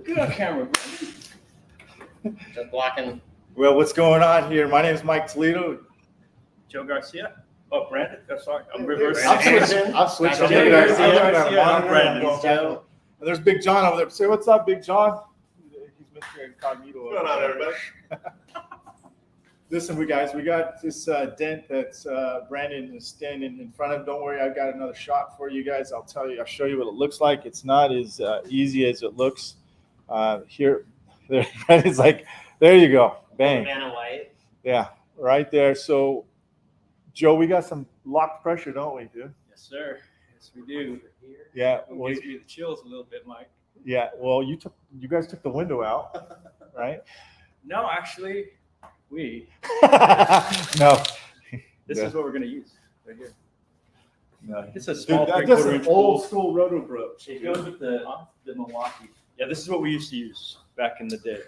Good camera. Just blocking. Well, what's going on here? My name is Myke Toledo. Joe Garcia. Oh, Brandon. Oh, sorry. I'm reversing. I'm switching. I'm switching. I'm Joe looking at Garcia. our monitor. Brandon. I'm going back. Joe. And there's Big John over there. Say what's up, Big John. He's Mr. Incognito. What's going on, everybody? Listen, we got this dent that's Brandon is standing in front of. Don't worry, I've got another shot for you guys. I'll show you what it looks like. It's not as easy as it looks. Here, Brandon's like, there you go, bang. Vanna White. Yeah, right there. So, Joe, we got some locked pressure, don't we, dude? Yes, sir. Yes, we do. Yeah. It gives me the chills a little bit, Mike. Yeah. Well, you guys took the window out, right? No, actually, we. No. This is what we're going to use right here. No. It's a small Dude, that's 3/4 an inch old bolt. school roto broach. It goes with the Milwaukee. Yeah, this is what we used to use back in the day.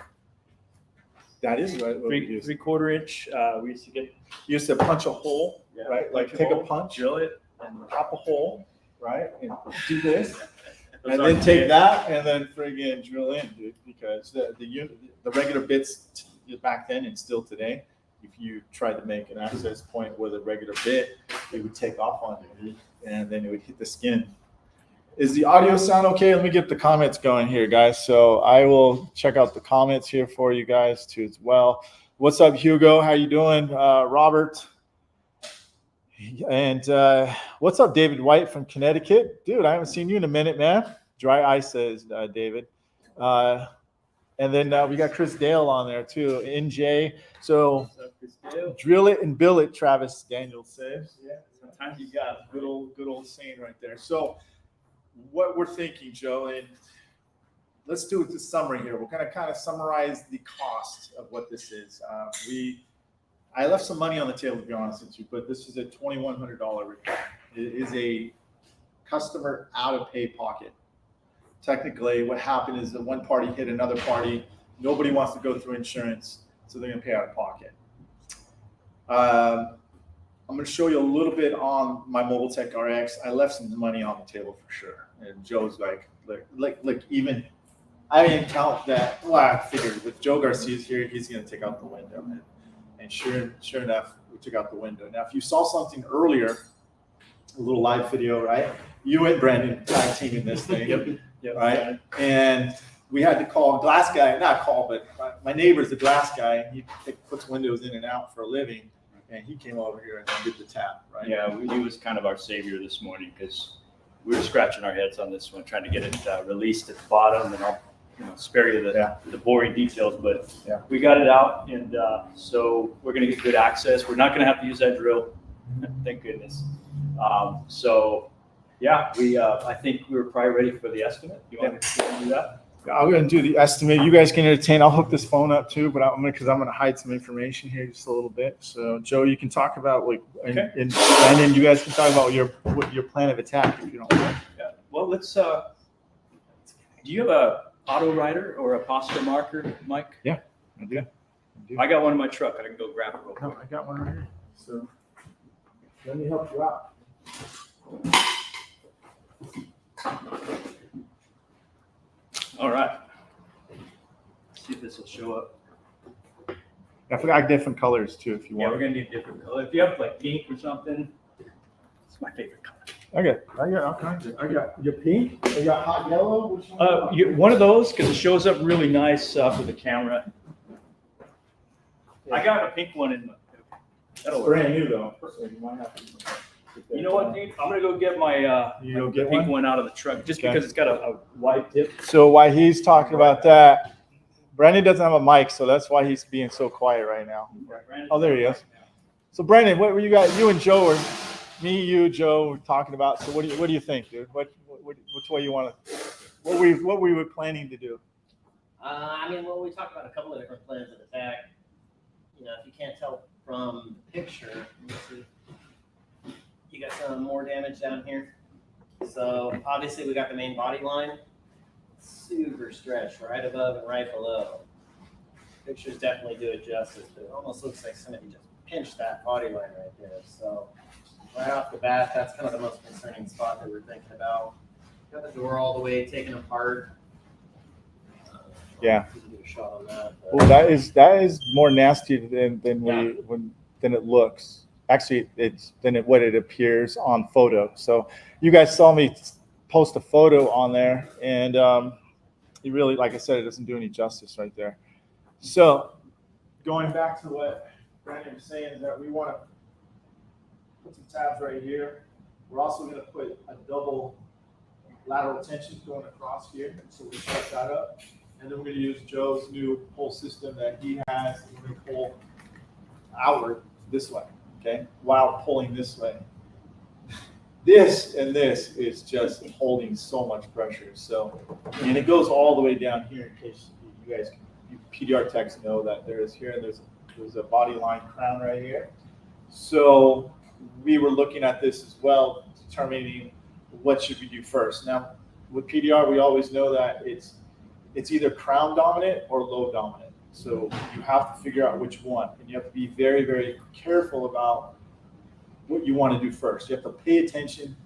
That is right. What we used. 3/4 inch. We used to get You used to punch a hole, right? Like take a punch, drill it, and pop a hole, right? And do this. Those And are then take good. that and then friggin' drill in, dude, because the regular bits back then and still today, if you tried to make an access point with a regular bit, it would take off on you and then it would hit the skin. Is the audio sound okay? Let me get the comments going here, guys. So I will check out the comments here for you guys too as well. What's up, Hugo? How you doing? Robert. And what's up, David White from Connecticut? Dude, I haven't seen you in a minute, man. Dry ice, says David. And then we got Chris Dale on there too, NJ. So drill it and bill it, Travis Daniels says. Yeah, Sometimes you got good old saying right there. So what we're thinking, Joe, and let's do the summary here. We're going to kind of summarize the cost of what this is. I left some money on the table, to be honest with you, but this is a $2,100 repair. It is a customer out-of-pay pocket. Technically, what happened is that one party hit another party. Nobody wants to go through insurance, so they're going to pay out of pocket. I'm going to show you a little bit on my Mobile Tech RX. I left some money on the table for sure. And Joe's like even, I didn't count that. Well, I figured with Joe Garcia's here, he's going to take out the window. And sure enough, we took out the window. Now, if you saw something earlier, a little live video, right? You and Brandon tag teaming this thing, Yep. right? And we had to call a glass guy, not call, but my neighbor's a glass guy, and he puts windows in and out for a living. And he came over here and did the tap, right? Yeah, he was kind of our savior this morning because we were scratching our heads on this one, trying to get it released at the bottom, and I'll spare you the boring details, but we got it out, and so we're going to get good access. We're not going to have to use that drill, thank goodness. So yeah, I think we were probably ready for the estimate. You want to do that? I'm going to do the estimate. You guys can entertain. I'll hook this phone up too, but I'm going to hide some information here just a little bit. So Joe, you can talk about and then you guys can talk about your plan of attack if you don't mind. Yeah. Well, let's. Do you have a auto writer or a posture marker, Mike? Yeah, I do. I got one in my truck. I can go grab it real quick. No, I got one right here. So let me help you out. All right. Let's see if this will show up. I forgot different colors too, if you Yeah, want. we're gonna need different color. If you have like pink or something, it's my favorite color. I got all kinds of. I got your pink. I got hot yellow. Which one? One of those because it shows up really nice for the camera. I got a pink one in. That'll work. Brand new though. So you might have to. You know what, dude? I'm gonna go get my pink one out of the truck just because it's got a wide tip. So while he's talking about that, Brandon doesn't have a mic, so that's why he's being so quiet right now. Oh, there he is. So Brandon, what were you guys? You and Joe, or me, you, Joe, were talking about. So what do you think, dude? Which way you want to? What we were planning to do? Well, we talked about a couple of different plans of attack. If you can't tell from the picture, let me see. You got some more damage down here. So obviously we got the main body line super stretched right above and right below. Pictures definitely do it justice, but it almost looks like somebody just pinched that body line right there. So right off the bat, that's kind of the most concerning spot that we're thinking about. Got the door all the way taken apart. Yeah. We can do a shot on that. Well, that is more nasty than Yeah. than it looks. Actually, it's what it appears on photo. So you guys saw me post a photo on there, and it really, like I said, it doesn't do any justice right there. So going back to what Brandon was saying, is that we want to put some tabs right here. We're also going to put a double lateral tension going across here, so we set that up. And then we're going to use Joe's new pull system that he has. We're going to pull outward this way, okay, while pulling this way. This and this is just holding so much pressure. So, and it goes all the way down here, in case you guys, you PDR techs know that there's a body line crown right here. So we were looking at this as well, determining what should we do first. Now, with PDR, we always know that it's either crown dominant or low dominant. So you have to figure out which one, and you have to be very, very careful about what you want to do first. You have to pay attention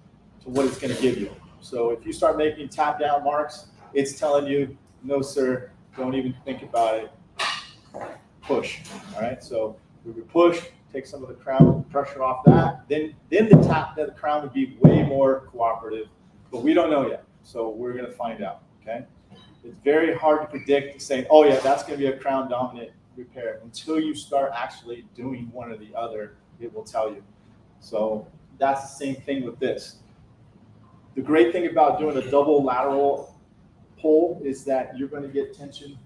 to what it's going to give you. So if you start making tap down marks, it's telling you, no, sir, don't even think about it. Push. All right. So we would push, take some of the crown pressure off that. Then the crown would be way more cooperative, but we don't know yet. So we're going to find out. Okay. It's very hard to predict, saying, oh yeah, that's going to be a crown dominant repair. Until you start actually doing one or the other, it will tell you. So that's the same thing with this. The great thing about doing a double lateral pull is that you're going to get tension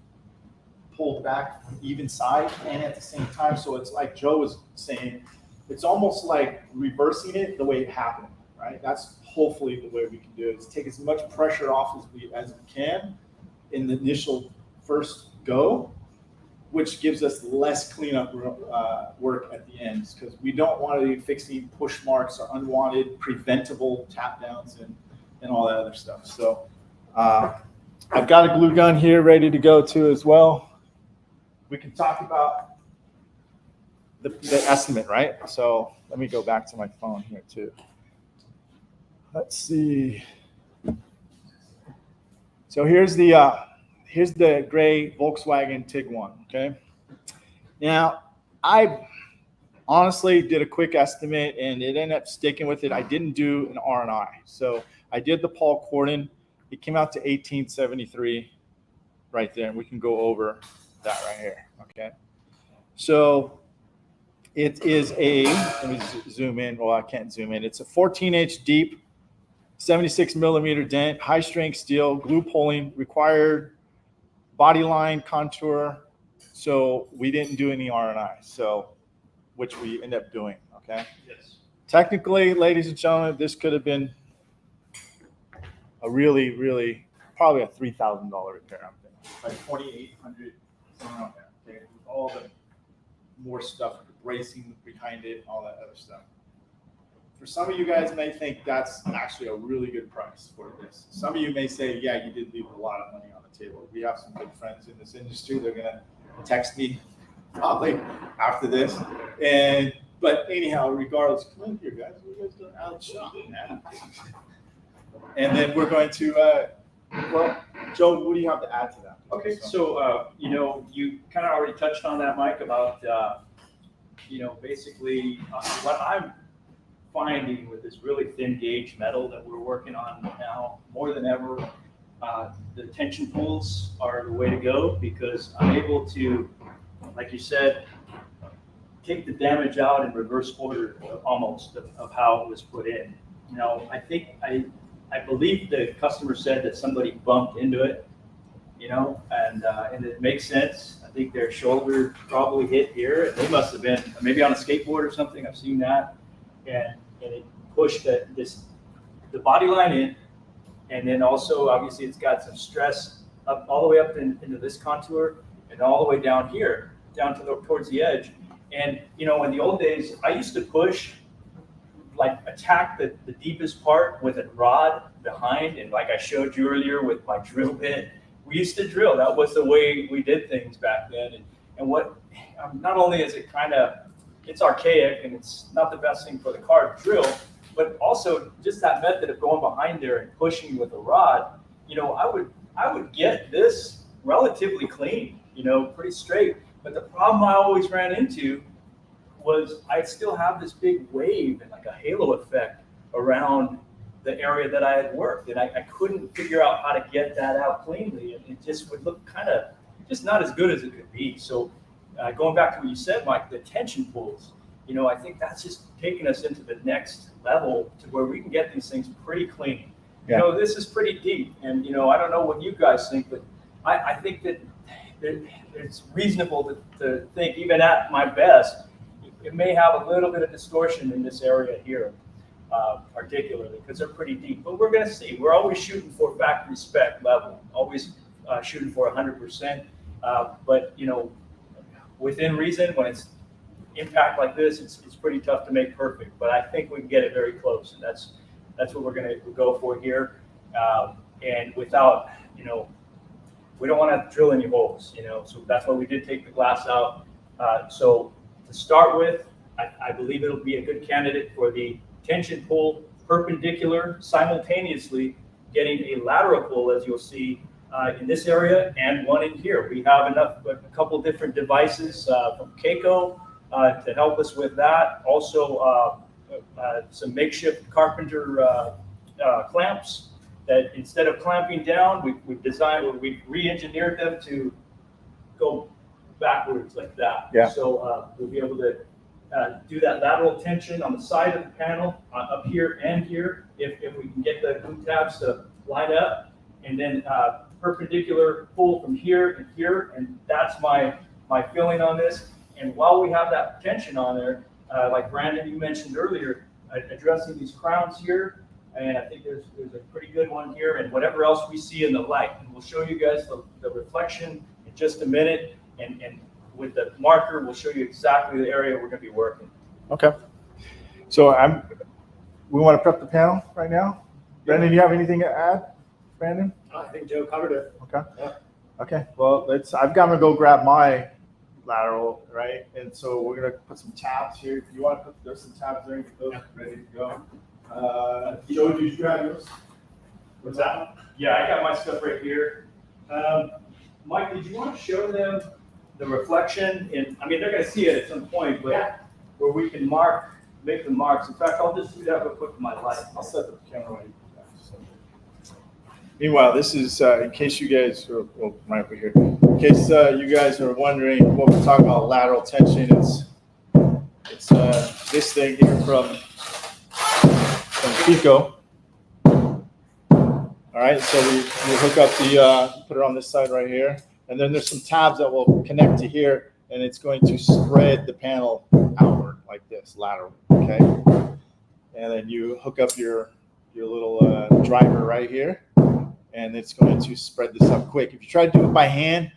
pulled back from even side and at the same time. So it's like Joe was saying, it's almost like reversing it the way it happened, right? That's hopefully the way we can do it, is take as much pressure off as we can in the initial first go, which gives us less cleanup work at the end, because we don't want to be fixing push marks or unwanted preventable tap downs and all that other stuff. So I've got a glue gun here ready to go too as well. We can talk about the estimate, right? So let me go back to my phone here too. Let's see. So here's the gray Volkswagen Tiguan, okay? Now, I honestly did a quick estimate, and it ended up sticking with it. I didn't do an R&I. So I did the Paul Corden. It came out to $1,873 right there, and we can go over that right here, okay? So it is let me zoom in. Well, I can't zoom in. It's a 14-inch deep, 76 millimeter dent, high strength steel, glue pulling, required body line contour. So we didn't do any R&I, so which we end up doing. Okay. Yes. Technically, ladies and gentlemen, this could have been a really, really probably a $3,000 repair. I'm thinking like $2,800 around there. Okay, with all the more stuff, the bracing behind it, all that other stuff. For some of you guys may think that's actually a really good price for this. Some of you may say, yeah, you did leave a lot of money on the table. We have some good friends in this industry. They're going to text me probably after this. But anyhow, regardless, come in here, guys. You guys don't outshot, man. And then we're going to, well, Joe, what do you have to add to that? Okay, so, you kind of already touched on that, Myke, about, basically what I'm finding with this really thin gauge metal that we're working on now more than ever, the tension pulls are the way to go, because I'm able to, like you said, take the damage out in reverse order almost of how it was put in. I believe the customer said that somebody bumped into it, and it makes sense. I think their shoulder probably hit here, and they must have been maybe on a skateboard or something. I've seen that. And it pushed the body line in, and then also obviously it's got some stress up all the way up into this contour and all the way down here, down towards the edge. And in the old days, I used to push, like attack the deepest part with a rod behind, and like I showed you earlier with my drill bit, we used to drill. That was the way we did things back then. And what not only is it it's archaic and it's not the best thing for the car to drill, but also just that method of going behind there and pushing with a rod. I would get this relatively clean, pretty straight. But the problem I always ran into was I still have this big wave and like a halo effect around the area that I had worked. And I couldn't figure out how to get that out cleanly. And it just would look kind of just not as good as it could be. So going back to what you said, Myke, the tension pulls, I think that's just taking us into the next level to where we can get these things pretty clean. Yeah. This is pretty deep. And, I don't know what you guys think, but I think that it's reasonable to think, even at my best, it may have a little bit of distortion in this area here, particularly, because they're pretty deep. But we're going to see. We're always shooting for factory spec level, always shooting for 100%. But, within reason, when it's impact like this, it's pretty tough to make perfect. But I think we can get it very close, and that's what we're going to go for here. And without, we don't want to drill any holes, so that's why we did take the glass out. So to start with, I believe it'll be a good candidate for the tension pull perpendicular, simultaneously getting a lateral pull, as you'll see in this area, and one in here. We have a couple different devices from Keiko to help us with that. Also, some makeshift carpenter clamps that instead of clamping down, we've re-engineered them to go backwards like that. Yeah. So we'll be able to do that lateral tension on the side of the panel, up here and here, if we can get the glue tabs to line up, and then perpendicular pull from here and here, and that's my feeling on this. And while we have that tension on there, like Brandon, you mentioned earlier, addressing these crowns here, and I think there's a pretty good one here, and whatever else we see in the light. And we'll show you guys the reflection in just a minute, and with the marker, we'll show you exactly the area we're going to be working. Okay. So we want to prep the panel right now. Brandon, do you have anything to add? Brandon? I think Joe covered it. Okay. Yeah. Okay. Well, I've got to go grab my lateral, right? And so we're gonna put some tabs here. If you want to there's some tabs there, those ready to go. Joe, did you grab yours? What's that? Yeah, I got my stuff right here. Myke, did you want to show them the reflection? They're going to see it at some point, but where we can make the marks. In fact, I'll just do that real quick with my light. I'll set the camera right here. Meanwhile, this is in case you guys are right over here. In case you guys are wondering what we're talking about, lateral tension. It's this thing here from Pico. All right, so we hook up put it on this side right here, and then there's some tabs that will connect to here, and it's going to spread the panel outward like this, lateral. Okay, and then you hook up your little driver right here, and it's going to spread this up quick. If you try to do it by hand,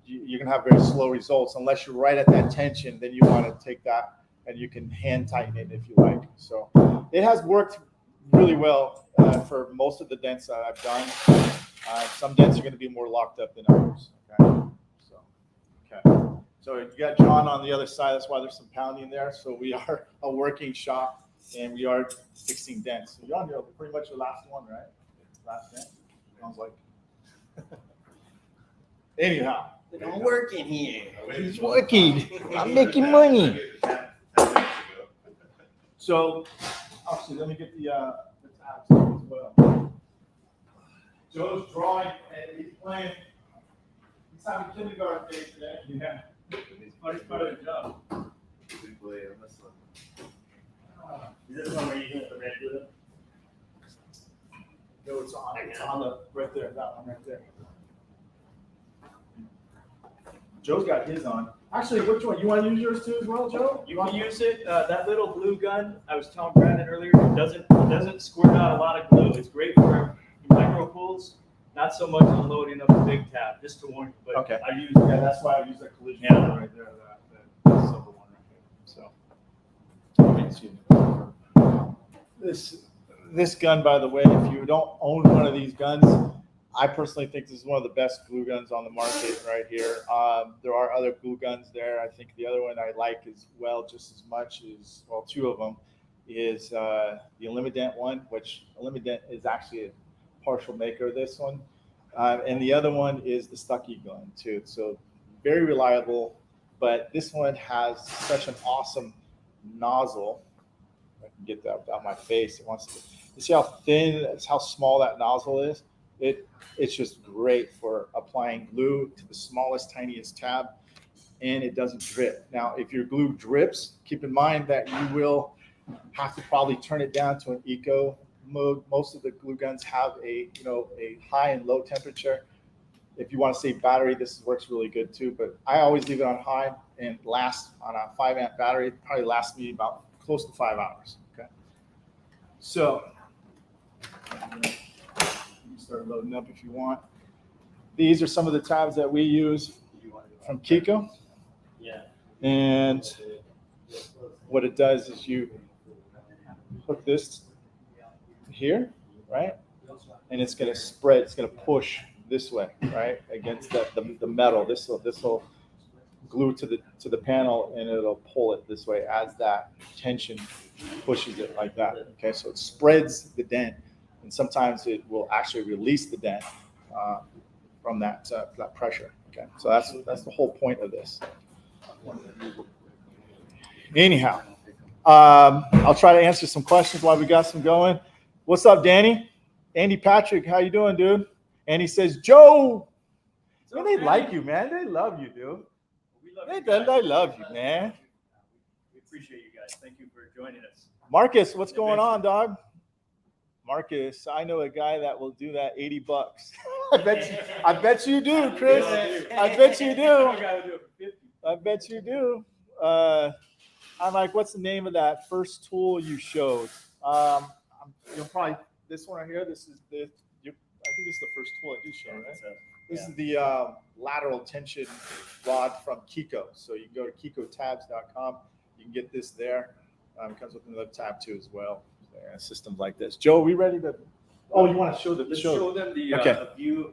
you're going to have very slow results unless you're right at that tension. Then you want to take that and you can hand tighten it if you like. So it has worked really well for most of the dents that I've done. Some dents are going to be more locked up than others. Okay. So you got John on the other side. That's why there's some pounding there. So we are a working shop, and we are fixing dents. So John, you're pretty much the last one, right? Last dent. Sounds like. Anyhow. I'm working here. He's working. I'm making money. So, actually, let me get the tabs as well. Joe's drawing, and he's playing. He's having kindergarten day today. Yeah. He's part of the job. Is this one where you hit the red glue? No, it's on the right there. That one right there. Joe's got his on. Actually, which one? You want to use yours too as well, Joe? You can use it. That little glue gun, I was telling Brandon earlier, doesn't squirt out a lot of glue. It's great for micro pulls, not so much unloading of a big tab, just to warn you. But Okay. I use That's why I use that collision right there, that silver one right there. So, this gun, by the way, if you don't own one of these guns, I personally think this is one of the best glue guns on the market right here. There are other glue guns there. I think the other one I like as well, just as much as, well, two of them, is the Dent one, which Dent is actually a partial maker of this one. And the other one is the Stucky gun too. So very reliable, but this one has such an awesome nozzle. I can get that out my face. It wants to. You see how thin, how small that nozzle is? It's just great for applying glue to the smallest, tiniest tab, and it doesn't drip. Now, if your glue drips, keep in mind that you will have to probably turn it down to an eco mode. Most of the glue guns have a high and low temperature. If you want to save battery, this works really good too. But I always leave it on high and last on a 5-amp battery. It probably lasts me about close to 5 hours. Okay, so you start loading up if you want. These are some of the tabs that we use from Kiko. Yeah. And what it does is you hook this here, right? And it's going to spread, it's going to push this way, right? Against the metal. This will glue to the panel, and it'll pull it this way as that tension pushes it like that. Okay, so it spreads the dent, and sometimes it will actually release the dent from that pressure. Okay, so that's the whole point of this. Anyhow, I'll try to answer some questions while we got some going. What's up, Danny? Andy Patrick, how you doing, dude? And he says, Joe. Man, they like you, man. They love you, dude. They love you, man. We appreciate you guys. Thank you for joining us. Marcus, what's going on, dog? Marcus, I know a guy that will do that $80. I bet you do, Chris. I bet you do. I bet you do. I'm like, what's the name of that first tool you showed? You'll probably this one right here. I think this is the first tool I did show, right? This is the lateral tension rod from Kiko. So you can go to kikotabs.com. You can get this there. It comes with another tab too as well. Systems like this. Joe, are we ready to? Oh, you want to show them? Let's show them the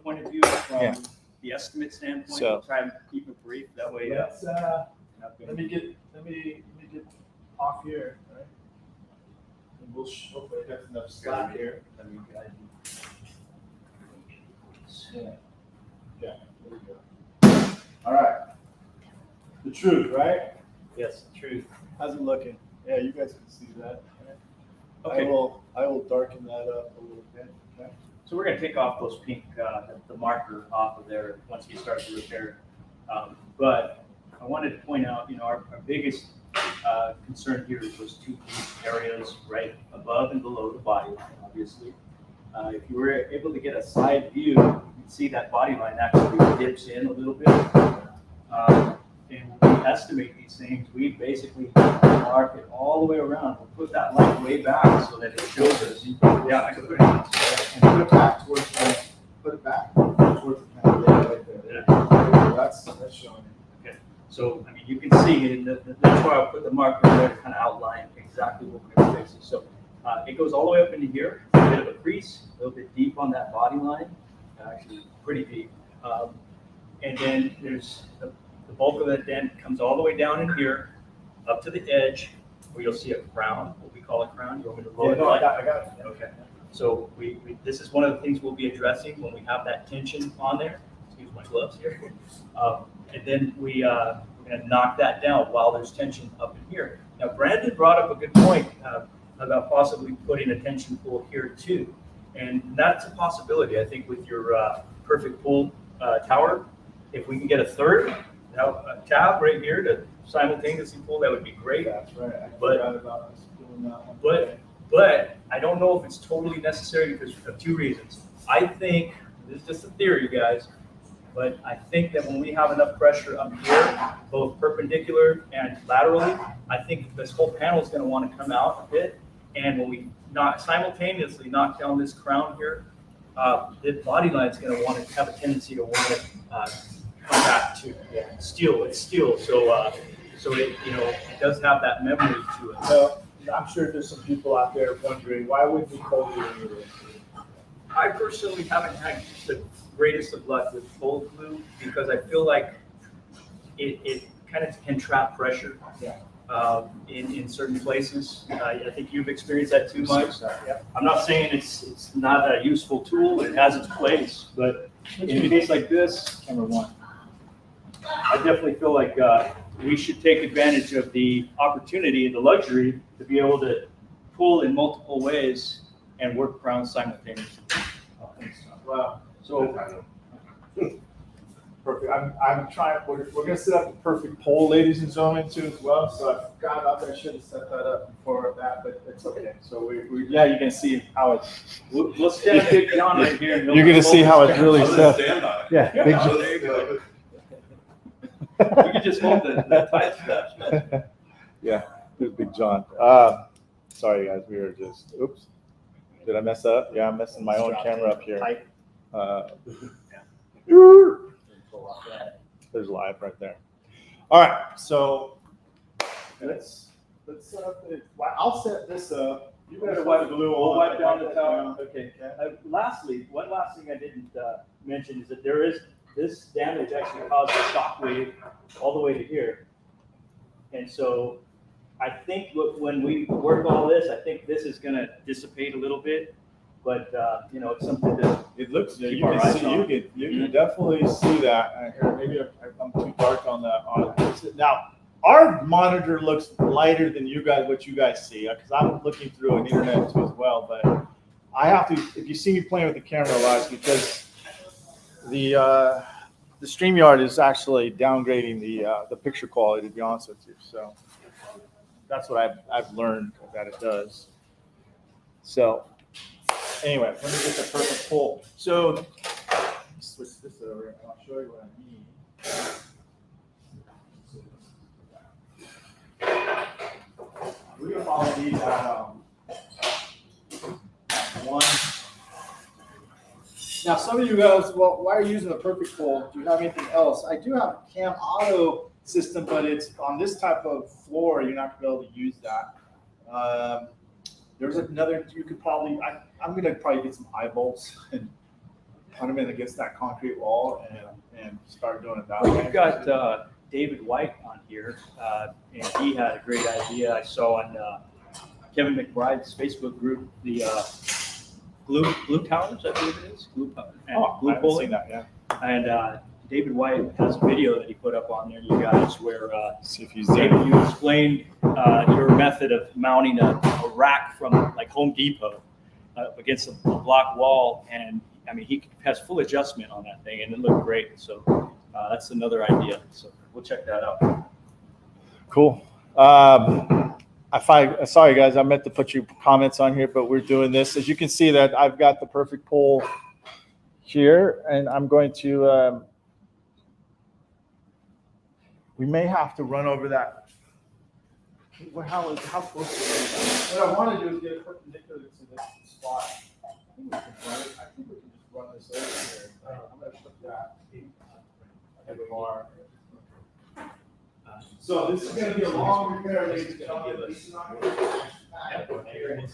point of view from the estimate standpoint. So, we'll try and keep it brief. That way, let me get off here, right? And we'll hopefully I got enough slack here. Yeah. Okay. There we go. All right. The truth, right? Yes, truth. How's it looking? Yeah, you guys can see that. Right? Okay. I will darken that up a little bit. Okay. So we're going to take off those pink, the marker off of there once we start the repair. But I wanted to point out, our biggest concern here is those two areas right above and below the body line, obviously. If you were able to get a side view, you can see that body line actually dips in a little bit. And when we estimate these things, we basically mark it all the way around. We'll put that line way back so that it shows us. Yeah, I can put it in. And put it back towards the panel right there. Yeah. That's showing it. Okay. So, you can see it. That's why I put the marker there to kind of outline exactly what we're going to fix. So it goes all the way up into here. A bit of a crease, a little bit deep on that body line. Actually, pretty deep. And then there's the bulk of that dent comes all the way down in here, up to the edge, where you'll see a crown, what we call a crown. You want me to roll it? I got it. Okay. So this is one of the things we'll be addressing when we have that tension on there. Excuse my gloves here. And then we're going to knock that down while there's tension up in here. Now, Brandon brought up a good point about possibly putting a tension pool here too. And that's a possibility. I think with your perfect pool tower, if we can get a third tab right here to simultaneously pull, that would be great. That's right. I forgot about us doing that one. But I don't know if it's totally necessary because of two reasons. I think, this is just a theory, guys, but I think that when we have enough pressure up here, both perpendicular and laterally, I think this whole panel is going to want to come out a bit. And when we simultaneously knock down this crown here, the body line is going to want to have a tendency to want to come back to steel. It's steel, so it it does have that memory to it. So I'm sure there's some people out there wondering why wouldn't we cold glue any of this? I personally haven't had the greatest of luck with cold glue because I feel like it kind of can trap pressure in certain places. I think you've experienced that too, Myke. Yeah. I'm not saying it's not a useful tool. It has its place, but in a case like this, Camera one. I definitely feel like we should take advantage of the opportunity and the luxury to be able to pull in multiple ways and work around simultaneously. Wow. So Perfect. I'm trying, we're gonna set up the perfect poll, ladies and gentlemen, too, as well. So I forgot about that. I should have set that up before that, but it's okay. So yeah, you can see how it's. we'll stand Big John right here. And You're gonna see how it's really set. Stand by it. Yeah. Big John. There you go. We can just hold the tight straps. Yeah, there's Big John. Sorry guys, we were just, oops. Did I mess up? Yeah, I'm messing my own camera up here. There's live right there. All right, so let's set up the, I'll set this up. You better wipe the glue We'll on. wipe down the towel. Okay. Lastly, one last thing I didn't mention is that there is this damage actually caused a shock wave all the way to here. And so I think when we work all this, I think this is gonna dissipate a little bit, but it's something to. It looks, Keep you our can eyes see, on. you can definitely see that. Here, maybe I'm too dark on the, now, our monitor looks lighter than what you guys see, because I'm looking through an internet too as well, but I have to, if you see me playing with the camera a lot, it's because the StreamYard is actually downgrading the picture quality, to be honest with you, so that's what I've learned that it does. So, anyway, let me get the perfect pull. So, switch this over and I'll show you what I mean. We're gonna follow these one. Now, some of you guys, well, why are you using the perfect pull? Do you have anything else? I do have a Cam Auto system, but it's on this type of floor. You're not gonna be able to use that. There's another, you could probably, I'm gonna probably get some eye bolts and put them in against that concrete wall and start doing it that way. We've got David White on here, and he had a great idea I saw on Kevin McBride's Facebook group, the glue towers, I believe it is, glue I glue haven't pulling. seen that, yeah. And David White has a video that he put up on there, you guys, where See if he's David, there. you explained your method of mounting a rack from like Home Depot against a block wall, and I mean he has full adjustment on that thing, and it looked great. So that's another idea. So we'll check that out. Cool. Sorry guys, I meant to put your comments on here, but we're doing this. As you can see that I've got the perfect pull here, and I'm going to, we may have to run over that. How close is it? What I want to do is get it perpendicular to this spot. I think we can just run this over here. I'm going to put that at the bar. So this is going to be a long repair, ladies and gentlemen. This is not going to be We'll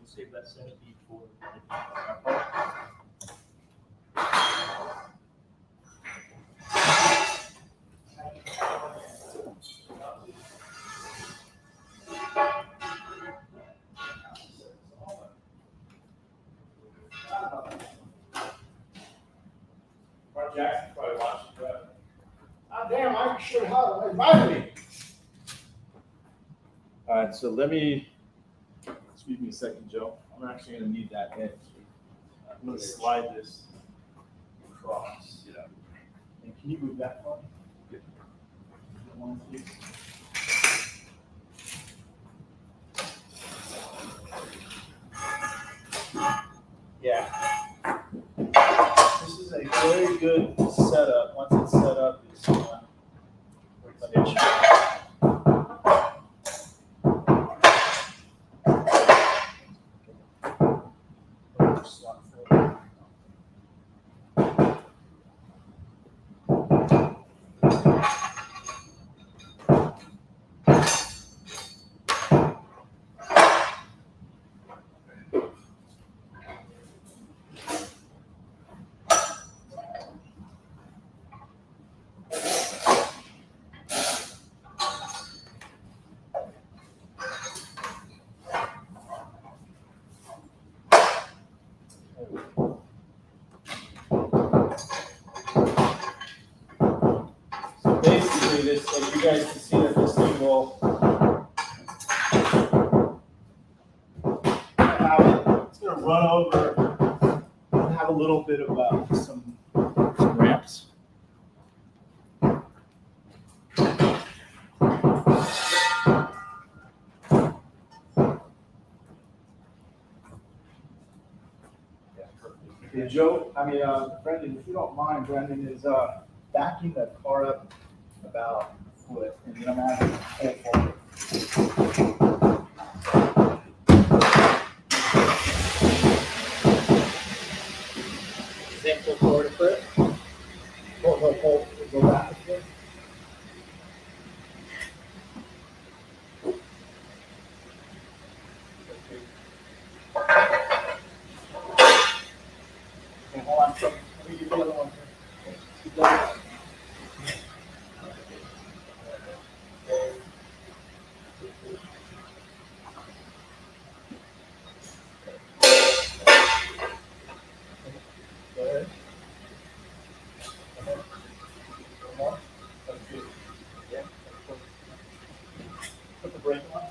save that 70 for. Mark Jackson probably watched it, but damn, I sure have invited me. All right, so let me, excuse me a second, Joe. I'm actually gonna need that edge. I'm gonna slide this across. Yeah. And can you move that one? One, please. Yeah. This is a very good setup. Once it's set up, it's you guys can see that this thing will it's going to run over and have a little bit of some ramps. Yeah, Joe, Brendan, if you don't mind, Brendan is backing the car up about a foot, and then I'm adding a forward. Zip go forward a foot. Go back a foot. Okay, hold on. Let me get the other one. Go ahead. More. That's good. Yeah. Put the brake on.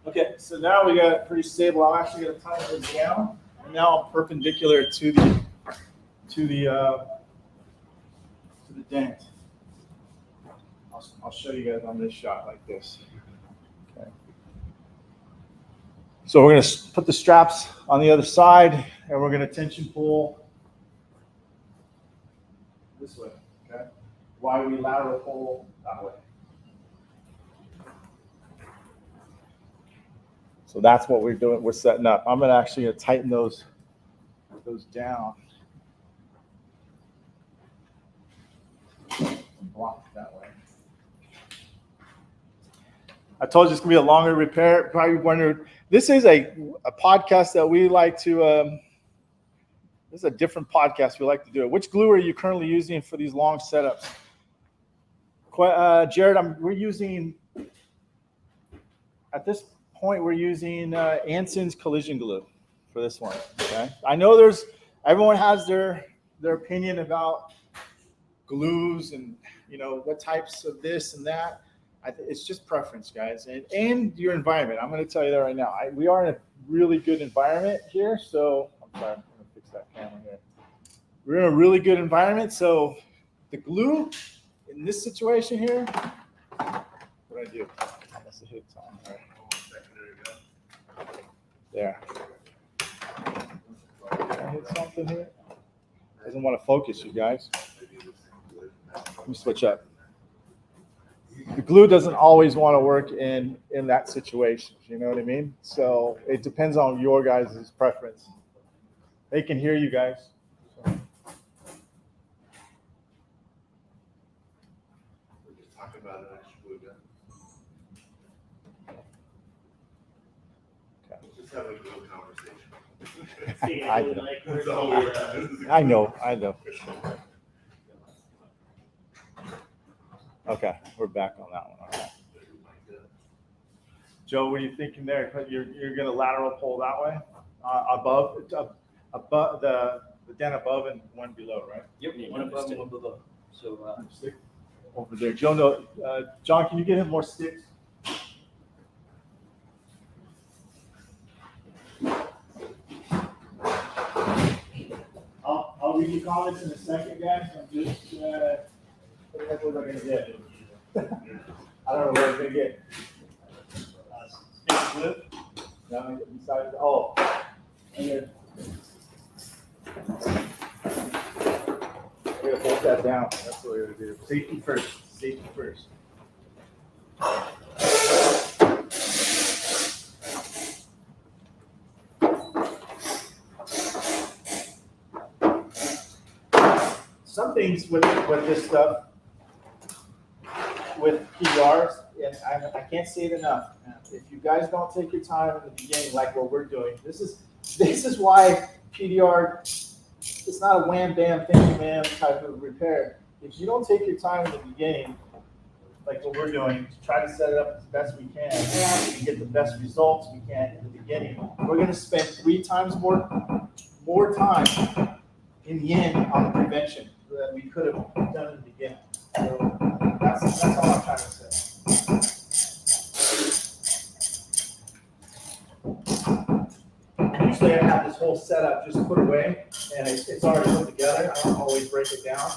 Okay, so now we got it pretty stable. I'm actually going to tighten this down. And now I'm perpendicular to the dent. I'll show you guys on this shot like this. Okay. So we're going to put the straps on the other side, and we're going to tension pull this way. Okay. While we lateral pull that way. So that's what we're doing. We're setting up. I'm actually going to tighten those down. Block it that way. I told you it's going to be a longer repair. Probably wondered. This is a podcast that we like to. This is a different podcast we like to do it. Which glue are you currently using for these long setups? Jared, we're using at this point we're using Anson's collision glue for this one. Okay, I know everyone has their opinion about glues and what types of this and that. It's just preference, guys, and your environment. I'm going to tell you that right now. We are in a really good environment here, so I'm sorry, I'm going to fix that camera here. We're in a really good environment, so the glue in this situation here, what do? I must have hit on. All right. There. Did I hit something here? Doesn't want to focus, you guys. Let me switch up. The glue doesn't always want to work in that situation. You know what I mean? So it depends on your guys' preference. They can hear you guys. We're just talking about an extra glue gun. Okay. Just having a real conversation. I know. Okay, we're back on that one. All right. Joe, what are you thinking there? You're going to lateral pull that way, above the dent above and one below, right? Yep, one above and one below. So Stick over there. Joe, no, John, can you get him more sticks? I'll read your comments in a second, guys. I'm just what the heck was I going to get? I don't know what I'm going to get. Stick flip? No, besides, oh. And then, we're going to hold that down. That's what we're going to do. Safety first. Safety first. Some things with this stuff, with PDRs, and I can't say it enough. If you guys don't take your time in the beginning, like what we're doing, this is why PDR, it's not a wham bam thank you ma'am type of repair. If you don't take your time in the beginning, like what we're doing, to try to set it up as best we can and get the best results we can in the beginning, we're going to spend 3 times more time in the end on the prevention that we could have done in the beginning. So that's all I'm trying to say. Usually I have this whole setup just put away and it's already put together. I don't always break it down.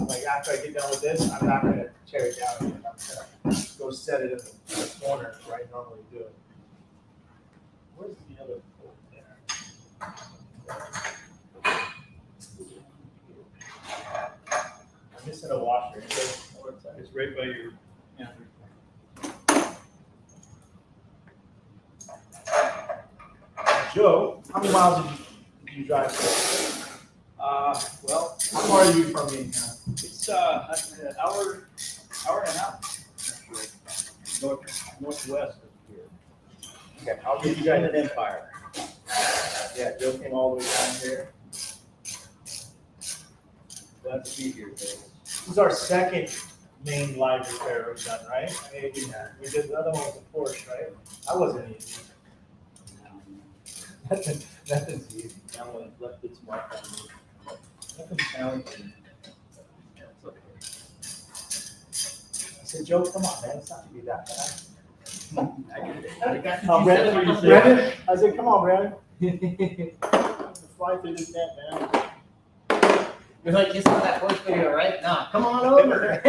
Like after I get done with this, I'm not gonna tear it down again. I'm gonna go set it in the corner where I normally do it. Where's the other bolt there? I'm missing a washer. It's right by your. Joe, how many miles did you drive? Well, How far are you from me? it's an hour and a half. Northwest of here. Okay, I'll give you guys an empire. Yeah, Joe came all the way down here. Glad to be here, Dave. This is our second main live repair we've done, right? I mean, we did the other one was a Porsche, right? That wasn't easy. Nothing's easy. That one left its mark on me. Nothing's challenging. I said, Joe, come on, man, it's not to be that bad. Brandon, I said, come on, Brandon. Fly through this net, man. You're like, you saw that voice video, right? Nah, come on over.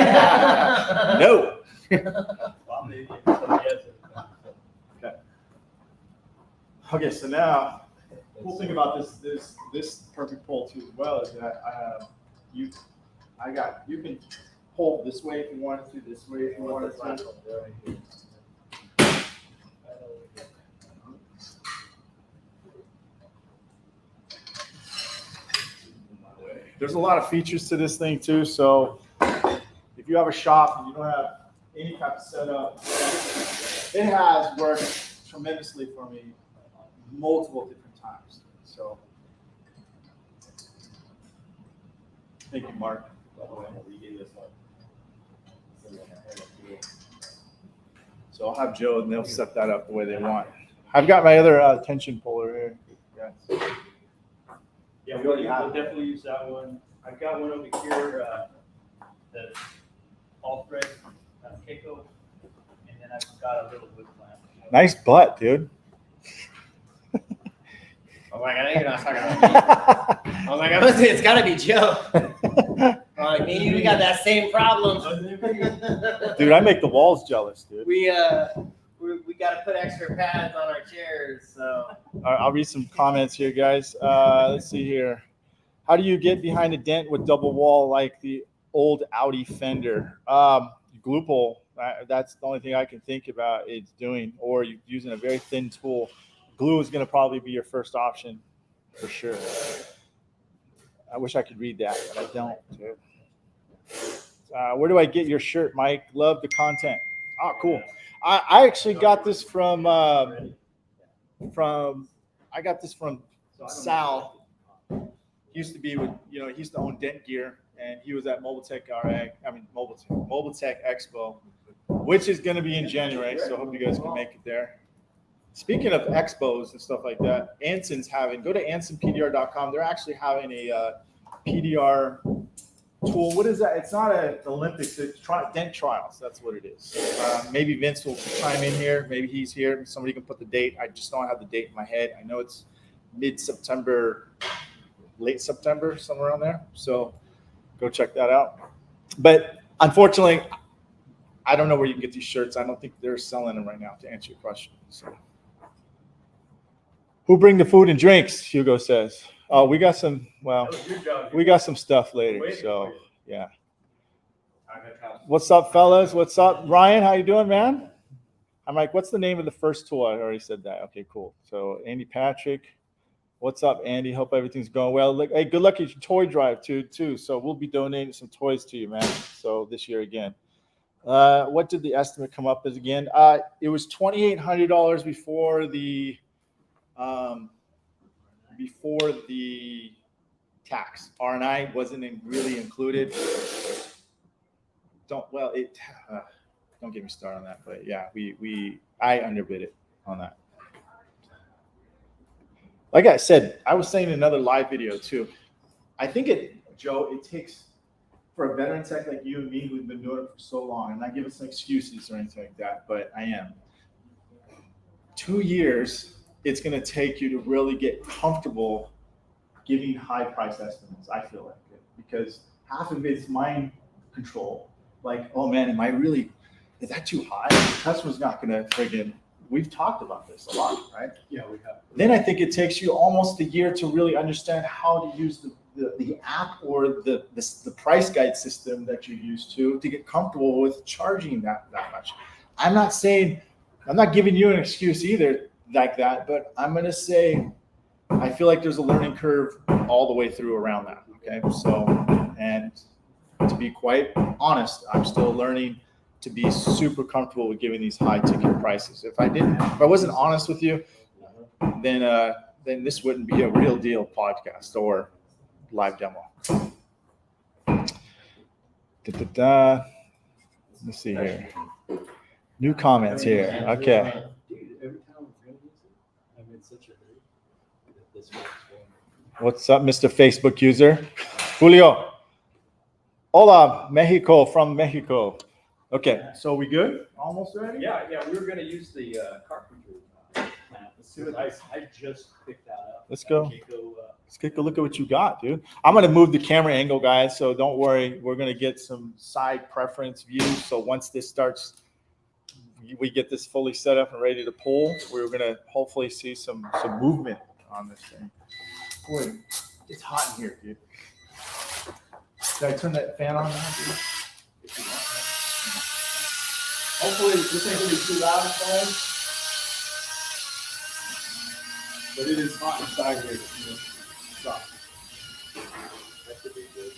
No. Well, maybe somebody else. Okay, so now, the cool thing about this perfect pull too as well is that you can pull this way if you wanted to, this way if you wanted to. There's a lot of features to this thing too, so if you have a shop and you don't have any type of setup, it has worked tremendously for me multiple different times. So, thank you, Mark. So I'll have Joe and they'll set that up the way they want. I've got my other tension puller here. Yeah. Yeah, we'll definitely use that one. I've got one over here, the all thread Keiko, and then I've got a little wood clamp. Nice butt, dude. Oh my God, I know you're not talking about me. I was like, I must say, it's gotta be Joe. Like me and you, we got that same problem. Dude, I make the walls jealous, dude. We gotta put extra pads on our chairs, so. I'll read some comments here, guys. Let's see here. How do you get behind a dent with double wall like the old Audi fender? Glue pull. That's the only thing I can think about it's doing, or you're using a very thin tool. Glue is going to probably be your first option for sure. I wish I could read that, but I don't. Dude. Where do I get your shirt, Myke? Love the content. Oh, cool. I actually got this from Sal. He used to be with, he used to own Dent Gear, and he was at Mobile Tech Expo, which is going to be in January. So I hope you guys can make it there. Speaking of expos and stuff like that, Anson's go to ansonpdr.com. They're actually having a PDR tool. What is that? It's not an Olympics. It's Dent trials. That's what it is. Maybe Vince will chime in here. Maybe he's here. Somebody can put the date. I just don't have the date in my head. I know it's mid-September, late September, somewhere around there. So go check that out. But unfortunately, I don't know where you can get these shirts. I don't think they're selling them right now, to answer your question. So, who bring the food and drinks? Hugo says. Oh, we got some. Well, we got some stuff later. So yeah. What's up, fellas? What's up, Ryan? How you doing, man? I'm like, what's the name of the first tool? I already said that. Okay, cool. So Andy Patrick. What's up, Andy? Hope everything's going well. Look, hey, good luck at your toy drive too. So we'll be donating some toys to you, man. So this year again. What did the estimate come up as again? It was $2,800 before the tax. R&I wasn't really included. Don't get me started on that. But yeah, I underbid it on that. Like I said, I was saying in another live video too. I think Joe, it takes for a veteran tech like you and me who've been doing it for so long, and not giving some excuses or anything like that, but I am. 2 years, it's going to take you to really get comfortable giving high price estimates. I feel like it, because half of it's mind control. Like, oh man, is that too high? The customer's not going to friggin'. We've talked about this a lot, right? Yeah, we have. Then I think it takes you almost a year to really understand how to use the app or the price guide system that you're used to get comfortable with charging that much. I'm not giving you an excuse either like that, but I'm going to say I feel like there's a learning curve all the way through around that. Okay. So, and to be quite honest, I'm still learning to be super comfortable with giving these high ticket prices. If I wasn't honest with you, then this wouldn't be a real deal podcast or live demo. Let's see here. New comments here. Okay. Dude, every time I'm going to use it, I'm in such a hurry that this works for me. What's up, Mr. Facebook user? Julio. Hola, Mexico from Mexico. Okay, so we good? Almost ready? Yeah, we were going to use the carpenter plant. Let's see what I just picked that up. Let's go. Let's take a look at what you got, dude. I'm going to move the camera angle, guys, so don't worry. We're going to get some side preference views. So once this starts, we get this fully set up and ready to pull, we're going to hopefully see some movement on this thing. Boy, it's hot in here, dude. Did I turn that fan on now, dude? Hopefully this ain't going to be too loud inside. But it is hot inside here. You know. Stop. That should be good.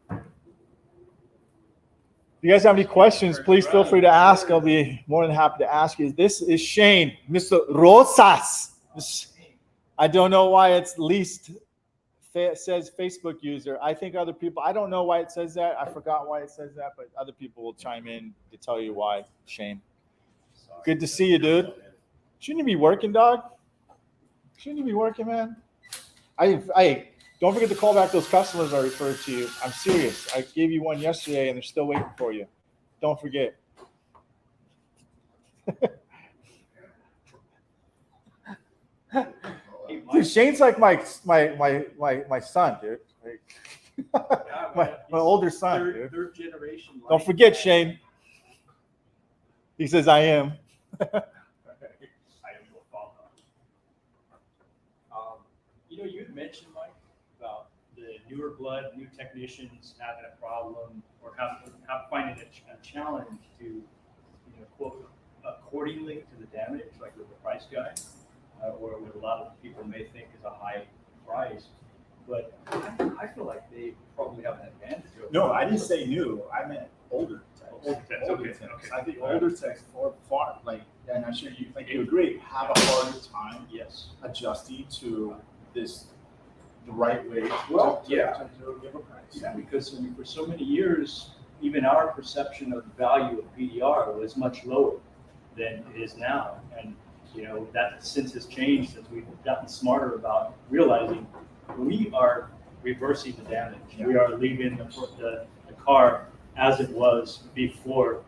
If you guys have any questions, please feel free to ask. I'll be more than happy to ask you. This is Shane, Mr. Rosas. I don't know why it's least says Facebook user. I think other people, I don't know why it says that. I forgot why it says that, but other people will chime in to tell you why, Shane. Good to see you, dude. Shouldn't you be working, dog? Shouldn't you be working, man? I don't forget to call back those customers I referred to you. I'm serious. I gave you one yesterday, and they're still waiting for you. Don't forget. Dude, Shane's like my son, dude. my older son, dude. Third generation. Don't forget, Shane. He says, I am. You know, you had mentioned, Myke, about the newer blood, new technicians having a problem or finding a challenge to, quote, accordingly to the damage, like with the price guide, or what a lot of people may think is a high price. But I feel like they probably have an advantage over. No, I didn't say new. I meant older techs. Older techs, okay. I think older techs far and I'm sure you agree, have a harder time adjusting to the right way to give a price. Yeah, because for so many years, even our perception of the value of PDR was much lower than it is now. And, that since has changed, since we've gotten smarter about realizing we are reversing the damage. Yeah. We are leaving the car as it was before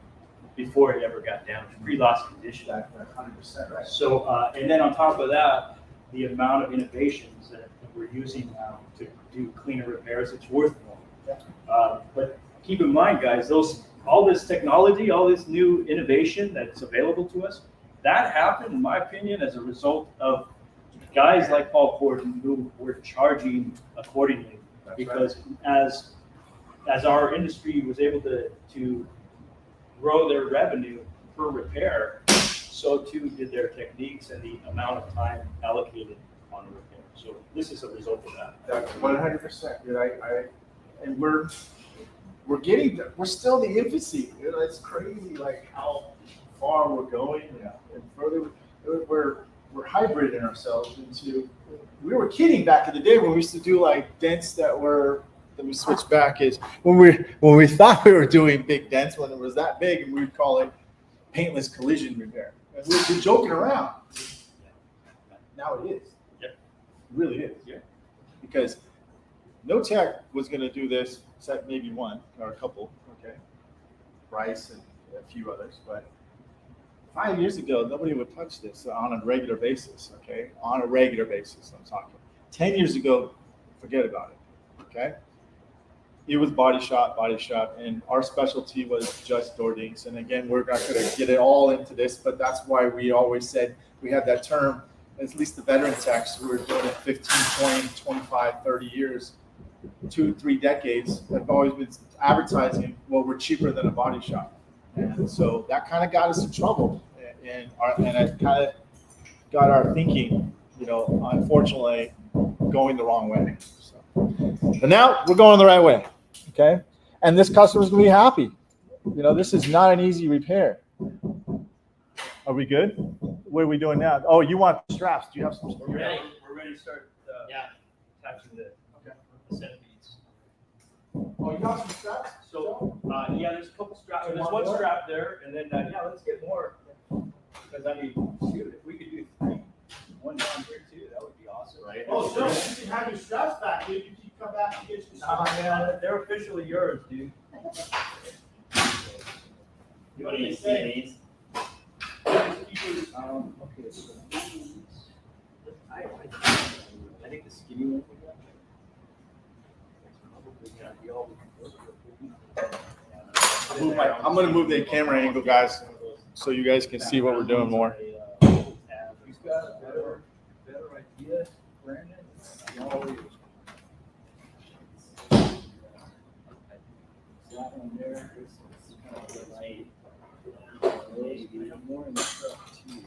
it ever got damaged, pre-loss condition. Exactly, 100% right. So, and then on top of that, the amount of innovations that we're using now to do cleaner repairs, it's worth more. But keep in mind, guys, all this technology, all this new innovation that's available to us, that happened, in my opinion, as a result of guys like Paul Corden who were charging accordingly. That's because as our industry was able to grow their revenue per repair, so too did their techniques and the amount of time allocated on the repair. So this is a result of that. That's 100%. Dude, and we're still in the infancy. Dude, it's crazy, like how far we're going, and further we're hybriding ourselves into. We were kidding back in the day when we used to do like dents that we switched back is when we thought we were doing big dents when it was that big, and we would call it paintless collision repair. And we were joking around. Now it is. Yep. It really is. Yeah. Because No tech was going to do this, except maybe one or a couple. Okay, Bryce and a few others, but 5 years ago, nobody would touch this on a regular basis. Okay, on a regular basis, I'm talking. 10 years ago, forget about it. Okay, it was body shop, and our specialty was just door dings. And again, we're not going to get it all into this, but that's why we always said we had that term. At least the veteran techs who were doing it 15, 20, 25, 30 years, 2, 3 decades, have always been advertising, well, we're cheaper than a body shop. And so that kind of got us in trouble. And it kind of got our thinking, unfortunately, going the wrong way. So, but now we're going the right way. Okay. And this customer's going to be happy. This is not an easy repair. Are we good? What are we doing now? Oh, you want straps. Do you have some straps? We're ready. We're ready to start attaching the centipedes. Oh, you got some straps? So, there's a couple straps. There's one strap there, and then, let's get more. Because, shoot, if we could do 3, 1 down here too, that would be awesome. Right? Oh, sure. You can have your straps back, dude. You can come back and get your straps. Man, they're officially yours, dude. What do you say, these? Okay, so I think the skinny one we got. I'm going to move the camera angle, guys, so you guys can see what we're doing more. He's got a better idea, Brandon. That one there is kind of the light. More in the truck too.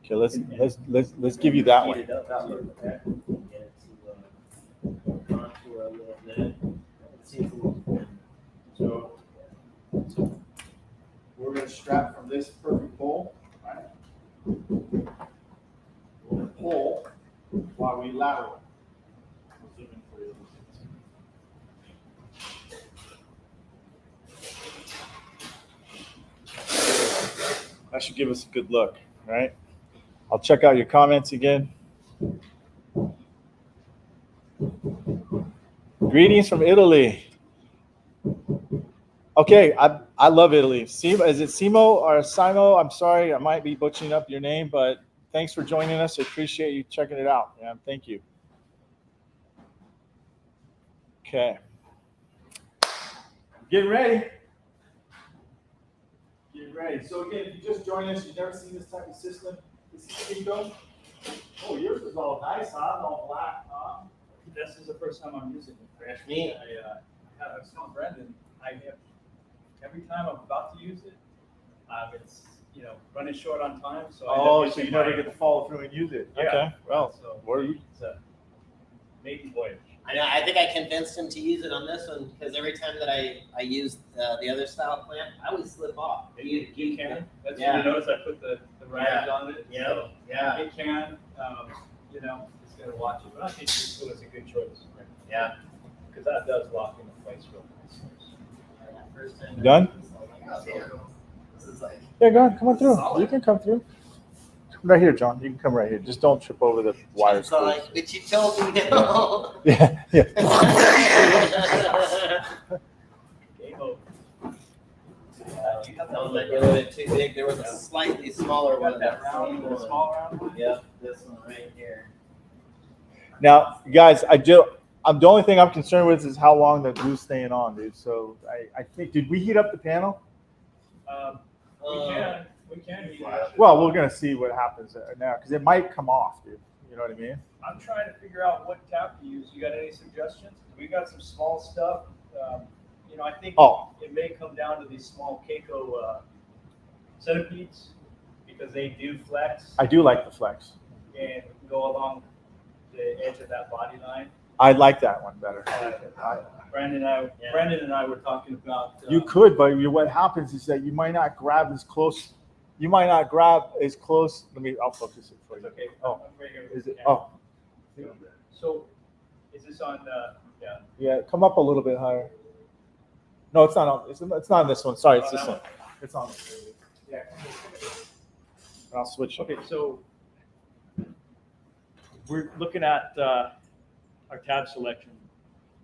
Okay, let's give you that one. Get it to contour a little bit. Let's see if we can. So we're going to strap from this perfect pole. Right? We're going to pull while we lateral. I'll zoom in for you. That should give us a good look, right? I'll check out your comments again. Greetings from Italy. Okay, I love Italy. Is it Simo or Simo? I'm sorry, I might be butchering up your name, but thanks for joining us. I appreciate you checking it out. Yeah, thank you. Okay. Getting ready. Getting ready. So again, if you just joined us, you've never seen this type of system. This is Pico. Oh, yours is all nice, huh? All black, huh? This is the first time I'm using it. Fresh meat. I was telling Brendan, every time I'm about to use it, it's running short on time. So So you never get to follow through and use it. Yeah. Okay. Well, so we're it's a maiden voyage. I know. I think I convinced him to use it on this one because every time that I used the other style clamp, I would slip off. You can. That's Yeah. you notice I put the rags on it. Yeah. So Yeah. it can. Just gotta watch it. But I think it was a good choice. Yeah. Because that does lock into place real nice. First time. done. This is like. Yeah, go on. Come on through. You can come through. Right here, John. You can come right here. Just don't trip over the wires. So like, but you told me no. Yeah. Yeah. Game over. That was like a little bit too big. There was a slightly smaller one. That round, the small round one? Yep, this one right here. Now, guys, the only thing I'm concerned with is how long the glue's staying on, dude. So I think, did we heat up the panel? We can heat it up. Well, we're gonna see what happens now because it might come off, dude. You know what I mean? I'm trying to figure out what tap to use. You got any suggestions? We got some small stuff. I think it may come down to these small Keiko centipedes because they do flex I do like the flex. and go along the edge of that body line. I like that one better. Brandon and I were talking about. You could, but what happens is that you might not grab as close. You might not grab as close. I'll focus it for you. Okay. Oh, I'm right here. is it? Yeah. Oh, So, is this on? Yeah. yeah. Come up a little bit higher. No, it's not on. It's not on this one. Sorry, it's Oh, this that one. It's on. Yeah. I'll switch. Okay, so we're looking at our tab selection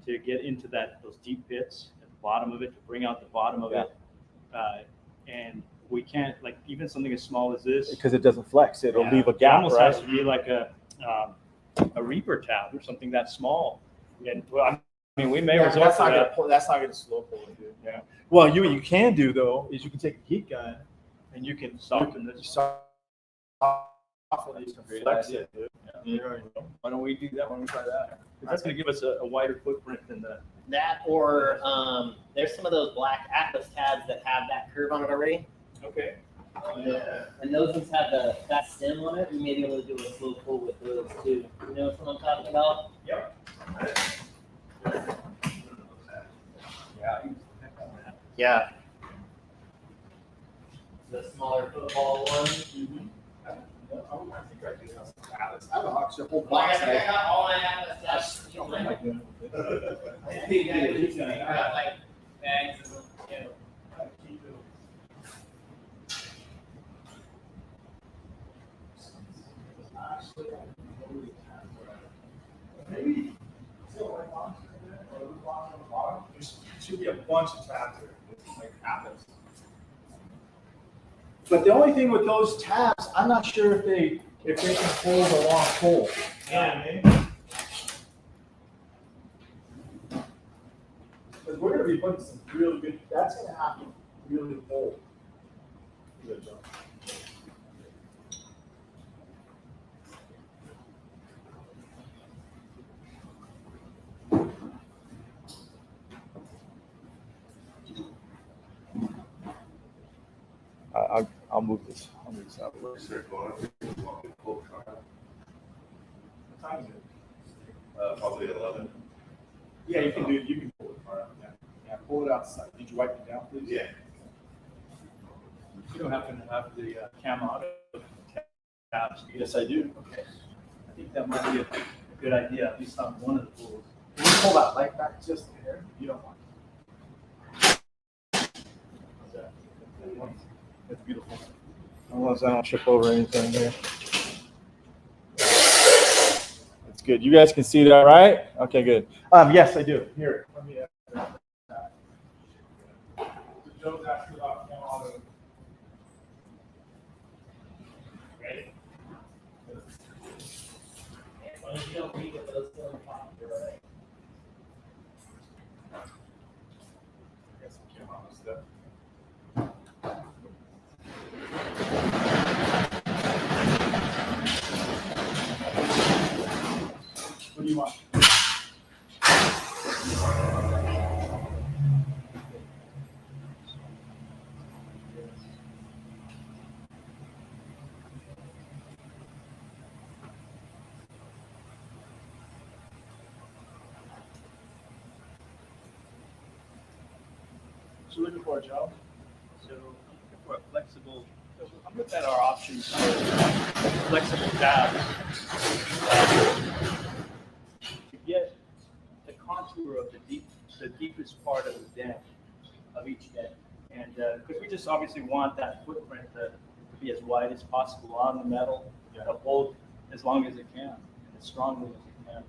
to get into those deep pits at the bottom of it, to bring out the bottom of it. And we can't, like, even something as small as this. Because it doesn't flex, it'll leave a It gap, almost right? has to be like a Reaper tab or something that small. And well, I mean, we may resort that's to not that. gonna pull, that's not gonna slow pull it, dude. Yeah. Well, what you can do though is you can take a heat gun and you can Soften this. soften it, flex it, dude. Yeah. Why don't we do that? Why don't we try that? 'Cause that's going to give us a wider footprint than the. That or there's some of those black Atlas tabs that have that curve on it already. Okay. And those ones have that stem on it. We may be able to do a slow pull with those too. You know what I'm talking about? Yep. Yeah. The smaller football one. I have a whole Like box. I got all my Atlas tabs. You know, like, Like, I got like bags of them. You know. Maybe there should be a bunch of tabs there, like Atlas. But the only thing with those tabs, I'm not sure if they can hold a long pull. Yeah. Because we're gonna be putting some really good. That's gonna have to really hold. Good job. I'll move this. I'll move this out. Is there going to be a full car? What time is it? Probably 11. Yeah, you can pull it apart. Yeah, pull it outside. Did you wipe it down, please? Yeah. You don't happen to have the cam auto tabs? Yes, I do. Okay. I think that might be a good idea, at least on one of the pools. Can you pull that light back just there? You don't want. That's beautiful. Unless I don't trip over anything here. That's good. You guys can see that, right? Okay, good. Yes, I do. Here, let me. Joe's asking about cam auto. Ready? As long as you don't read it, those still in the top, you're all right. Got some cam auto stuff. What do you want? What you looking for, Joe? So I'm looking for a flexible, I'm looking at our options for flexible tabs. To get the contour of the deepest part of the dent, of each dent. And because we just obviously want that footprint to be as wide as possible on the metal, to hold as long as it can, and as strongly as it can.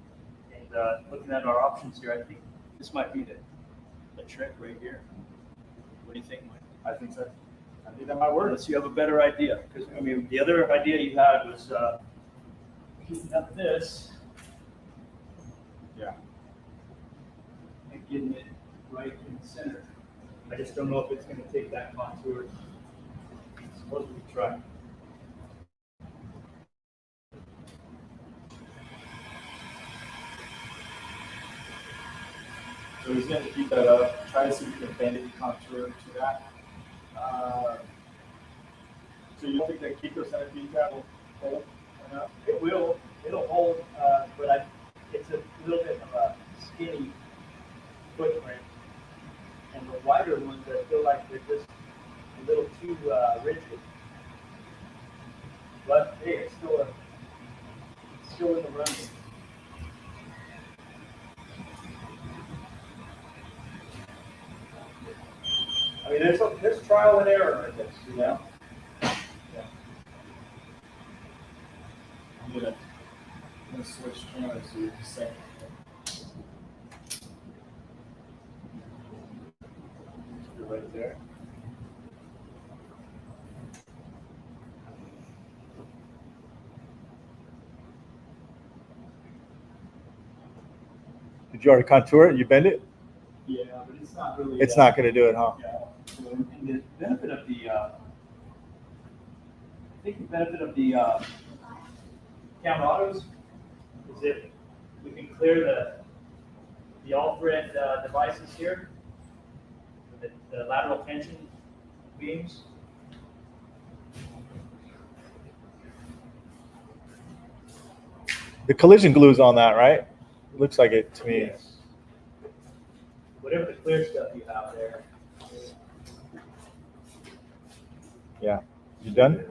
And looking at our options here, I think this might be the trick right here. What do you think, Mike? I think so. I think that might work. Unless you have a better idea, because I mean, the other idea you had was heating up this. Yeah. And getting it right in the center. I just don't know if it's going to take that contour. Suppose we try. So he's going to keep that up. Try to see if we can bend it contour to that. So you don't think that keep those center feet will hold enough? It will. It'll hold, but it's a little bit of a skinny footprint. And the wider ones, I feel like they're just a little too rigid. But hey, it's still in the running. I mean, there's trial and error in this, you know. I'm gonna switch cameras so you can see. there. Did you already contour it? You bend it? Yeah, but it's not really. It's not going to do it, huh? Yeah. So, and the benefit of the, I think the benefit of the camera autos is that we can clear the all-thread devices here, the lateral tension beams. The collision glue's on that, right? Looks like it to me. Yes. Whatever the clear stuff you have there. Yeah. You done?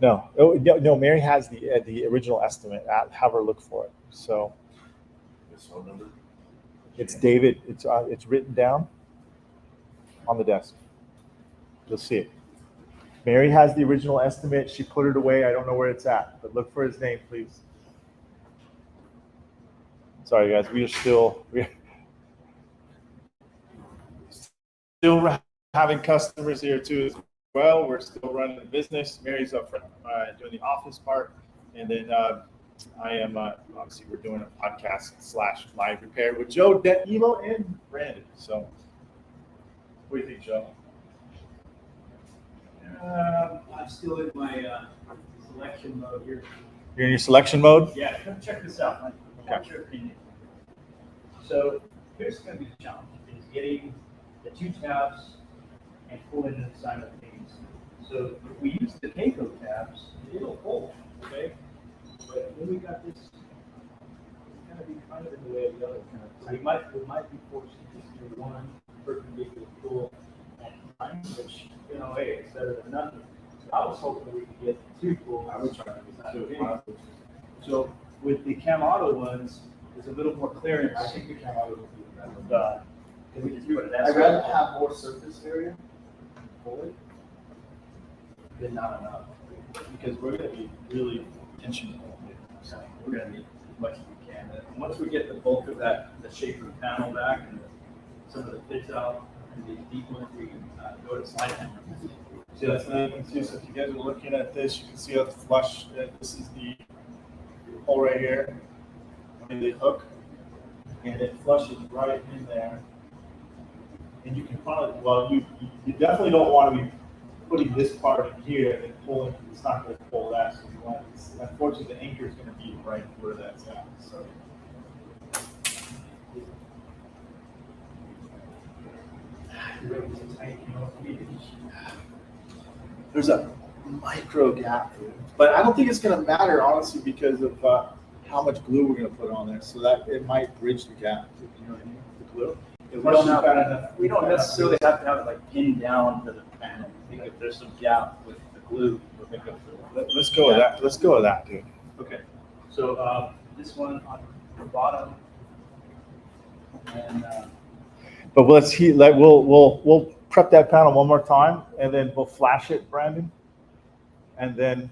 No. Oh, no. Mary has the original estimate. Have her look for it. So This phone number? it's David. It's written down on the desk. You'll see it. Mary has the original estimate. She put it away. I don't know where it's at, but look for his name, please. Sorry, guys. We're still having customers here too as well. We're still running the business. Mary's up front doing the office part, and then I am obviously we're doing a podcast / live repair with Joe, Dent, Evo, and Brandon. So, what do you think, Joe? I'm still in my selection mode here. You're in your selection mode. Yeah, come check this out, Mike. Okay. What's your opinion? So here's going to be the challenge: is getting the two tabs and pulling them simultaneously. So if we use the Keiko tabs, it'll hold, okay? But when we got this, it's going to be kind of in the way of the other kind of. So we might be forced to just do one perpendicular pull at a time, which hey, it's better than nothing. So I was hoping we could get two pulls. I would try to do that too. So with the Cam Auto ones, there's a little more clearance. I think the camera would be better. Can we just put it that I'd rather have more surface area fully than not enough. because we're going to be really intentional. So we're going to need as much as we can. And once we get the bulk of that, the shape of the panel back and some of the fits out and these deep ones, we can go to slide hammer. So that's another thing too. So if you guys are looking at this, you can see how the flush. This is the hole right here, and the hook, and it flushes right in there. And you can probably, you definitely don't want to be putting this part in here and pulling. It's not going to pull that. So you want, unfortunately, the anchor is going to be right where that's at. So. There's a micro gap, but I don't think it's going to matter honestly because of how much glue we're going to put on there. So that it might bridge the gap. You know what I mean? The glue. We don't necessarily have to have it like pinned down to the panel. I think if there's some gap with the glue, we'll make up for it. Let's go with that. Let's go with that, dude. Okay. So this one on the bottom, and But let's we'll prep that panel one more time, and then we'll flash it, Brandon, and then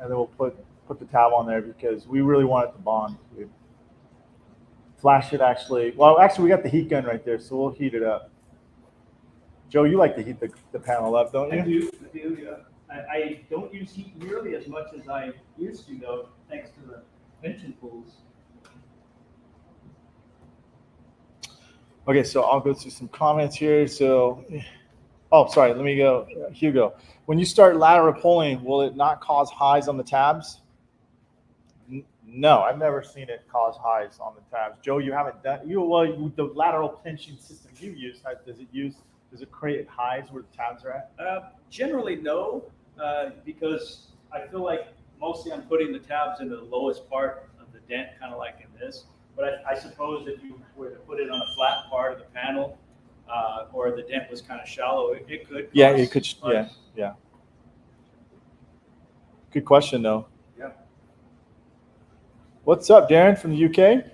we'll put the tab on there because we really want it to bond. Dude. Flash it actually. Well, actually, we got the heat gun right there, so we'll heat it up. Joe, you like to heat the panel up, don't you? I do. Yeah. I don't use heat nearly as much as I used to, though, thanks to the tension pulls. Okay, so I'll go through some comments here. So, oh, sorry, let me go. Hugo, when you start lateral pulling, will it not cause highs on the tabs? No, I've never seen it cause highs on the tabs. Joe, you haven't done the lateral tension system you use. Does it create highs where the tabs are at? Generally, no, because I feel like mostly I'm putting the tabs into the lowest part of the dent, kind of like in this. But I suppose if you were to put it on a flat part of the panel, or the dent was kind of shallow, it could. Yeah, it could. Yeah. Good question, though. Yeah. What's up, Darren from the UK?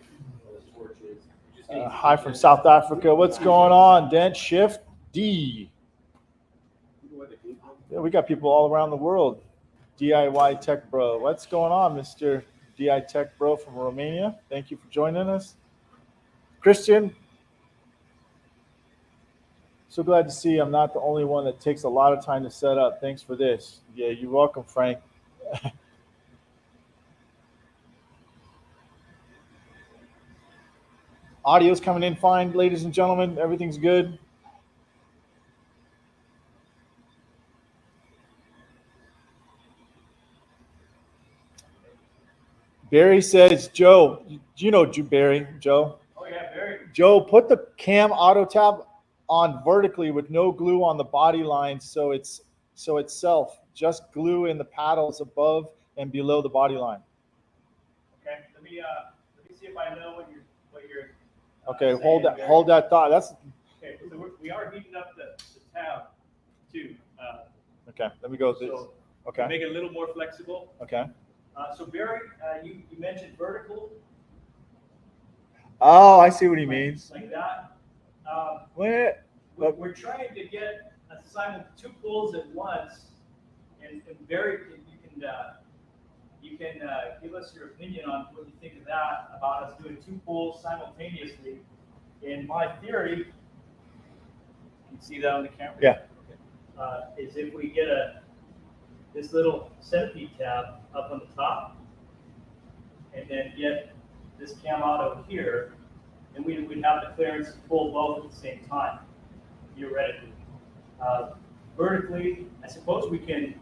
Hi from South Africa. What's going on, Dent? Shift D. Yeah, we got people all around the world. DIY Tech Bro. What's going on, Mr. DI Tech Bro from Romania? Thank you for joining us. Christian. So glad to see I'm not the only one that takes a lot of time to set up. Thanks for this. Yeah, you're welcome, Frank. Audio's coming in fine, ladies and gentlemen. Everything's good. Barry says, Joe, you know Barry, Joe. Oh, yeah, very. Joe, put the cam auto tab on vertically with no glue on the body line so it's self. Just glue in the paddles above and below the body line. Okay, let me see if I know what you're. Okay, saying, hold Barry. that thought. That's Okay, so we are heating up the tab too. okay. Let me go with this. So to Okay. make it a little more flexible. Okay. So Barry, you mentioned vertical. Oh, I see what he means. Like that. What? We're trying to get two pulls at once, and Barry, you can give us your opinion on what you think of that, about us doing two pulls simultaneously. In my theory, you can see that on the camera? Yeah. Is if we get this little centipede tab up on the top, and then get this cam auto here, and we'd have the clearance to pull both at the same time, theoretically. Vertically, I suppose we can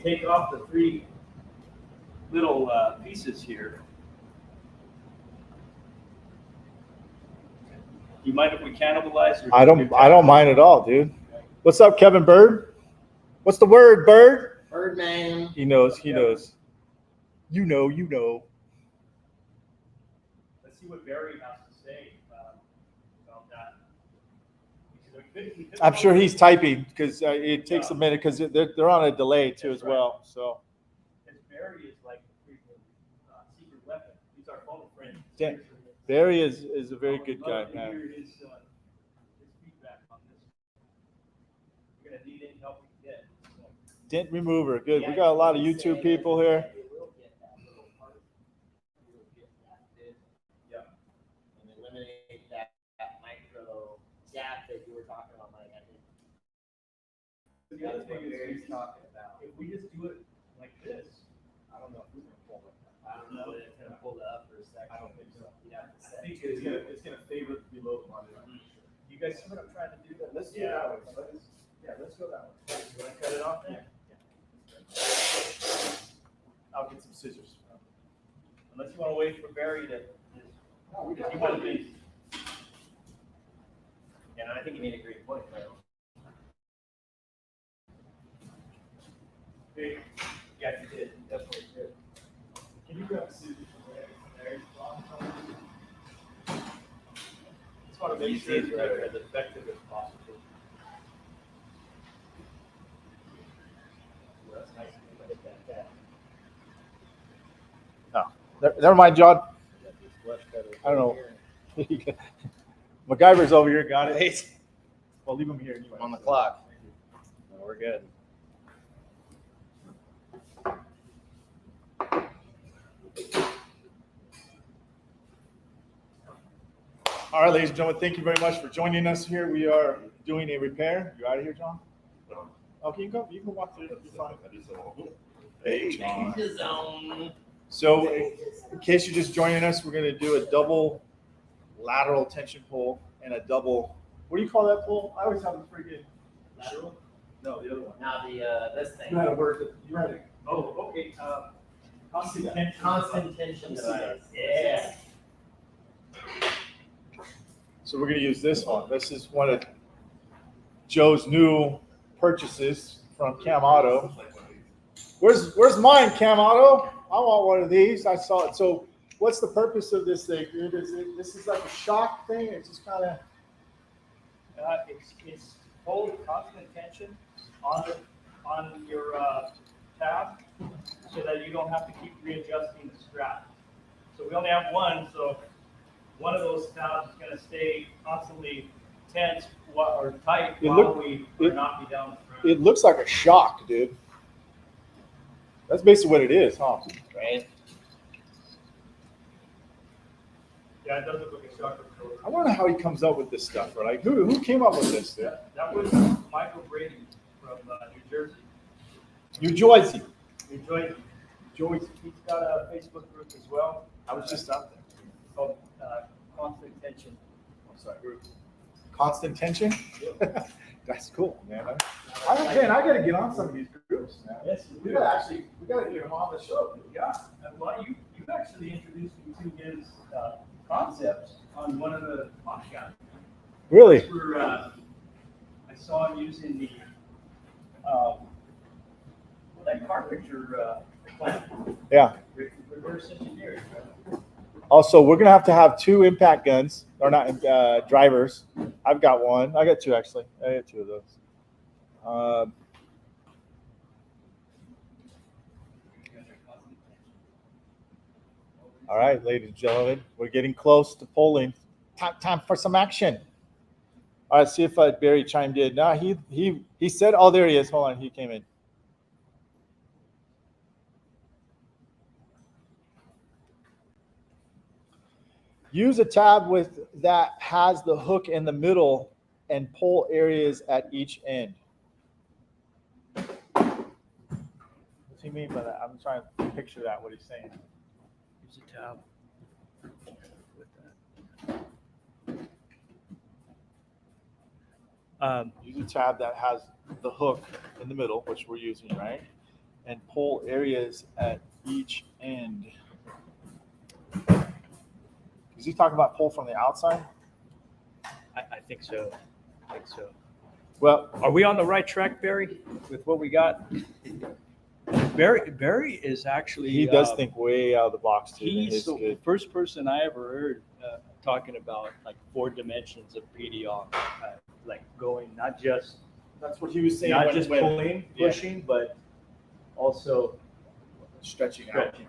take off the three little pieces here. Do you mind if we cannibalize? I don't mind at all, dude. What's up, Kevin Bird? What's the word, Bird? Birdman. He knows. He knows. You know. Let's see what Barry has to say about that. We could I'm sure he's typing because it takes a minute because they're on a delay too as well. So Because Barry is like a freaking secret weapon. He's our phone friend. Yeah. Barry is a very good guy, I'd love to man. hear his feedback on this. We're gonna need any help we can get. Dent remover, good. We Yeah, got a lot of he YouTube said people here. it will get that little part. It will get that bit. Yeah. And eliminate that micro gap that you were talking about, Mike. I think The other that's what thing Barry's is, talking about. if we just do it like this, I don't know if we're gonna pull it. I don't know if it's gonna pull it up for a second. I don't think so. You'd have to I set. think It's gonna favor below the body line. you guys see what I'm trying to do? Let's do it that way. Let's go that way. You wanna cut it off there? I'll get some scissors. Unless you wanna wait for Barry to. No, we got You wanna it. be. Yeah, and I think you made a great point, though. Big. Yeah, you did, definitely did. Can you grab scissors from there? Just wanna make sure it's as effective as possible. Well, that's nice. If you hit that. Never mind, John. This flush cutter I don't know. here. MacGyver's over here. Got it. Hey. Well, leave him here anyway. I'm on the clock. No, we're good. All right, ladies and gentlemen, thank you very much for joining us here. We are doing a repair. You out of here, John? Okay, you can go. You can walk through. It'll be fine. Hey, John. His own. So, in case you're just joining us, we're going to do a double lateral tension pull and a double. What do you call that pull? I always have a freaking Lateral? No, the other one. Now this thing. You had a word. You had a Oh, okay, constant tension. Constant tension Let's see device. that. Yeah. So we're going to use this one. This is one of Joe's new purchases from Cam Auto. Where's mine, Cam Auto? I want one of these. I saw it. So what's the purpose of this thing, dude? This is like a shock thing? It's just kind of... It's hold constant tension on your tab, so that you don't have to keep readjusting the strap. So we only have one, so one of those tabs is going to stay constantly tense or tight while we are knocking down the front. It looks like a shock, dude. That's basically what it is, huh? Right. Yeah, it does look like a chocolate color. I wonder how he comes up with this stuff. Or like, who came up with this? Yeah. That was Michael Brady from New Jersey. New Jersey. New Jersey. He's got a Facebook group as well. I was just out there. Called Constant Tension. I'm sorry. Constant tension. That's cool, man. I gotta get on some of these groups, man. Yes, We gotta get him on the show. Yeah, well, you actually introduced me to his concepts on one of the podcasts. Really? Where I saw him using the that car picture plan. Yeah. Reverse engineering. Also, we're gonna have to have 2 impact guns, or not drivers. I've got one. I got 2 actually. I got 2 of those. All right, ladies and gentlemen, we're getting close to polling. Time for some action. All right, see if Barry chimed in. No, he said, oh, there he is. Hold on, he came in. Use a tab that has the hook in the middle and pull areas at each end. What's he mean by that? I'm trying to picture that, what he's saying. Use a tab. Use a tab that has the hook in the middle, which we're using, right? And pull areas at each end. Is he talking about pull from the outside? I think so. Well, Are we on the right track, Barry, with what we got? Barry is actually. he does think way out of the box too. He's the first person I ever heard talking about like 4 dimensions of PDR, like going not just That's what he was saying. not when- just when- pulling, yeah. pushing, but also stretching out. stretching.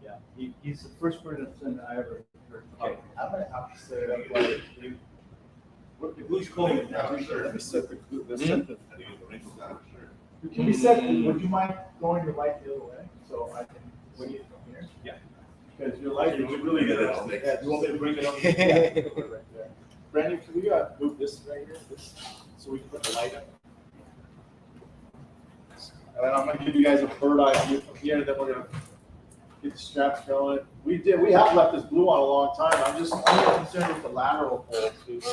Yeah, he's the first person I ever heard. Okay, I'm gonna have to set it up like Who's calling it now? Let me set the glue. Let's set the. Can we set? Would you mind going your light the other way so I can bring it from here? Yeah. Because your light is really good. Yeah, you want me to bring it up? Yeah, put it right there. Brandon, can we move this right here, so we can put the light up? And then I'm gonna give you guys a bird eye view from here, and then we're gonna get the straps going. We have left this blue on a long time. I'm just concerned with the lateral poles, dude.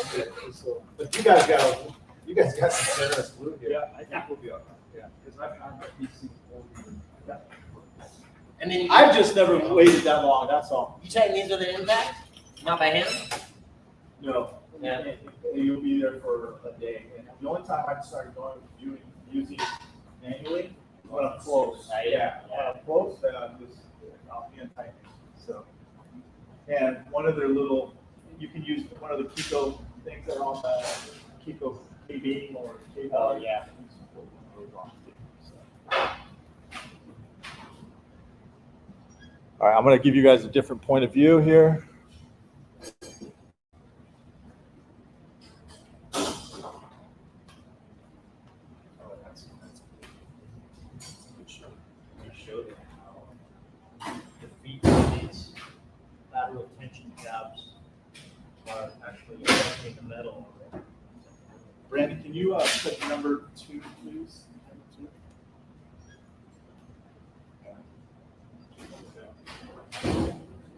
So, but you guys got some generous blue here. Yeah, I think we'll be all right. Yeah, because I've got these things holding. And then I've just never waited that long, that's all. you tighten these with an impact, not by hand. No. Yeah. You'll be there for a day. And the only time I started using it manually, when I'm close. Right. Yeah, when I'm close, then I'll be in tightening. So, and one of their little, you can use one of the Kiko things that are on the Kiko K-beam or K-bar. Oh, yeah. All right, I'm going to give you guys a different point of view here. Showed it how the feet of these lateral tension tabs are actually in the metal. Brandon, can you put number 2, please? Number 2.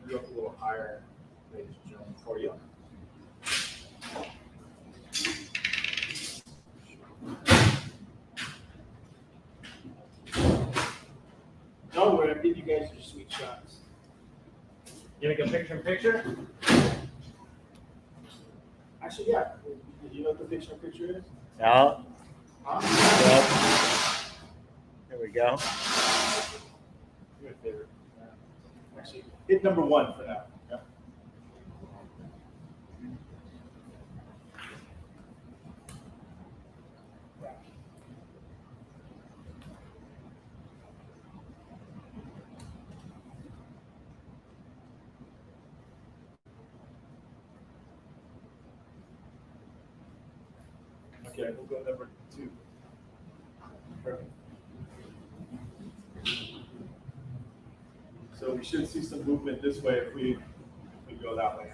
Go up a little higher, ladies and gentlemen, for you. Don't worry, I give you guys your sweet shots. You make a picture? Actually, yeah. Do you know what the picture is? Yeah. Huh? There we go. Your favorite. Actually, hit number 1 for now. Yeah. Okay, we'll go number 2. Perfect. So we should see some movement this way if we go that way.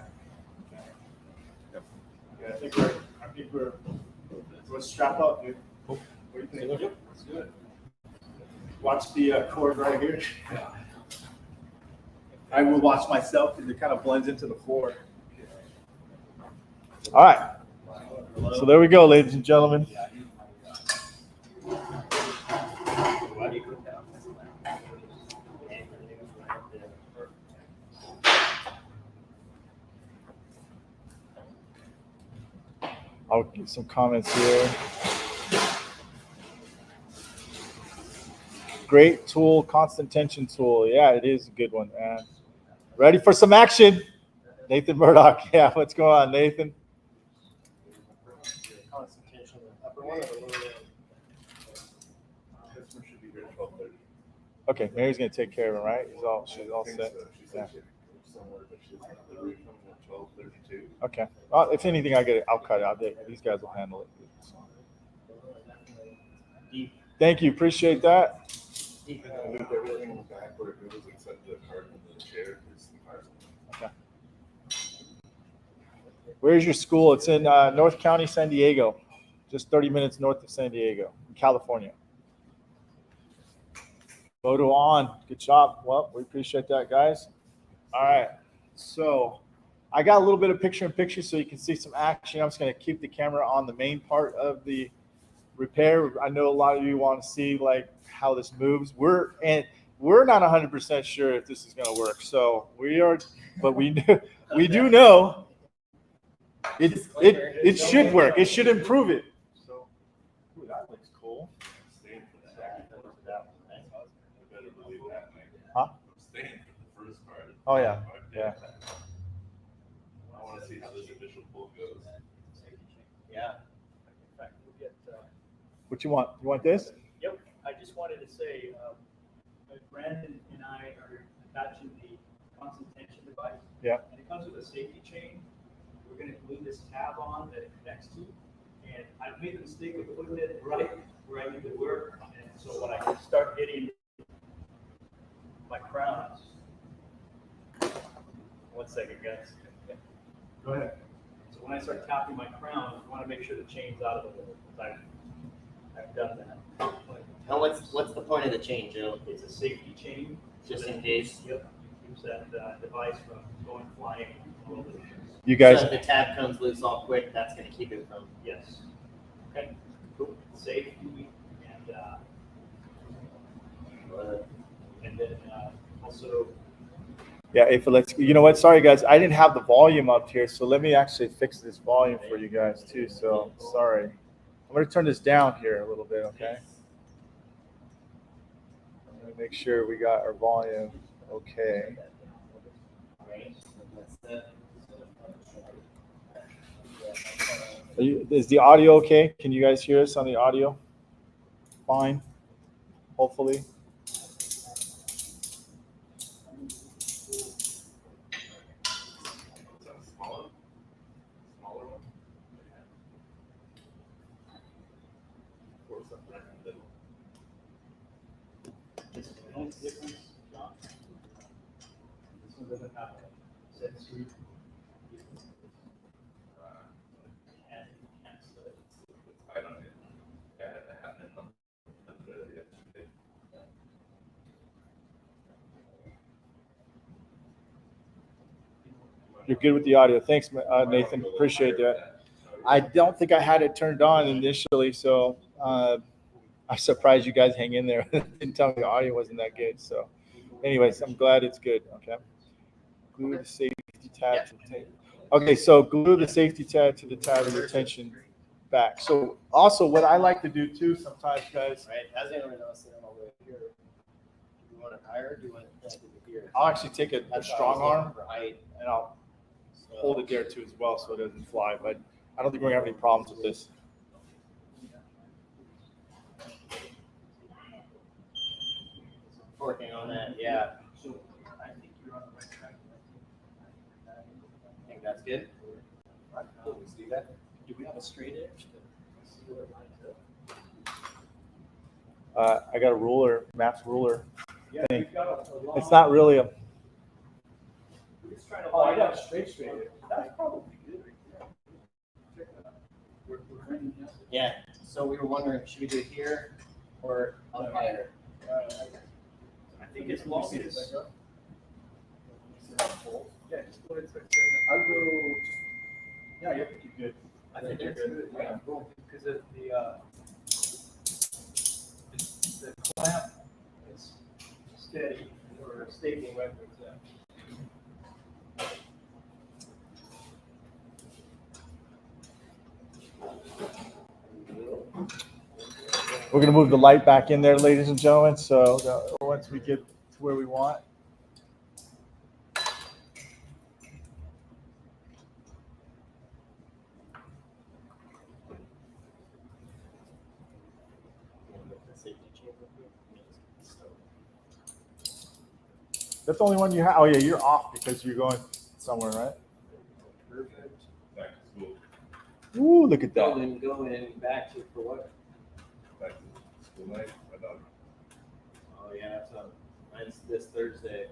Yep. Yeah, I think we're, let's strap up, dude. What do you think? Let's do it. Watch the cord right here. I will watch myself because it kind of blends into the floor. All right. So there we go, ladies and gentlemen. I'll get some comments here. Great tool, constant tension tool. Yeah, it is a good one, man. Ready for some action? Nathan Murdoch. Yeah, what's going on, Nathan? Constant tension, upper one or the lower one? This one should be here at 12:30. Okay, Mary's gonna take care of him, right? She's all set. Yeah. Okay. Well, if anything, I'll cut it. These guys will handle it. Thank you. Appreciate that. Okay. Where's your school? It's in North County, San Diego, just 30 minutes north of San Diego, California. Photo on. Good job. Well, we appreciate that, guys. All right. So I got a little bit of picture-in-picture so you can see some action. I'm just going to keep the camera on the main part of the repair. I know a lot of you want to see like how this moves. We're not 100% sure if this is going to work. So we are, but we do know it should work. It should improve it. So ooh, that looks cool. Huh? Oh yeah. Yeah. I want to see how this initial pull goes. Yeah. What you want? You want this? Yep, I just wanted to say, Brandon and I are attaching the constant tension device. Yeah. And it comes with a safety chain. We're gonna glue this tab on that it connects to. And I've made the mistake of putting it right where I need to work. And so when I start hitting my crowns. One second, guys. Go ahead. So when I start tapping my crown, I wanna make sure the chain's out of the way, because I've done that. Now, what's the point of the chain, Joe? It's a safety chain. Just in case? Yep, keeps that device from going flying all over the place. You guys. So if the tab comes loose all quick, that's gonna keep it from. Yes. Okay, cool. Safety and then also. Yeah, if let's. You know what? Sorry, guys. I didn't have the volume up here, so let me actually fix this volume for you guys too. So sorry. I'm going to turn this down here a little bit. Okay. I'm going to make sure we got our volume okay. Is the audio okay? Can you guys hear us on the audio? Fine. Hopefully. The only difference, John, this one doesn't have a set screw. I don't know. Yeah, You're good with the audio. Thanks, Nathan. Appreciate that. I don't think I had it turned on initially, so I'm surprised you guys hang in there. Didn't tell me the audio wasn't that good. So, anyways, I'm glad it's good. Okay. Glue the safety tab to the tape. Okay, so glue the safety tab to the tab of your tension back. So, also, what I like to do too sometimes, guys. Right, as anyone else sitting over here, do you want it higher or do you want it here? I'll actually take a strong arm For height. and I'll hold it there too as well so it doesn't fly. But I don't think we're gonna have any problems with this. Working on that, yeah. So I think you're on the right track. I think that's good. See that? Do we have a straight edge? See where it lines up? I got a ruler, maps ruler. Yeah, Thing. we've got a long. It's not really a. We're just trying to Oh, I line got up. straight. That's probably good right there. Check that out. We're ready now. Yeah, so we were wondering, should we do it here or up higher? I think as long as. Yeah, just go ahead and start. I'll go. Yeah, you're pretty good. I think you're good. Yeah, because of the clamp is steady or stable right where it's at. We're gonna move the light back in there, ladies and gentlemen, so once we get to where we want. That's the only one you have. Oh yeah, you're off because you're going somewhere, right? Perfect. Back to school. Ooh, look at that. Going back to for what? Back to school night. My dog. Oh yeah, that's mine's this Thursday.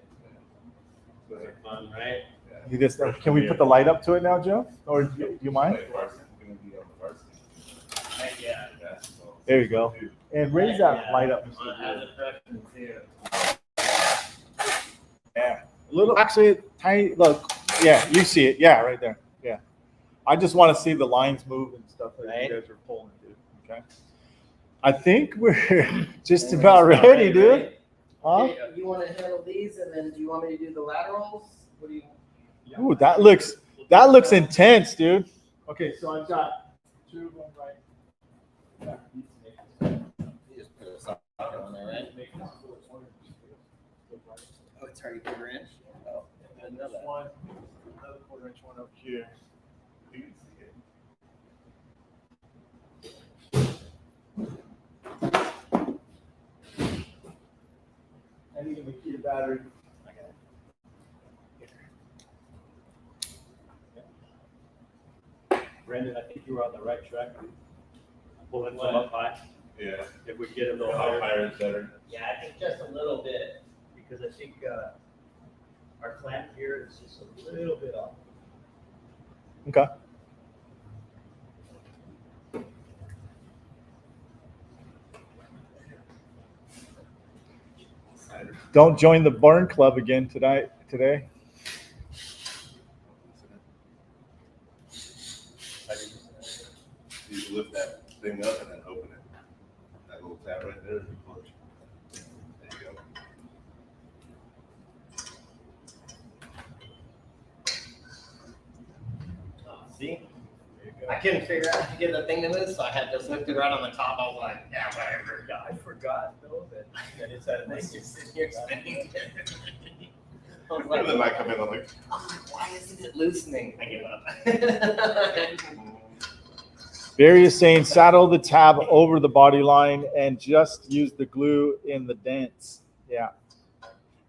Those are fun, right? Yeah. You just, can we put the light up to it now, Joe? Or do you mind? Like varsity. Gonna be on the varsity. Heck yeah. Yeah, so- There you go. And raise that light up. As a freshman too. Yeah. A little, actually, tiny, look. Yeah, you see it. Yeah, right there. Yeah. I just want to see the lines move and stuff that Right. you guys are pulling, dude. Okay. I think we're just about ready, dude. Huh? Okay, you want to handle these, and then do you want me to do the laterals? What do you? Ooh, that looks intense, dude. Okay, so I've got two of them right. You just put a socket on there, right? Oh, it's already quarter inch. Oh, I didn't know that. One, another quarter inch one up here. You can see it. I need the key to battery. Brandon, I think you were on the right track. Pulling them up high. Yeah. If we get a A little little higher, higher is better. Yeah, I think just a little bit. because I think our clamp here is just a little bit off. Okay. Don't join the barn club again today. You lift that thing up and then open it. That little tab right there is your clutch. There you go. Oh, see? I couldn't figure out how to get the thing to move, so I had just lifted right on the top. I was like, yeah, whatever. Yeah, I forgot though that it's at a It's nice. just sitting here spinning. I was And like, then I come in, I'm like, why isn't it loosening? I give up. Barry is saying saddle the tab over the body line and just use the glue in the dents. Yeah.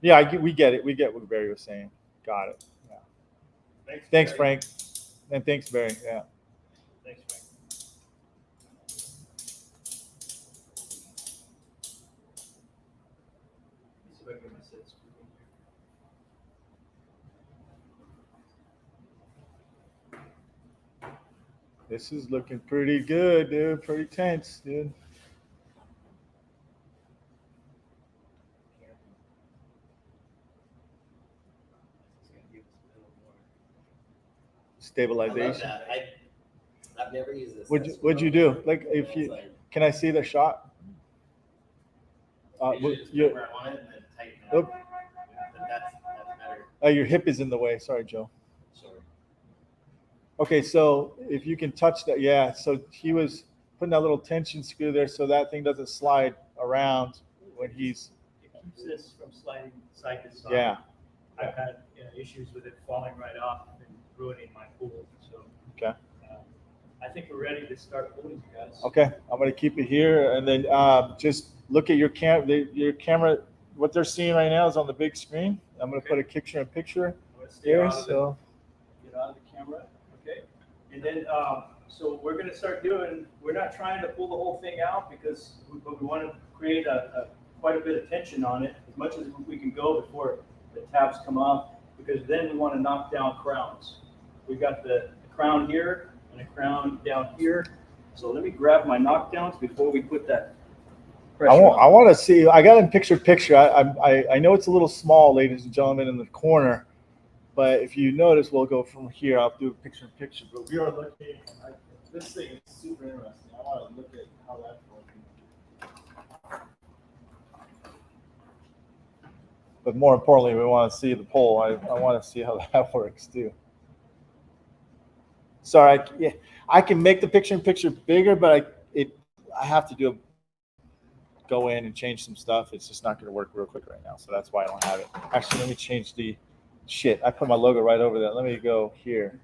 Yeah, we get it. We get what Barry was saying. Got it. Yeah. Thanks, Frank. And thanks, Barry. Yeah. Thanks, Frank. Let me see if I can get my set screwed in here. This is looking pretty good, dude. Pretty tense, dude. It's gonna give us a little more. I love Stabilization. that. I've never used this. What'd you do? Like, if you, can I see the shot? Usually just You, put where I want it and then tighten it Oop. up. But that's better. your hip is in the way. Sorry, Joe. Sorry. Okay, so if you can touch that, yeah. So he was putting that little tension screw there so that thing doesn't slide around when he's, It keeps this from sliding side to side. yeah. I've had issues with it falling right off and ruining my pool, so. Okay. I think we're ready to start pulling, you guys. Okay, I'm gonna keep it here and then just look at your camera. What they're seeing right now is on the big screen. I'm gonna put a picture I'm gonna stay here. out of it. So Get out of the camera, okay? And then, so we're gonna start doing, we're not trying to pull the whole thing out because we want to create quite a bit of tension on it, as much as we can go before the tabs come off. because then we want to knock down crowns. We've got the crown here and a crown down here. So let me grab my knockdowns before we put that pressure I on. want to see. I got in picture. I know it's a little small, ladies and gentlemen, in the corner. But if you notice, we'll go from here. I'll do picture in picture. But we are looking. This thing is super interesting. I want to look at how that's working. But more importantly, we want to see the pole. I want to see how that works too. Sorry, I can make the picture in picture bigger, but I have to go in and change some stuff. It's just not going to work real quick right now. So that's why I don't have it. Actually, let me change the shit. I put my logo right over there. Let me go here.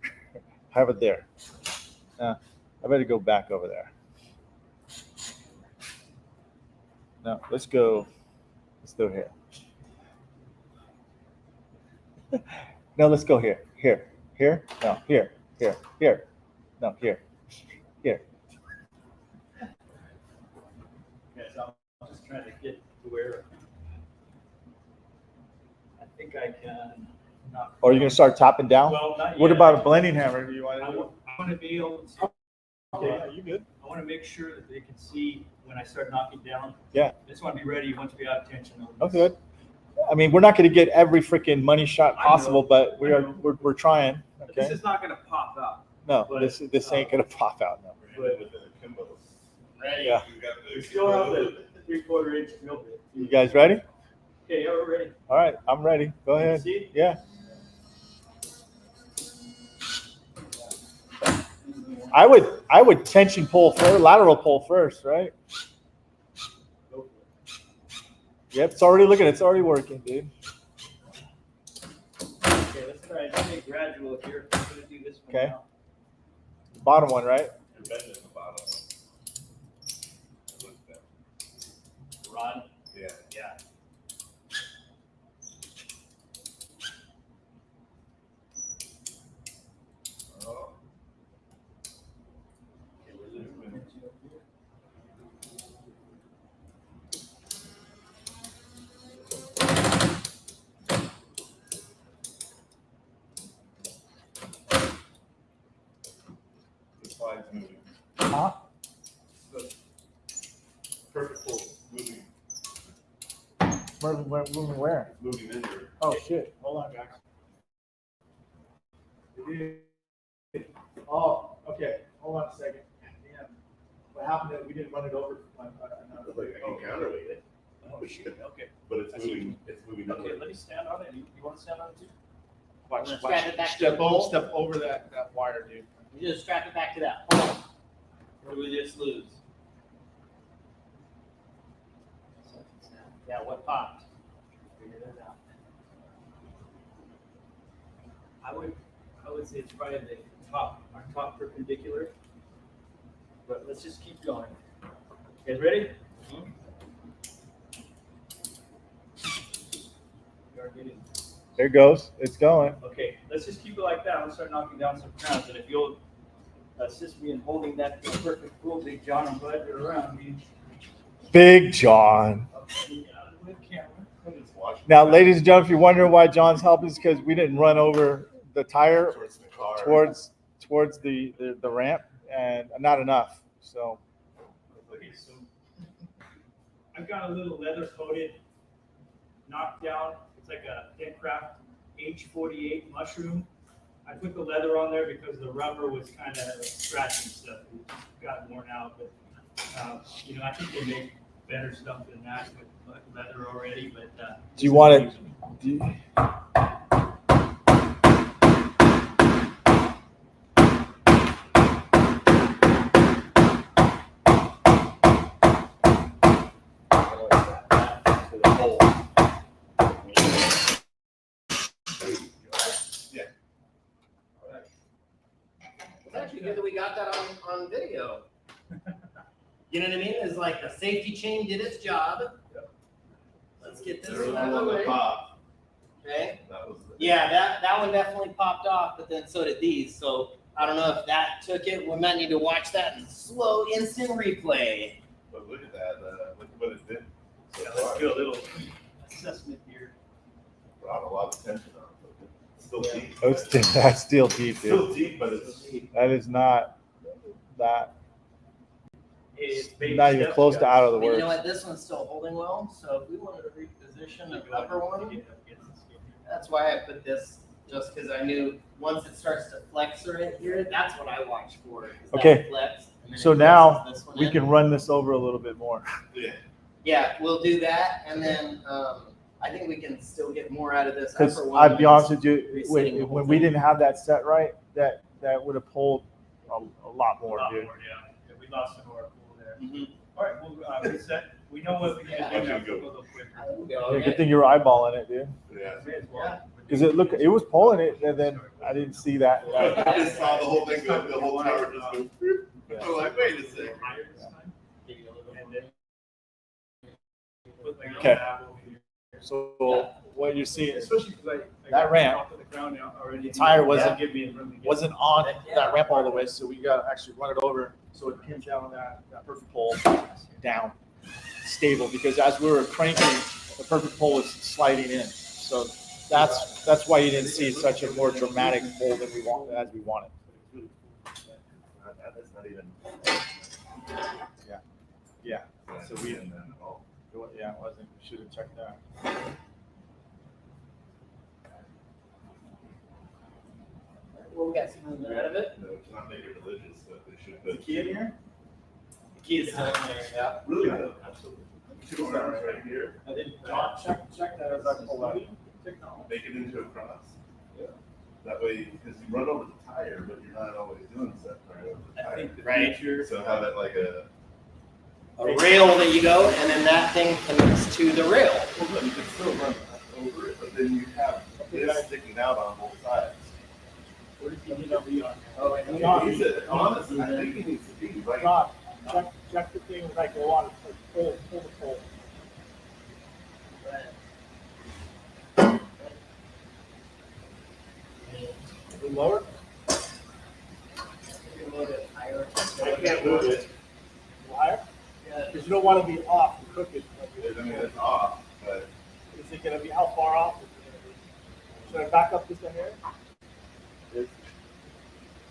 Have it there. I better go back over there. No, let's go here. No, let's go here. Here. No, here. No, here. Okay, so I'm just trying to get to where I think I can knock. Or are you going to start topping down? Well, not yet. What about a blending hammer? Do you want I to do? want to be able to. Okay, are you good? I want to make sure that they can see when I start knocking down. Yeah. I just want to be ready once we have tension. Oh, good. I mean, we're not going to get every freaking money shot possible, but we're trying. This Okay. is not going to pop out. No, but, this ain't going to pop out. No. Within the Kimbos. Ready? Yeah. You got the We still have the 3/4 inch drill bit. You guys ready? Okay, yeah, we're ready. All right, I'm ready. Go ahead. See? Yeah. I would tension pull first, lateral pull first, right? Go for it. Yep, it's already working, dude. Okay, let's try something gradual here. I'm going to do this one Okay. now. Bottom one, right? You're bending the bottom. Look at that. Rod. Yeah. Yeah. Oh. Okay, we're losing tension up here. The slide's moving. Huh? Perfect pull. Moving Moving where? in here. Oh shit! Hold on, guys. Oh, okay. Hold on a second. Damn. What happened? That we didn't run it over. Like I can counterweight it. Oh, shit. Okay. But it's moving. It's moving. Okay, inward. let me stand on it. You want to stand on it too? Watch, Strap it back to step the pole. step over that wire, dude. You just strap it back to that pole. Or do we just lose? Yeah, what popped? Figure that out. I would say it's probably the top, our top perpendicular. But let's just keep going. You guys ready? Mhm. We are getting. There it goes. It's going. Okay, let's just keep it like that. Let's start knocking down some crowns. And if you'll assist me in holding that perfect pool, Big John, I'm glad you're around. Big John. Okay, get out of the camera. I'm just watching. Now, ladies and gentlemen, if you're wondering why John's helping, is because we didn't run over the tire Towards the car. towards the ramp, and not enough. So Okay, so I've got a little leather coated knockdown. It's like a Dentcraft H48 mushroom. I put the leather on there because the rubber was kind of scratching stuff. It got worn out, but I think they make better stuff than that with leather already. But do you want it? Do you, It's actually good that we got that on video. You know what I mean? It's like the safety chain did its job. Yep. Let's get this There was out of the one that way. popped. Okay. That was. Yeah, that one definitely popped off, but then so did these. So I don't know if that took it. We might need to watch that in slow instant replay. But look at that. Look at what it did. So let's far. do a little assessment here. Brought a lot of tension on it. Still deep. That's still deep, dude. Still deep, but it's. That is not that. It's baby Not even steps, close to guys. out of the I mean, you know works. what, this one's still holding well, so if we wanted to reposition the upper one, that's why I put this, just because I knew once it starts to flex right here, that's what I watch for. Is that Okay. flex, and then So it now flexes this one we in. can run this over a little bit more. Yeah. Yeah, we'll do that, and then, I think we can still get more out of this Because upper one. I'd be honest with you, Resetting the whole when we thing. didn't have that set right, that would have pulled a lot more, dude. Yeah. We lost some more pool there. Mhm. All right, we'll reset. We know what we can Yeah. do now. I should go. We'll go quicker. I think we'll Yeah, go good okay. thing you were eyeballing it, dude. Yeah. May as well. Yeah. Because it was pulling it, and then I didn't see that. I just saw the whole thing, the whole tower just go. I'm like, wait a second. Higher this time. Give you a little And bit. then put like Okay. a tab over here. So what you're seeing, Especially because I That got ramp, off of the ground now already. the tire That'll give me room to get- wasn't on that ramp all the way, so we got to actually run it over so it pins down on that perfect pole down, stable. Because as we were cranking, the perfect pole was sliding in. So that's why you didn't see such a more dramatic pole than we wanted. That's not even. Yeah. So we didn't at all. Yeah, it wasn't. We should have checked that. We'll get some movement out of it. No, it's not make it religious, but they should The put. key in here? The key is still in there, yeah. Really good. Absolutely. Two arms right here. I didn't. Check that as I pull that. Make it into a cross. Yeah. That way, because you run over the tire, but you're not always doing that right over the tire. Right. So have it like a. A rail that you go, and then that thing connects to the rail. Well, you can still run over it, but then you have this sticking out on both sides. Oh, He needs it, honestly, I think he needs to be right. John, check the thing like go on, pull the pole. We lower? I can't move it. Higher? Because you don't want to be off the crooked. I mean, it's off, but Is it gonna be, how far off is it gonna be? Should I back up just a hair? it's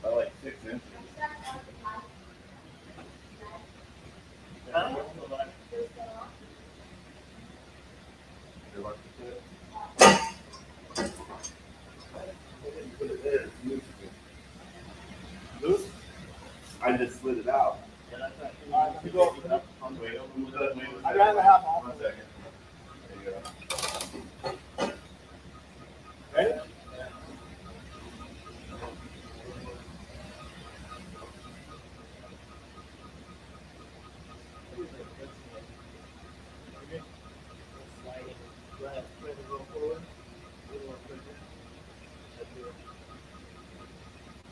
about like 6 inches. Put it there, it's loose. Loose? I just slid it out. Let me go up. Wait, move that, wait a I'd rather have all. 1 second. There you go. Ready?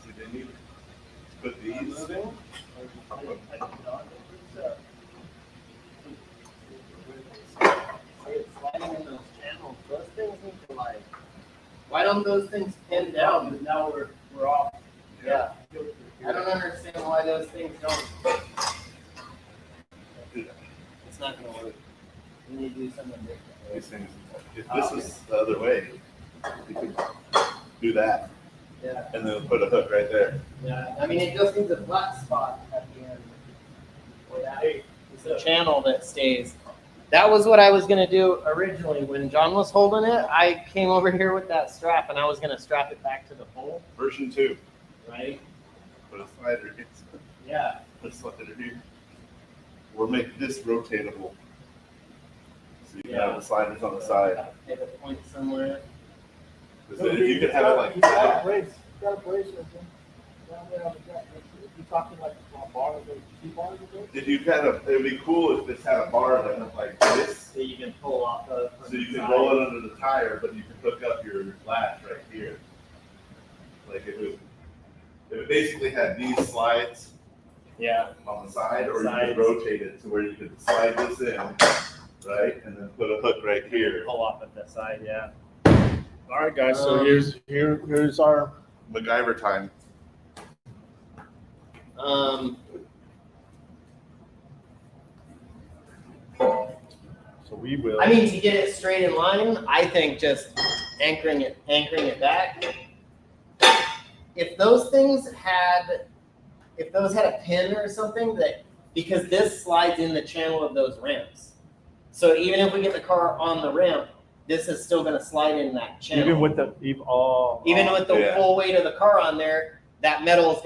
See, they need to put these. Sliding in those channels, those things need to like, why don't those things pin down? But now we're off. Yeah. I don't understand why those things don't. It's not gonna work. We need to do something different. These things, if this was the other way, you could do that Yeah, and then put a hook right there. yeah. I mean, it just needs a flat spot at the end. Or that, it's a channel that stays. That was what I was gonna do originally. When John was holding it, I came over here with that strap and I was gonna strap it back to the pole, Version 2, right? put a slider here. Yeah. Put a slider here. We'll make this rotatable. So you can have the sliders on the side. Hit a point somewhere. Because if you could have it like He's got a that, brace, he's got a brace with him. Down there on the deck. You talking like a bar, like 2 bars of it? if you had a, it would be cool if this had a bar that went like this. So you can pull off the. So you can roll it under the tire, but you can hook up your latch right here. Like if it basically had these slides Yeah. on the side, or you Sides. could rotate it to where you could slide this in, right, and then put a hook right here. Pull off at the side, yeah. All right, guys, so here's our, MacGyver time. so we will. I mean, to get it straight in line, I think just anchoring it back. If those had a pin or something because this slides in the channel of those ramps. So even if we get the car on the ramp, this is still going to slide in that channel. Even with the full weight of the car on there, that metal is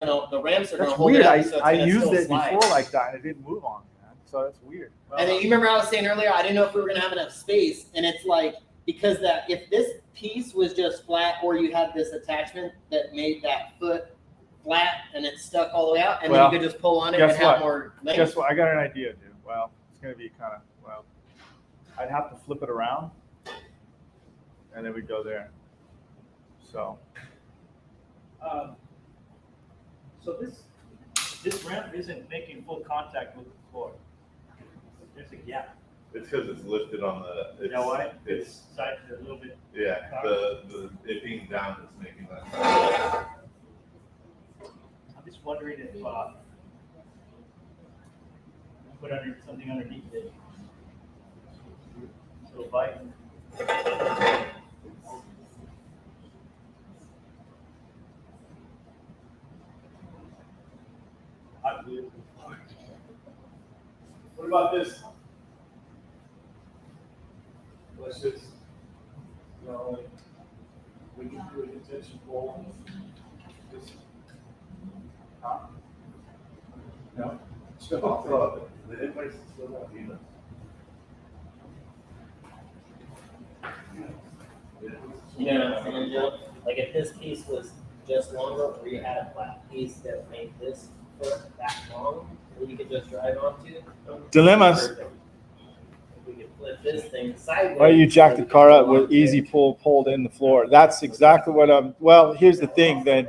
the ramps are going to that's hold weird. it up. So it's I gonna used still it slide. before like that, and it didn't move on me, man. So that's weird. And then you remember I was saying earlier, I didn't know if we were going to have enough space, and it's like because that if this piece was just flat, or you had this attachment that made that foot flat and it's stuck all the way out, and then you could just pull on it and guess have what? more length. Guess what? I got an idea, dude. Well, it's gonna be kind of I'd have to flip it around, and then we'd go there. So. So this ramp isn't making full contact with the floor. There's a gap. It's because it's lifted on the. You know why? It's Side a little bit. yeah. The it being down is making that sound. I'm just wondering if put something underneath it. So bite. What about this? Let's just, we can do a detention pole. Just, huh? No? The headlights still not even. You know what I'm saying, Joe? Like if this piece was just longer, or you had a flat piece that made this foot that long, that you could just drive onto. Dilemmas. Perfect. If we could flip this thing sideways. Why you jack the car up with easy pulled in the floor? That's exactly what I'm. Well, here's the thing then,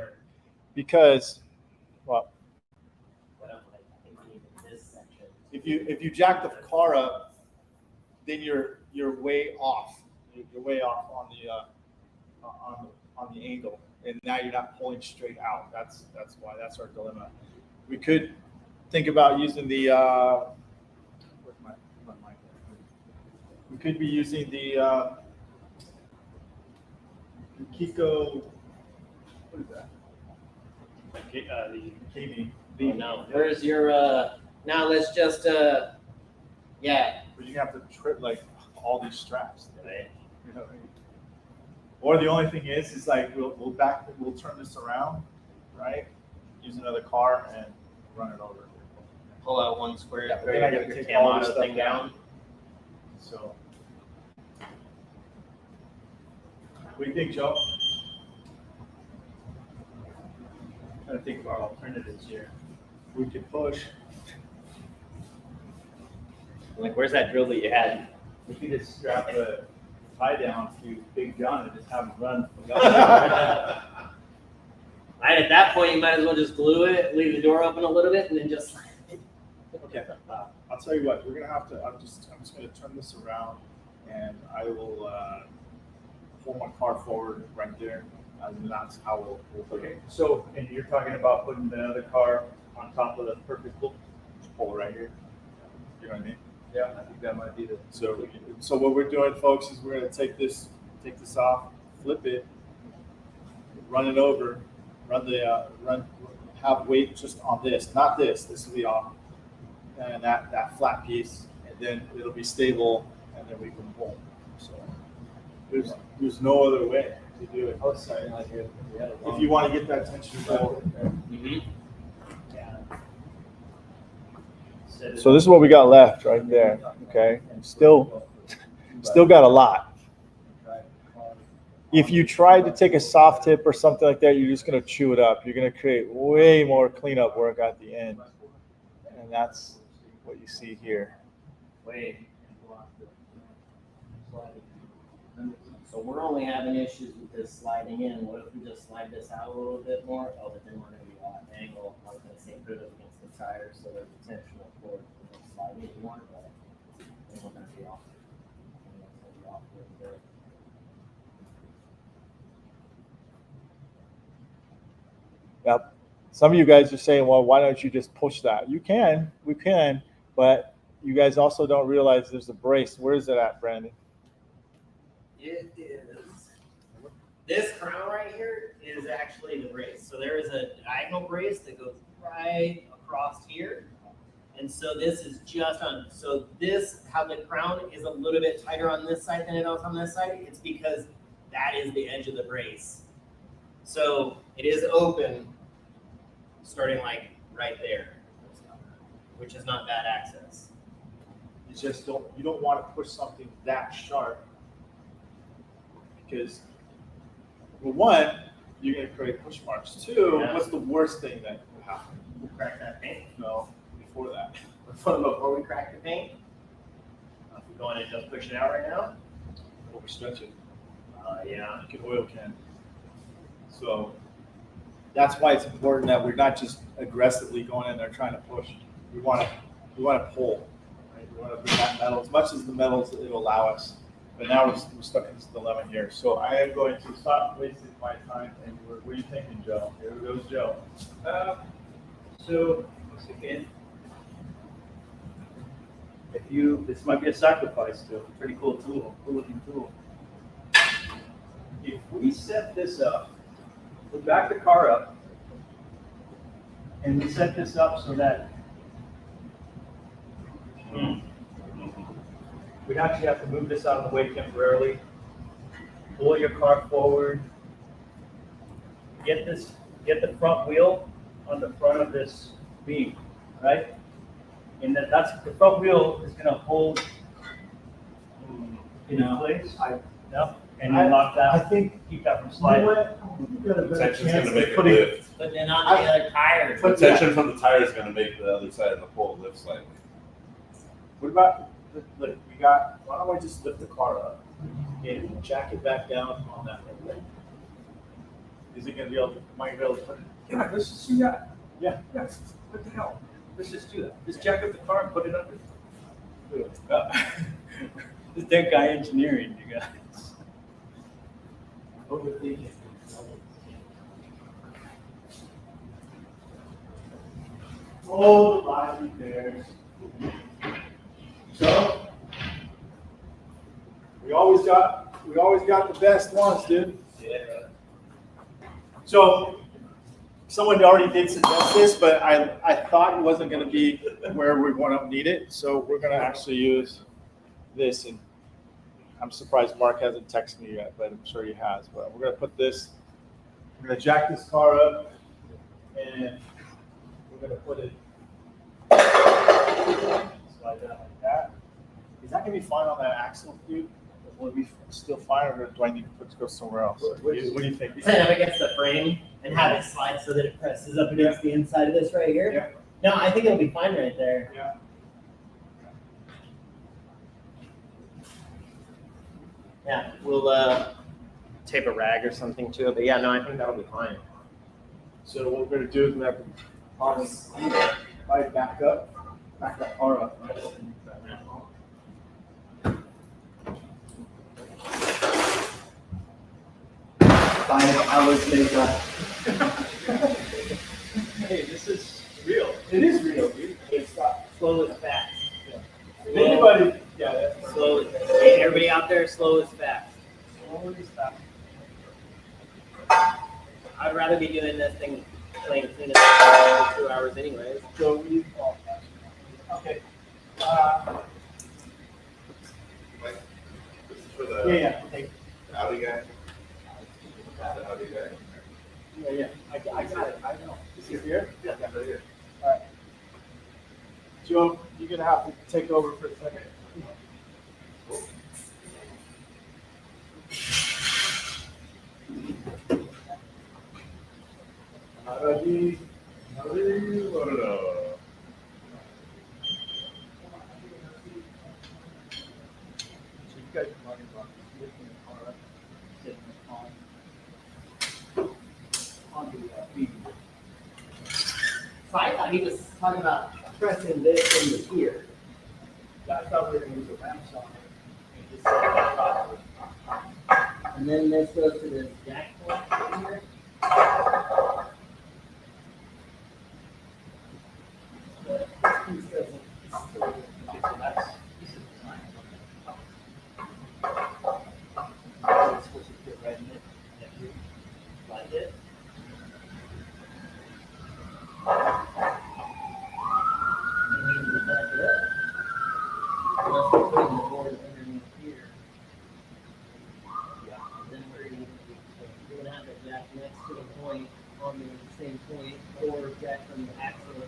because, well, if you jack the car up, then you're way off. You're way off on the angle, and now you're not pulling straight out. That's why that's our dilemma. We could think about using the. Where's my mic? We could be using the Kiko. What is that? The KB. Oh, no. Where's your now let's just yeah. But you have to trip like all these straps. Right? You know what I mean? Or the only thing is like we'll turn this around, right? Use another car and run it over. Pull out one square, Yeah, throw then I gotta your take cam all auto this stuff thing down. So, what do you think, Joe? Trying to think of our alternatives here. We could push. Like, where's that drill that you had? We could just strap a tie down to Big John and just have him run. Right at that point, you might as well just glue it, leave the door open a little bit, and then just. Okay. I'll tell you what. We're gonna have to. I'm just gonna turn this around, and I will pull my car forward right there, and that's how we'll Okay, so, and you're talking about putting the other car on top of the perfect pull right here. You know what I mean? Yeah, I think that might be the. So what we're doing, folks, is we're gonna take this off, flip it, run it over, have weight just on this, not this. This will be off, and that flat piece, and then it'll be stable, and then we can pull. So there's no other way to do it. I was saying like if we had a If you want to get that tension forward. Mm-hmm. So this is what we got left right there. Okay, and still got a lot. If you try to take a soft tip or something like that, you're just going to chew it up. You're going to create way more cleanup work at the end, and that's what you see here. So we're only having issues with this sliding in. What if we just slide this out a little bit more? Oh, but then we're going to be off angle. I was going to say put it against the tire so there's potential for it to slide in more, but then we're going to be off. Now, some of you guys are saying, well, why don't you just push that? You can, we can, but you guys also don't realize there's a brace. Where is it at, Brandon? It is. This crown right here is actually the brace. So there is a diagonal brace that goes right across here. And so this is just on, so this, how the crown is a little bit tighter on this side than it is on this side, it's because that is the edge of the brace. So it is open, starting like right there, which is not bad access. You just you don't want to push something that sharp because, well, one, you're going to create push marks. Two, Yeah. what's the worst thing that could happen? We'll crack that paint. No, before that. Before we crack the paint, if we go in and just push it out right now, Overstretch it. yeah. Like an oil can. So that's why it's important that we're not just aggressively going in there trying to push. We want to pull. Right? We want to bring that metal as much as the metals it'll allow us. But now we're stuck in this dilemma here. So I am going to stop wasting my time. And what are you thinking, Joe? Here goes Joe. So, once again, this might be a sacrifice to a pretty cool tool, cool looking tool. If we set this up, we back the car up, and we set this up so that we'd actually have to move this out of the way temporarily, pull your car forward, get the front wheel on the front of this beam, right? And that's the front wheel is going to hold in place. And you lock that. I think keep that from you sliding. got a better Tension's chance gonna make of it putting lift. But then on the other tire, The tension from the tire is gonna make the other side of the pole lift slightly. What about, look, why don't I just lift the car up and jack it back down on that thing? Is it gonna be able to, might be able to put it? Yeah, let's just do that. Yeah. Yeah, what the hell? Let's just do that. Just jack up the car and put it under. This dead guy engineering, you guys. Overthinking. Oh, the lively bears. So, we always got the best ones, dude. yeah. So, someone already did suggest this, but I thought it wasn't gonna be where we want to need it, so we're gonna actually use this, and I'm surprised Mark hasn't texted me yet, but I'm sure he has, but we're gonna put this, we're gonna jack this car up, and we're gonna put it, slide that like that. Is that gonna be fine on that axle, dude? Will it be still fine, or do I need to go somewhere else? What do you think? Set it up against the frame and have it slide so that it presses up against the inside of this right here. Yeah. No, I think it'll be fine right there. Yeah. Yeah, we'll tape a rag or something to it, but yeah, no, I think that'll be fine. So what we're gonna do is we're gonna have to back that car up. Right? Hey, this is real. It is real, dude. It's not. Slow is fast. If anybody, yeah, that's Slow is fast. Hey, everybody out there, slow is fast. I'd rather be doing this thing plain clean for 2 hours anyways. So we, okay. Like, this is for Yeah, the yeah, okay. Audi guy. The Audi guy. Yeah. I got it. I know. Is it here? Yeah, right here. Joe, you're gonna have to take over for a second. Ready? So you guys are talking about lifting the car up, sitting onto the feet. So I thought he was talking about pressing this into here. I thought we were gonna use a ramp on it. And just set it on top of it. And then this goes to this jack point right here. But this piece doesn't. next to the point on the same point, or jack from the axle.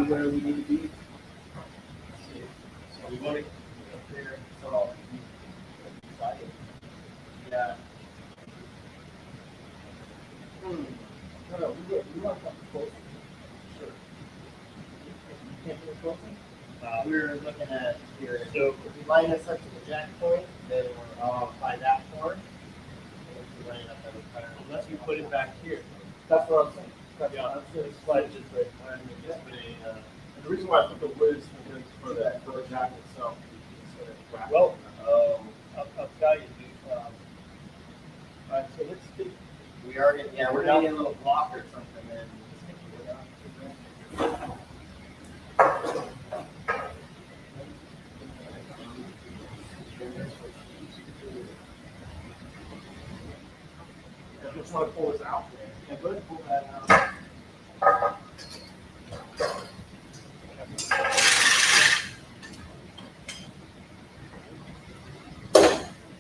Where we need to be. So we want to up there. So yeah. No, we want to come closer. Sure. You can't do it closer? We're looking at here. So if we line this up to the jack point, then we're by that point. If we line it up every time. Unless you put it back here. That's what I'm saying. Yeah, I'm sure it's slide just right. And the reason why I put the wood is for the jack itself. Well, I'll tell you. All right, so let's think. We are getting, yeah, we're getting a little block or something, then. I just want to pull this out there. Yeah, go ahead and pull that out.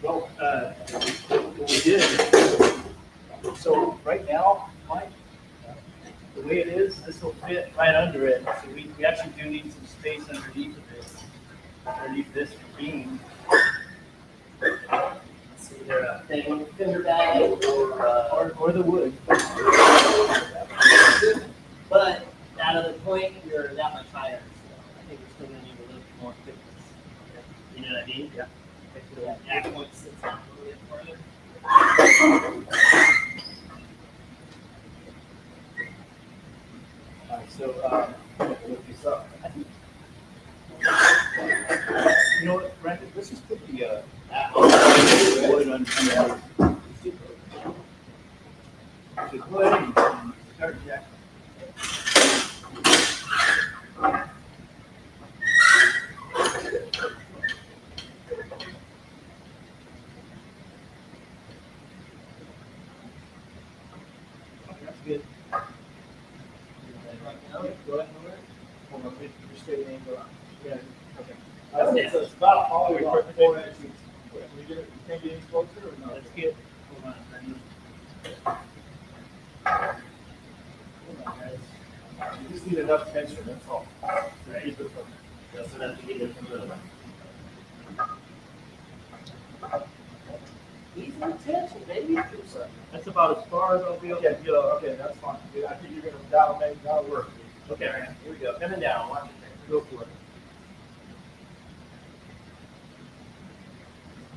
Well, what we did, so right now, Mike, the way it is, this will fit right under it. So we actually do need some space underneath of this, underneath this beam. See there, finger bag or the wood. But out of the point, you're that much higher. So I think we're still going to need a little bit more thickness. You know what I mean? Yeah. That point sits out a little bit further. All right, so look this up. You know what, Brandon? Let's just put the wood under. So go ahead and start jacking. Good. Go ahead. Hold on, just straight angle out. Yeah. Okay. So it's about all the way to 4 inches. Can we get it? Can we get any closer or no? Let's get. Hold on, guys. You just need enough tension. That's all. Right. Just enough to get it from the. Easy tension, baby. That's about as far as I'll be able to go. Okay, that's fine. I think you're going to that'll work. Okay, all right, here we go. Coming down. Watch it there. Go for it.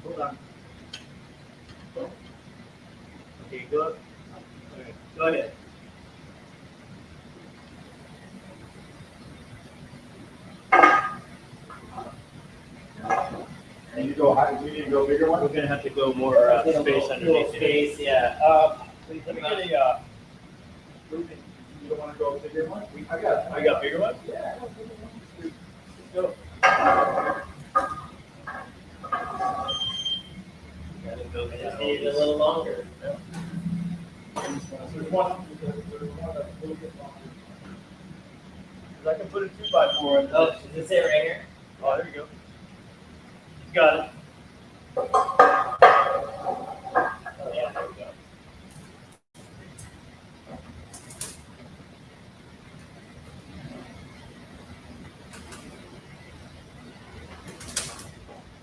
Hold on. Okay, go up. Okay, go ahead. And you go high. We need to go bigger one. We're gonna have to go more space underneath. Space, yeah. Let me get a. You don't want to go bigger one? I got bigger one. Yeah. I got bigger one. Let's go. Just need it a little longer. Yeah. There's one that's a little bit longer. I can put a 2x4 in. Oh, does it say right here? Oh, there you go. Got it. Oh, yeah, there we go.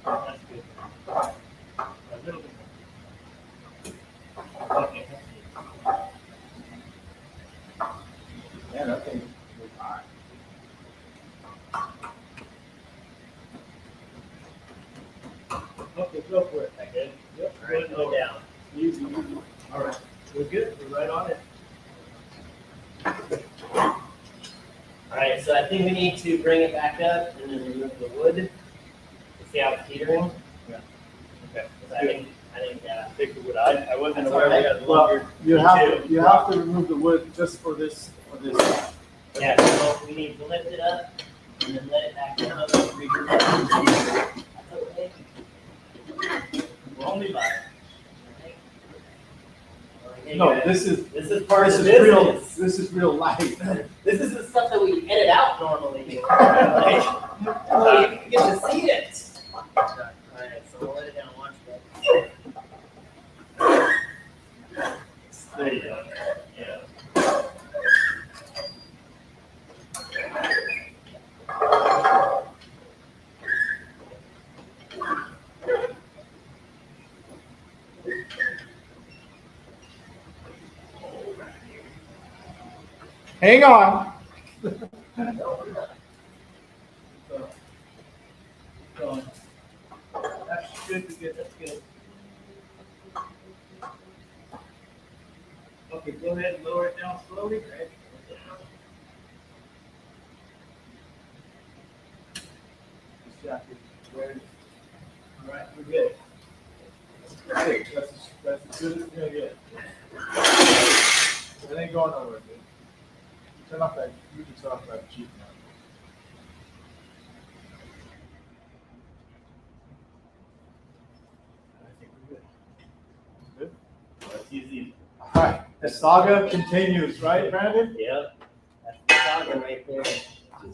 That's good. A little bit more. Okay. Man, that thing, right, so I think we need to bring it back up and then remove the wood. See how it's teetering? Yeah. Okay. I think, Take the wood. I wasn't That's aware all right. we had Well, longer. you have to remove the wood just for this. yeah, so we need to lift it up and then let it back down. That's okay. We're only by. No, this is part of the real. business. This is real life. This is the stuff that we edit out normally. Right? Oh, you can get to see it. Alright, so we'll let it down. Watch that. There you go. Yeah. Hang on. That's good. That's good. Okay, go ahead and lower it down slowly. Right. All right, we're good. Hey, that's good. Yeah, yeah. It ain't going nowhere, dude. Turn off that. You can turn off that Jeep now. I think we're good. Good. That's easy. All right. The saga continues, right, Brandon? Yep. That's the saga right there.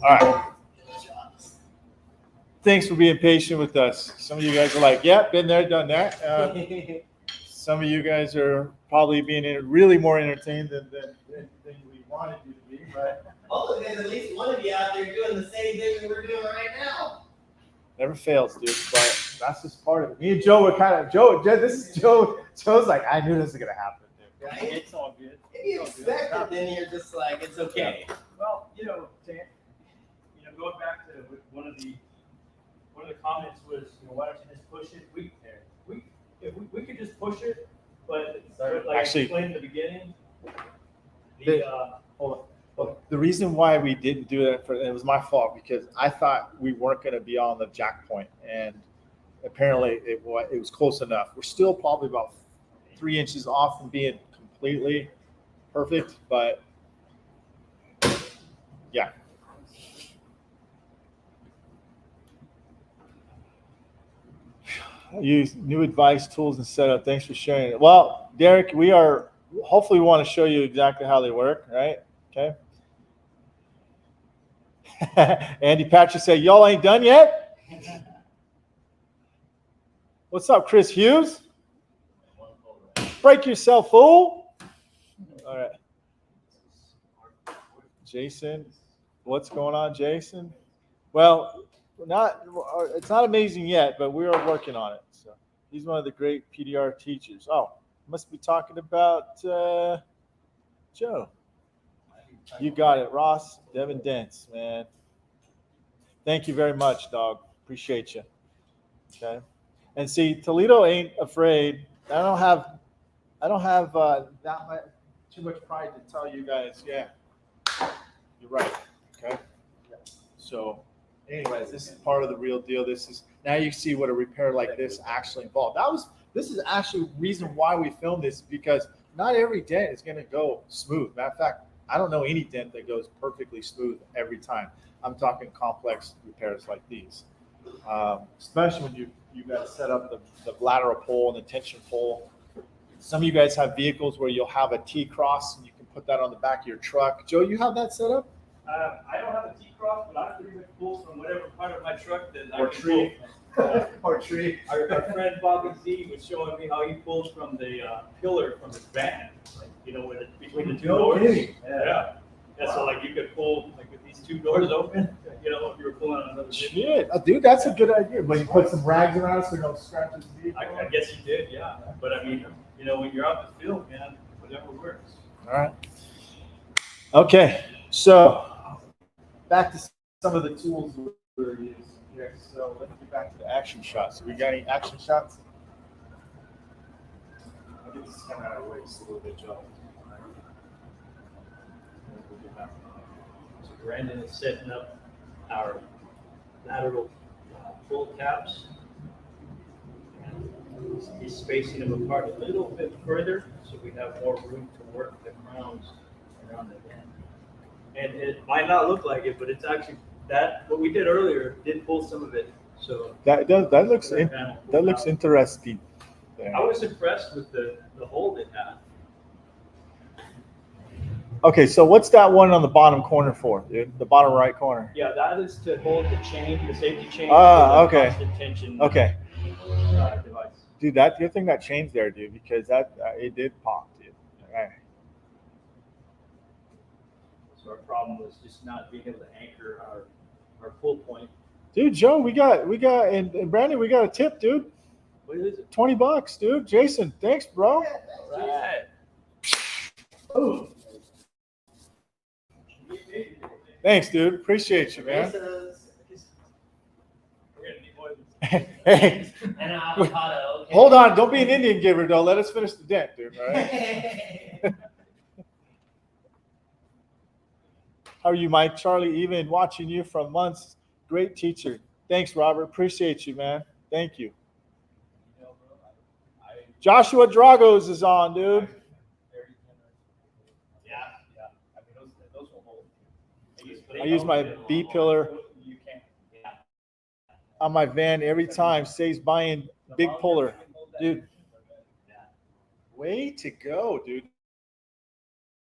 All right. Thanks for being patient with us. Some of you guys are like, "Yeah, been there, done that." Some of you guys are probably being really more entertained than we wanted you to be, but Hopefully there's at least one of you out there doing the same thing that we're doing right now. never fails, dude. But that's just part of it. Me and Joe were kind of this is Joe. Joe's like, I knew this was gonna happen, dude. Right? It's all good. If you expect it, then you're just like, it's okay. Well, going back to one of the comments was, why don't you just push it? We could just push it, but like Actually- I explained in the beginning, Hold on. Well, the reason why we didn't do that it was my fault because I thought we weren't going to be on the jack point, and apparently it was close enough. We're still probably about 3 inches off from being completely perfect, but yeah. Use new advice, tools, and setup. Thanks for sharing it. Well, Derek, hopefully we want to show you exactly how they work, right? Okay. Andy Patrick said, y'all ain't done yet? What's up, Chris Hughes? Break yourself, fool. All right. Jason, what's going on, Jason? Well, it's not amazing yet, but we are working on it. So he's one of the great PDR teachers. Oh, must be talking about Joe. You got it, Ross. Devin Dents, man. Thank you very much, dog. Appreciate you. Okay. And see, Toledo ain't afraid. I don't have that much, too much pride to tell you guys, yeah, you're right. Okay. So anyways, this is part of the real deal. Now you see what a repair like this actually involved. This is actually the reason why we filmed this, because not every dent is going to go smooth. Matter of fact, I don't know any dent that goes perfectly smooth every time. I'm talking complex repairs like these, especially when you guys set up the lateral pole and the tension pole. Some of you guys have vehicles where you'll have a T-cross and you can put that on the back of your truck. Joe, you have that set up? I don't have a T-cross, but I pretty much pull from whatever part of my truck that Or I can tree. pull. Or tree. Our friend Bobby Z was showing me how he pulls from the pillar from his van, between the two No doors. kidding. Yeah. So like you could pull like with these two doors open, if you were pulling on another vehicle. Shit, dude, that's a good idea. But you put some rags around it so you don't scratch his vehicle. I guess you did, yeah. But I mean, when you're out in the field, man, whatever works. All right. Okay, so back to some of the tools we're using here. So let's get back to the action shots. So we got any action shots? I'll get this camera out of the way just a little bit, Joe. Brandon is setting up our lateral pull caps. And he's spacing them apart a little bit further so we have more room to work the crowns around the dent. And it might not look like it, but it's actually what we did earlier did pull some of it. So That looks interesting. I was impressed with the hold it had. Okay, so what's that one on the bottom corner for, dude? The bottom right corner. Yeah, that is to hold the chain, the safety chain. Ah, with the okay. constant tension, Okay, device. dude, that good thing that changed there, dude, because that it did pop, dude. All right. So our problem was just not being able to anchor our pull point. Dude, Joe, we got, and Brandon, we got a tip, dude. What is it? $20, dude. Jason, thanks, bro. Right. Thanks, dude. Appreciate you, man. Races We're gonna need more than Hey, and an avocado. Okay. hold on. Don't be an Indian giver, though. Let us finish the dent, dude. All right. How are you, Mike? Charlie, even watching you from months. Great teacher. Thanks, Robert. Appreciate you, man. Thank you. Joshua Dragos is on, dude. Yeah. I mean, those will hold. I use my B pillar You can't. Yeah. on my van every time. Saves buying big puller. Dude, way to go, dude.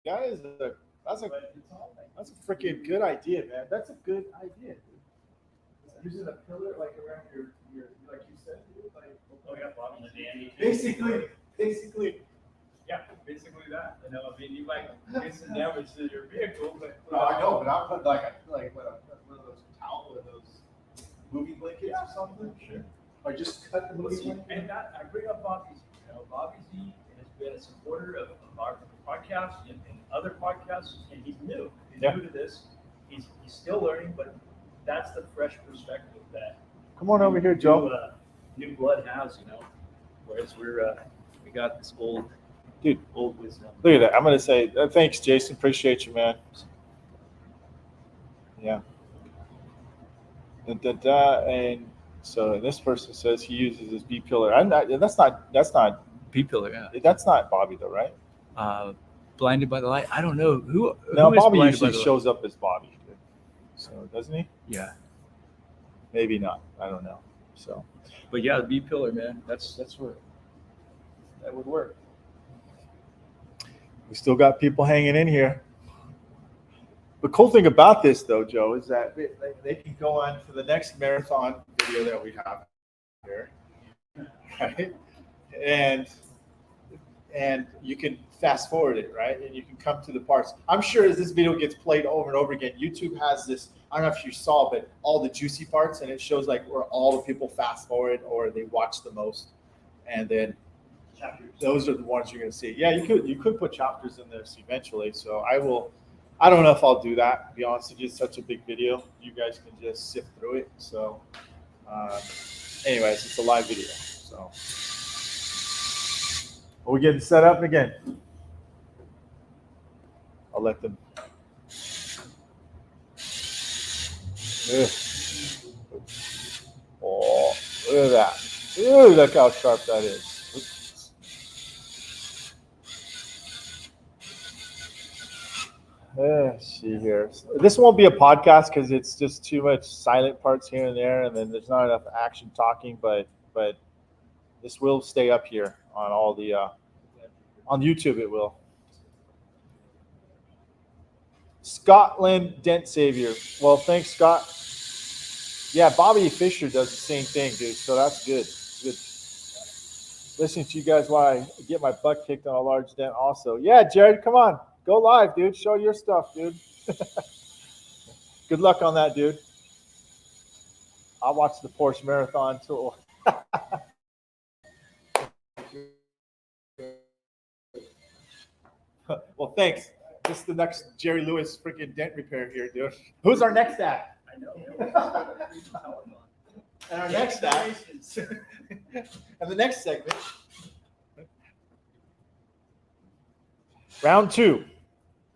That's a freaking good idea, man. That's a good idea, dude. Using a pillar like around your like you said, dude, like Oh, yeah, bottom of the dandy. basically. Yeah, basically that. You know, I mean, you might get some damage to your vehicle, but. No, I know, but I'll put one of those towel or those movie blankets or something. Sure. Or just cut the movie See, blanket. and that, I bring up Bobby's, Bobby Z has been a supporter of our podcast and other podcasts, and he's new. He's Yeah. new to this. He's still learning, but that's the fresh perspective that Come on over here, Joe. new blood has, whereas we got this old wisdom. Look at that. I'm gonna say thanks, Jason. Appreciate you, man. Yeah. And so this person says he uses his B pillar. That's not B pillar, yeah. That's not Bobby though, right? Blinded by the light. I don't know who. No, who is Bobby blinded by usually the light? shows up as Bobby. So doesn't he? Yeah, Maybe not. I don't know. So but yeah, the B pillar, man. That's where that would work. we still got people hanging in here. The cool thing about this, though, Joe, is that they can go on to the next marathon video that we have here, right? And you can fast forward it, right? And you can come to the parts. I'm sure as this video gets played over and over again, YouTube has this. I don't know if you saw, but all the juicy parts, and it shows like where all the people fast forward or they watch the most, and then those are the ones you're going to see. Yeah, you could put chapters in this eventually. So I will. I don't know if I'll do that. To be honest, it's just such a big video. You guys can just sift through it. So, anyways, it's a live video. So, are we getting set up again? I'll let them. Ugh. Oh, look at that. Ooh, look how sharp that is. Oops. Let's see here. This won't be a podcast because it's just too much silent parts here and there, and then there's not enough action talking. But this will stay up here on all the on YouTube. It will. Scotland Dent Savior. Well, thanks, Scott. Yeah, Bobby Fischer does the same thing, dude. So that's good. Good. Listening to you guys while I get my butt kicked on a large dent also. Yeah, Jared, come on. Go live, dude. Show your stuff, dude. Good luck on that, dude. I'll watch the Porsche Marathon too. Well, thanks. This is the next Jerry Lewis freaking dent repair here, dude. Who's our next act? I know. And our next act. And the next segment. Round two.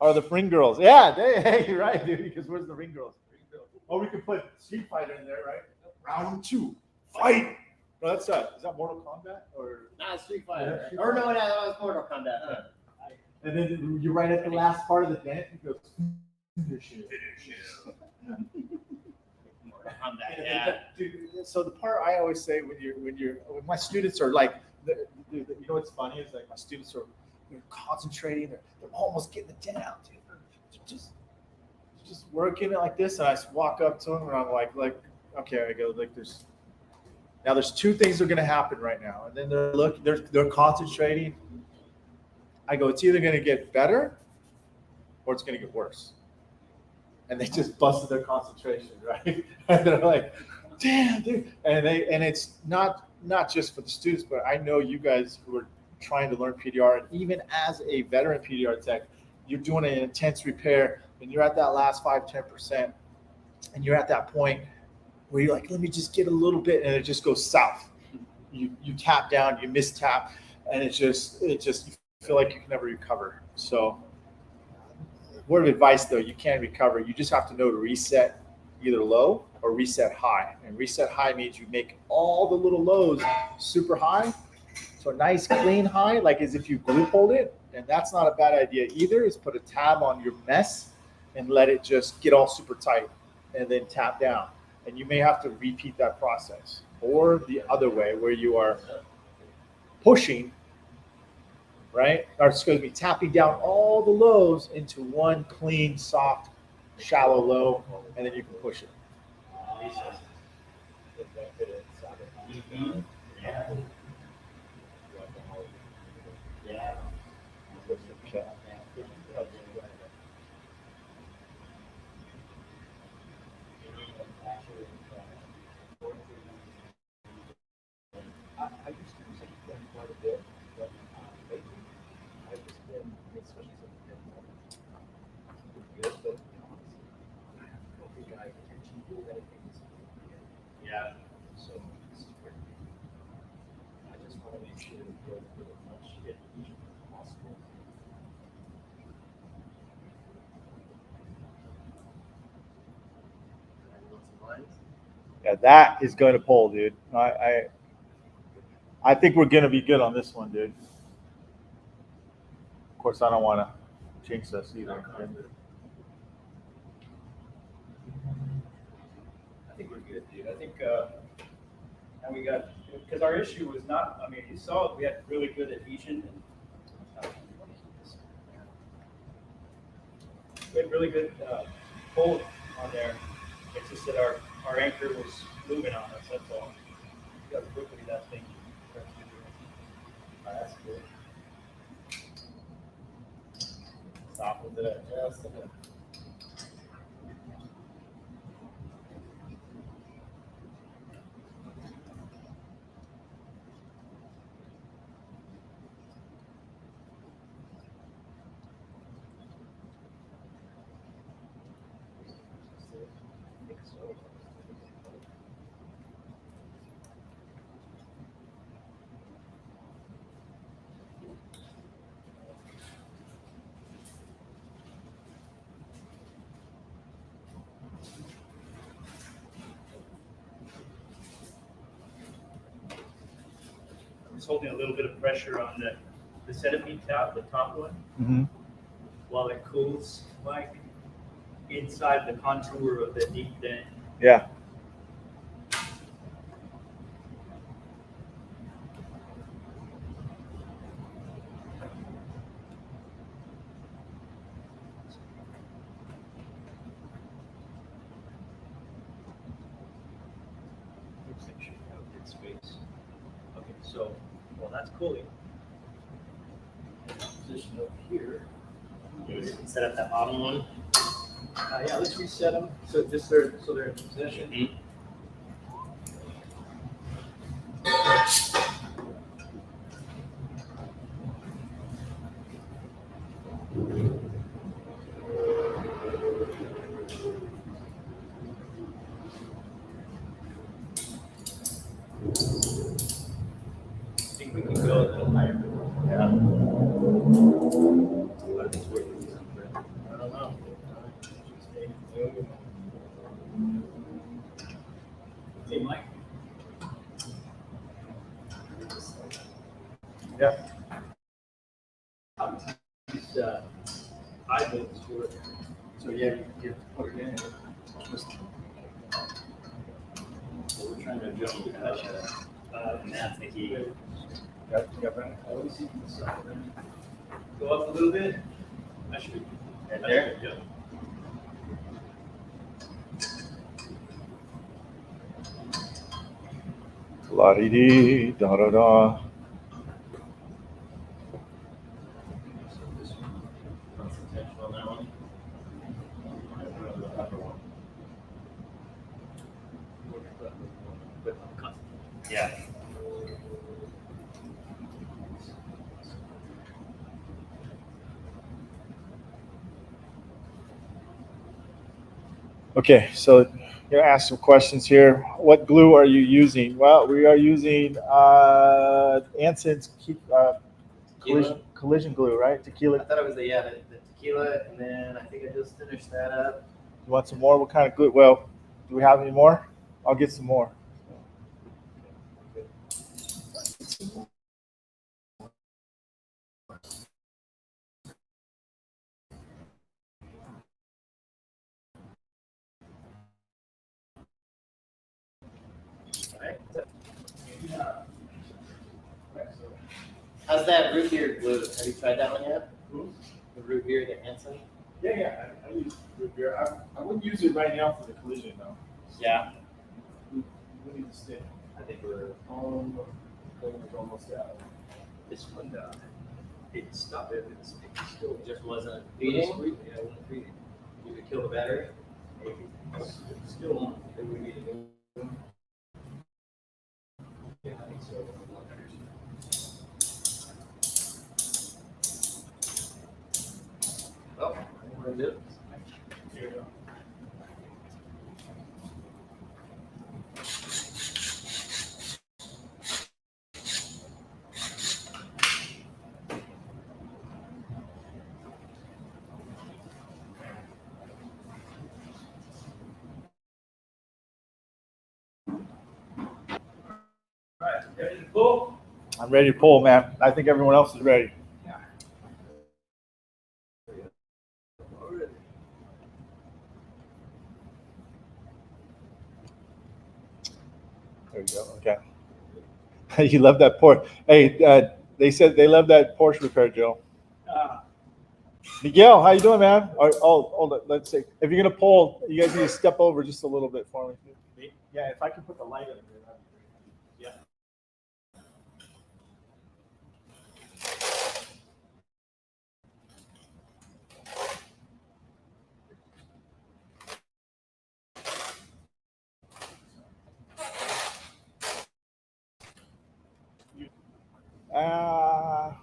Or the ring girls. Yeah, hey, you're right, dude. Because where's the ring girls? Or we could put Street Fighter in there, right? Round 2, fight. No, that's is that Mortal Kombat or? Not Street Fighter. Or no, that was Mortal Kombat. And then you're right at the last part of the dent. It goes, finish it. Mortal Kombat, yeah. Dude, so the part I always say when my students are like, you know what's funny is like my students are concentrating, they're almost getting the dent out, dude. They're just working it like this, and I just walk up to them and I'm like, okay, I go like there's two things that are gonna happen right now, and then they're concentrating. I go, it's either gonna get better or it's gonna get worse. And they just busted their concentration, right? And they're like, damn, dude. And it's not just for the students, but I know you guys who are trying to learn PDR, and even as a veteran PDR tech, you're doing an intense repair and you're at that last 5-10%, and you're at that point where you're like, let me just get a little bit, and it just goes south. You tap down, you miss tap, and it just you feel like you can never recover. So word of advice though, you can't recover. You just have to know to reset either low or reset high. And reset high means you make all the little lows super high. So a nice clean high, like as if you glue pulled it. And that's not a bad idea either, is put a tab on your mess and let it just get all super tight and then tap down. And you may have to repeat that process. Or the other way where you are pushing, right? Or excuse me, tapping down all the lows into one clean, soft, shallow low, and then you can push it. Mhm. Yeah. Yeah. Okay. I used to use it quite a bit, but lately I've just been, especially since I've been good, but honestly, I don't think I intentionally do anything this weekend. Yeah. So this is where I just want to make sure to get as much adhesion as possible. Yeah, that is going to pull, dude. I think we're going to be good on this one, dude. Of course, I don't want to jinx us either. I think we're good, dude. I think, and we got, because our issue was not, I mean, you saw we had really good adhesion. We had really good pull on there. It's just that our anchor was moving on us, that's all. You got quickly that thing. That's good. Stop with it just a bit. Just holding a little bit of pressure on the centipede top, the top one, Mm-hmm. while it cools, like inside the contour of the deep dent. Yeah. Looks like should have good space. Okay, so while that's cooling, position over here. Set up that bottom one. Yeah, let's reset them so they're in position. Mhm. I think we can go a little higher. Yeah. But it's working somewhere. So yeah, you put it in. So we're trying to adjust the pressure, and that's the key. Go up a little bit. I should be right there. Yeah. La di di da da da. Concentration on that one. Yeah. Okay, so gonna ask some questions here. What glue are you using? Well, we are using Anson's collision glue, right? I Tequila. thought it was the tequila, and then I think I just finished that up. You want some more? What kind of glue? Well, do we have any more? I'll get some more. Alright. How's that root beer glue? Have you tried that one yet? The root beer, the Hanson? Yeah, I use root beer. I wouldn't use it right now for the collision though. Yeah. We need to stay. I think we're almost out. This one, it stopped it. It's still Just wasn't feeding. feeding? Yeah, it wasn't feeding. You could kill the battery? It's still on. Then we need to go. Yeah, I think so. Oh, we're in it. Here we go. Ready to pull? I'm ready to pull, man. I think everyone else is ready. There you go. Okay. You love that Porsche. Hey, they said they love that Porsche repair, Joe. Miguel, how you doing, man? Hold on. Let's see. If you're gonna pull, you guys need to step over just a little bit for me. Yeah, if I can put the light up here, that'd be great. Yeah. Uh,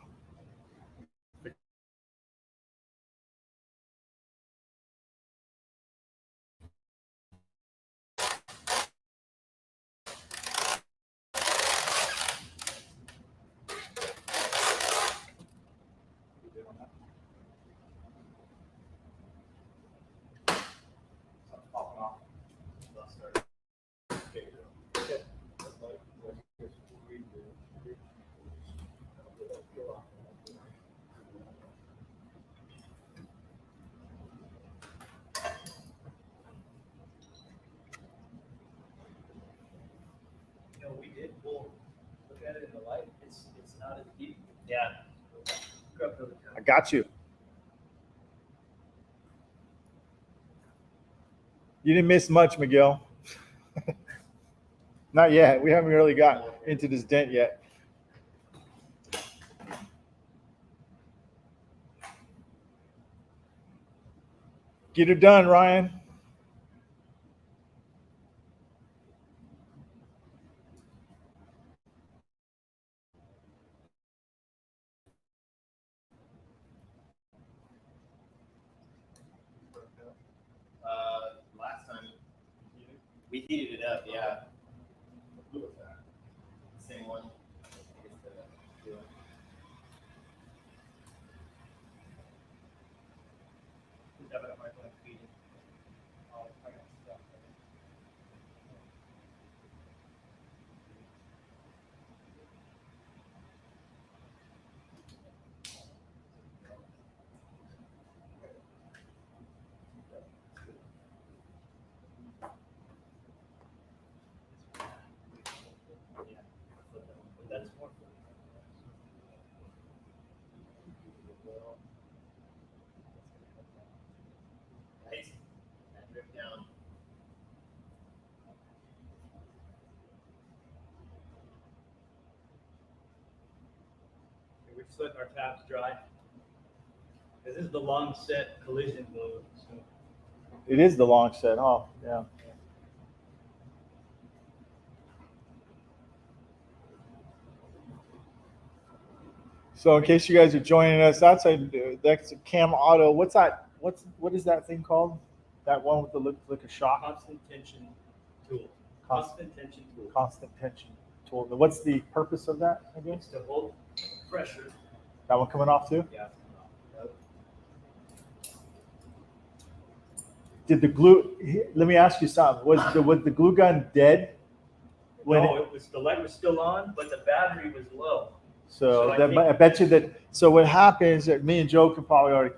You know, we did pull, look at it in the light. It's not as deep. Yeah. Grab another I got you. You didn't miss much, Miguel. Not yet. We haven't really got into this dent yet. Get her done, Ryan. Last time we heated it up, yeah. Same one. I guess the- letting our tabs dry. This is the long set collision glue. So. It is the long set. Oh, yeah. So in case you guys are joining us, that's a Cam Auto. What's that? What is that thing called? That one with the look like a shock? Constant tension tool. Constant tension tool. Constant tension tool. What's the purpose of that again? It's to hold pressure. That one coming off too? Yeah. Did the glue? Let me ask you something. Was the glue gun dead? No, the light was still on, but the battery was low. So I bet you that. So what happens? Me and Joe can probably already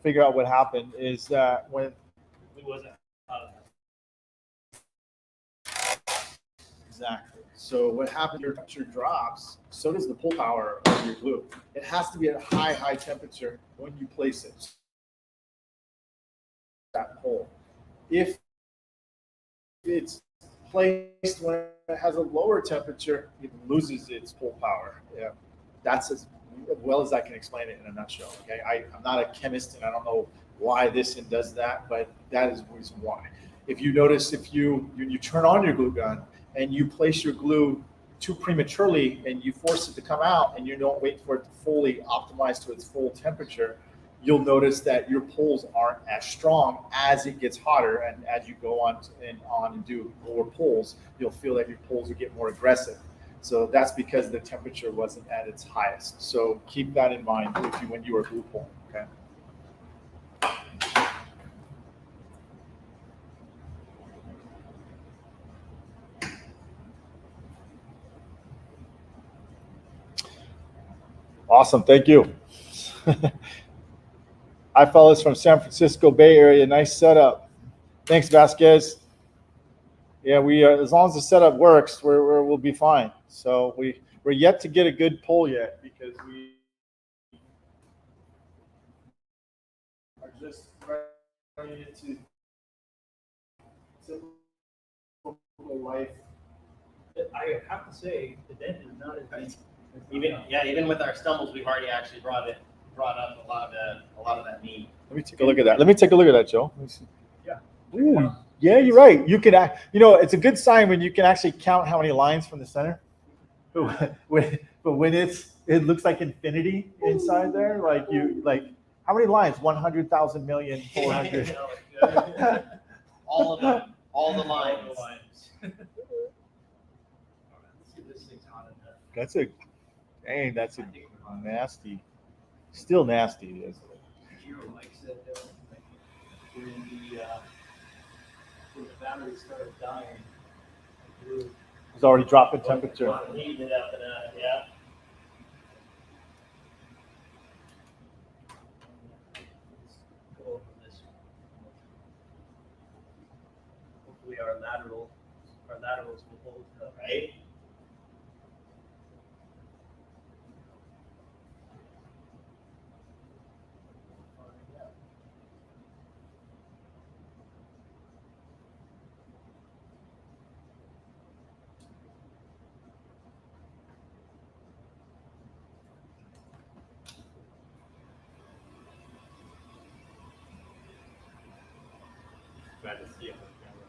figure out what happened. Is that when It wasn't out of exactly. So what happens? Your temperature drops. So does the pull power of your glue. It has to be at a high temperature when you place it. That pull. If it's placed when it has a lower temperature, it loses its pull power. Yeah, that's as well as I can explain it in a nutshell. Okay, I'm not a chemist and I don't know why this and does that, but that is the reason why. If you notice, if you turn on your glue gun and you place your glue too prematurely and you force it to come out and you don't wait for it to fully optimize to its full temperature, you'll notice that your pulls aren't as strong as it gets hotter, and as you go on and do lower pulls, you'll feel that your pulls will get more aggressive. So that's because the temperature wasn't at its highest. So keep that in mind when you are glue pulling. Okay. Awesome. Thank you. Hi, fellas from San Francisco Bay Area. Nice setup. Thanks, Vasquez. Yeah, we as long as the setup works, we'll be fine. So we're yet to get a good pull yet because we are just running into simple life. I have to say, the Dent is not as big. Even with our stumbles, we've already actually brought up a lot of that meat. Let me take a look at that. Let me take a look at that, Joe. Let me see. Yeah. Ooh, yeah, you're right. You can it's a good sign when you can actually count how many lines from the center. But when it looks like infinity inside there, like how many lines? 100,000 million 400. All of them, all the lines. That's a nasty, still nasty. It is. Like said, when the battery started dying, It's already dropping temperature. Heating it up enough, yeah. go over this. Hopefully our laterals will hold up. Right?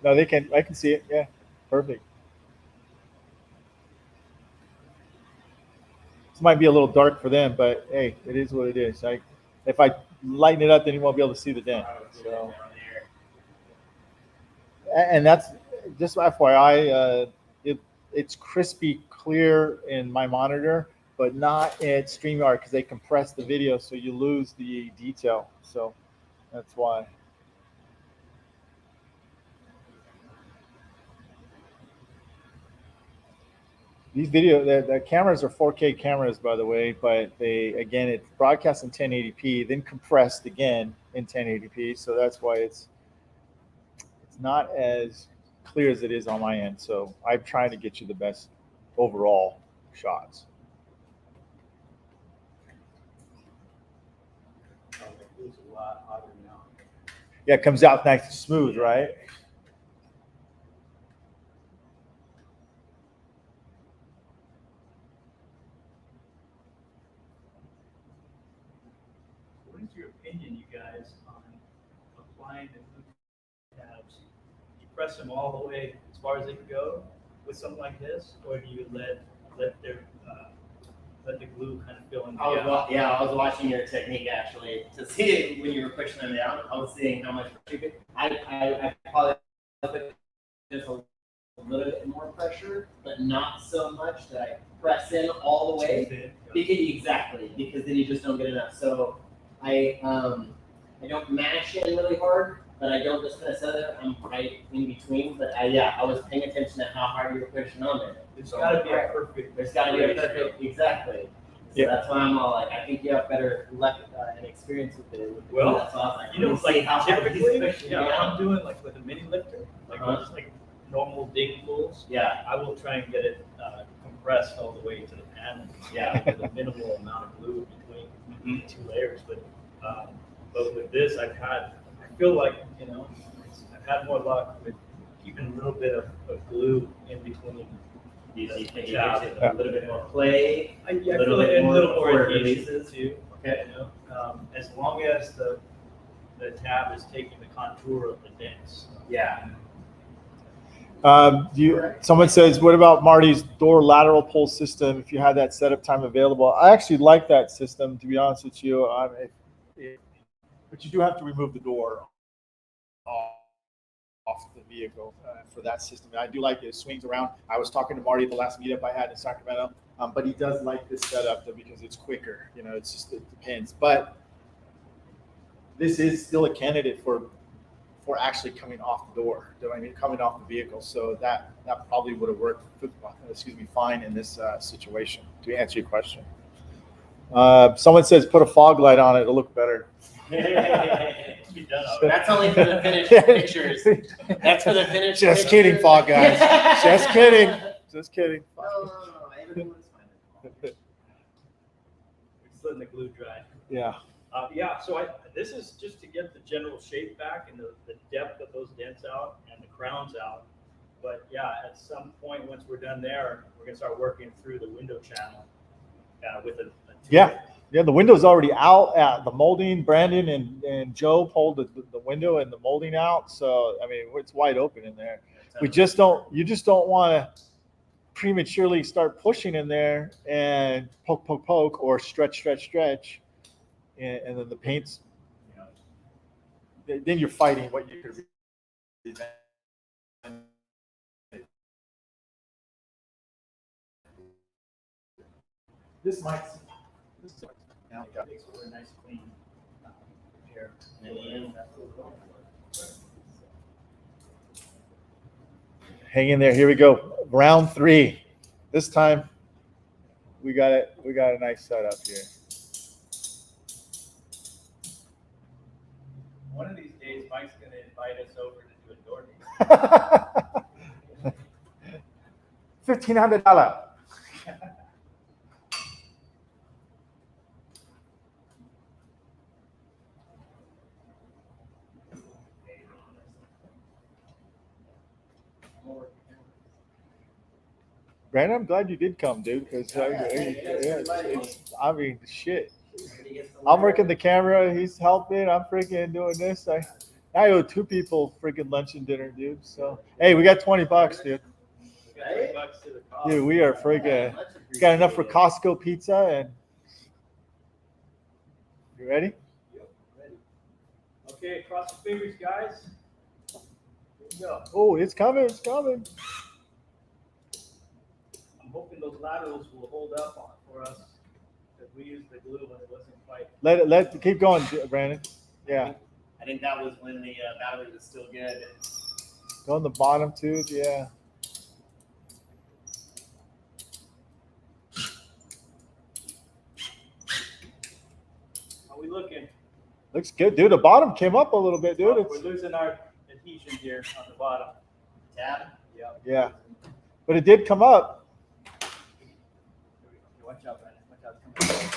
No, they can. I can see it. Yeah, perfect. This might be a little dark for them, but hey, it is what it is. If I lighten it up, then you won't be able to see the dent. So, and that's just FYI. It's crispy clear in my monitor, but not at StreamYard because they compress the video, so you lose the detail. So that's why. These the cameras are 4K cameras, by the way, but it's broadcast in 1080p, then compressed again in 1080p. So that's why it's not as clear as it is on my end. So I'm trying to get you the best overall shots. It's a lot hotter now. Yeah, it comes out nice and smooth, right? behind and glue tabs, you press them all the way as far as they can go with something like this, or do you let the glue kind of fill in the gap? I was watching your technique actually to see when you were pushing them down. I was seeing how much pressure you could. I probably put just a little bit more pressure, but not so much that I press in all the way. Because then you just don't get enough. So I don't mash in really hard, but I don't just kind of set it. I'm right in between. But I was paying attention to how hard you were pushing on there. There's got to be a perfect. There's got to be a perfect, exactly. So Yeah. that's why I'm all like, I think you have better luck and experience with it. Well, that's why I was like, You know, let me see like how hard he's typically, pushing yeah, down. when I'm doing like with a mini lifter, like Uh-huh. just like normal dig pulls, Yeah, I will try and get it compressed all the way to the panel. Yeah. With a minimal amount of glue between the two layers. But with this, I feel like, I've had more luck with keeping a little bit of glue in between. you think it Yeah. gives it a little bit more play. I little feel bit like a more little more before it adhesion releases. too. Okay. As long as the tab is taking the contour of the dents. Yeah. Someone says, what about Marty's door lateral pull system if you had that setup time available? I actually like that system, to be honest with you. But you do have to remove the door off the vehicle for that system. And I do like it. It swings around. I was talking to Marty at the last meetup I had in Sacramento, but he does like this setup because it's quicker. It's just, it depends. But this is still a candidate for actually coming off the door. Coming off the vehicle. So that probably would have worked, fine in this situation. To answer your question. Someone says put a fog light on it; it'll look better. That's only for the finished pictures. That's for the finished. Just pictures. kidding, fog guys. Just kidding. Just kidding. No. Everyone's fine. Just letting the glue dry. Yeah. So this is just to get the general shape back and the depth of those dents out and the crowns out. But yeah, at some point, once we're done there, we're gonna start working through the window channel with a Yeah. Yeah, the window's already out at the molding. Brandon and Joe pulled the window and the molding out. So, it's wide open in there. You just don't want to prematurely start pushing in there and poke, or stretch. And then the paint's, then you're fighting what you could. This might. Now we got a nice clean hair. Hang in there. Here we go. Round 3. This time we got it. We got a nice setup here. One of these days, Mike's gonna invite us over to do a door meeting. $1,500. Brandon, I'm glad you did come, dude. Because shit. I'm working the camera. He's helping. I'm freaking doing this. I owe 2 people freaking lunch and dinner, dude. So hey, we got $20, dude. We got $20 to the cost. Dude, we are freaking got enough for Costco pizza. And you ready? Yep, ready. Okay, cross your fingers, guys. Here we go. Oh, it's coming. It's coming. I'm hoping those laterals will hold up for us because we used the glue when it wasn't quite. Let keep going, Brandon. Yeah. I think that was when the battery was still good. Go on the bottom too. Yeah. How we looking? Looks good, dude. The bottom came up a little bit, dude. We're losing our adhesion here on the bottom. Tab. Yeah. But it did come up. Watch out, man. Watch out. It's coming.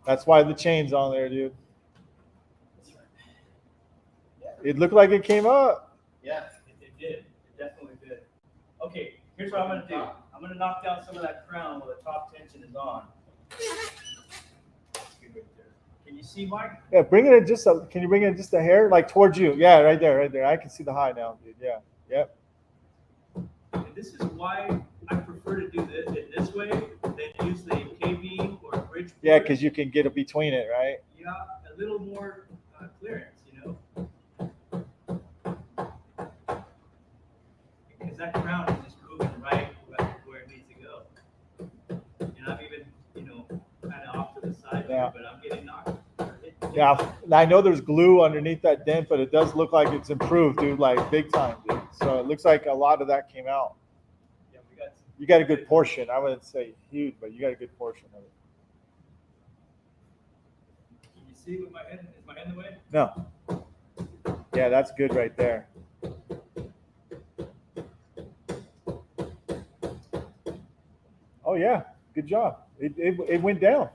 That's why the chain's on there, dude. It looked like it came up. Yeah. It did. It definitely did. Okay, here's what I'm going to do. I'm going to knock down some of that crown while the top tension is on. That's good right there. Can you see, Mike? Yeah, bring it just a, can you bring it just a hair, like towards you? Yeah, right there, right there. I can see the high now, dude. Yeah, yep. And this is why I prefer to do this way than use the K-beam or bridge. Yeah, board. because you can get it between it, right? Yeah, a little more clearance, you know? Because that crown is just moving right where it needs to go. And I'm even, kind of off to the side Yeah. here, but I'm getting knocked. Yeah, I know there's glue underneath that dent, but it does look like it's improved, dude, like big time, dude. So it looks like a lot of that came out. Yeah, we got You got a good portion. I wouldn't say huge, but you got a good portion of it. Can you see with my head? Is my head in the way? No. Yeah, that's good right there. Oh yeah, good job. It went down.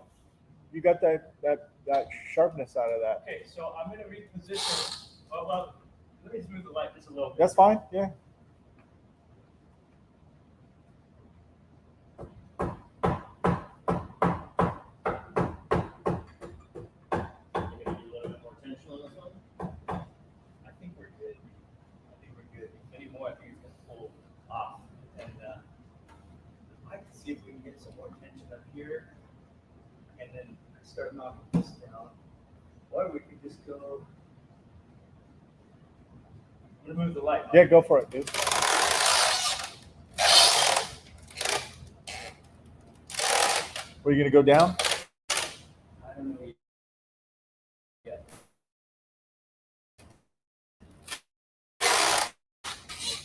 You got that sharpness out of that. Okay, so I'm going to reposition. Well, let me just move the light just a little bit. That's fine. Yeah. You're gonna do a little bit more tension on this one. I think we're good. Any more, I think it's gonna pull off. And I'd like to see if we can get some more tension up here, and then start knocking this down. Or we could just go. I'm gonna move the light. Yeah, go for it, dude. Were you gonna go down? I don't know yet. I'm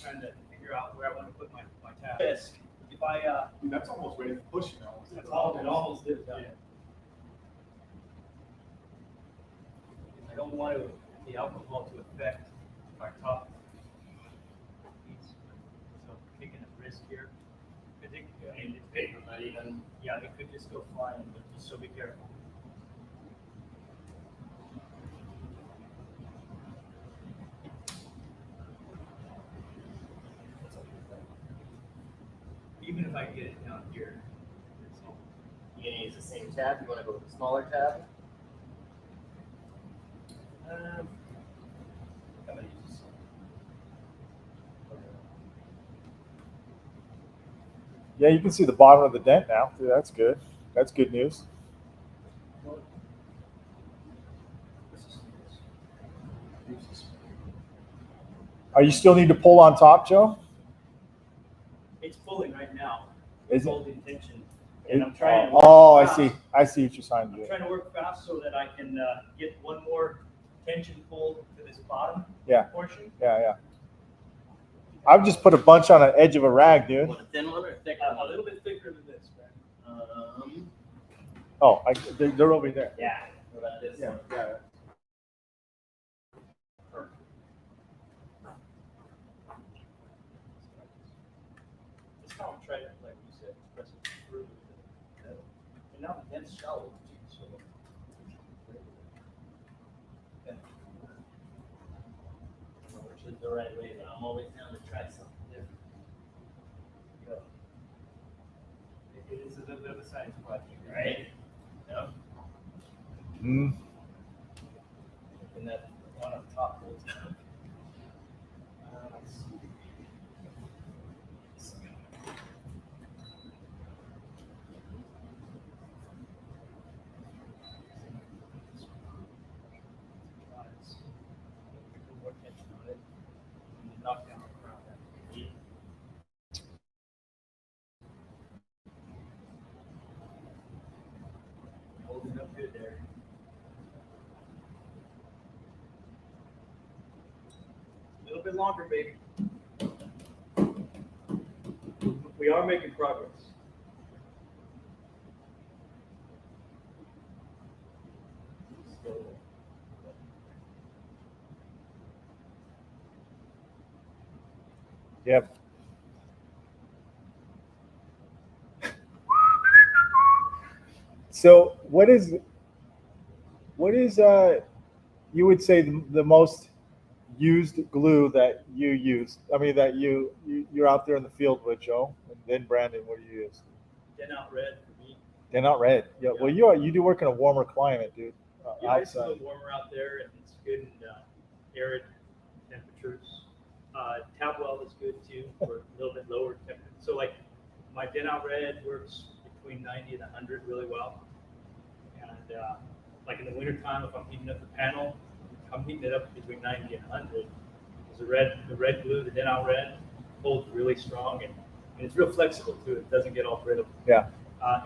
trying to figure out where I want to put my tab. Yes. If I Dude, that's almost ready to push now. it almost is done. I don't want the alcohol to affect our top piece. So I'm taking a risk here. And it's paper, not even, yeah, it could just go flying, but just so be careful. Even if I get it down here, it's all. You gonna use the same tab? You wanna go with the smaller tab? I'm gonna use this. Yeah, you can see the bottom of the dent now. Dude, that's good. That's good news. Are you still need to pull on top, Joe? It's pulling right now. Is It's it? holding tension. And I'm trying to. Oh, I work see. fast. I see what you're trying to I'm do. trying to work fast so that I can get one more tension pull to this bottom Yeah. portion. Yeah, yeah. I've just put a bunch on the edge of a rag, dude. Want a thin one or a thick A one? little bit thicker than this, man. Oh, they're over there. Yeah. What about this one? Yeah. This how I'm trying to, like you said, press it through. And now the dent's shallow too, so. Which is the right way, but I'm always down to try something different. It is a little bit of a science project, Right? Yep. Mm. And that one on top goes down. Let's see. More tension on it. And knock down the crown. Holding up good there. A little bit longer, baby. We are making progress. Yep. So what is you would say the most used glue that you use? I mean that you're out there in the field with, Joe, and then Brandon, what do you use? Dent out red for me. They're not red. Yeah. Well, you do work in a warmer climate, dude. Yeah, it's a outside. little warmer out there, and it's good in arid temperatures. Tab weld is good too, for a little bit lower temperature. So like my Dent out red works between 90 and 100 really well. And like in the wintertime, if I'm heating up the panel, I'm heating it up between 90 and 100. Because the red glue, the Dent out red, holds really strong, and it's real flexible too. It doesn't get all brittle. Yeah.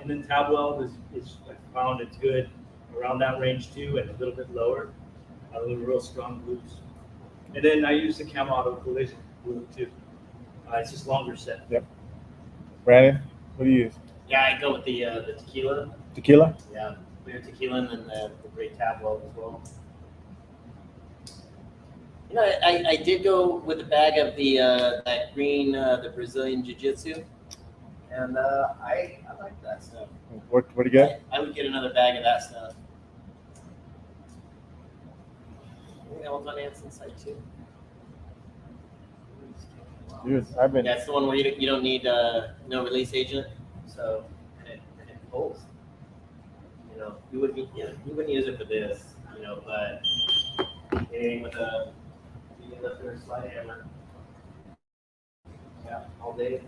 And then tab weld is I found it's good around that range too, and a little bit lower. A little real strong glues. And then I use the Cam Auto collision glue too. It's just longer set. Yep. Brandon, what do you use? Yeah, I go with the tequila. Tequila? Yeah, clear tequila and then the gray tab weld as well. You know, I did go with a bag of the that green the Brazilian Jiu-Jitsu, and I like that stuff. What do you get? I would get another bag of that stuff. I think that one's on Anson's side too. Dude, I've been. Yeah, it's the one where you don't need no release agent, so and it holds. You know, you wouldn't use it for this, you know, but hitting with a lifter or slide hammer, yeah, all day.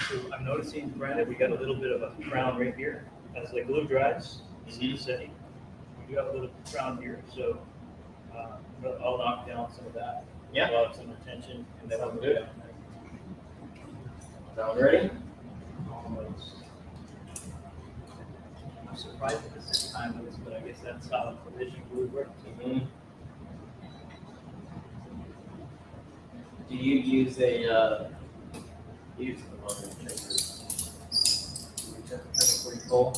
So I'm noticing, Brandon, we got a little bit of a crown right here. As the glue dries, you see the setting. We do have a little crown here, so I'll knock down some of that. Yeah. We'll have some retention, and then we'll do it. Sound ready? Almost. I'm surprised at the same time with this, but I guess that's how collision glue works. Mm-hmm. Do you use a use the motor checkers? Pretty cool.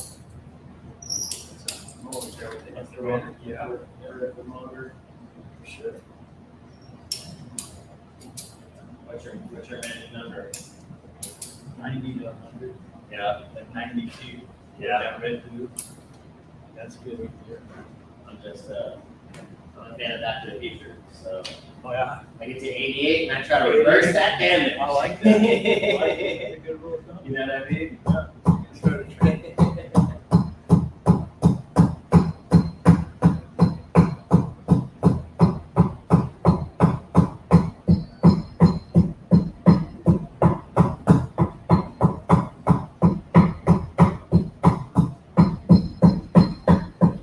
That's the motor, yeah. The motor, for sure. What's your magic number? 90 to 100. Yeah. Like 92. Yeah. That red glue. That's good right there. I'm just I'm a fan of Back to the Future, so Oh yeah. I get to 88 and I try to reverse that damage. I like that. I like that. That's a good rule of thumb. You know what I mean?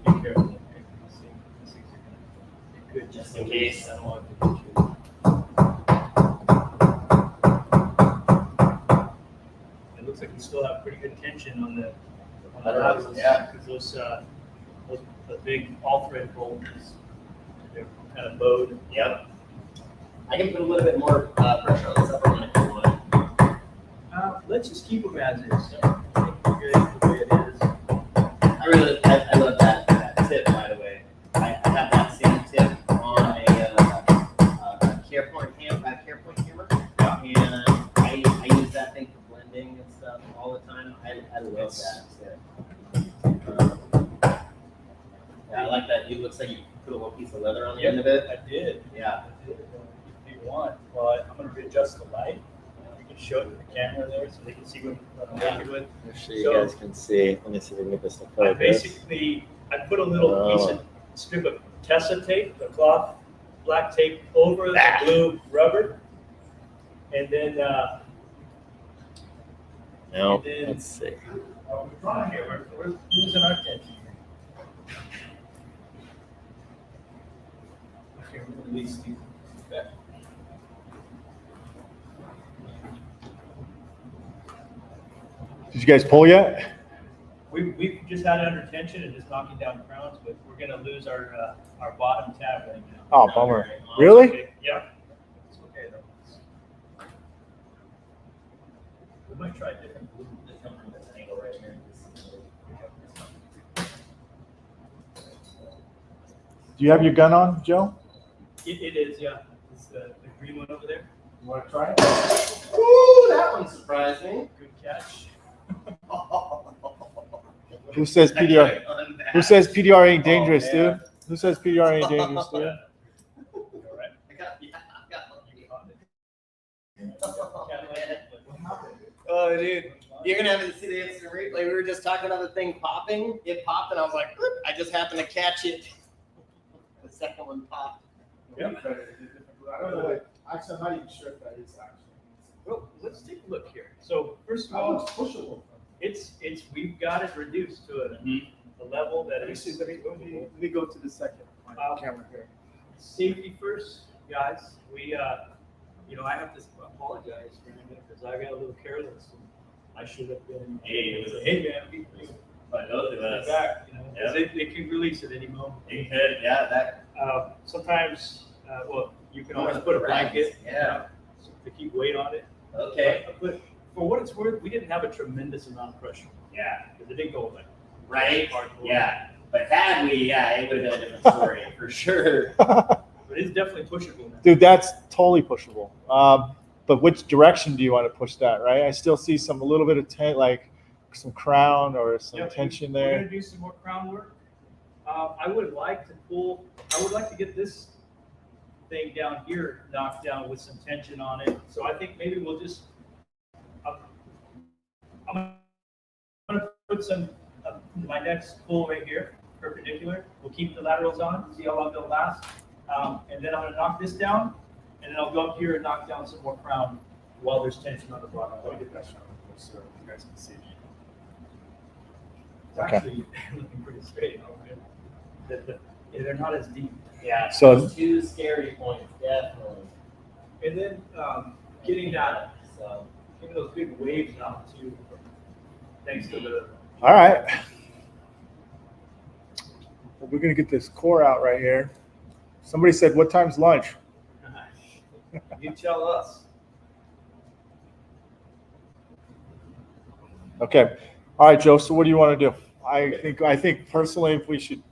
Be careful. Okay? These things are gonna be good. Just in case. I don't want to hit you. It looks like we still have pretty good tension on the nozzles. Yeah. Because those the big all-thread bolts, they're kind of bowed. Yep. I can put a little bit more pressure on this upper one if you want. Let's just keep them as is. I think we're good the way it is. I love that tip, by the way. I have that same tip on a CarePoint camera, and I use that thing for blending and stuff all the time. I love that tip. Yeah, I like that. It looks like you put a little piece of leather on the end of it. I did. Yeah. I did. If you want, well, I'm going to readjust the light. You can show it to the camera there so they can see what I'm working with. Make sure you guys can see. Let me see if we can get this to I put a little piece of strip of Tessa tape, the cloth, black tape over the blue rubber. And then, No, and then- let's see. we're trying here, we're losing our tension here. Okay, we're going to leave Steve back. Did you guys pull yet? We've just had it under tension and just knocking down crowns, but we're gonna lose our bottom tab right now. Oh, bummer. Really? Okay, yeah. It's okay though. We might try a different glue. Just come from this angle right here. Do you have your gun on, Joe? It is, yeah. It's the green one over there. You want to try it? Ooh, that one surprised me. Good catch. Who says PDR? Who says PDR ain't dangerous, dude? Who says PDR ain't dangerous, dude? All right. I got one. You caught it. just talking about the thing popping. It popped, and I was like, "Whoop," I just happened to catch it. The second one popped. I don't know what, actually, I'm not even sure if that is actually. Well, let's take a look here. So first of How all, much pushable? it's we've got it reduced to a level that is Let me go to the second camera here. safety first, guys. We I have to apologize for him because I got a little careless. And I should have been. Hey, Hey man, be But both of us. back. 'Cause they can release at any moment. You could, yeah, that. Sometimes, you can always put a blanket. Yeah. To keep weight on it. Okay. But for what it's worth, we didn't have a tremendous amount of pressure Yeah. because it didn't go away. Right. Hardcore. Yeah. But had we, yeah, it would have been a different story for sure. But it's definitely pushable. Dude, that's totally pushable. But which direction do you want to push that, right? I still see a little bit of like some crown or some tension We're there. gonna do some more crown work. I would like to get this thing down here knocked down with some tension on it. So I think maybe we'll just, I'm gonna put my next pull right here, perpendicular. We'll keep the laterals on, see how long they'll last. And then I'm gonna knock this down, and then I'll go up here and knock down some more crown while there's tension on the bottom. Let me get that shot so you guys can see. It's actually looking pretty straight. They're not as deep. Yeah. So- two scary points, definitely. And then getting those big waves out too, thanks to the. All right. Well, we're going to get this core out right here. Somebody said, what time's lunch? You tell us. Okay. All right, Joe. So what do you want to do? I think personally, if we should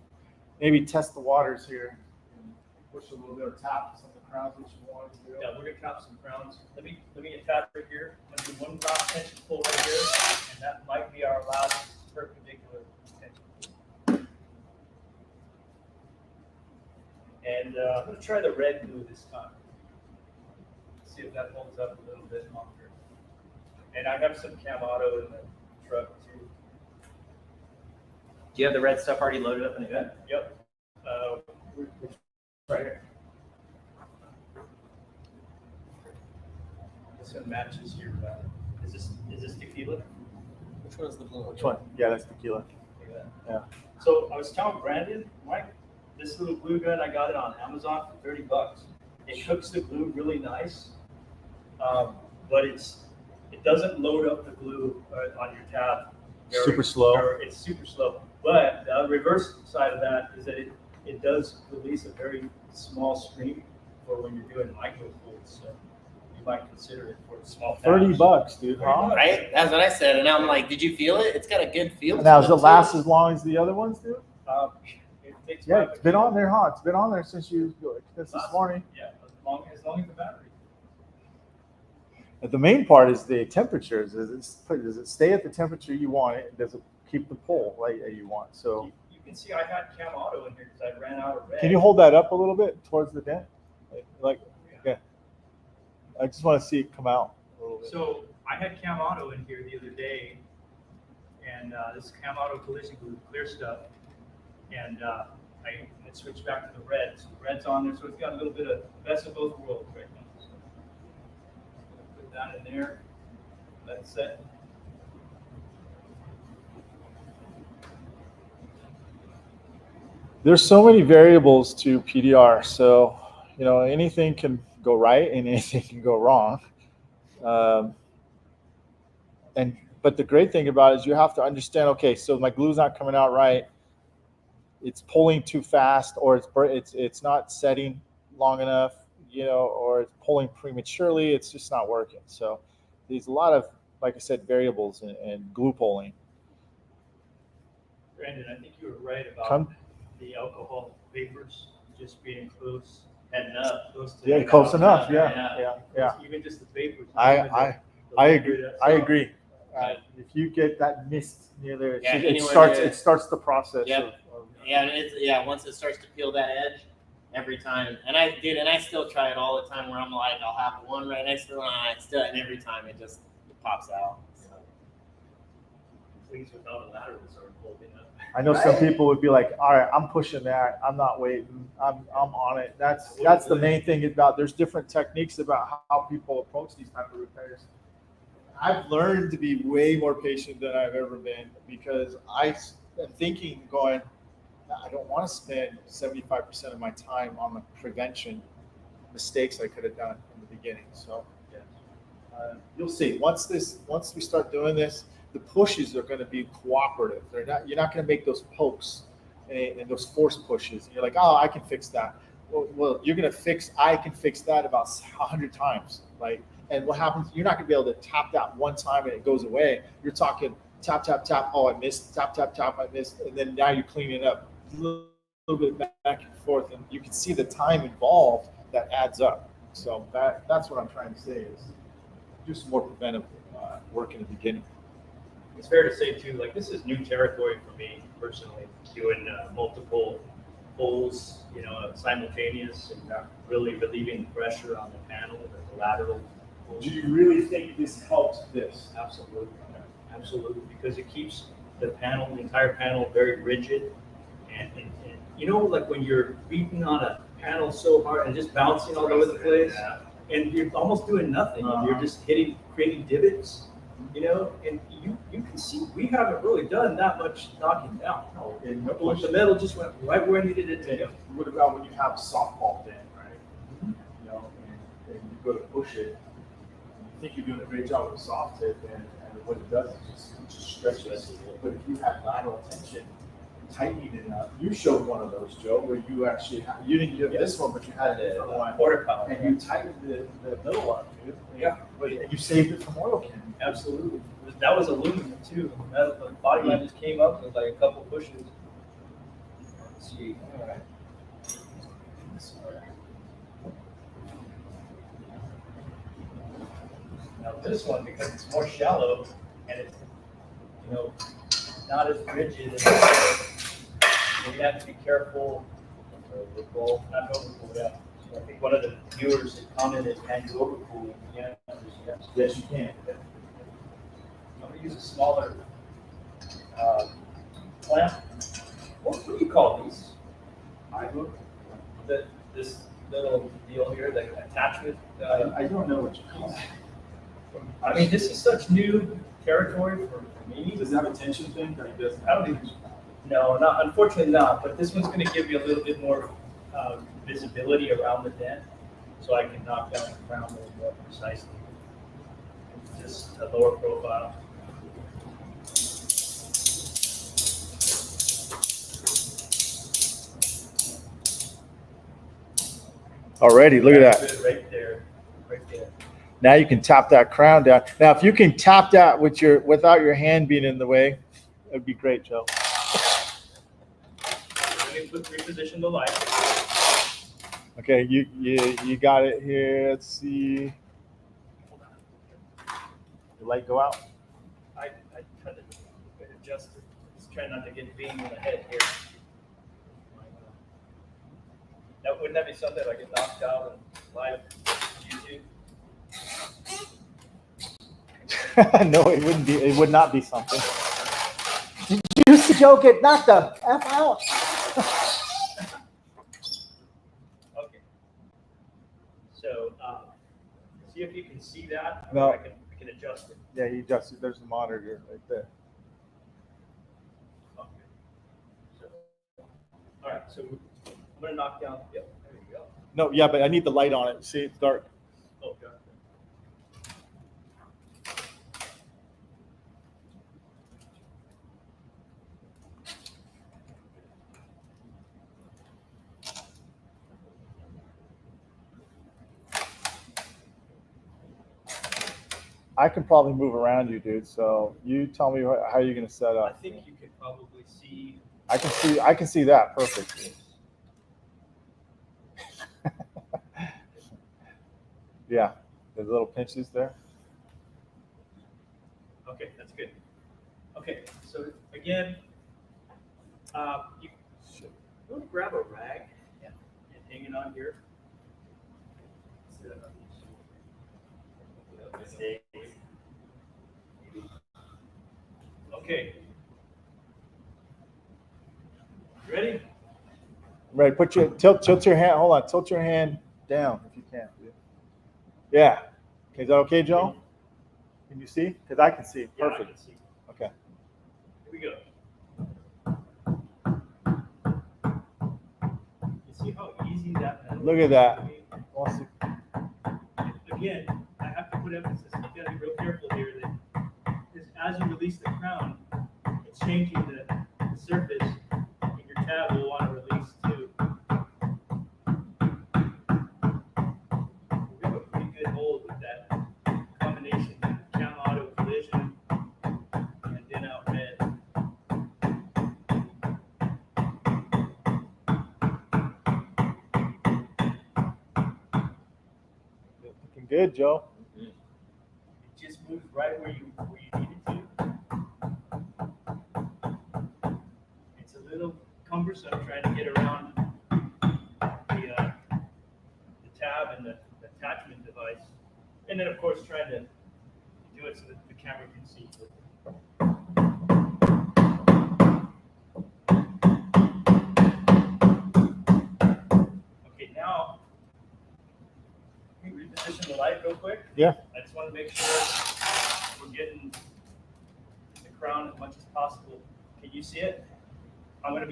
maybe test the waters here, and push a little bit or tap some of the crowns which you want to do. Yeah, we're gonna tap some crowns. Let me attach right here. I'm gonna do one cross tension pull right here, and that might be our last perpendicular tension. And I'm gonna try the red glue this time. See if that holds up a little bit longer. And I have some Cam Auto in the truck too. Do you have the red stuff already loaded up in the gun? Yep. Right here. This one matches your. Is this tequila? Which one's the blue one? Which one? Yeah, that's tequila. Look at that. Yeah. So I was telling Brandon, Myke, this little glue gun, I got it on Amazon for $30. It cooks the glue really nice, but it doesn't load up the glue on your tab. Super slow. It's super slow. But the reverse side of that is that it does release a very small stream for when you're doing micro fluids. So you might consider it for small tabs. $30, dude. Huh? Right? That's what I said. And I'm like, did you feel it? It's got a good feel. Now, to does it too. last as long as the other ones do? It takes Yeah, about- it's been on there, huh? It's been on there since this morning. Yeah, as long as the battery. But the main part is the temperatures. Does it stay at the temperature you want it? Does it keep the pull like you want? So You can see I had Cam Auto in here because I ran out of red. can you hold that up a little bit towards the dent? Like, okay. I just want to see it come out a little bit. So I had Cam Auto in here the other day, and this is Cam Auto collision glue, clear stuff, and I switched back to the red. So the red's on there, so it's got a little bit of best of both worlds right now. So put that in there. That's it. There's so many variables to PDR, so anything can go right and anything can go wrong. But the great thing about it is you have to understand. Okay, so my glue's not coming out right. It's pulling too fast, or it's not setting long enough, or it's pulling prematurely. It's just not working. So there's a lot of, like I said, variables in glue pulling. Brandon, I think you were right about the alcohol vapors just being close. Close to Yeah, the close top. enough. Yeah. Even just the vapors. I agree. I agree. Right. If you get that mist near there, Yeah, it anywhere starts. near- It starts the process. Yep. Yeah, once it starts to peel that edge, every time. And I still try it all the time where I'm like, I'll have one right next to the line, and every time it pops out. So. pleased with how the laterals are holding up. I know some people would be like, all right, I'm pushing that. I'm not waiting. I'm on it. That's the main thing about, there's different techniques about how people approach these type of repairs. I've learned to be way more patient than I've ever been, because I am thinking going, I don't want to spend 75% of my time on the prevention mistakes I could have done in the beginning. So you'll see, once we start doing this, the pushes are going to be cooperative. You're not going to make those pokes and those force pushes. And you're like, oh, I can fix that. Well, you're going to I can fix that about 100 times. Like, and what happens, you're not going to be able to tap that one time and it goes away. You're talking tap, tap, tap. Oh, I missed. Tap, tap, tap. I missed. And then now you're cleaning up a little bit back and forth. And you can see the time involved that adds up. So that's what I'm trying to say is do some more preventive work in the beginning. It's fair to say too, like this is new territory for me personally, doing multiple pulls, simultaneous, and really relieving pressure on the panel, the lateral pulls. Do you really think this helps this? Absolutely, absolutely, because it keeps the entire panel very rigid, and like when you're beating on a panel so hard and just bouncing all over the place, and you're almost doing nothing, you're just creating divots. And you can see we haven't really done that much knocking down. The metal just went right where I needed it to go. What about when you have a softball dent, right? And you go to push it, and you think you're doing a great job with a soft tip, and what it does is just stretches. But if you have lateral tension, tightening it up. You showed one of those, Joe, where you actually you didn't give this one, but you had a quarter pound, and you tightened the middle up, dude. Yeah. And you saved it from oil can. Absolutely. That was aluminum too. The body line just came up with like a couple pushes. Let's see. All right. Now this one, because it's more shallow and it's not as rigid as you have to be careful. Not overcool, yeah. I think one of the viewers had commented, can you overcool? Yeah, Yes, you can. I'm gonna use a smaller clamp. What do you call these? I hook. This little deal here, the attachment. I don't know what you call it. I mean, this is such new territory for me. Does it have a tension thing? That it doesn't. I don't think. No, unfortunately not. But this one's going to give you a little bit more visibility around the dent, so I can knock down the crown a little more precisely. Just a lower profile. Alrighty, look at that. Good, right there, right there. Now you can tap that crown down. Now, if you can tap that without your hand being in the way, that'd be great, Joe. Let me reposition the light. Okay, you got it here. Let's see. The light go out. I try to adjust it. Just try not to get beam in the head here. Wouldn't that be something if I get knocked out and live YouTube? No, it wouldn't be. It would not be something. Did you see Joe get knocked the F out? Okay. So see if you can see that. No. I can adjust it. Yeah, you adjust it. There's a monitor right there. Okay. So, all right. So I'm gonna knock down. Yep. There you go. No, yeah, but I need the light on it. See, it's dark. Oh, got it. I can probably move around you, dude. So you tell me how you're gonna set I up. think you can probably see. I can see that perfect. Yeah, the little pinches there. Okay, that's good. Okay, so again, you want to grab a rag and hang it on here. Okay, Ready? Right, put your tilt your hand. Hold on, tilt your hand down if you can. Yeah. Okay, is that okay, Joe? Can you see? Because I can see. Yeah, I Perfect. can see. Okay. Here we go. You see how easy that is? Look at that. Again, I have to put emphasis. You gotta be real careful here that as you release the crown, it's changing the surface, and your tab will want to release too. We have a pretty good hold with that combination of cam auto collision and then out red. Looking good, Joe. It just moves right where you need it to. It's a little cumbersome trying to get around the tab and the attachment device, and then of course trying to do it so that the camera can see. Okay, now can we reposition the light real quick? Yeah. I just want to make sure we're getting the crown as much as possible. Can you see it? I'm going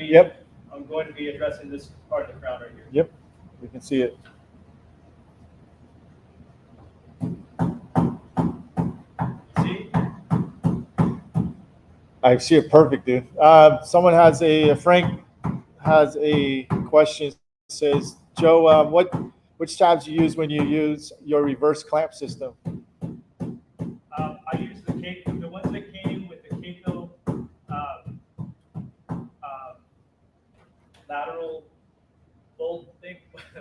to be addressing this part of the crown right here. Yep. We can see it. See? I see it perfect, dude. Someone has Frank has a question. Says, Joe, which tabs you use when you use your reverse clamp system? I use the ones that came with the Keiko lateral bolt thing,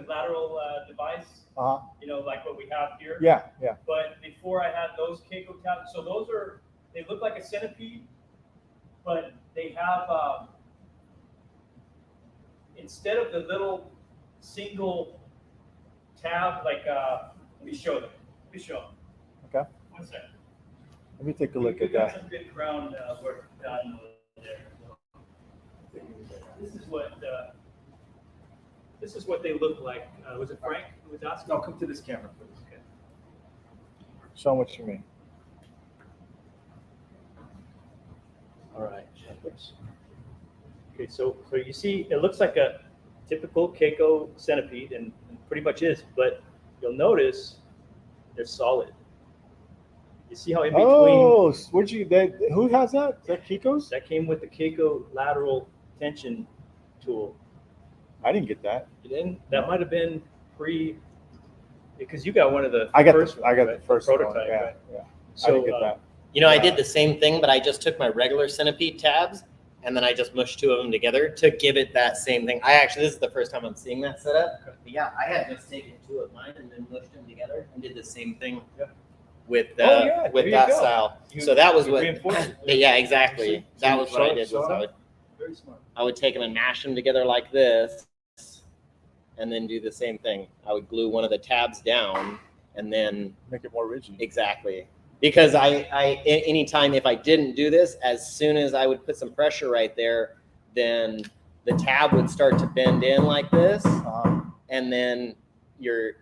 lateral device. You know, like what we have here. Yeah, yeah. But before I had those Keiko tabs, so they look like a centipede, but they have instead of the little single tab, like let me show them. Okay. 1 second. Let me take a look We've at got that. some good crown work done there. This is what they look like. Was it Frank who was asking? No, come to this camera, please. Okay. Show them what you mean. All right. Okay, so you see, it looks like a typical Keiko centipede, and pretty much is, but you'll notice they're solid. You see how in between? Oh, who has that? Is that Kiko's? That came with the Keiko lateral tension tool. I didn't get that. You didn't? That might have been because you got one of the I got first the ones, right? first prototype, one. Yeah, right? yeah. I So didn't get that. You know, I did the same thing, but I just took my regular centipede tabs and then I just mushed two of them together to give it that same thing. This is the first time I'm seeing that setup. But yeah, I had just taken two of mine and then mushed them together and did the same thing with there you that go. style. So that was You what. reinforced it. Yeah, exactly. That was what I did. Very smart. I would take them and mash them together like this, and then do the same thing. I would glue one of the tabs down, and then Make it more rigid. exactly. Because anytime if I didn't do this, as soon as I would put some pressure right there, then the tab would start to bend in like this, and then your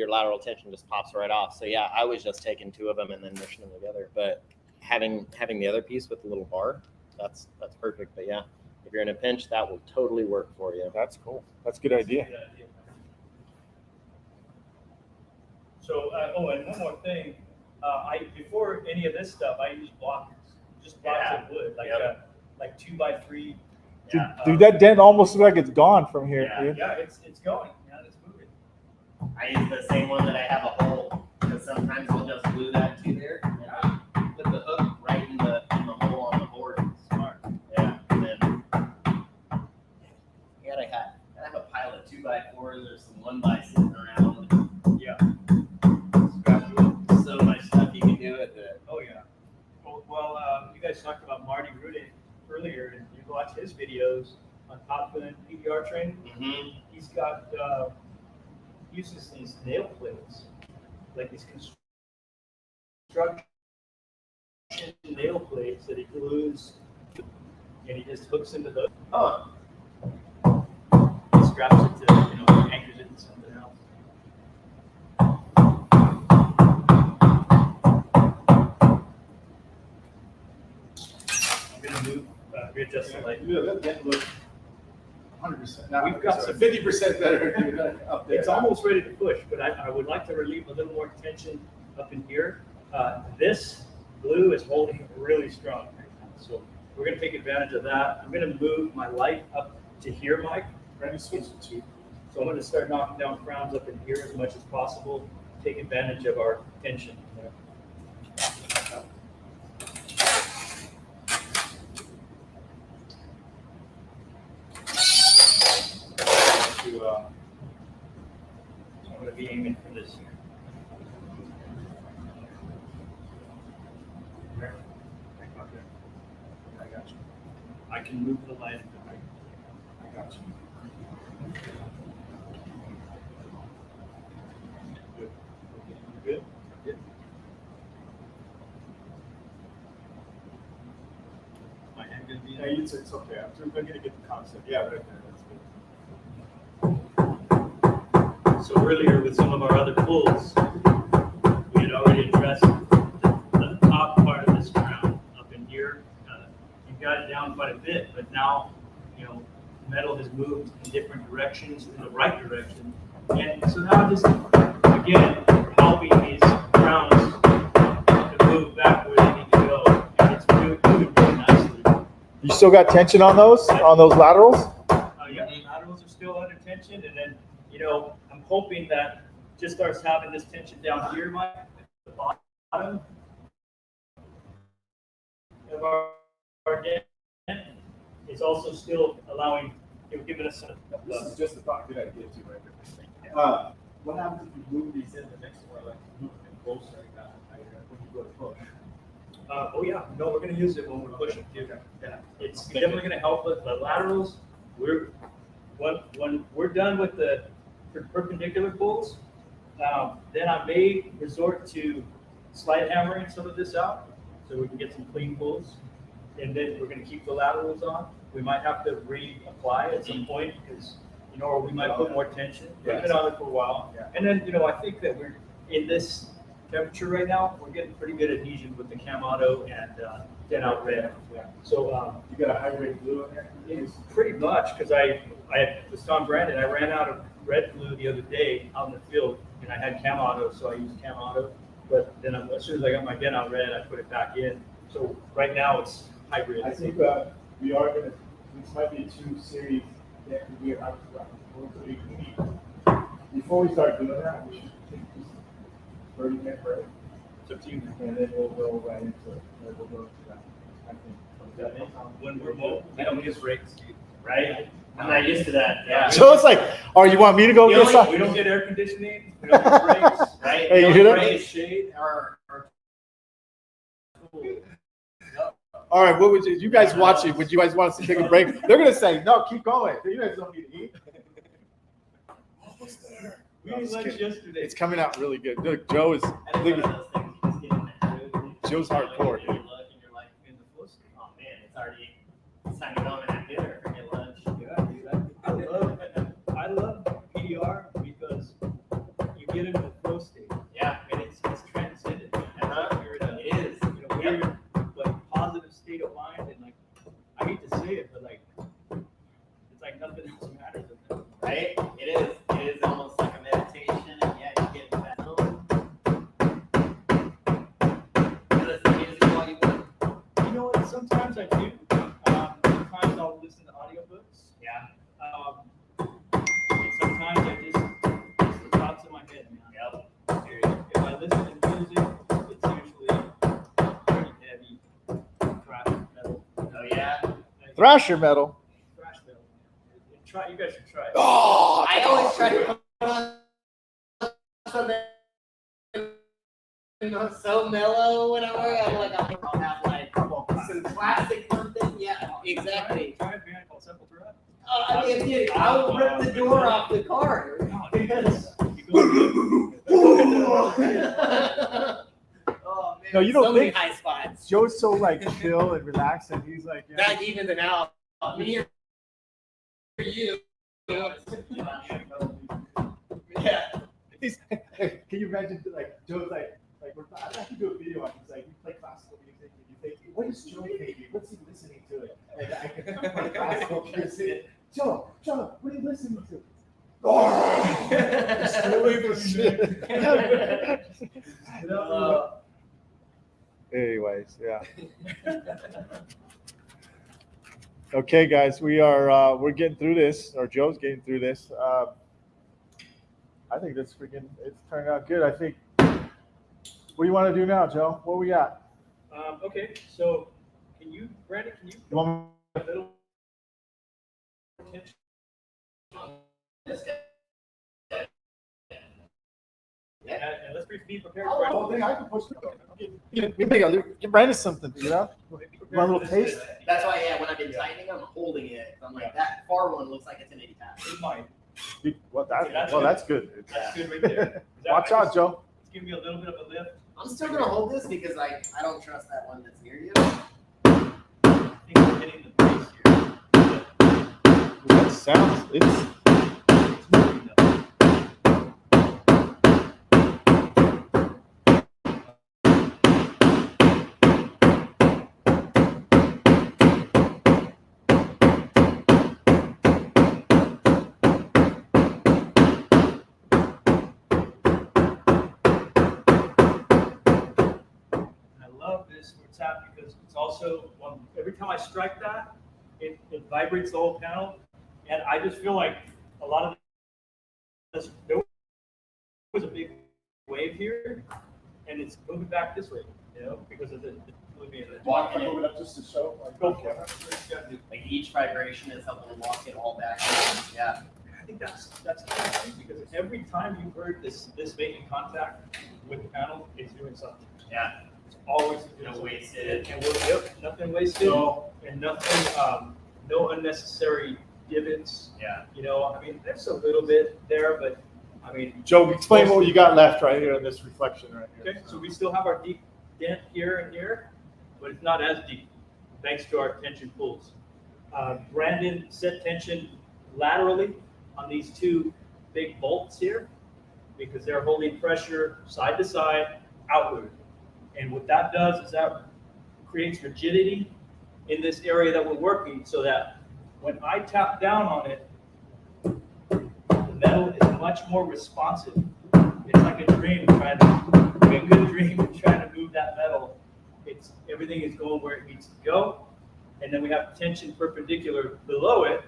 lateral tension just pops right off. So yeah, I was just taking two of them and then mushing them together. But having the other piece with the little bar, that's perfect. But yeah, if you're in a pinch, that will totally work for you. That's cool. That's a good idea. So, and one more thing. Before any of this stuff, I used blockers, just blocks of wood, like 2x3. Dude, that dent almost looks like it's gone from here. Dude. Yeah, it's going. Yeah, it's moving. I use the same one that I have a hole, because sometimes I'll just glue that to there and put the hook right in the hole on the board. Smart. Yeah. And then gotta have a pile of 2x4s or some 1x sitting around. Yeah. So much stuff you can do with it. Oh yeah. Well, you guys talked about Marty Rudick earlier, and you watch his videos on Top Gun PDR Training. Mm-hmm. He's got uses these nail plates, like these construction nail plates that he glues, and he just hooks into the. Oh. straps it to, anchors it to something else. I'm gonna move, readjust the light. Yeah, that look 100%. Now We've got some 50% better up there. It's almost ready to push, but I would like to relieve a little more tension up in here. This glue is holding really strong right now, so we're gonna take advantage of that. I'm gonna move my light up to here, Mike. Randy, switch it to. So I'm gonna start knocking down crowns up in here as much as possible, take advantage of our tension. I'm gonna be aiming for this here. I got you. I can move the light. I got you. Good. Good? Good. My hand gonna be. Yeah, it's okay. I'm going to get the concept. Yeah, right there. That's good. So earlier with some of our other pulls, we had already addressed the top part of this crown up in here. You've got it down quite a bit, but now, metal has moved in different directions, in the right direction. And so now just, again, helping these crowns to move back where they need to go. And it's moving really nicely. You still got tension on those laterals? Yeah, the laterals are still under tension, and then, I'm hoping that just starts having this tension down here, Mike, at the bottom of our dent. It's also still allowing, giving us This is just a thought good idea too, right there. What happens if you move these in the next one, like move them closer like that, when you go to push? oh yeah, no, we're gonna use it when we're pushing too. Yeah, it's definitely gonna help with the laterals. When we're done with the perpendicular pulls, then I may resort to slide hammering some of this out so we can get some clean pulls. And then we're gonna keep the laterals on. We might have to reapply at some point because, or we might put more tension. We've been on it for a while. Yeah. And then, I think that we're in this temperature right now, we're getting pretty good adhesion with the Cam Auto and Dent Out Red. Yeah. So You got a high-grade glue in there? it's pretty much because I was Tom Brandon. I ran out of red glue the other day out in the field, and I had Cam Auto, so I used Cam Auto. But then as soon as I got my Dent Out Red, I put it back in. So right now it's hybrid. I think we are going to, this might be a 2-series that we are before we start doing that, we should take this 30-minute break. It's up to you. And then we'll go right into it. We'll go to that. I think. When we're mobile, we don't get breaks, Right? I'm not used to that. Yeah. So it's like, oh, you want me to go You get only- some? we don't get air conditioning, we don't get breaks. Right? Hey, you The hear only that? break- Shade. All right, what would you guys watching? Would you guys want us to take a break? They're gonna say, no, keep going. You guys don't need to eat. Almost there. We No, I'm ate just lunch kidding. yesterday. It's coming out really good. Look, Joe is, And it's one of those things you just get in that mood. Joe's You hardcore. look and you're like, In the flow state. oh man, it's time to go and have dinner or get lunch. I love PDR because you get into the flow state. Yeah. And it's transcendent. Uh-huh. It is. We're in like positive state of mind, and like I hate to say it, but like it's like nothing else matters than that. Right? It is. It is almost like a meditation, and yeah, you get into that zone. You listen to music while you work. You know what? Sometimes I do. Sometimes I'll listen to audiobooks. Yeah. And sometimes I just the thoughts in my head, man. Yep. If I listen to music, it's usually pretty heavy thrash metal. Oh yeah. Thrasher metal. Thrash metal. Try, you guys should try it. Oh, I always try to put on something so mellow when I work. I'm like, I'll have like some classic something. Yeah, exactly. Try a band called Sepultura. I mean, dude, I'll rip the door off the car. Because You go- oh man, No, you don't so many think- high spots. Joe's so like chill and relaxed, and he's like, yeah. That evens it out. Me or you. Yeah. Can you imagine, like, Joe's like we're, I have to do a video on it. He's like, you play classical music, and you think, what is Joe thinking? What's he listening to? And I can play classical music. Joe, what are you listening to? Oh, stay away from me. Anyways, yeah. Okay, guys, we're getting through this, or Joe's getting through this. I think it's turned out good. I think. What do you want to do now, Joe? What we got? Okay, so Brandon, can you You want a little attention? And let's be prepared for Oh, thing I can push. Give Brandon something, you know? Be You want a little taste? That's why, yeah, when I've been tightening, I'm holding it. I'm like, that far one looks like it's an 80 pack. It might. Well, That's that's good. That's good right there. Watch out, Joe. It's giving me a little bit of a lift. I'm still gonna hold this because I don't trust that one that's near you. I think we're hitting the base here. That sounds. It's It's moving though. I love this where it's at because it's also every time I strike that, it vibrates the whole panel, and I just feel like a lot of this. There was a big wave here, and it's moving back this way, because of the Walk it up just to show. Like, Go for it. Like each vibration is helping lock it all back. Yeah. I think that's interesting because every time you've heard this making contact with the panel, it's doing something. Yeah. It's always No wasted. and nothing wasted, and nothing, no unnecessary divots. Yeah. I mean, there's a little bit there, but I mean. Joe, explain what you got left right here in this reflection right here. Okay, so we still have our deep dent here and here, but it's not as deep, thanks to our tension pulls. Brandon set tension laterally on these two big bolts here because they're holding pressure side to side outward. And what that does is that creates rigidity in this area that we're working so that when I tap down on it, the metal is much more responsive. It's like a dream trying to, a good dream trying to move that metal. Everything is going where it needs to go. And then we have tension perpendicular below it.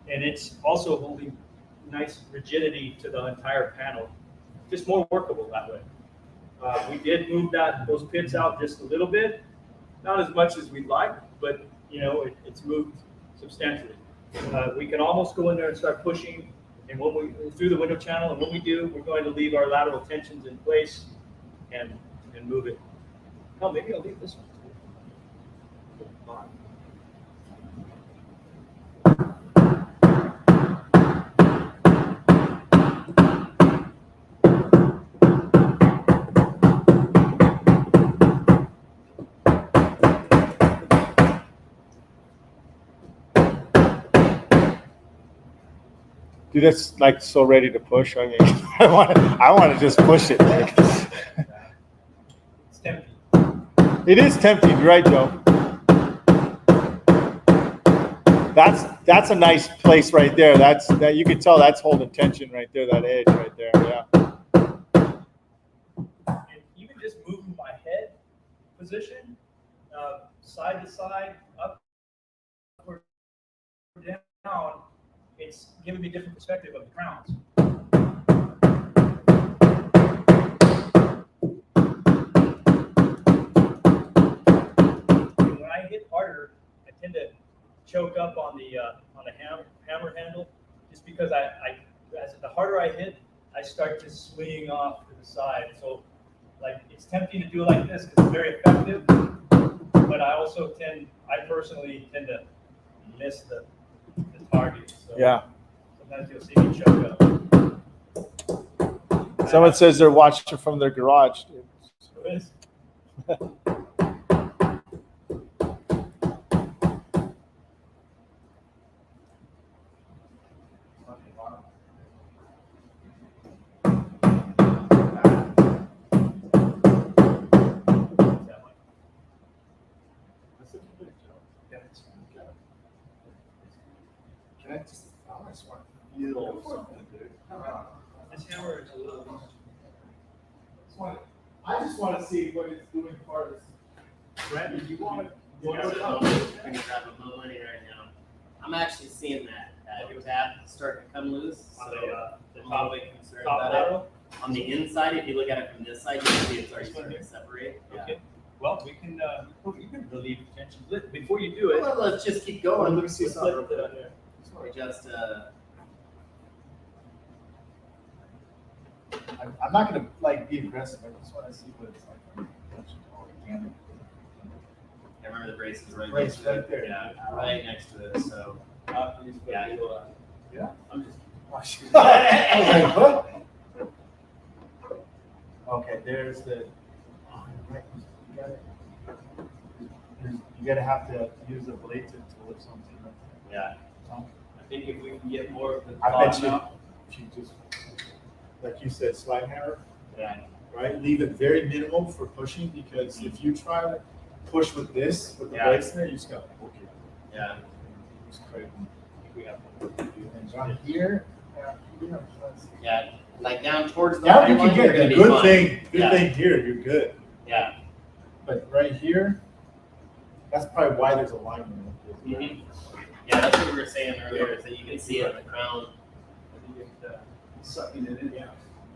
And it's also holding nice rigidity to the entire panel. Just more workable that way. We did move those pits out just a little bit. Not as much as we'd like, but it's moved substantially. We can almost go in there and start pushing, and through the window channel, and when we do, we're going to leave our lateral tensions in place and move it. Oh, maybe I'll leave this one. Dude, that's like so ready to push. I mean, I want to just push it. It's tempting. It is tempting, you're right, Joe. That's a nice place right there. That you can tell that's holding tension right there. That edge right there. Yeah. And even just moving my head position, side to side, up or down, it's giving me a different perspective of the crowns. And when I hit harder, I tend to choke up on the hammer handle, just because the harder I hit, I start to swing off to the side. So, like, it's tempting to do it like this because it's very effective, but I personally tend to miss the target. So Yeah. sometimes you'll see me choke up. Someone says they're watching from their garage. Dude. Can I just, I just want to feel something, dude. This hammer is a little. I just want to see what it's doing for us. Brandon, you want I'm gonna grab my money right now. I'm actually seeing that tab start to come loose. on So the I'm top, probably concerned top about it. barrel? On the inside, if you look at it from this side, you can see it's already starting to separate. Okay. Well, we can, you can relieve tension. Before you do it. Well, let's just keep Oh, going. let me see let's something. let the- We just, I'm not gonna like be aggressive. I just want to see what it's like. Organic. I remember the brace is right Brace next to it. right there. Yeah, right next to it. So, yeah. Yeah. I'm just. I was like, what? Okay, there's the. You gotta have to use a blade to lift something. Yeah. I think if we can get more of the I bet bottom you, out. if you just, like you said, slide hammer, Yeah. right? Leave it very minimal for pushing, because if you try to push with this, with the Yeah. brace there, you just gotta hook it. Yeah. It's crazy. We have. And down here, Yeah. Like down towards the now you line, can you're get gonna the be good fine. thing, Yeah. here, you're good. Yeah. But right here, that's probably why there's a line in it. Mhm. Yeah, that's what we were saying earlier, is that you can see it in the crown. Sucking it in. Yeah.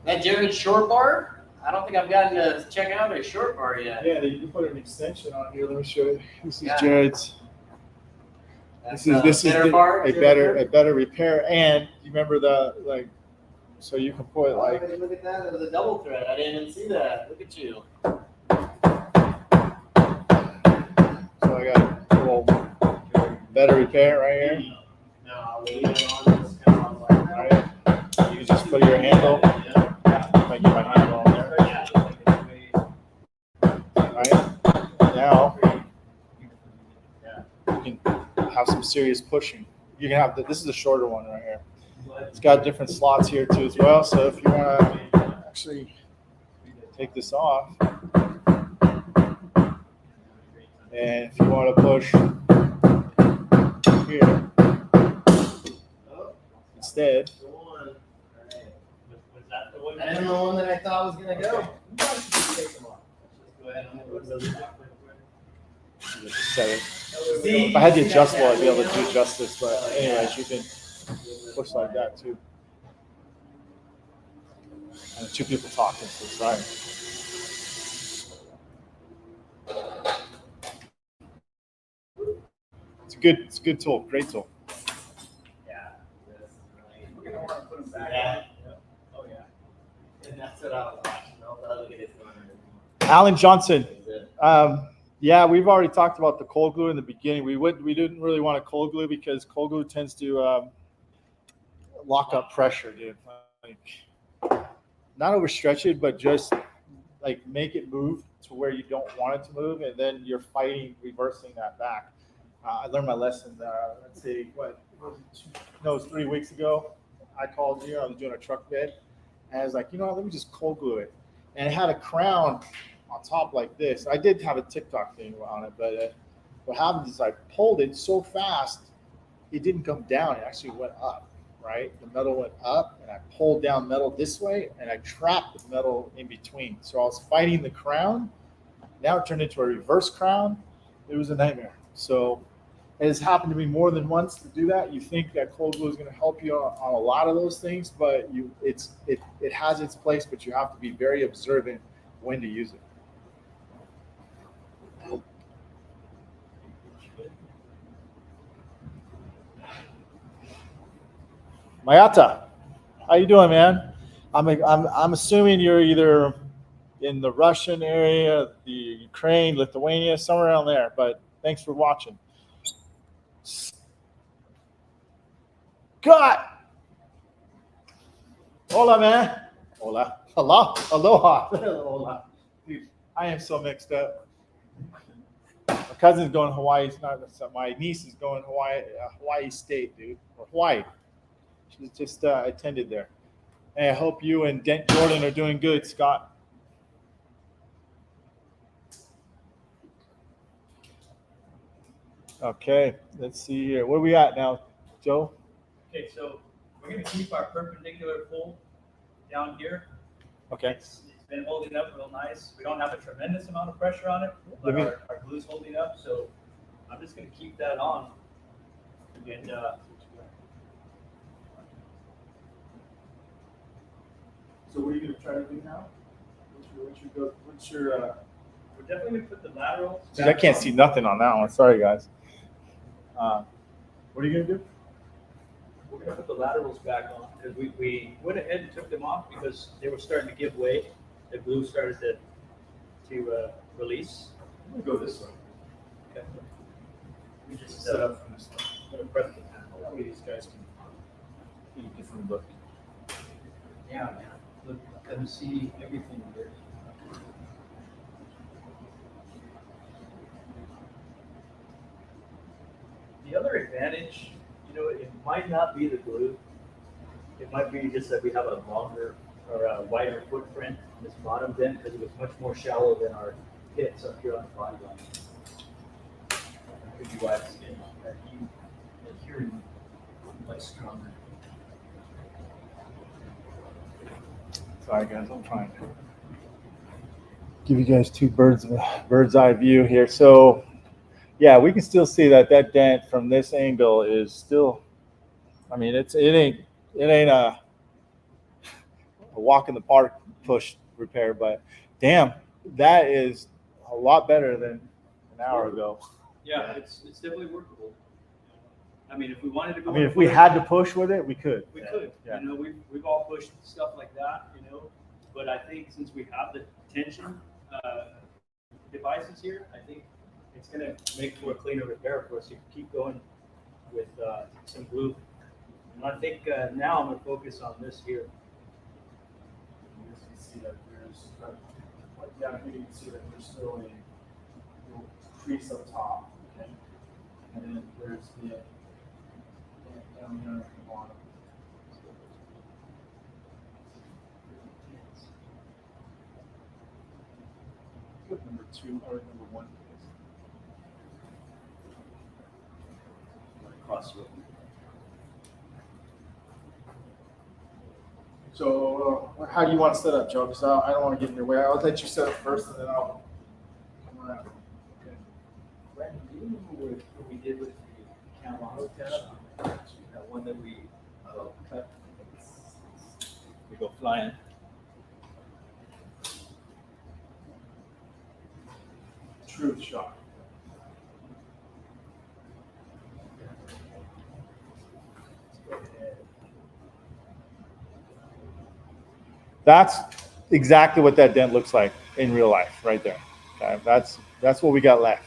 That Jared's short bar, I don't think I've gotten to check out a short bar yet. Yeah, you can put an extension on here. Let me show you. This is Yeah. Jared's. That's This is better the- bar. a better repair. And you remember the like, so you can put like. Look at that, it was a double thread. I didn't even see that. Look at you. So I got a little better repair right here. No, I'll leave it on this kind of like that. Right. You can just put your handle, Yeah. like my handle on there. Right. Now you can have some serious pushing. You can have this is a shorter one right here. It's got different slots here too as well. So if you want to actually take this off, and if you want to push here instead, The one. All right. Was that the one? That isn't the one that I thought was gonna go. Take them off. Let's go ahead and set it. See, If I had the see that adjustable, I'd be able now? to adjust this. But anyways, you can push like that too. And two people talking, so it's right. It's a good tool, great tool. Yeah. We're gonna want to put them back. Yeah. Oh, yeah. And that's what I was watching. I'll look at his one. Alan Johnson. Yeah, we've already talked about the cold glue in the beginning. We didn't really want to cold glue because cold glue tends to lock up pressure, dude. Like, not overstretch it, but just like make it move to where you don't want it to move, and then you're fighting reversing that back. I learned my lesson. Let's see, it was 3 weeks ago. I called you. I was doing a truck bed, and I was like, you know what? Let me just cold glue it, and it had a crown on top like this. I did have a TikTok thing on it, but what happened is I pulled it so fast, it didn't come down. It actually went up, right? The metal went up, and I pulled down metal this way, and I trapped the metal in between. So I was fighting the crown. Now it turned into a reverse crown. It was a nightmare. So it has happened to me more than once to do that. You think that cold glue is going to help you on a lot of those things, but it has its place, but you have to be very observant when to use it. Mayata, how you doing, man? I'm assuming you're either in the Russian area, the Ukraine, Lithuania, somewhere around there. But thanks for watching. God. Hola, man. Hola. Hello. Aloha. Hola. Dude, I am so mixed up. My cousin's going to Hawaii. My niece is going to Hawaii State, dude. Or Hawaii. She just attended there. And I hope you and Dent Jordan are doing good, Scott. Okay, let's see here. Where are we at now, Joe? Okay, so we're gonna keep our perpendicular pull down here. Okay. It's been holding up real nice. We don't have a tremendous amount of pressure on it, but our glue's holding up, so I'm just gonna keep that on. And, So what are you gonna try to do now? What's your we're definitely gonna put the laterals. Geez, I can't see nothing on that one. Sorry, guys. what are you gonna do? We're gonna put the laterals back on, because we went ahead and took them off because they were starting to give way. The glue started to release. I'm gonna go this way. Okay. We just Set up from this way. gonna press the panel. That way these guys can get a different look. Yeah, man. Look, I can see everything here. The other advantage, it might not be the glue. It might be just that we have a longer or a wider footprint on this bottom dent because it was much more shallow than our pits up here on the body line. Could be why it's adhering much stronger. Sorry, guys. I'm trying to give you guys two bird's eye view here. So, yeah, we can still see that dent from this angle is still. I mean, it ain't a walk in the park push repair, but damn, that is a lot better than an hour ago. Yeah, it's definitely workable. I mean, if we wanted to go. I mean, if we had to push with it, we could. We could. Yeah. We've all pushed stuff like that, But I think since we have the tension devices here, I think it's going to make for a cleaner repair for us to keep going with some glue. And I think now I'm going to focus on this here. You can see that there's like down here. You can see that there's still a little crease up top. Okay, and then there's the down there at the bottom. Put number 2 or number 1. Cross with So, how do you want to set up, Joe? Because I don't want to get in your way. I'll let you set up first, and then I'll come around. Okay. Brandon, do you remember what we did with the Cam Auto tab? That one that we cut? We go flying. Truth shot. That's exactly what that dent looks like in real life, right there. Okay, that's what we got left.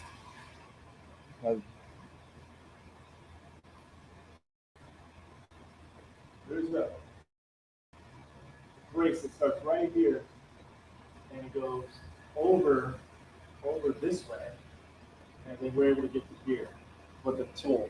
There's a brace that starts right here, and it goes over this way, and then we're able to get to here with the tool.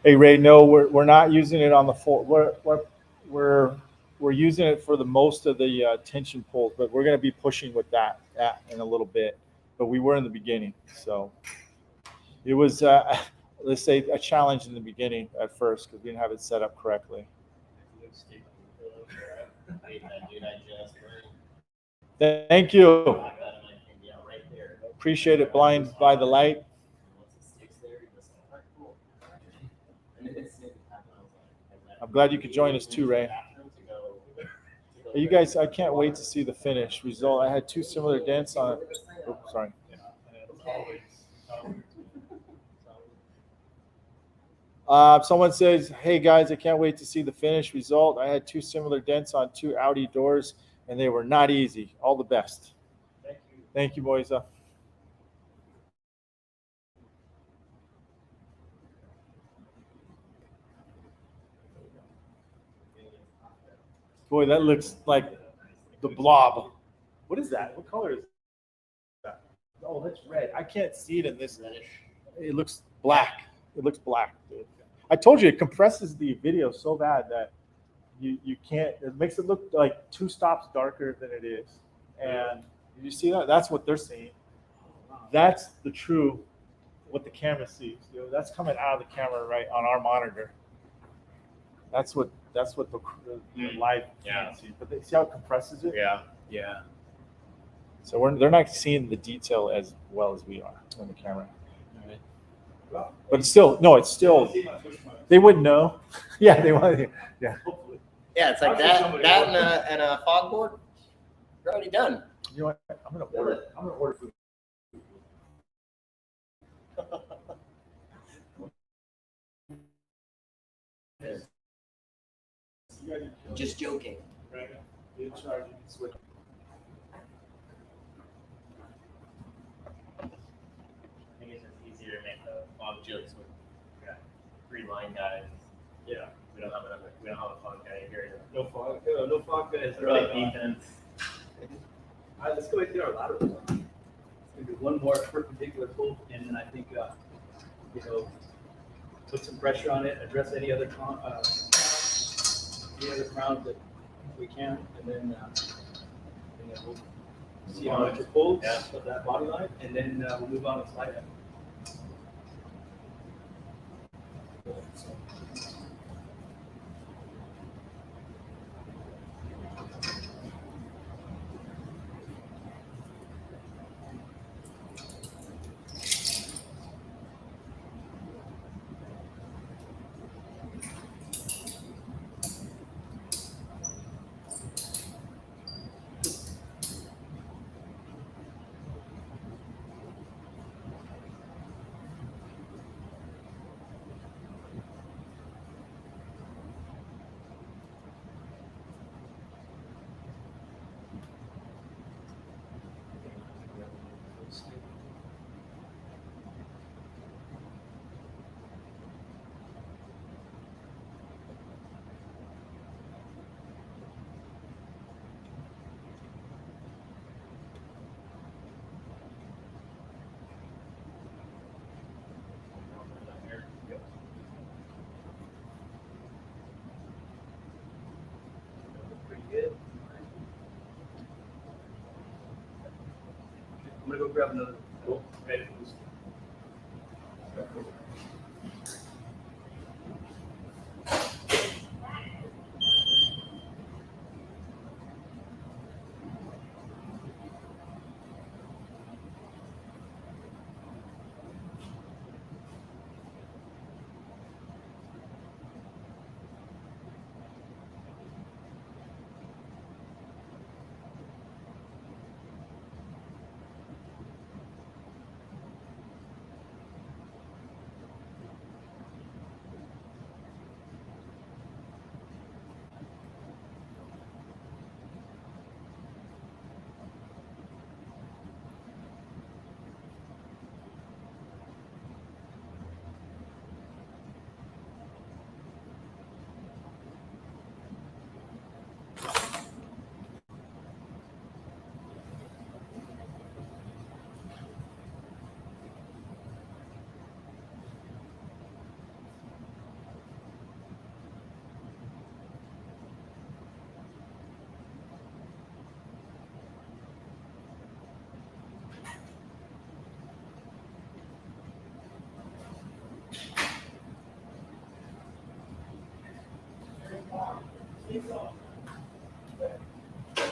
Hey Ray, no, we're not using it on the full. We're using it for the most of the tension pulls, but we're going to be pushing with that in a little bit. But we were in the beginning, so it was let's say a challenge in the beginning at first because we didn't have it set up correctly. Thank you. Appreciate it. Blind by the light. I'm glad you could join us too, Ray. Hey, you guys, I can't wait to see the finished result. I had two similar dents on it. Oh, sorry. Someone says, hey guys, I can't wait to see the finished result. I had two similar dents on two Audi doors, and they were not easy. All the best. Thank you. Thank you, Moisa. Boy, that looks like the blob. What is that? What color is that? Oh, that's red. I can't see it in this. Reddish. It looks black. It looks black, dude. I told you it compresses the video so bad that you can't. It makes it look like 2 stops darker than it is. And you see that? That's what they're seeing. That's the true what the camera sees. You know, that's coming out of the camera right on our monitor. That's what the live can't see. But they see how it compresses it. Yeah. So they're not seeing the detail as well as we are on the camera. But it's still they wouldn't know. Yeah, they want. Yeah. Yeah, it's like that and a fog board. You're already done. You know what? I'm gonna order food. Just joking. Right. You charge, you can switch. I think it's just easier to make the fog jokes with 3 line guys. Yeah. We don't have a fog guy here. No fog guys. They're like defense. All right, let's go ahead and get our lateral. Let's do one more perpendicular pull, and then I think put some pressure on it, address any other crowns that we can, and then we'll see how much it pulls of that body line, and then we'll move on to slide it. Pretty good. I'm gonna go grab another. Cool. Okay.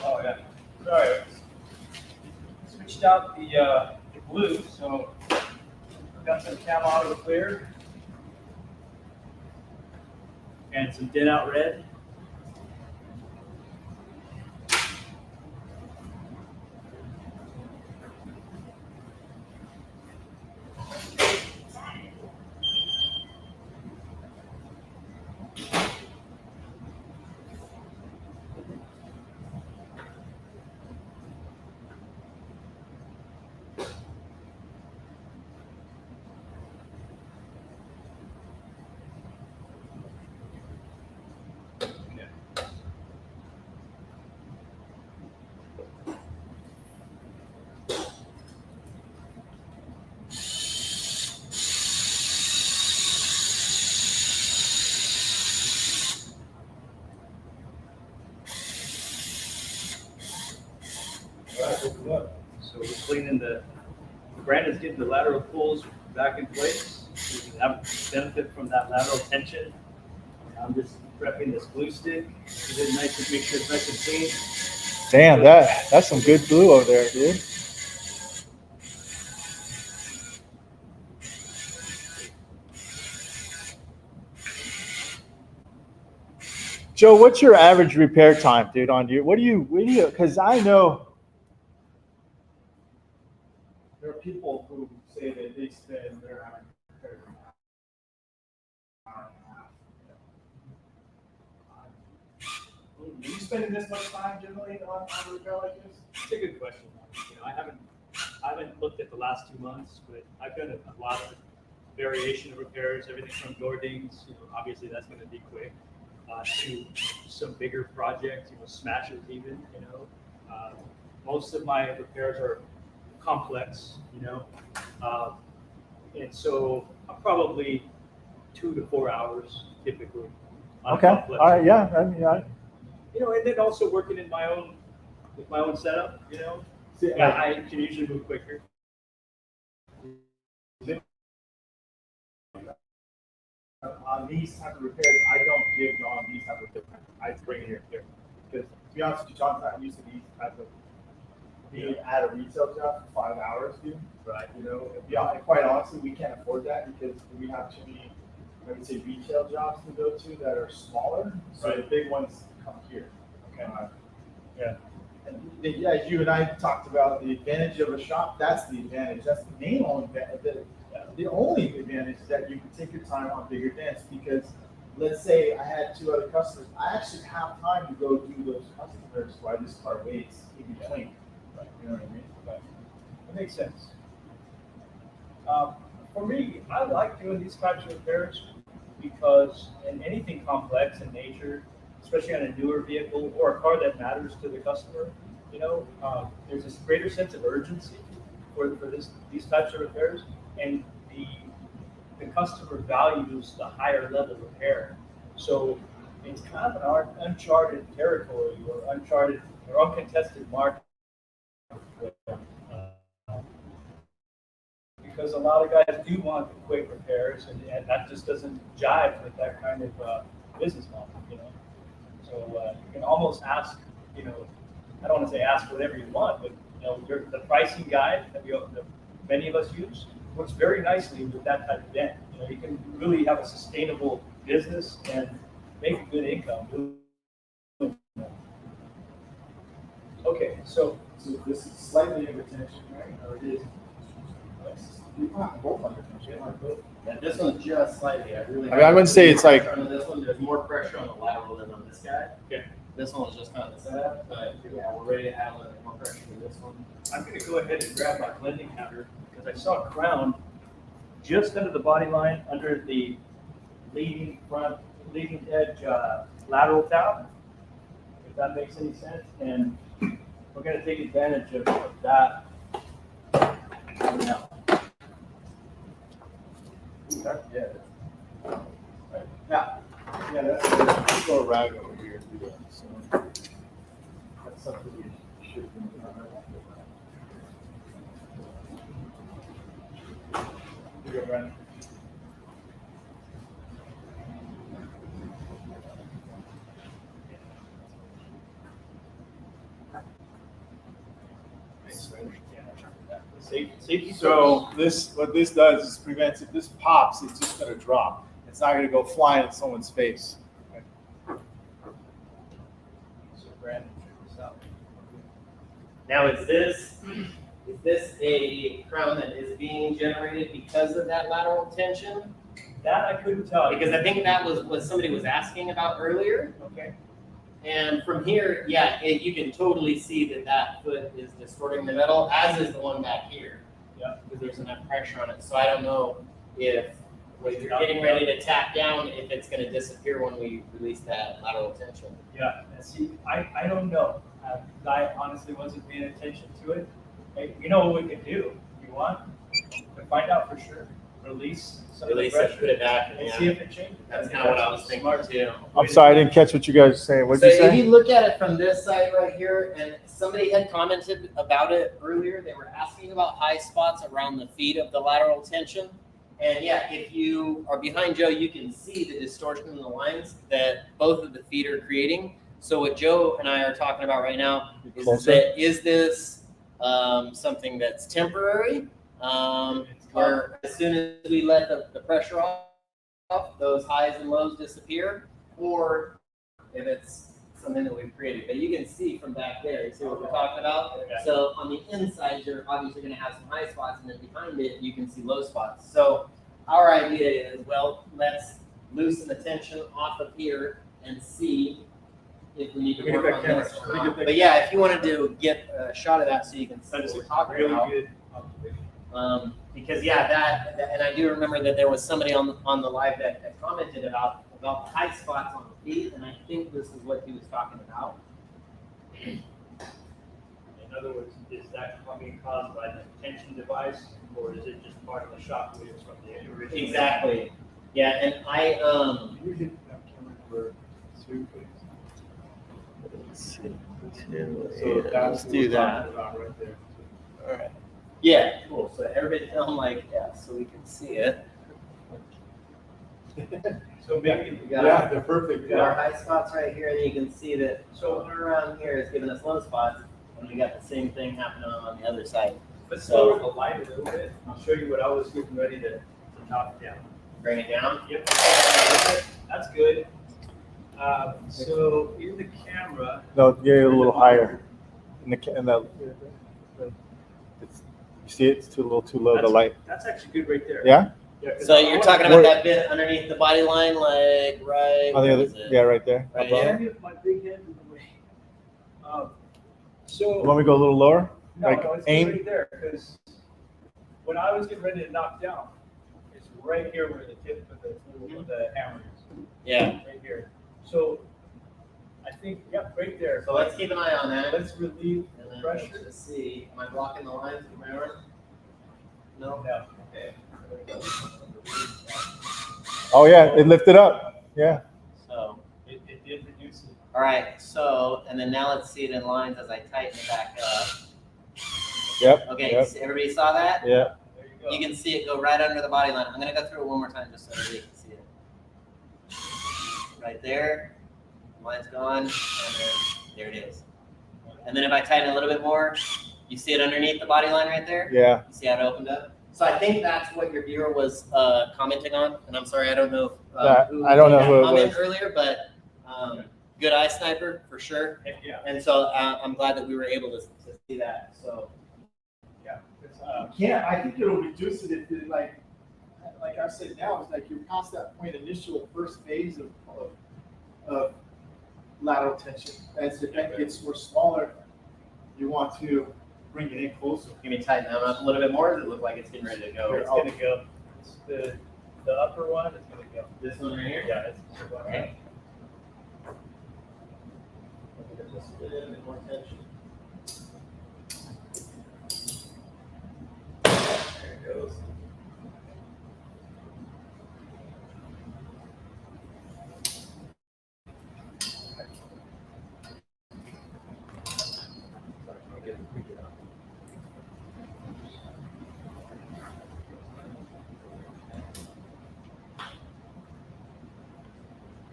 Oh yeah. Sorry. Switched out the blue, so I've got some cam auto clear and some Dent out red. open up. So we're cleaning Brandon's getting the lateral pulls back in place. We can have benefit from that lateral tension. I'm just prepping this glue stick. Get it nice and make sure it's nice and clean. Damn, that's some good glue over there, dude. Joe, what's your average repair time, dude, on you? What do you, because I know there are people who say that they spend their average repair time an hour and a half. Are you spending this much time generally on a repair like this? It's a good question. I haven't looked at the last 2 months, but I've done a lot of variation of repairs, everything from door dings, obviously that's going to be quick, to some bigger projects, smashes even, most of my repairs are complex, and so I'm probably 2 to 4 hours typically. On Okay. complex. All right. Yeah. I mean, And then also working in with my own setup, see, I can usually move quicker. On these type of repairs, I don't give on these type of repairs. I bring it here. Because to be honest with you, John, I'm used to these type of being at a retail job for 5 hours, dude. Right. Yeah, and quite honestly, we can't afford that because we have too many, I would say, retail jobs to go to that are smaller. So Right. the big ones come here. Okay. Yeah. And yeah, you and I talked about the advantage of a shop. That's the advantage. That's the main only advantage. The only advantage is that you can take your time on bigger dents because let's say I had 2 other customers. I actually have time to go do those customers while this car waits in between. Right. You know what I mean? That makes sense. For me, I like doing these types of repairs because in anything complex in nature, especially on a newer vehicle or a car that matters to the customer, there's this greater sense of urgency for these types of repairs, and the customer values the higher level repair. So it's kind of an uncharted territory or uncharted or uncontested market. Because a lot of guys do want the quick repairs, and that just doesn't jive with that kind of business model, So you can almost ask, I don't want to say ask whatever you want, but the pricing guide that many of us use works very nicely with that type of dent. You can really have a sustainable business and make a good income. Okay, so this is slightly under tension, right? Or it is. Both under tension. Yeah, this one's just slightly. I wouldn't say it's like. On this one, there's more pressure on the lateral than on this guy. Okay. This one was just kind of the setup, but yeah, we're ready to have a little more pressure than this one. I'm going to go ahead and grab my blending counter because I saw a crown just under the body line, under the leading edge lateral tab, if that makes any sense. And we're going to take advantage of that now. Yeah. Right. Yeah, let's go rag over here and do that. So that's something we should do. Here you go, Brandon. Safety. So what this does is prevents if this pops, it's just going to drop. It's not going to go flying in someone's face. So Brandon, check this out. Now, is this a crown that is being generated because of that lateral tension? That I couldn't tell you. Because I think that was what somebody was asking about earlier. Okay. And from here, yeah, you can totally see that foot is distorting the metal, as is the one back here. Yeah. Because there's enough pressure on it. So I don't know if when you're getting ready to tap down, if it's going to disappear when we release that lateral tension. Yeah, and see, I don't know. I honestly wasn't paying attention to it. Hey, you know what we can do if you want to find out for sure? release some of the Release it, pressure put it back, and yeah. see if it changes. That's kind of what I was thinking too. I'm sorry, I didn't catch what you guys were saying. What'd So you if say? you look at it from this side right here, and somebody had commented about it earlier, they were asking about high spots around the feet of the lateral tension. And yeah, if you are behind Joe, you can see the distortion in the lines that both of the feet are creating. So what Joe and I are talking about right now is Closer. that is this something that's temporary, where as soon as we let the pressure off, those highs and lows disappear, or if it's something that we've created. But you can see from back there, you see what we're talking about? Okay. So on the inside, you're obviously going to have some high spots, and then behind it, you can see low spots. So our idea is, well, let's loosen the tension off of here and see if we need to Let me get work that on camera. this or Let me not. get that But yeah, if you wanted to get a shot of that so you can see what That's we're talking really about. good observation. Because yeah, that, and I do remember that there was somebody on the live that commented about the high spots on the feet, and I think this is what he was talking about. In other words, is that being caused by the tension device, or is it just part of the shock waves from the original? Exactly. Yeah, and I You hit that camera for two, please. So that's let's what do we're that. talking about right there. All right. Yeah, cool. So everybody, I'm like, yeah, so we can see it. So maybe, We got Yeah, they're perfect. we got our high spots right here, and you can see that so somewhere around here is giving us low spots, and we got the same thing happening on the other side. let's So- lower the light a little bit. I'll show you what I was getting ready to top down. Bring it down. Yep, that's good. So in the camera, No, get it a little higher. In the it's, you see it? It's too a little too low. The light. that's actually good right there. Yeah. Yeah, 'cause So I you're want- talking about that bit underneath the body line, like right. On the where other, is it? yeah, right there. Right above. here? Sorry if my big head in the way. You So, want me to go a little lower? no, like no, it's aim? right there, because when I was getting ready to knock down, it's right here where the tip of the hammer is, Yeah. right here. So I think, yep, right there. So let's keep an eye on that. Let's relieve And the then pressure. let's see. Am I blocking the lines with my arm? No. No. Okay. There we go. Oh yeah, it lifted up. Yeah. So. It did reduce it. All right, so, and then now let's see it in lines as I tighten it back up. Yep. Okay, Yep. so everybody saw that? Yeah. There you go. You can see it go right under the body line. I'm gonna go through it one more time just so everybody can see it. Right there, line's gone, and then there it is. And then if I tighten a little bit more, you see it underneath the body line right there? Yeah. You see how it opened up? So I think that's what your viewer was commenting on, and I'm sorry, I don't know who I don't know made who that it comment was. earlier, but good eye sniper for sure. Heck, yeah, And so I'm glad that we were able to see that. So yeah. It's, Yeah, I think it'll reduce it if it like I said now, it's like you're past that point, initial first phase of lateral tension. As the neck gets more smaller, you want to bring it in closer. can you tighten that up a little bit more? Does it look like it's getting ready to go? it's gonna go. It's the upper one is gonna go. This one right here? Yeah, it's. Okay. Just a little bit more tension. There it goes.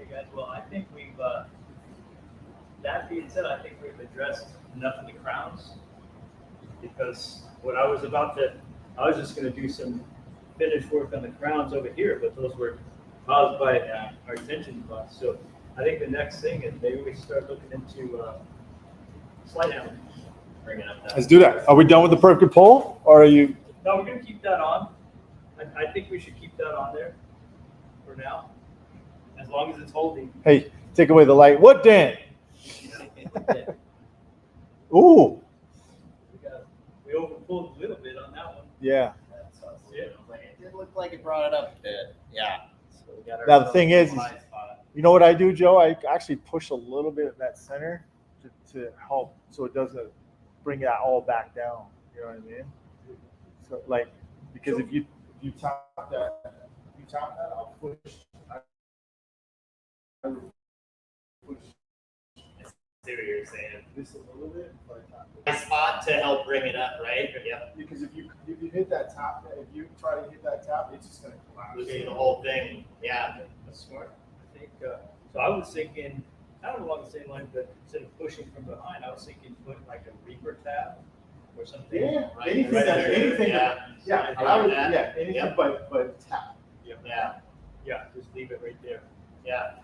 Okay, guys, well, I think we've, that being said, I think we've addressed enough of the crowns. Because what I was just gonna do some finish work on the crowns over here, but those were caused by our tension device. So I think the next thing is maybe we start looking into slide hammer. Bring it up. Let's do that. Are we done with the perfect pole, or are you? No, we're gonna keep that on. I think we should keep that on there for now, as long as it's holding. Hey, take away the light. What dent? Ooh. We overpulled a little bit on that one. Yeah. That's what I was saying. It did look like it brought it up a bit. Yeah. So we got Now, the thing is- high spot. You know what I do, Joe? I actually push a little bit of that center to help, so it doesn't bring that all back down. You know what I mean? So like, because if you you tap that, I'll push. I would push See what you're saying. this a little bit, but Nice spot to help bring it up, right? Yep. because if you hit that tap, if you try to hit that tap, it's just gonna collapse. Losing the whole thing. Yeah. That's smart. I think, so I was thinking, I don't know along the same line, but instead of pushing from behind, I was thinking put like a reaper tab or something. Yeah, Right, anything right that, there. anything, Yeah. yeah, I I would, like that. yeah, anything Yep. but tap. Yeah. Yeah, just leave it right there. Yeah.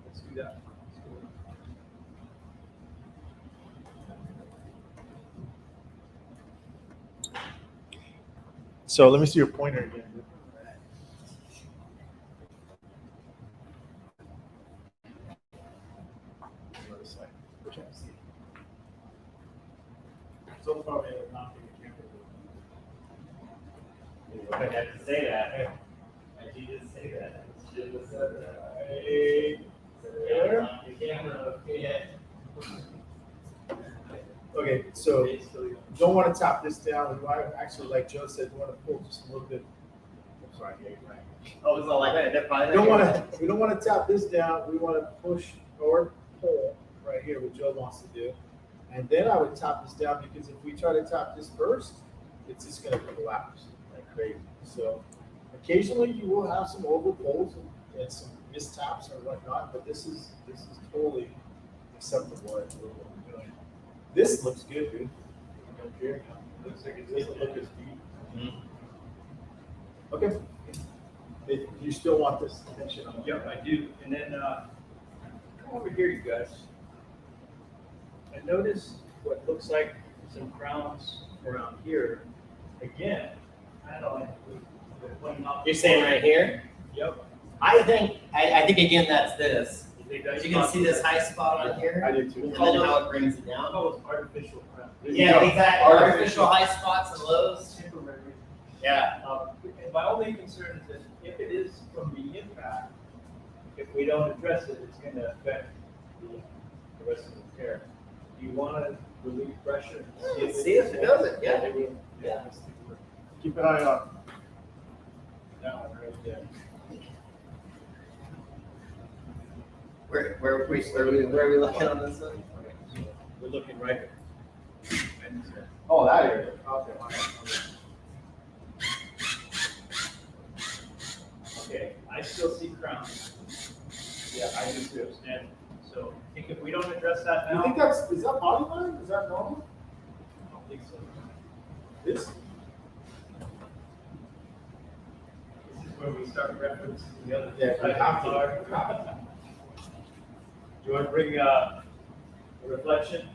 Let's do that. Let's do it. So let me see your pointer again. So far, we have not been You would have to say that. Why'd you just say that? Should have said that. There. Yeah. Okay, so you don't want to tap this down. You want to actually, like Joe said, you want to pull just a little bit. I'm sorry, right. Oh, it's not like that. They're probably We don't want to. We don't want to tap this down. We want to push or pull right here, what Joe wants to do, and then I would tap this down because if we try to tap this first, it's just going to collapse like crazy. So occasionally you will have some over pulls and some mistaps or whatnot, but this is totally acceptable. What we're doing. This looks good, dude. Up here, looks like it doesn't look as deep. Okay. If you still want this tension on. Yep, I do. And then, come over here, you guys. I noticed what looks like some crowns around here. Again, I don't know. You're saying right here? Yep. I think again that's this. You think that's You can see this high spot on here, I do and too. then how it brings it I down. call those artificial crowns. Yeah, exactly. Artificial high spots and lows. Temporary. Yeah. And my only concern is that if it is from the impact, if we don't address it, it's going to affect the rest of the repair. Do you want to relieve pressure? And See if it does it, yeah. It will. Yeah. Keep an eye on that one right there. Where are we looking on this one? We're looking right here. Oh, that area. Okay. Okay, I still see crowns. Yeah, I do too. And so I think if we don't address that You now, think is that body line? Is that normal? I don't think so. This? This is where we start referencing the other. Yeah, we have to. Do you want to bring a reflection?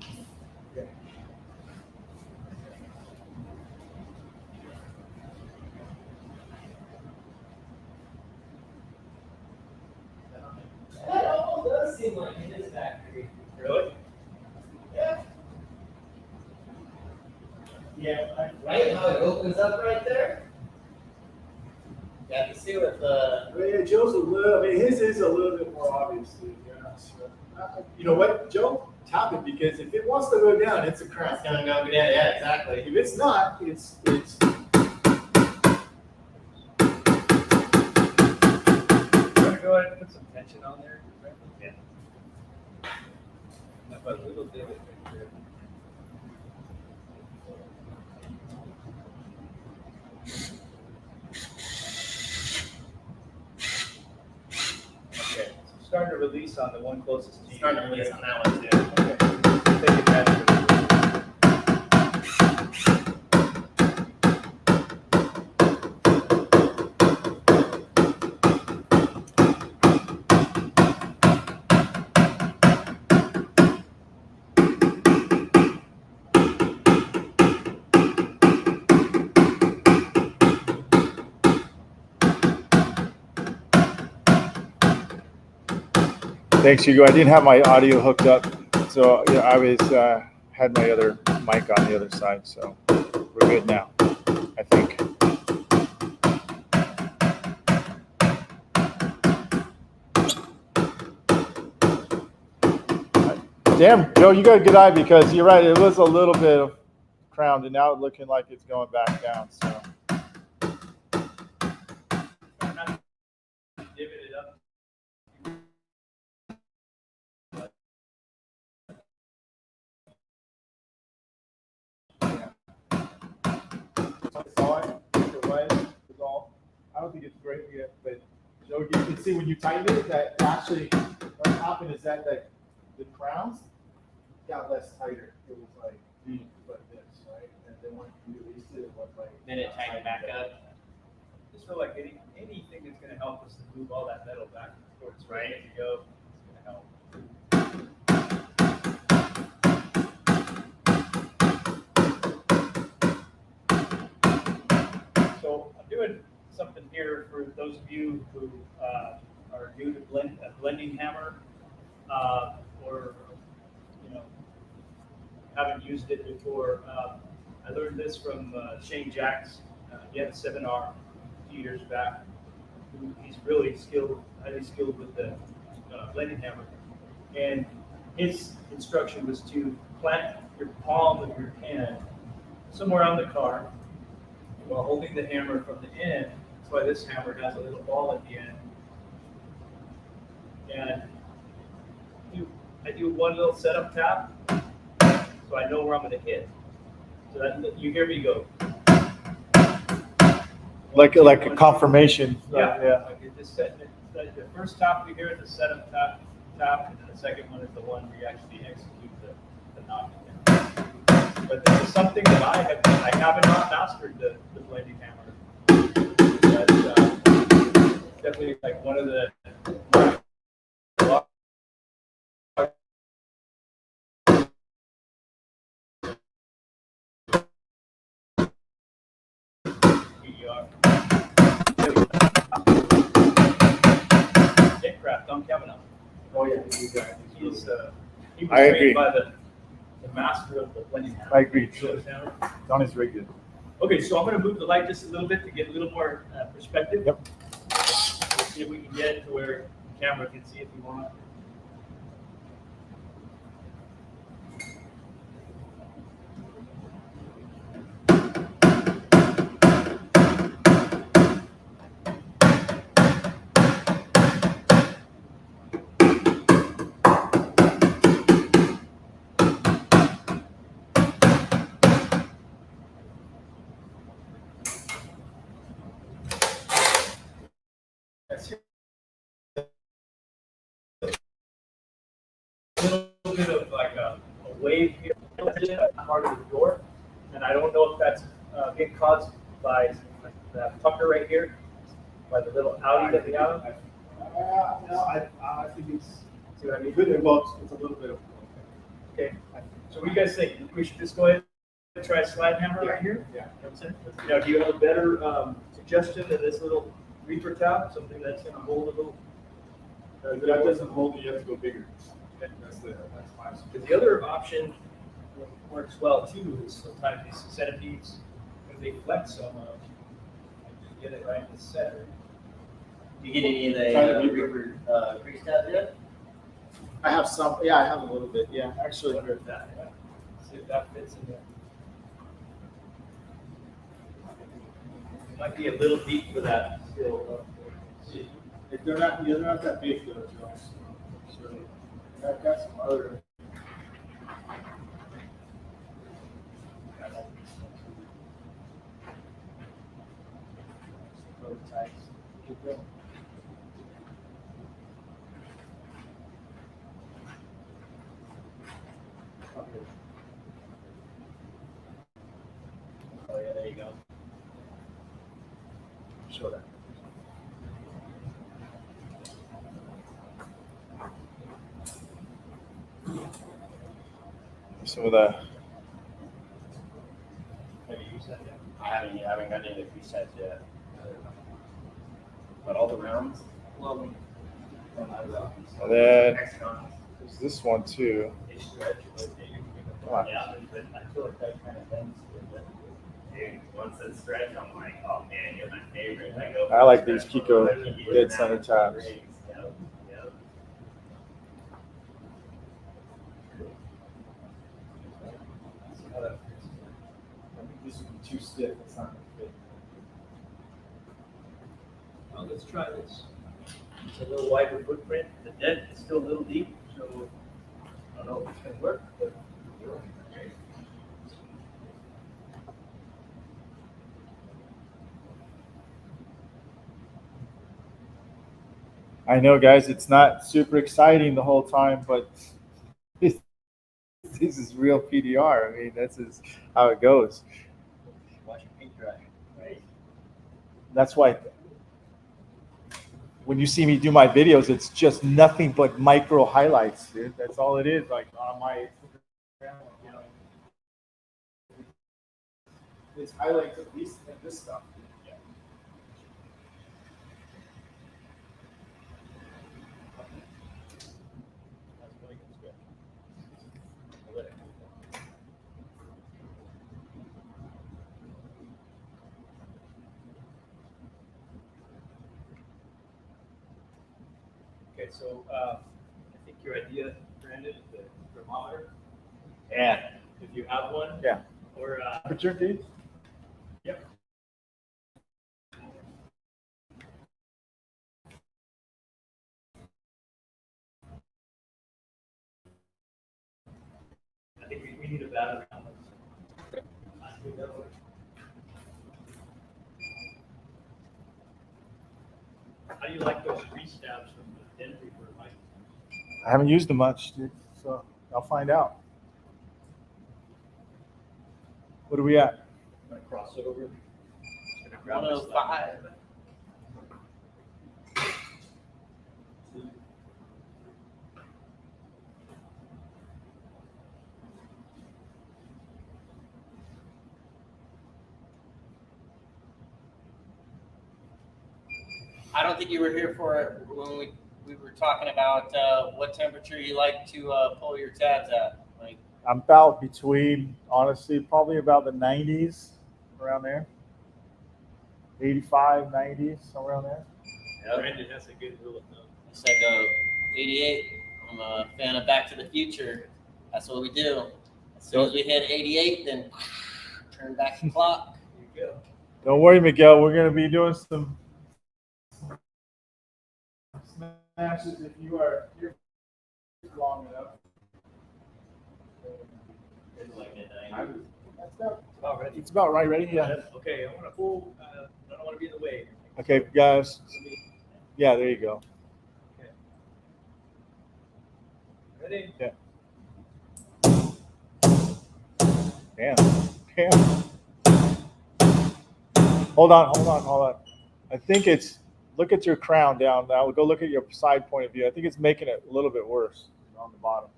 That almost does seem like it is factory. Really? Yeah. Yeah. Right? How it opens up right there? You have to see with the. Yeah, Joe's a little, I mean, his is a little bit more obvious, dude. Yeah, so, you know what, Joe? Tap it because if it wants to go down, it's a crown. It's gonna go, yeah, exactly. If it's not, it's. You want to go ahead and put some tension on there? Yeah. Have a little divot right there. Okay, so starting to release on the one closest to you. Starting to release on that one too. Okay. Take advantage of it. Thanks, Hugo. I didn't have my audio hooked up, so yeah, I was had my other mic on the other side, so we're good now, I think. Damn, Joe, you got a good eye because you're right. It was a little bit of crowned, and now it's looking like it's going back down. So I don't think it's great yet, but Joe, you can see when you tighten it, that actually what happened is that the crowns got less tighter. It was like this, right? And then when you released it, it was like. Then it tightened back up. Just feel like anything that's gonna help us to move all that metal back towards where it needs to go, it's gonna help. So I'm doing something here for those of you who are new to blending hammer, or haven't used it before. I learned this from Shane Jacks. He had a seminar a few years back. He's really skilled, highly skilled with the blending hammer. And his instruction was to plant your palm of your hand somewhere on the car while holding the hammer from the end. That's why this hammer has a little ball at the end. And I do one little setup tap, so I know where I'm going to hit. So that you hear me go. Like a confirmation. Yeah. Like it just set, the first tap we hear is the setup tap, and then the second one is the one where you actually execute the knock. But this is something that I haven't not mastered the blending hammer. That's definitely like one of the Don Kavanaugh. Oh yeah, He was I agree. trained by the master of the blending hammer. I agree. Phillips hammer. Don is very good. Okay, so I'm going to move the light just a little bit to get a little more perspective. Yep. We'll see if we can get it to where the camera can see if you want. A little bit of like a wave here, part of the door, and I don't know if that's being caused by that pucker right here, by the little outie that we have. No, I think it's, See what I mean? well, it's a little bit of. Okay. So what do you guys think? We should just go ahead and try a slide hammer right here? Yeah. Now, do you have a better suggestion than this little reaper tap, something that's going to hold a little? That doesn't hold, you have to go bigger. That's fine. Because the other option works well too is sometimes these centipedes, when they flex so much, you get it right in the center. You get any of Try to the be- Reaper grease tabs yet? I have some. Yeah, I have a little bit. Yeah, actually. Wonder if that, see if that fits in there. It might be a little deep for that still. See. If they're not that big though, Joe. So, I've got some other. Prototypes. Oh yeah, there you go. Show that. Some of the. Have you used that yet? I haven't got any of the grease tabs yet. But all the rounds? Well, And then there's this one too. they stretch, but Come on. yeah, but I feel like that kind of bends a little bit. Dude, once it stretch, I'm like, oh man, you're my favorite. I like these Kiko dead center tabs. Yep, yep. See how that fits. I think this would be too stiff, it's not gonna fit. Well, let's try this. It's a little wider footprint. The dent is still a little deep, so I don't know if it's going to work, but. I know, guys, it's not super exciting the whole time, but this is real PDR. I mean, this is how it goes. Watch your paint dry. Right. That's why when you see me do my videos, it's just nothing but micro highlights, dude. That's all it is. Like on my Instagram, you know, it's highlights of this stuff. Yeah. That's really good stuff. Okay, so I think your idea, Brandon, is the thermometer. Yeah. If you have one. Yeah. Or Temperature, dude. yep. I think we need a battery on this. How do you like those restabs from the Dent Reaper, Mike? I haven't used them much, dude. So I'll find out. What are we at? I'm gonna cross it over. Just gonna grab this 105. I don't think you were here for it when we were talking about what temperature you like to pull your tabs at. Like, I'm about between, honestly, probably about the 90s, around there. 85, 90s, somewhere around there. Brandon has a good rule of thumb. I said 88. I'm a fan of Back to the Future. That's what we do. As soon as we hit 88, then turn back the clock. There you go. Don't worry, Miguel. We're going to be doing some smashes if you are here long enough. It's like midnight. About ready. It's about right, ready? Yeah. Okay, I want to pull. I don't want to be in the way. Okay, guys. Yeah, there you go. Ready? Yeah. Damn. Hold on. I think it's, look at your crown down now. Go look at your side point of view. I think it's making it a little bit worse on the bottom.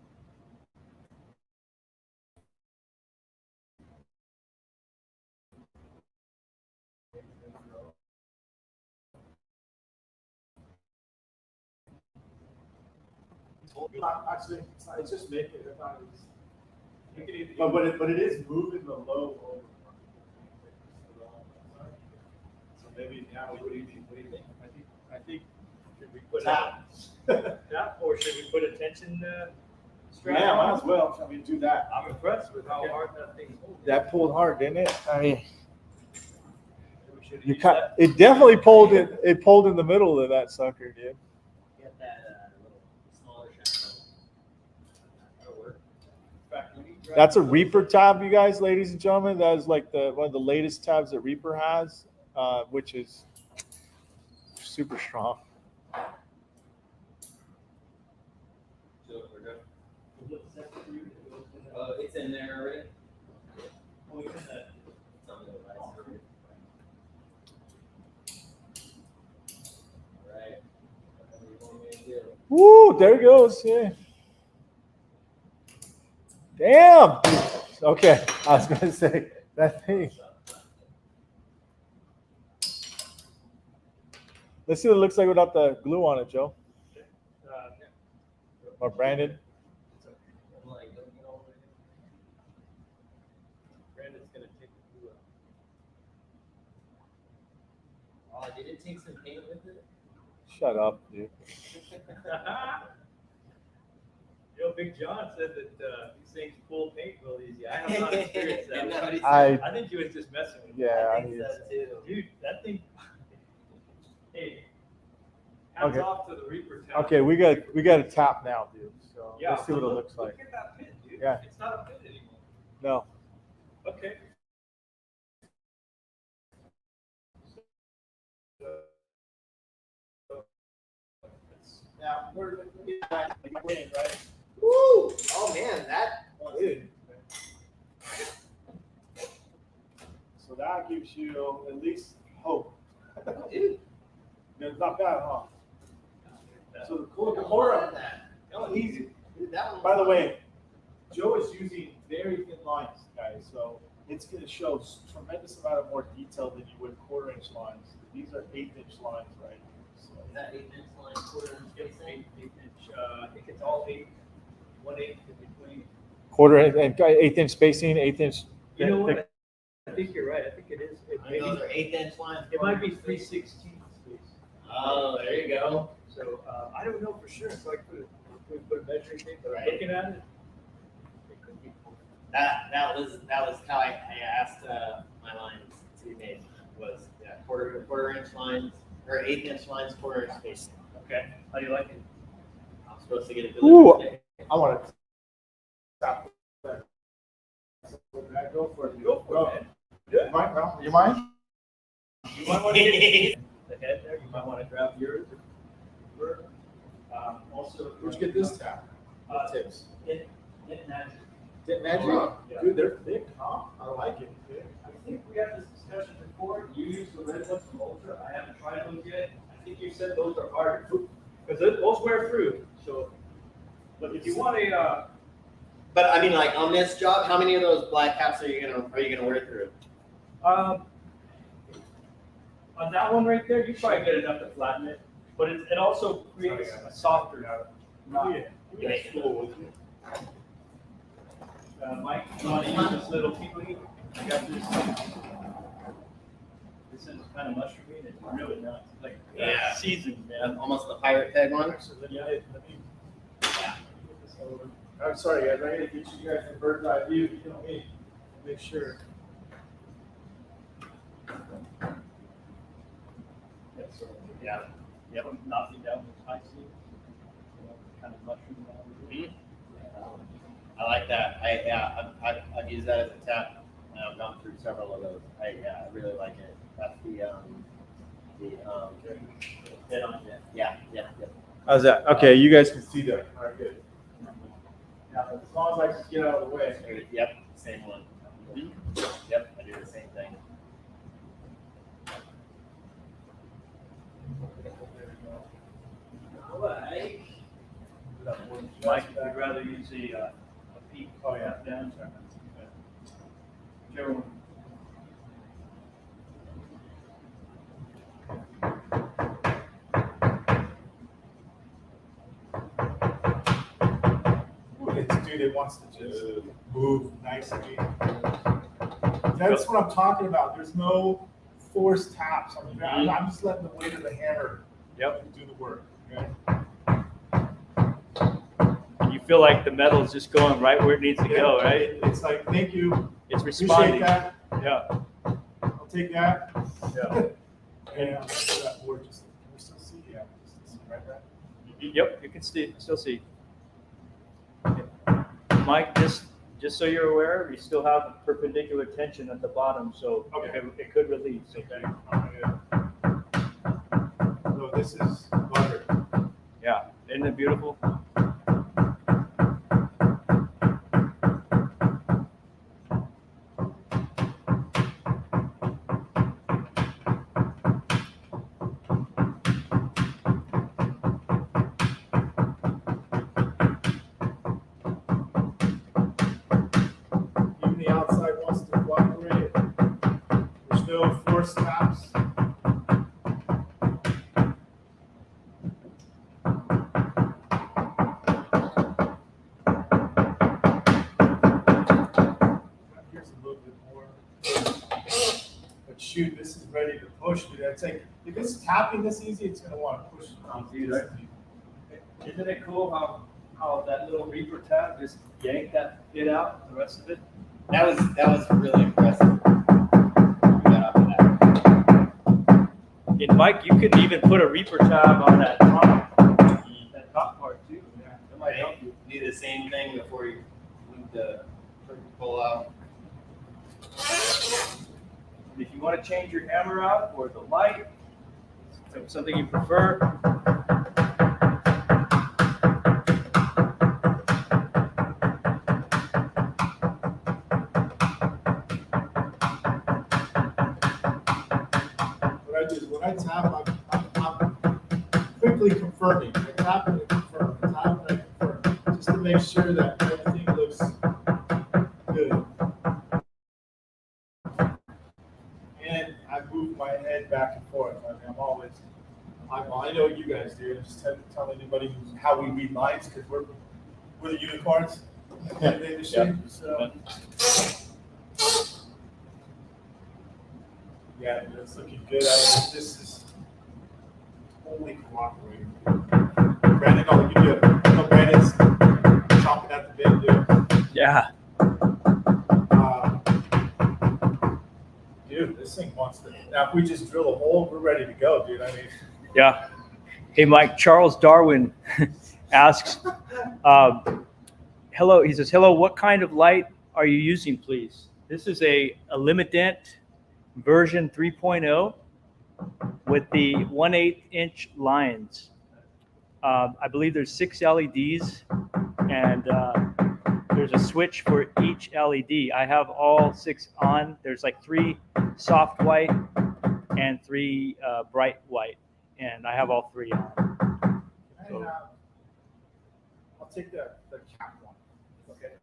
Actually, it's just making it. But it is moving the low over. So maybe now, what do you think? I think Should we put tap. a tap, or should we put a tension strap? Yeah, might on? as well. I mean, do that. I'm impressed with how hard that thing's holding. That pulled hard, didn't it? I mean, We should you use cut. that. It definitely pulled it. It pulled in the middle of that sucker, dude. Get that little smaller shaft. That'll work. In fact, when you grab That's a those- Reaper tab, you guys, ladies and gentlemen. That is like one of the latest tabs that Reaper has, which is super strong. It's in there already. Oh, it's in that. It's on the device already. Right. Whatever you want me to do. Woo! There it goes. Yeah. Damn. Okay, I was gonna say that thing. Let's see what it looks like without the glue on it, Joe. Or Brandon. I'm like, don't get all the way Brandon's gonna take the glue out. Oh, did it take some paint with it? Shut up, dude. You know, Big John said that these things pull paint real easy. I have not experienced Isn't that what he that. said? I think he was just messing with me. Yeah, I I think mean, so too. Dude, that thing. Hey, hands Okay. off to the Reaper tab. okay, we got a tap now, dude. So Yeah, let's see what it look- looks like. Look at that pin, dude. Yeah. It's not a pin anymore. No. Okay. Now, we're winning, right? Woo! Oh man, that dude. So that gives you at least hope. Dude. It's not bad, huh? So the quarter, That easy. Dude, that one. By the way, Joe is using very thin lines, guys, so it's going to show tremendous amount of more detail than you would 1/4-inch lines. These are 1/8-inch lines, right? So, Is that 8-inch line, 1/4-inch spacing? 8-inch, I think it's all 8, 1/8 in between. Quarter and 1/8 inch spacing, 1/8 inch. You know what? I think you're right. I think it is. I mean, those are 8-inch lines. It might be 1/4-inch 3/16 spacing. space. Oh, there you go. So I don't know for sure. So I could put a measuring tape, but Right. looking at it, it could be. That was how I asked my lines to be made was 1/4-inch lines or 8-inch lines, 1/4-inch spacing. Okay. How do you like it? I'm supposed to get it Ooh. delivered today. I want to stop there. So, can I go for it? Go for it, man. Good. Mike, no? You mind? You might want to get the head there. You might want to grab yours. Also, Where'd you get this tap? Tips. Dent Magic. Dent Magic? Yeah. Dude, they're thick, huh? I like it. I think we had this discussion before. You used the red ones from Ultra. I haven't tried those yet. I think you said those are harder because those wear through. So, but if you want a, But I mean, like on this job, how many of those black caps are you gonna wear through? on that one right there, you probably get enough to flatten it. But it also creates a softer. Myke, you want to use this little peekly? I got this. This is kind of mushroomy. It's really nice. It's like Yeah. seasoned, man. Almost the pirate peg one. Yeah. I'm sorry, guys. I gotta get you guys a bird's eye view. You know me. Make sure. Yeah. Yep. Knocking down the high seam. Kind of mushroom down. I like that. I've used that as a tap, and I've gone through several of those. I really like it. That's the Head on. yeah. How's that? Okay, you guys can See that. All right, good. Now, as long as I can get out of the way. Yep, same one. Yep, I do the same thing. Myke, would rather use a peak? Oh, yeah. Down. Whichever one. Dude, it wants to just move nicely. That's what I'm talking about. There's no forced taps. I'm just letting the weight of the hammer do the work. Okay? You feel like the metal is just going right where it needs to go, right? It's like, thank you. It's Appreciate responding. that. Yeah. I'll take that. Yeah. And that board just, can we still see? Yeah, just see right there. Yep, you can still see. Myke, just so you're aware, we still have perpendicular tension at the bottom, so Okay. it could release. Okay. So this is butter. Yeah, isn't it beautiful? Even the outside wants to cooperate. There's no forced taps. Here's a little bit more. But shoot, this is ready to push. Dude. It's like, if it's tapping this easy, it's gonna want to push. Isn't it cool how that little Reaper tab just yanked that bit out, the rest of it? That was really impressive. Got off of that. And Myke, you could even put a Reaper tab on that top part too. Yeah. That might help you. Do the same thing before you move the pull out. If you want to change your hammer out or the light, something you prefer, just to make sure that everything looks good. And I move my head back and forth. I mean, I know you guys do. Just tell anybody how we read lines because we're the unicorns in the industry. So yeah, it's looking good. This is totally cooperating. Brandon, I'll give you Brandon's chomping at the bit, dude. Yeah. Dude, this thing wants to. Now, if we just drill a hole, we're ready to go, dude. I mean, Yeah. Hey, Mike, Charles Darwin asks, hello, he says, hello, what kind of light are you using, please? This is a Limit Dent version 3.0 with the 1/8 inch lines. I believe there's 6 LEDs and there's a switch for each LED. I have all 6 on. There's like 3 soft white and 3 bright white, and I have all 3 on. I'll take the cap one. Okay.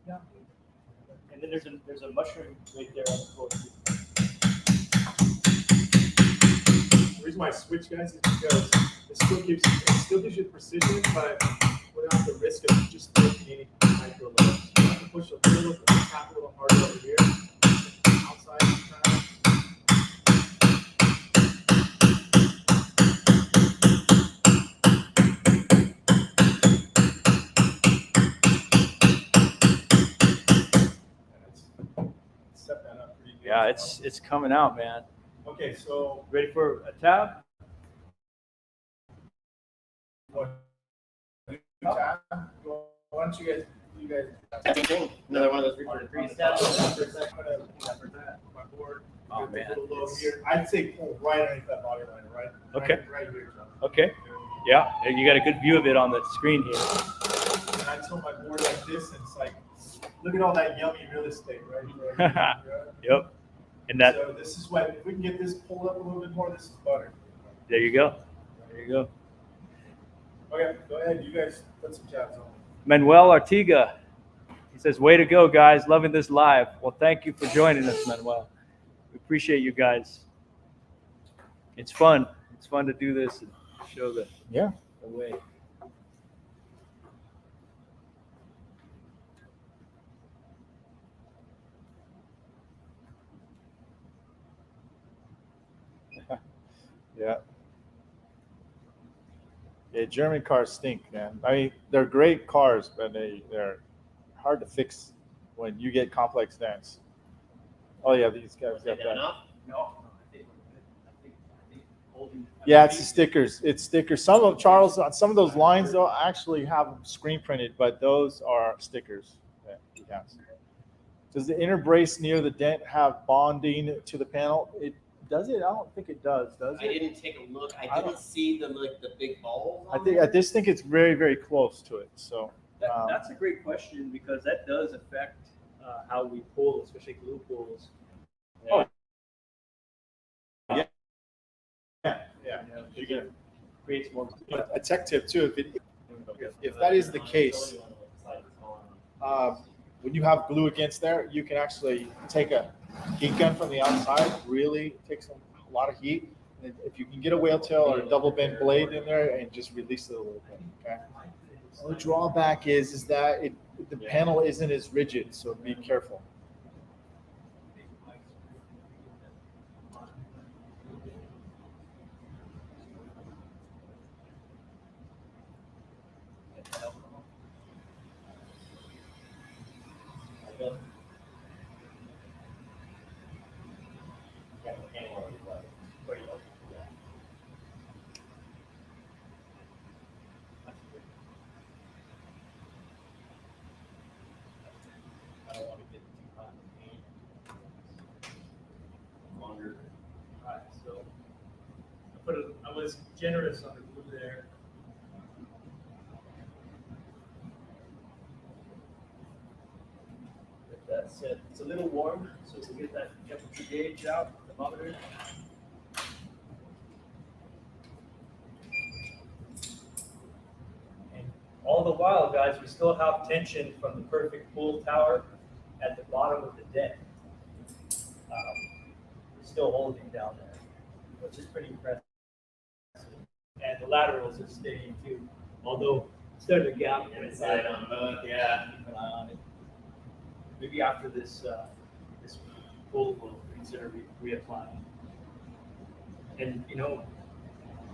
Yeah. And then there's a mushroom right there on the floor. The reason why I switch, guys, is because it still gives you precision, but without the risk of just breaking any micro layers. You have to push a little, tap a little harder over here. Outside, set that up pretty good. Yeah, it's coming out, man. Okay, so Ready for a tab? why don't you guys Same thing. Another one of those 3 steps. my board. Oh, Get man. a little low here. I'd say pull right underneath that body liner, right? Okay. Right here, John. Okay. Yeah, you got a good view of it on the screen here. And I tilt my board like this, and it's like, look at all that yummy real estate right there. Yep. And that, So this is what, if we can get this pulled up a little bit more, this is butter. there you go. There you go. Okay, go ahead. You guys put some tabs on. Manuel Artiga, he says, way to go, guys. Loving this live. Well, thank you for joining us, Manuel. We appreciate you guys. It's fun. It's fun to do this and show the way. Yeah. Yeah, German cars stink, man. I mean, they're great cars, but they're hard to fix when you get complex dents. Oh yeah, these guys got that. No. Yeah, it's the stickers. It's stickers. Some of Charles, on some of those lines, though, actually have them screen printed, but those are stickers that he has. Does the inner brace near the dent have bonding to the panel? It does it? I don't think it does. Does I it? didn't take a look. I I didn't see the big balls. I just think it's very, very close to it. So That's a great question because that does affect how we pull, especially glue pulls. Oh. Yeah. You can create more. A tech tip too, if that is the case, when you have glue against there, you can actually take a heat gun from the outside, really takes a lot of heat. And if you can get a whale tail or a double bent blade in there and just release it a little bit, okay? The drawback is that the panel isn't as rigid, so be careful. I don't want to get too hot in paint. Longer. Alright, so I was generous on the glue there. With that said, it's a little warm, so we'll get that temperature gauge out, thermometer. all the while, guys, we still have tension from the perfect pool tower at the bottom of the dent. It's still holding down there, which is pretty impressive. And the laterals are staying too, although there's a gap inside on both. Yeah, keep an eye on it. Maybe after this pool, we'll consider reapplying. And you know,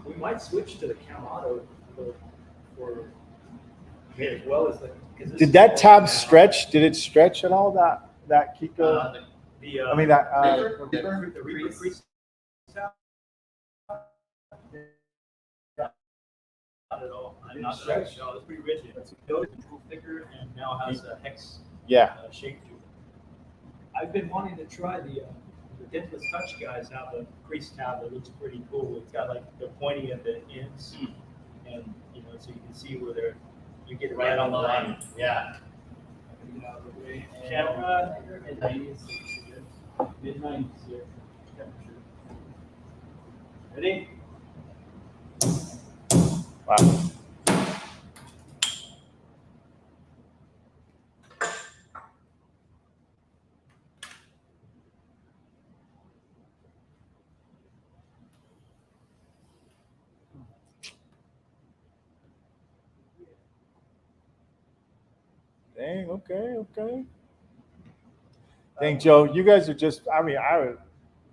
we might switch to the Cam Auto for as well as the. Did that tab stretch? Did it stretch at all? That Kiko? I mean that. The Reaper crease tab? Not at all. Not stretched. No, it's pretty rigid. It's a little thicker and now has a hex shape to it. I've been wanting to try the Dentless Touch guys have a crease tab that looks pretty cool. It's got like the pointy at the ends, and you know, so you can see where you get it right on the line. Yeah. Camera mid-90s. Mid-90s here. Ready? Wow. Dang, okay. Dang, Joe, you guys are just, I mean,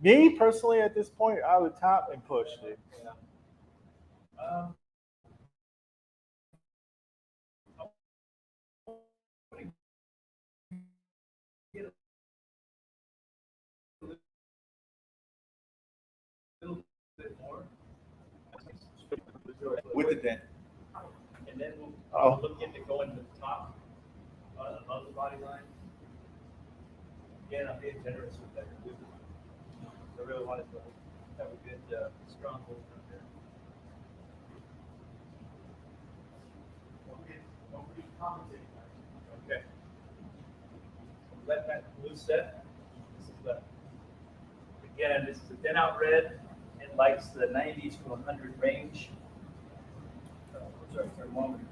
me personally at this point, I would tap and push, dude. With the dent. And then we'll look into going to the top above the body line. Again, I'm being generous with that. I really wanted to have a good, strong hold up there. Don't compensate. Okay. Let that blue set. This is again, this is a dent out red. It likes the 90s to 100 range. Thermometer.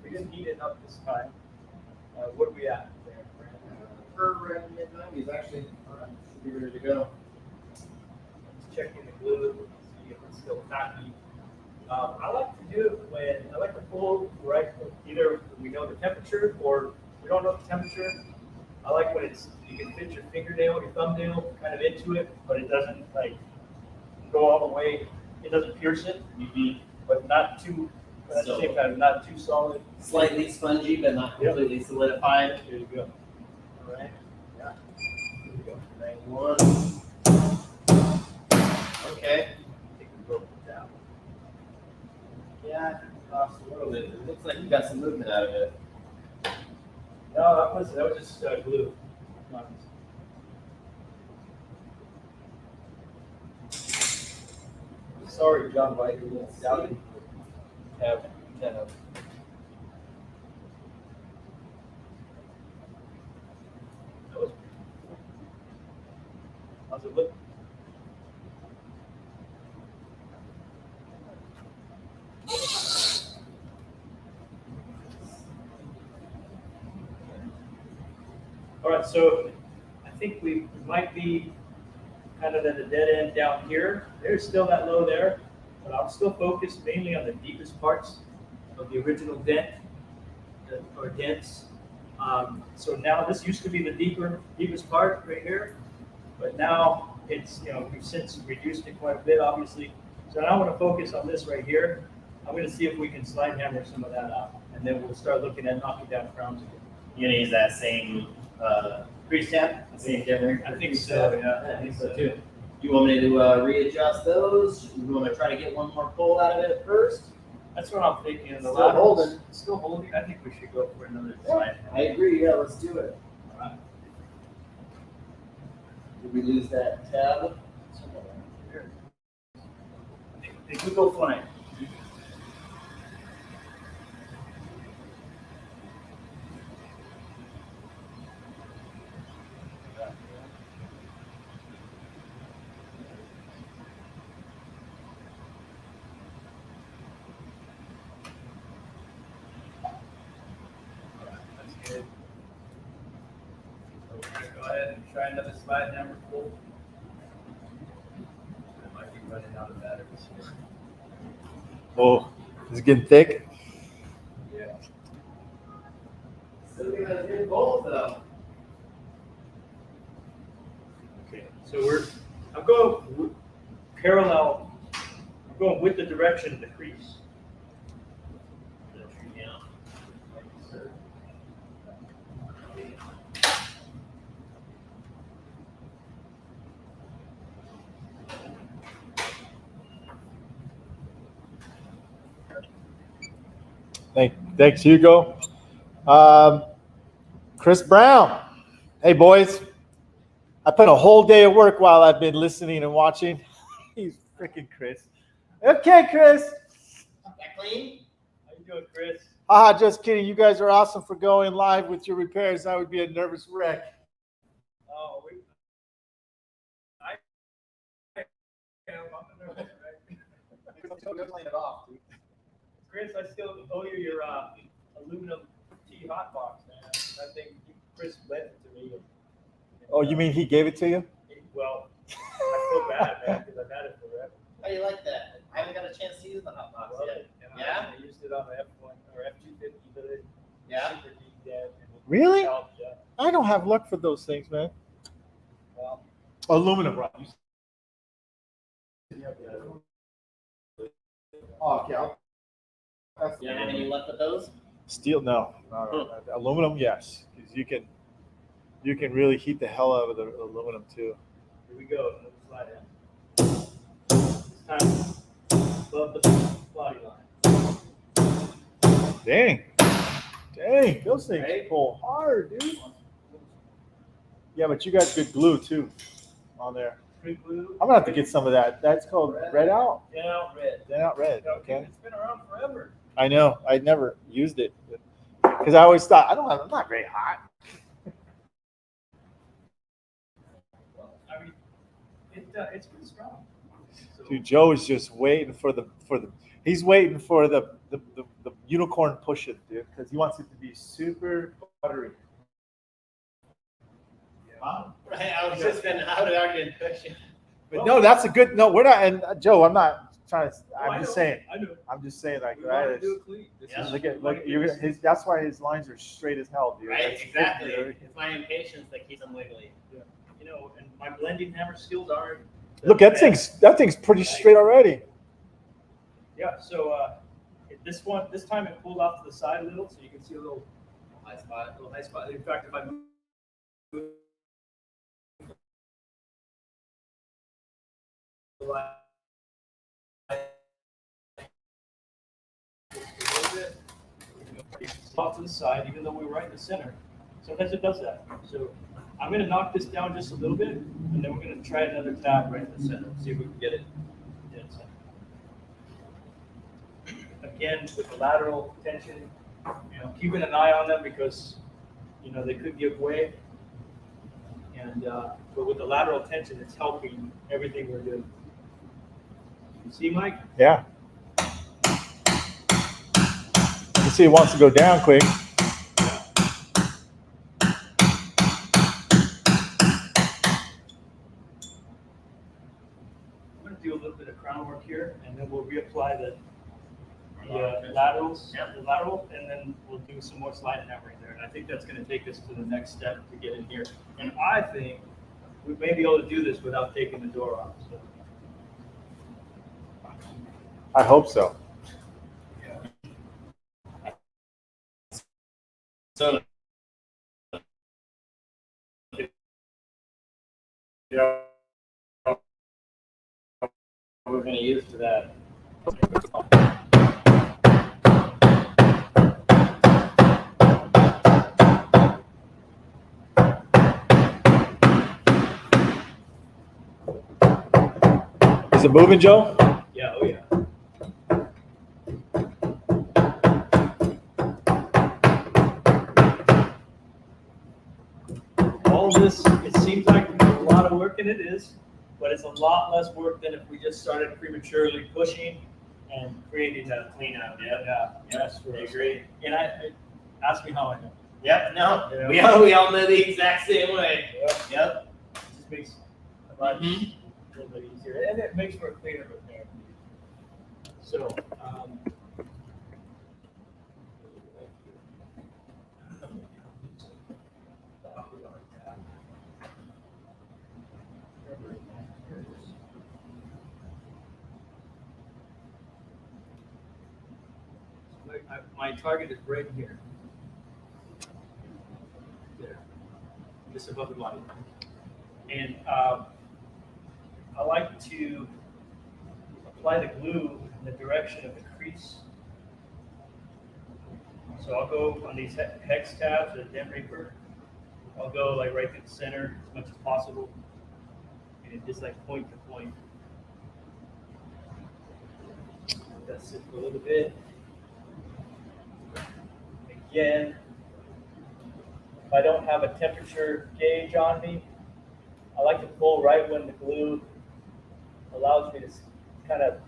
We didn't heat it up this time. What are we at there, Brandon? We're at mid-90s actually. All right, should be ready to go. Just checking the glue, see if it's still tacky. I like to do it when I like to pull right. Either we know the temperature or we don't know the temperature. I like when you can fit your fingernail, your thumbnail, kind of into it, but it doesn't like go all the way. It doesn't pierce it, but not too. At the same time, not too solid. Slightly spongy, but not completely solidified. There you go. All right. Yeah. Here we go. 91. Okay. I think we broke it down. Yeah, I think it lost a little bit. It looks like you got some movement out of it. No, that was just glue. Sorry, John White, you doubted. Have 10 of them. That was. How's it look? All right, so I think we might be kind of at the dead end down here. There's still that low there, but I'll still focus mainly on the deepest parts of the original dent or dents. So now this used to be the deepest part right here, but now it's, we've since reduced it quite a bit, obviously. So now I want to focus on this right here. I'm going to see if we can slide hammer some of that out, and then we'll start looking at knocking down crowns again. You're gonna use that same crease tab? Same different? I think so, yeah. I think so too. Do you want me to readjust those? Do you want me to try to get one more pull out of it first? That's what I'm thinking. The Still laterals, holding. Still holding. I think we should go for another slide. I agree, yeah, let's do it. All right. Did we lose that tab? I think we go flying. So we're gonna go ahead and try another slide hammer pull. I might be running out of batteries here. Oh, it's getting thick. Yeah. So we gotta do both though. Okay, so I'm going parallel, I'm going with the direction of the crease. Thanks, Hugo. Chris Brown. Hey, boys. I put a whole day of work while I've been listening and watching. He's freaking Chris. Okay, Chris. That clean? How you doing, Chris? Haha, just kidding. You guys are awesome for going live with your repairs. I would be a nervous wreck. Oh, I'm nervous, right? Chris, I still owe you your aluminum tea hot box, man. I think Chris lent it to me. Oh, you mean he gave it to you? Well, I feel bad, man, because I've had it forever. How do you like that? I haven't got a chance to use the hot box yet. And Yeah? I used it on the F1 or F250, but it Yeah? super deep dead. And it Really? helped, yeah. I don't have luck for those things, man. Well, Aluminum, right? Oh, okay. You don't have any luck with those? Steel, no. Aluminum, yes, because you can really heat the hell out of the aluminum too. here we go. Another slide in. This time above the body line. Dang, those things Right? pull hard, dude. Yeah, but you got good glue too on there. Pretty blue. I'm gonna have to get some of that. That's called red out. Yeah, red. Red out red. Okay. Okay. It's been around forever. I know. I never used it because I always thought I'm not very hot. Well, I mean, it's pretty strong. So, Dude, Joe is just waiting for the he's waiting for the unicorn push it, dude, because he wants it to be super buttery. Wow. Right, I was just gonna, I would argue in question. But no, that's a good. No, we're not. And Joe, I'm not trying to. I I'm just know, saying. I know. I'm just saying like We want to that. do it clean. This Yeah. is- Look at we wanna look. get You're, this- his, that's why his lines are straight as hell, dude. Right, That's exactly. dude. It's my impatience that keeps them wiggly. You know, and my blending hammer skills aren't. the Look, that best. thing's pretty straight already. Yeah. So this time it pulled off to the side a little, so you can see a little high spot. In fact, if I move the line a little bit, off to the side, even though we're right in the center. Sometimes it does that. So I'm going to knock this down just a little bit, and then we're going to try another tab right in the center. See if we can get it dead center. Again, with the lateral tension, keeping an eye on them because, they could give way. And, but with the lateral tension, it's helping everything we're doing. You see, Myke? Yeah. You see, it wants to go down quick. I'm going to do a little bit of crown work here, and then we'll reapply the laterals, the lateral, and then we'll do some more slide hammering there. And I think that's going to take us to the next step to get in here. And I think we may be able to do this without taking the door off. So. I hope so. So, Yeah. we're gonna use for that. Is it moving, Joe? Yeah, oh yeah. All this, it seems like a lot of work, and it is, but it's a lot less work than if we just started prematurely pushing and creating that clean out. Yeah, yes, I agree. And I ask me how I know. Yep, no, Yeah. we all know the exact same way. Yep. It just makes a lot Mhm. a little bit easier, and it makes for a cleaner repair. So, my target is right here. There. Just above the body. And I like to apply the glue in the direction of the crease. So I'll go on these hex tabs or the Dent Reaper. I'll go like right to the center as much as possible. And just like point to point. That's it for a little bit. Again, if I don't have a temperature gauge on me, I like to pull right when the glue allows me to kind of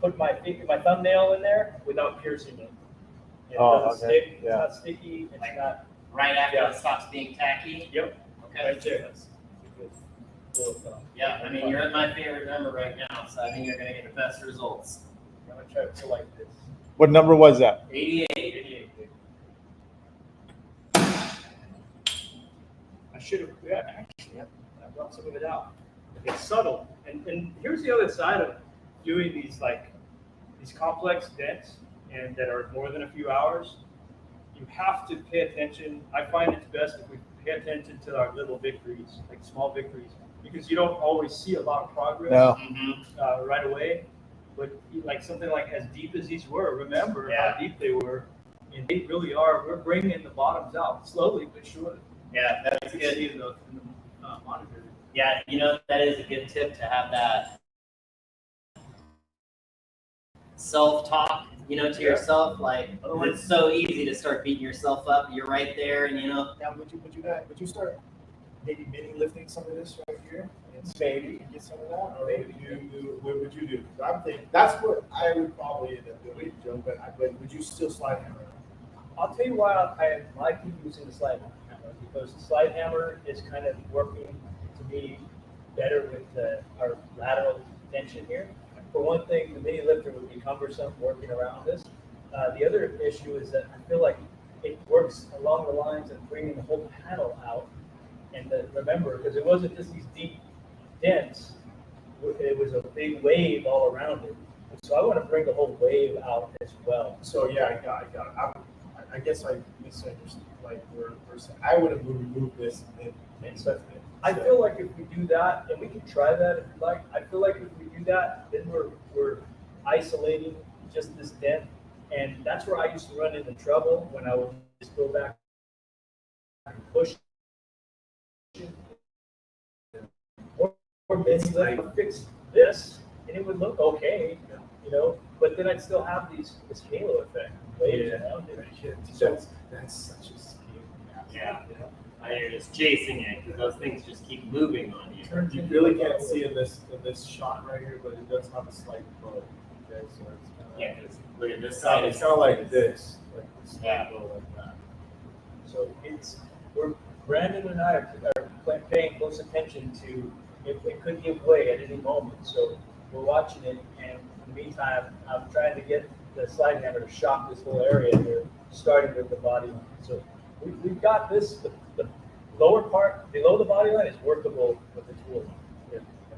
put my thumbnail in there without piercing it. It doesn't stick, it's not sticky, it's not. Right after Yeah. it stops being tacky. Yep, Okay. right there. That's a good rule of thumb. Yeah, I mean, you're at my favorite number right now, so I think you're gonna get the best results. I'm gonna try to feel like this. What number was that? 88. 88. I should have, actually, I brought some of it out. It's subtle. And here's the other side of doing these complex dents and that are more than a few hours. You have to pay attention. I find it's best if we pay attention to our little victories, like small victories, because you don't always see a lot of progress No. right away. But like something like as deep as these were, remember how deep they were, and they really are. We're bringing the bottoms out slowly but surely. Yeah, that's You good. can see in the monitor. Yeah, you know, that is a good tip to have that self-talk, you know, to yourself. Like, it's so easy to start beating yourself up. You're right there, and you know. Now, would you start maybe mini lifting some of this right here? And Maybe. get some of that, or what would you do? 'Cause I'm thinking that's what I would probably end up doing, Joe. But would you still slide hammer? I'll tell you why I like using the slide hammer, because the slide hammer is kind of working to me better with our lateral tension here. For one thing, the mini lifter would be cumbersome working around this. The other issue is that I feel like it works along the lines of bringing the whole panel out. And remember, because it wasn't just these deep dents, it was a big wave all around it. So I want to bring the whole wave out as well. So yeah, I got it. I guess I misunderstood. Like we're saying, I would have removed this and stuff. I feel like if we do that, and we can try that if you like, I feel like if we do that, then we're isolating just this dent. And that's where I used to run into trouble when I would just go back and push. Or maybe let's fix this, and it would look okay, you know, but then I'd still have this halo effect waves around it. So that's such a skill. Yeah. You're just chasing it because those things just keep moving on you. You really can't see in this shot right here, but it does have a slight bow. Okay, so it's kind of Yeah, because look at this side. it's kind of like this, like this Yeah. bow like that. So Brandon and I are paying close attention to it could give way at any moment. So we're watching it, and in the meantime, I'm trying to get the slide hammer to shock this whole area here, starting with the body line. So we've got this, the lower part below the body line is workable with the tool.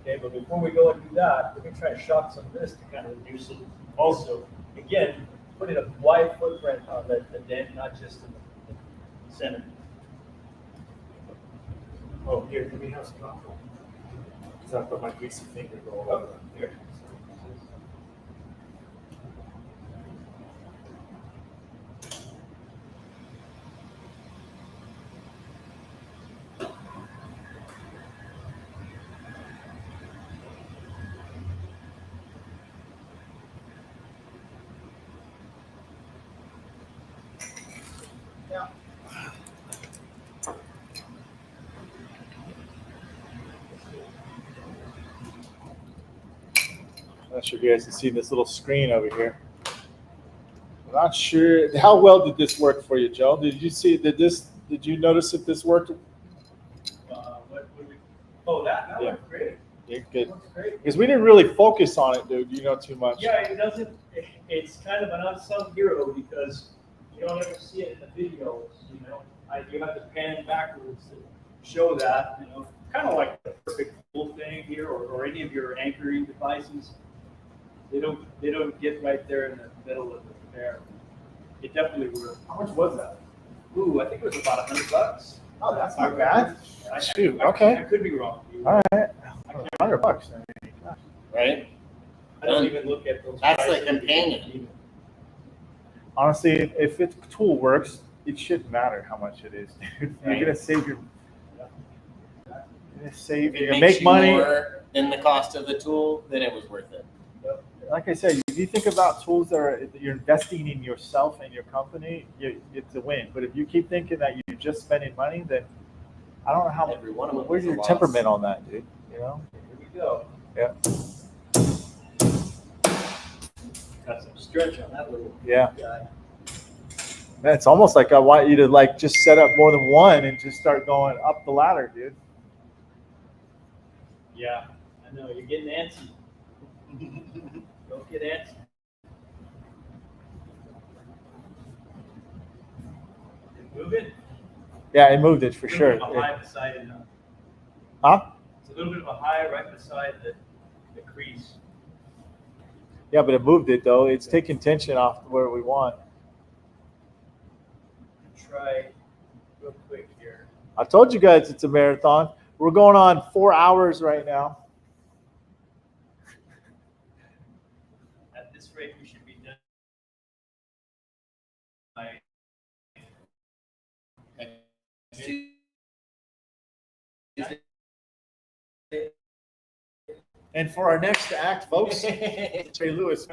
Okay, but before we go and do that, we're gonna try to shock some of this to kind of reduce it. Also, again, putting a wide footprint on the dent, not just in the center. Oh, here, can we have some coffee? Because I put my greasy finger all over here. I'm not sure if you guys can see this little screen over here. Not sure. How well did this work for you, Joe? Did you notice if this worked? What would we, oh, that Yeah. worked great. Yeah, good. Works great. Because we didn't really focus on it, dude. You know too much. Yeah, it doesn't, it's kind of an unsung hero because you don't ever see it in the videos, you know? You have to pan backwards to show that, you know? Kind of like the perfect full thing here or any of your anchoring devices. They don't get right there in the middle of the pair. It definitely worked. How much was that? Ooh, I think it was about $100. Oh, that's not bad. Shoot, okay. I could be wrong. All right. $100. Right? I don't even look at those. That's the prices. companion. Honestly, if its tool works, it shouldn't matter how much it is, dude. You're Right. gonna save your. If it You're gonna makes make you money. more than the cost of the tool, then it was worth it. Like I said, if you think about tools that you're investing in yourself and your company, it's a win. But if you keep thinking that you're just spending money, then I don't know how. Every one of them Where's was a your loss. temperament on that, dude? You know. Here we go. Yeah. Got some stretch on that little Yeah. guy. Man, it's almost like I want you to like just set up more than one and just start going up the ladder, dude. Yeah, I know, you're getting antsy. Don't get antsy. Move it. Yeah, it moved it for It's a sure. little bit of a high beside it. Huh? It's a little bit of a high right beside the crease. Yeah, but it moved it though. It's taking tension off where we want. Try real quick here. I told you guys it's a marathon. We're going on 4 hours right now. At this rate, we should be done by And for our next act, folks, Trey Lewis.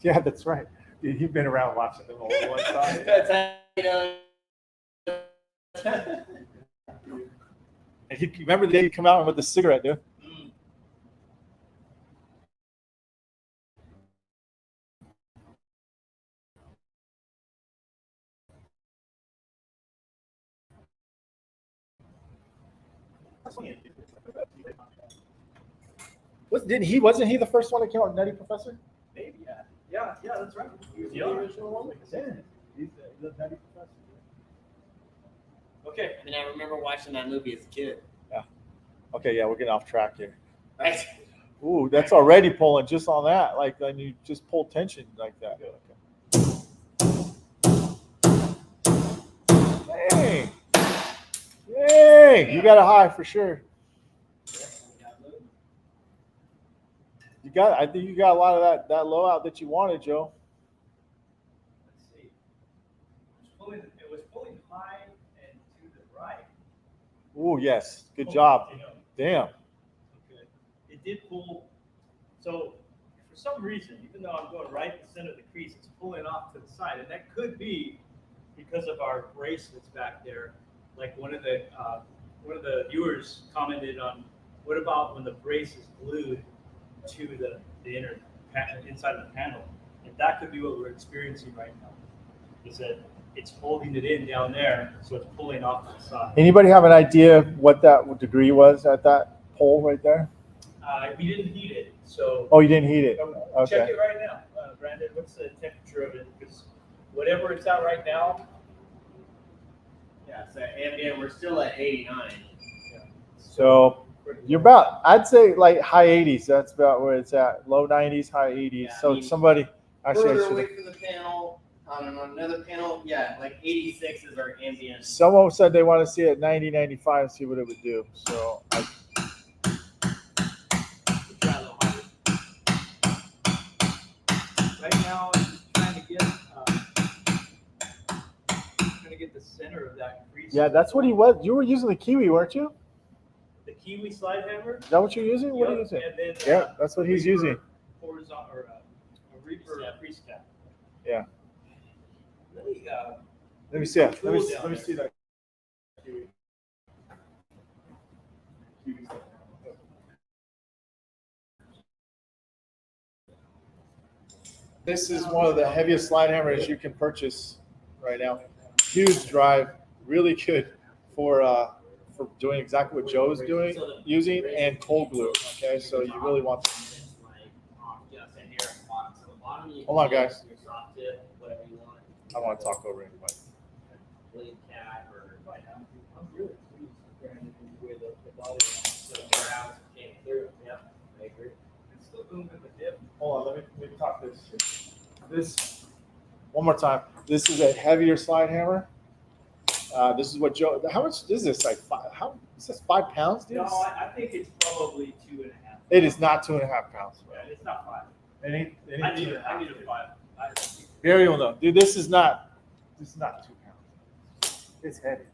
Yeah, that's right. Dude, you've been around watching them all one time. That's how you know. And you remember the day you come out with the cigarette, dude? Mm. Wasn't he the first one that came out, Nutty Professor? maybe, yeah, that's right. He was the Yeah. original one. Yeah, he's the Nutty Professor. Okay. I mean, I remember watching that movie as a kid. Okay, yeah, we're getting off track here. Right? Ooh, that's already pulling just on that. Like, then you just pull tension like that. Hey, hey, you got a high for sure. I think you got a lot of that low out that you wanted, Joe. Let's see. It was pulling high and to the right. Ooh, yes, good job. You know, Damn. okay. It did pull. So for some reason, even though I'm going right in the center of the crease, it's pulling off to the side, and that could be because of our bracelets back there. Like one of the viewers commented on, what about when the brace is glued to the inner inside of the panel? And that could be what we're experiencing right now. Is that it's holding it in down there, so it's pulling off to the side. Anybody have an idea what that degree was at that pole right there? We didn't heat it, so Oh, you didn't heat it. check Okay. it right now, Brandon. What's the temperature of it? Because whatever it's at right now, Yeah, so ambient, we're still at 89. So you're about, I'd say like high 80s. That's about where it's at. Low 90s, high 80s. Yeah, I So mean, somebody, actually, I Further should away from the panel, on another panel, yeah, like 86 is our ambient. someone said they want to see it at 90, 95 and see what it would do. So we try a little harder. Right now, I'm just trying to get the center of that crease. yeah, that's what he was. You were using the Kiwi, weren't you? The Kiwi slide hammer. Is that what you're using? What are you Yep, using? And then, Yeah, that's what he's Reaper using. Horizontal or a Reaper crease cap. Yeah. Really, Let me see it. Cool down Let me there. see that. This is one of the heaviest slide hammers you can purchase right now. Huge drive, really good for doing exactly what Joe's using, and cold glue. Okay, so you really want this. Hold on, guys. I want to talk over anybody. I'm really pleased, Brandon, with the way the body came through. Yeah, I agree. It's still moving the dip. Hold on, let me talk this one more time. This is a heavier slide hammer. This is what Joe. How much is this? Like is this 5 pounds, dude? No, I think it's probably 2.5. It is not 2.5 pounds. Yeah, it's not 5. I need I need a 5. Barry will know, dude. This is not 2 pounds. It's heavy.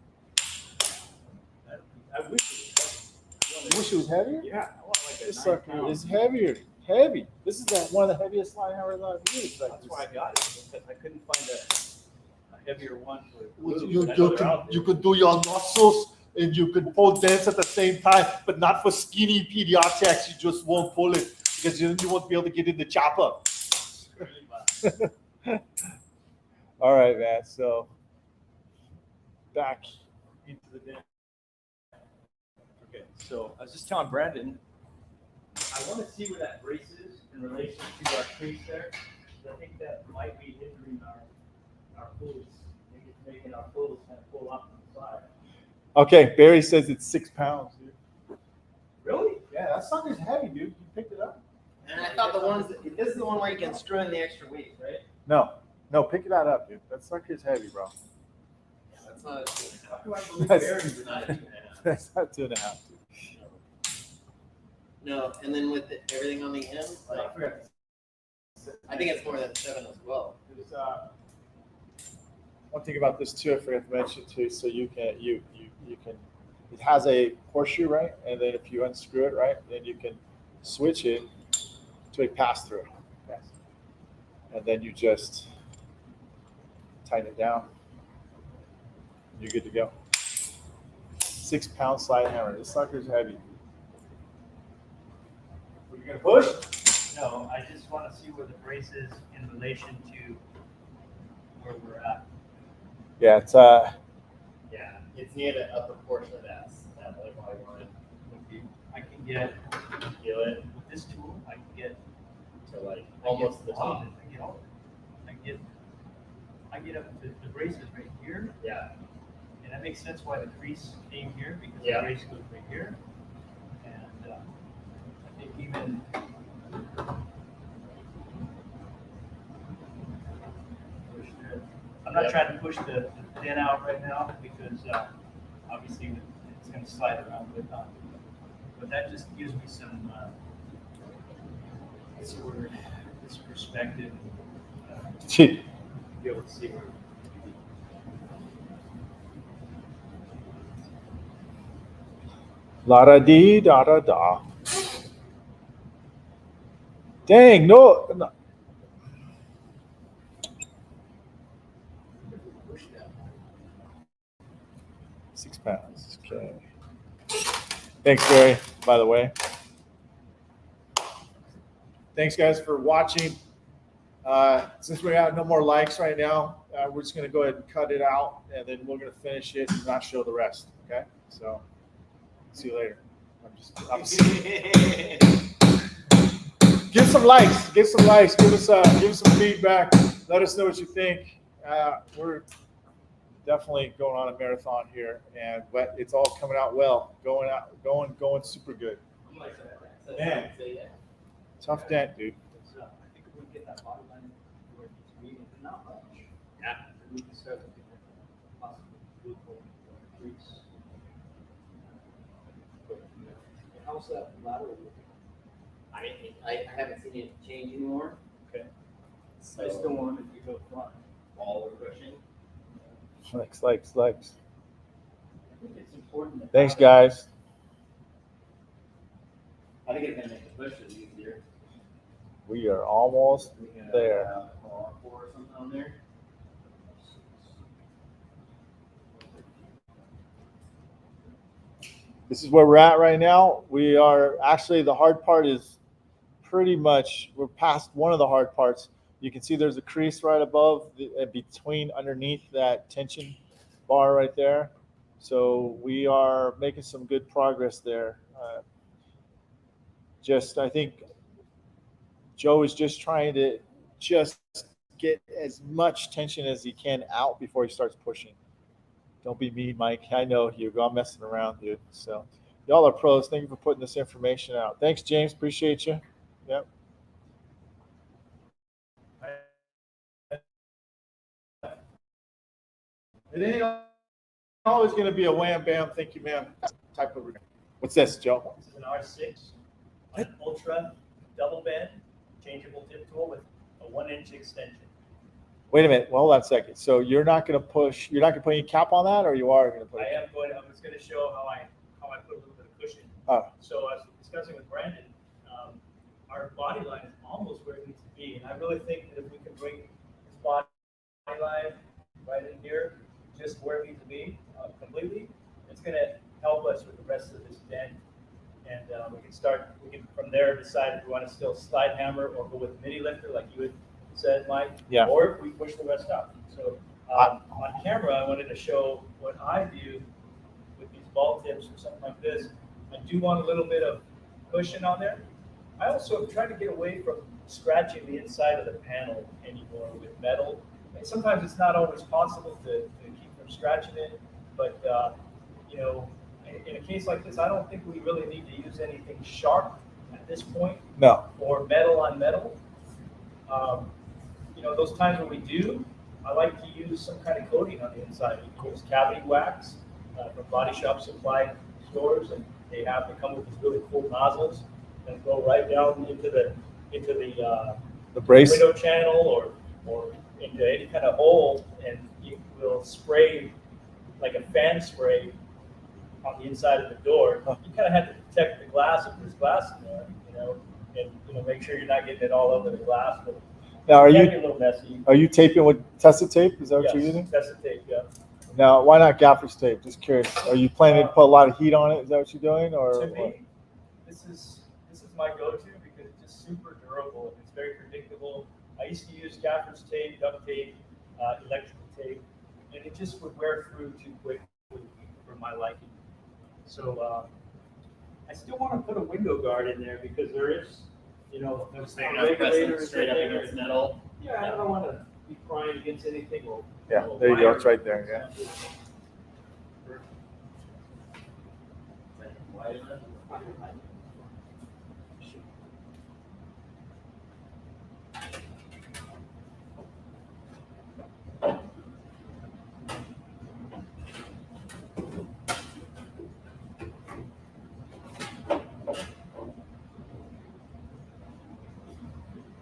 I wish it was. You wish it was heavier? Yeah, I want like a This 9 sucker pounds. is heavier. Heavy. This is one of the heaviest slide hammers I've used. Like That's why I got it, because I couldn't find a heavier one for you could do your muscles and you could pull dents at the same time, but not for skinny PDR techs. You just won't pull it because you won't be able to get in the chopper. All right, man. So back into the dent. Okay, so I was just telling Brandon, I want to see where that brace is in relation to our crease there. I think that might be hindering our pulleys, maybe it's making our pulleys kind of pull up on the side. Okay, Barry says it's 6 pounds, dude. Really? Yeah, that sucker's heavy, dude. You picked it up? And I thought this is the one where you can screw in the extra weight, right? No, pick that up, dude. That sucker's heavy, bro. Yeah, that's not a How do I believe That's- Barry's not a 2.5? That's not 2.5, dude. No, and then with everything on the end, like, I think it's more than 7 as well. One thing about this too, I forgot to mention too. So you can it has a horseshoe, right? And then if you unscrew it, right, then you can switch it to a pass through. And then you just tighten it down. You're good to go. 6 pound slide hammer. This sucker's heavy. Are you gonna push? No, I just want to see where the brace is in relation to where we're at. Yeah, it's Yeah, it's near the upper portion of that like white line. I can get, Feel it with this tool, I can get to like almost the all of top. it. I get all of it. I get up to the braces right here, Yeah. and that makes sense why the crease came here, because Yeah. the brace goes right here. And I think even I'm not trying to push the dent out right now because obviously it's going to slide around, but that just gives me some sort of this perspective, be able to see where. la da dee da da da. Dang, no. 6 pounds. Okay. Thanks, Barry, by the way. Thanks, guys, for watching. Since we have no more likes right now, we're just going to go ahead and cut it out, and then we're going to finish it and not show the rest. Okay? So, see you later. Give some likes. Give some likes. Give us some feedback. Let us know what you think. We're definitely going on a marathon here, but it's all coming out well. Going super good. Man. Tough dent, dude. I think if we get that bottom line where it needs to be, but not much. Yeah. We can start looking at possibly loophole crease. How's that lateral looking? I mean, I haven't seen it change anymore. Okay. So I still want it to go front. all we're pushing. Likes. I think it's important. to Thanks, have guys. I think it's gonna make the pushes easier. We are almost We can there. have R4 or something on there. This is where we're at right now. We are actually, the hard part is pretty much, we're past one of the hard parts. You can see there's a crease right above, between, underneath that tension bar right there. So we are making some good progress there. I think Joe is just trying to just get as much tension as he can out before he starts pushing. Don't be mean, Myke. I know you're I'm messing around, dude. So y'all are pros. Thank you for putting this information out. Thanks, James. Appreciate you. Yep. It ain't always going to be a wham bam, thank you, ma'am type of. What's this, Joe? This is an R6, an ultra double bend, changeable tip tool with a 1-inch extension. Wait a minute. Well, hold on a second. So you're not going to push. You're not going to put any cap on that, or you are going to put? I am going. I'm just going to show how I put a little bit of cushion. Oh. So I was discussing with Brandon, our body line is almost where it needs to be, and I really think that if we can bring this body line right in here, just where it needs to be, completely, it's going to help us with the rest of this dent. And we can from there decide if we want to still slide hammer or go with mini lifter like you had said, Myke. Yeah. Or if we push the rest out. So on camera, I wanted to show what I do with these ball tips or something like this. I do want a little bit of cushion on there. I also have tried to get away from scratching the inside of the panel anymore with metal. And sometimes it's not always possible to keep from scratching it, but in a case like this, I don't think we really need to use anything sharp at this point. No. Or metal on metal. Those times when we do, I like to use some kind of coating on the inside. You can use cavity wax from body shop supply stores, and they come with these really cool nozzles that go right down into the brace window channel or into any kind of hole, and you will spray like a fan spray on the inside of the door. You kind of have to protect the glass if there's glass in there, and make sure you're not getting it all over the glass. But now, it can be a little messy. Are you taping with Tessa tape? Is that what Yes, you're using? Tessa tape, yeah. Now, why not gaffer's tape? Just curious. Are you planning to put a lot of heat on it? Is that what you're doing, or? To me, this is my go-to because it's just super durable and it's very predictable. I used to use gaffer's tape, duct tape, electrical tape, and it just would wear through too quickly for my liking. So I still want to put a window guard in there because there is, there's regulators straight up in there. against metal. Yeah, I don't want to be prying against anything. Yeah, there you go. It's right there. Yeah.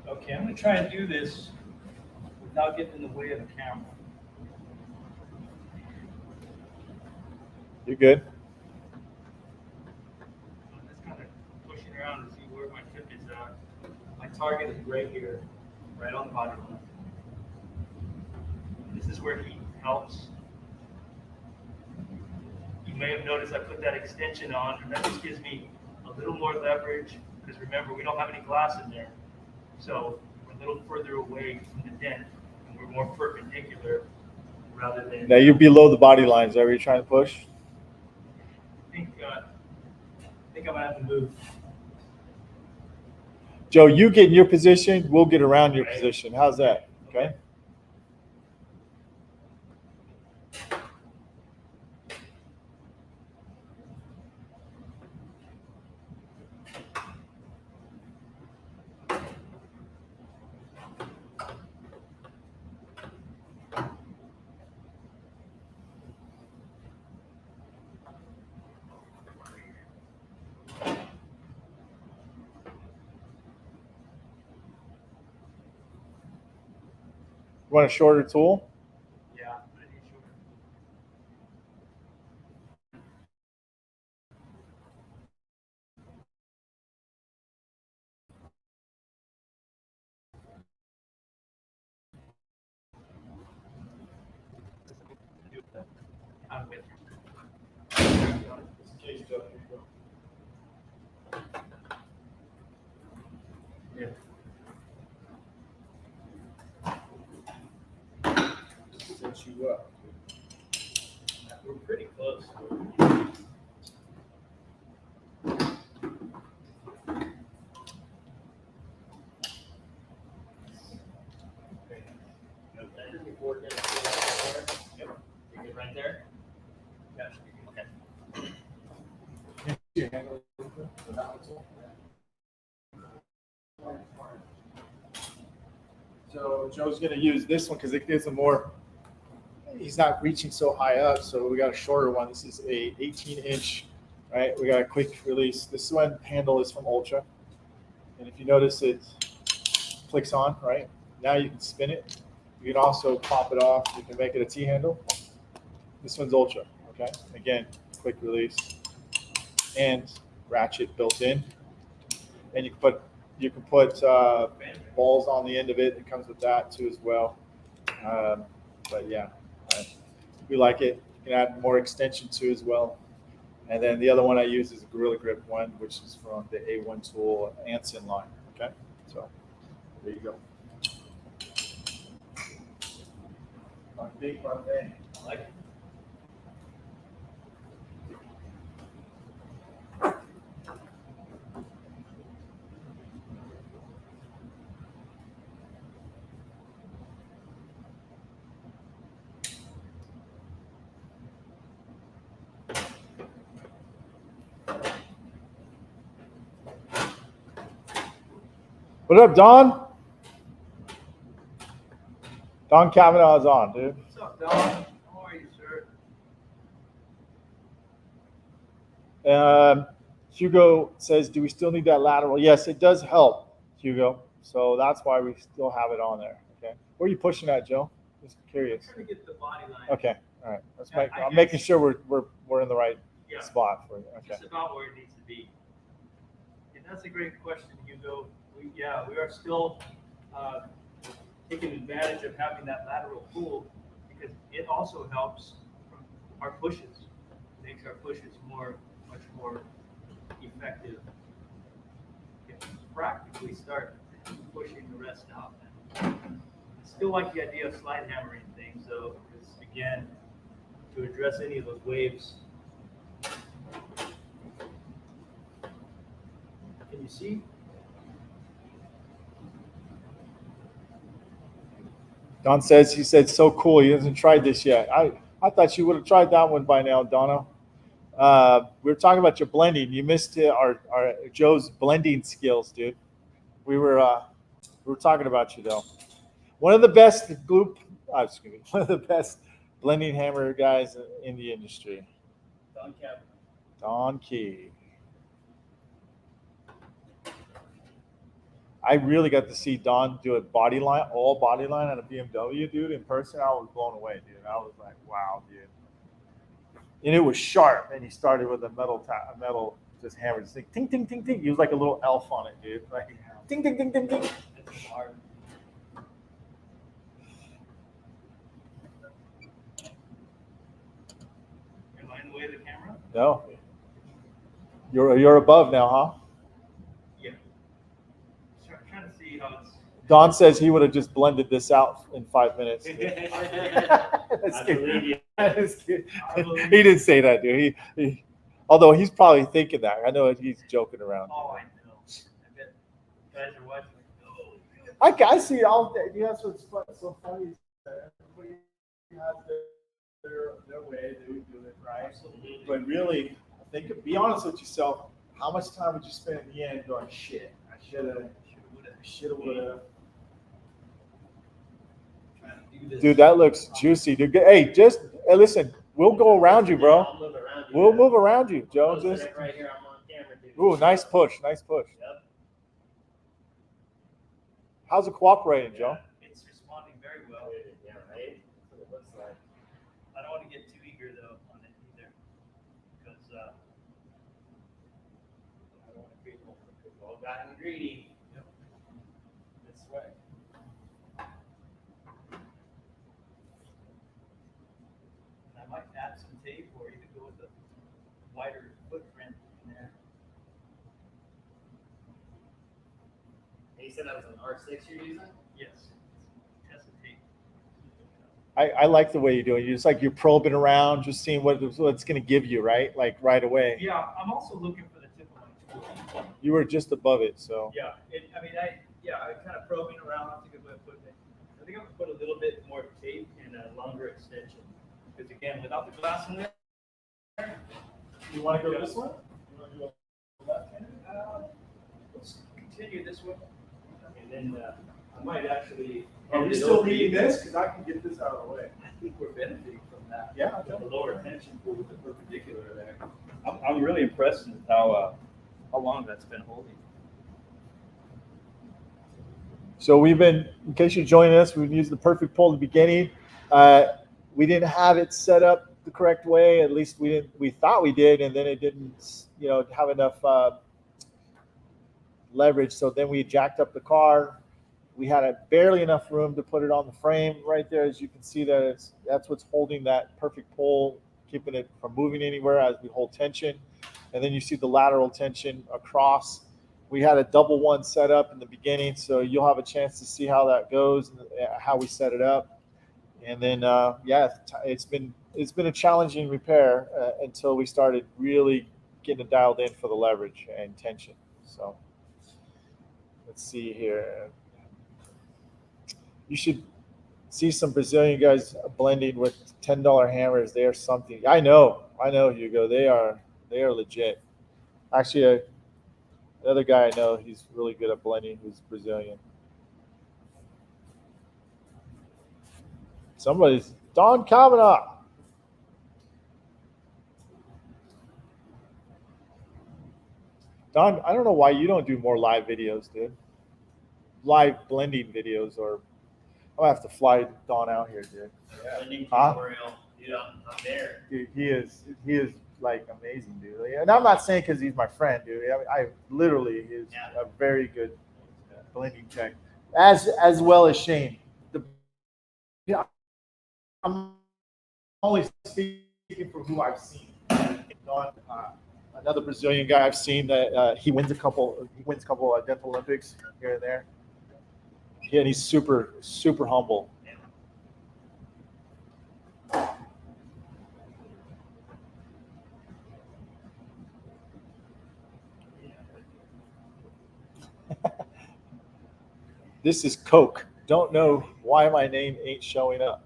Okay, I'm going to try and do this without getting in the way of the camera. You good? I'm just kind of pushing around to see where my tip is at. My target is right here, right on the body line. This is where heat helps. You may have noticed I put that extension on, and that just gives me a little more leverage, because remember, we don't have any glass in there. So we're a little further away from the dent, and we're more perpendicular rather than. Now you're below the body lines. Are you trying to push? I think I'm gonna have to move. Joe, you get in your position. We'll get around your position. How's that? Okay. You want a shorter tool? Yeah, I need shorter. I'm with you. Yeah. well. We're pretty close. Yep. You're good right there? Gotcha. Okay. So Joe's gonna use this one because it gives him more, he's not reaching so high up, so we got a shorter one. This is a 18-inch, right? We got a quick release. This one handle is from Ultra. And if you notice it clicks on, right? Now you can spin it. You can also pop it off. You can make it a T-handle. This one's Ultra, okay? Again, quick release and ratchet built in. And you can put balls on the end of it. It comes with that too as well. But yeah, we like it. You can add more extension too as well. And then the other one I use is a Gorilla Grip one, which is from the A1 Tool Anson line. Okay, so there you go. Big buffet. Like it. What up, Don? Don Kavanaugh is on, dude. What's up, Don? How are you, sir? Hugo says, do we still need that lateral? Yes, it does help, Hugo. So that's why we still have it on there. Okay. Where are you pushing at, Joe? Just curious. I'm trying to get the body line. Okay. All right. Let's Yeah, make. I I'm guess- making sure we're in the right Yeah, spot for you. Okay. just about where it needs to be. And that's a great question, Hugo. We are still taking advantage of having that lateral pull because it also helps from our pushes. It makes our pushes much more effective. You can practically start pushing the rest out. I still like the idea of slide hammering things, though, because again, to address any of those waves. Can you see? Don says he said so cool. He hasn't tried this yet. I thought you would have tried that one by now, Donna. We were talking about your blending. You missed our Joe's blending skills, dude. We were talking about you though. One of the best one of the best blending hammer guys in the industry. Don Kevin. Don Key. I really got to see Don do a all body line on a BMW, dude, in person. I was blown away, dude. I was like, wow, dude. And it was sharp. And he started with a metal just hammer, just like ting, ting, ting, ting. He was like a little elf on it, dude. Like ting, ting, ting, ting, ting. It's hard. Am I in the way of the camera? No. You're above now, huh? Yeah. So I'm trying to see how it's. Don says he would have just blended this out in 5 minutes. I That's believe you. That's good. He didn't say that, dude. Although he's probably thinking that. I know he's joking around. Oh, I know. I bet guys are watching. Oh, I see all that. That's what's so funny. Is that everybody has their way. They would do it, right? Absolutely. But really, be honest with yourself. How much time would you spend in the end going, shit, I should have, would have. Trying to do this. Dude, that looks juicy. Dude, hey, listen. We'll go around you, bro. I'll move around you. We'll move around you, Joe. I'll Just sit right here. I'm on camera, dude. ooh, nice push. Yep. How's it cooperating, Joe? it's responding very well. Yeah, right? That's what it looks like. I don't want to get too eager though on it either, because I don't want to be all gotten greedy. Yep. This way. I might add some tape or even go with a wider footprint in there. And you said that was an R6 you're using? Yes, test the tape. I like the way you do it. It's like you're probing around, just seeing what it's going to give you, right? Like right away. Yeah, I'm also looking for the tip of my tool. You were just above it, so. Yeah, I kind of probing around. That's a good way of putting it. I think I'm gonna put a little bit more tape and a longer extension. Because again, without the glass in there. You want to go this way? You want to go left-handed? Let's continue this way. And then I might actually. Are we still reading this? Because I can get this out of the way. I think we're benefiting from that. Yeah. The lower tension pool with the perpendicular there. I'm really impressed with how long that's been holding. So we've been, in case you're joining us, we've used the perfect pull at the beginning. We didn't have it set up the correct way. At least we thought we did, and then it didn't, have enough leverage. So then we jacked up the car. We had barely enough room to put it on the frame right there. As you can see, that's what's holding that perfect pull, keeping it from moving anywhere as we hold tension. And then you see the lateral tension across. We had a double one set up in the beginning, so you'll have a chance to see how that goes and how we set it up. And then, it's been a challenging repair until we started really getting it dialed in for the leverage and tension. So let's see here. You should see some Brazilian guys blending with $10 hammers. They are something. I know, Hugo. They are legit. Actually, another guy I know, he's really good at blending, who's Brazilian. Somebody's Don Kavanaugh. Don, I don't know why you don't do more live videos, dude. Live blending videos, or I'm gonna have to fly Don out here, dude. Blending Huh? tutorial. Dude, I'm there. Dude, he is like amazing, dude. And I'm not saying because he's my friend, dude. I literally is a very good blending tech, as well as Shane. I'm only speaking for who I've seen. Another Brazilian guy I've seen that he wins a couple dental Olympics here and there. Yeah, and he's super, super humble. This is Coke. Don't know why my name ain't showing up.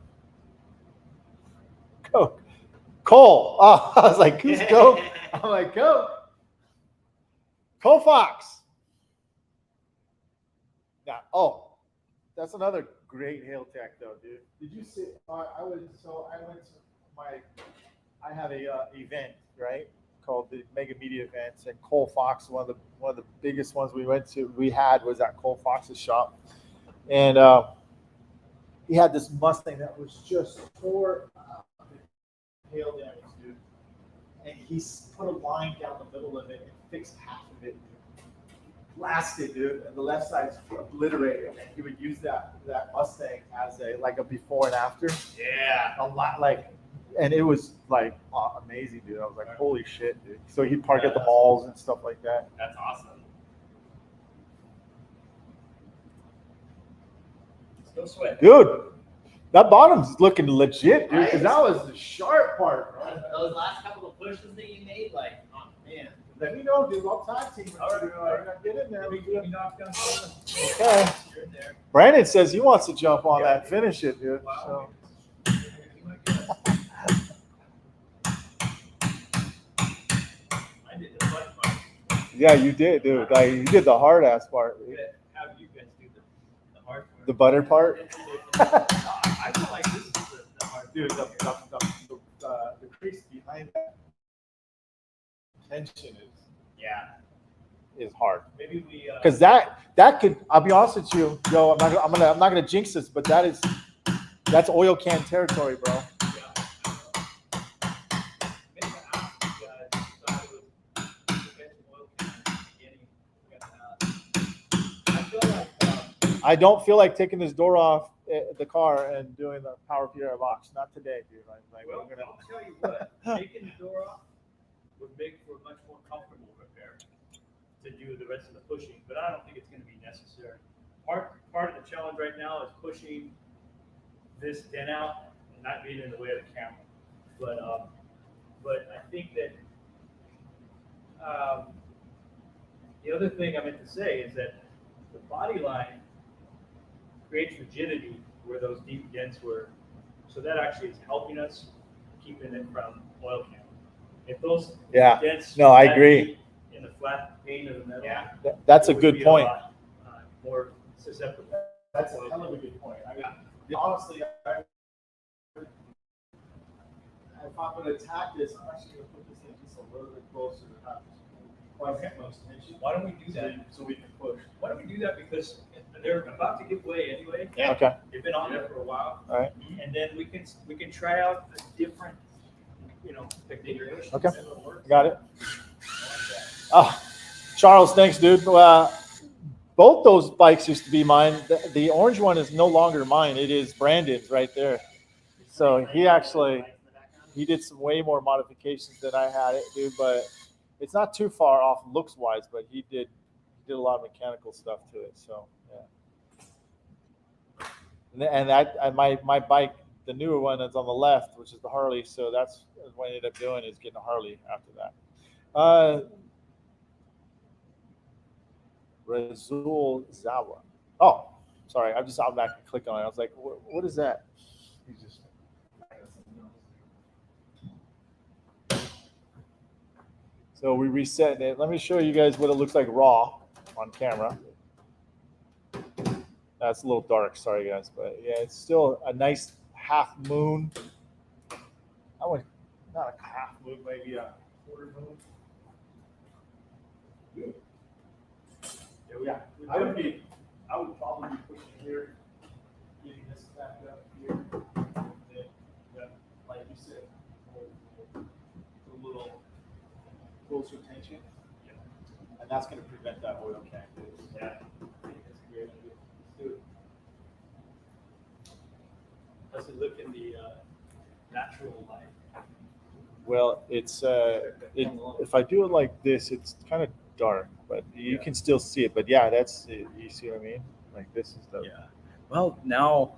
Coke. Cole. Oh, I was like, who's Coke? I'm like, Coke. Cole Fox. Yeah. Oh, that's another great hail tech though, dude. Did you see? I have a event, right, called the Mega Media Events, and Cole Fox, one of the biggest ones we had was at Cole Fox's shop, and he had this Mustang that was just tore up, hail damage, dude, and he put a line down the middle of it and fixed half of it, blasted, dude, and the left side's obliterated, and he would use that Mustang as a before and after. Yeah. A lot, and it was like amazing, dude. I was like, holy shit, dude. So he'd park at the malls and stuff like that. That's awesome. Still sweat. Dude, that bottom's looking legit, dude, because that was the sharp part, bro. Those last couple of pushes that you made, oh man. Let me know, dude. I'll tag team. All right. Get in there. We knocked down some of them. Okay. You're in there. Brandon says he wants to jump on that and finish it, dude. Wow. So. I did the fun part. Yeah, you did, dude. Like, you did the hard ass part. I'm gonna have you guys do the hard part. The butter part. I feel like this is the hard Dude, the crease behind that tension is hard. Maybe we. Because that could, I'll be honest with you, Joe. I'm not gonna jinx this, but that's oil can territory, bro. I don't feel like taking this door off the car and doing the power PDR box. Not today, dude. Like, Well, we're gonna... I'll tell you what, taking the door off would make for a much more comfortable repair to do the rest of the pushing, but I don't think it's going to be necessary. Part of the challenge right now is pushing this dent out not being in the way of the camera. But I think that the other thing I meant to say is that the body line creates rigidity where those deep dents were. So that actually is helping us keeping it from oil can. If those Yeah. dents No, I that agree. deep in the flat pane of the metal, That's a it would good be point. lot, more susceptible. That's a hell of a good point. I mean, honestly, if I'm gonna attack this, I'm actually gonna put this in just a little bit closer to the house. Twice as much tension. Why don't we do that? So we can push. Why don't we do that? Because they're about to give way anyway. Yeah. Okay. They've been on there for a while. All right. And then we can try out a different, configuration. Okay. See what works. Got it. Oh, Charles, thanks, dude. Both those bikes used to be mine. The orange one is no longer mine. It is Brandon's right there. So he did some way more modifications than I had it, dude. But it's not too far off looks wise. But he did a lot of mechanical stuff to it. So yeah. And my bike, the newer one that's on the left, which is the Harley. So that's what I ended up doing, is getting a Harley after that. Razul Zawa. Oh, sorry. I'm just out back and click on it. I was like, what is that? He's just. So we reset it. Let me show you guys what it looks like raw on camera. That's a little dark. Sorry, guys. But yeah, it's still a nice half moon. I would, not a half moon, maybe a quarter moon. Yeah, I would probably be pushing here, getting this back up here. Then, like you said, a little closer tension. And that's going to prevent that oil can. Yeah. I think that's a great idea. Let's do it. Does it look in the natural light? Well, it's if I do it like this, it's kind of dark, but you can still see it. But yeah, that's it. You see what I mean? Like this is the Well, now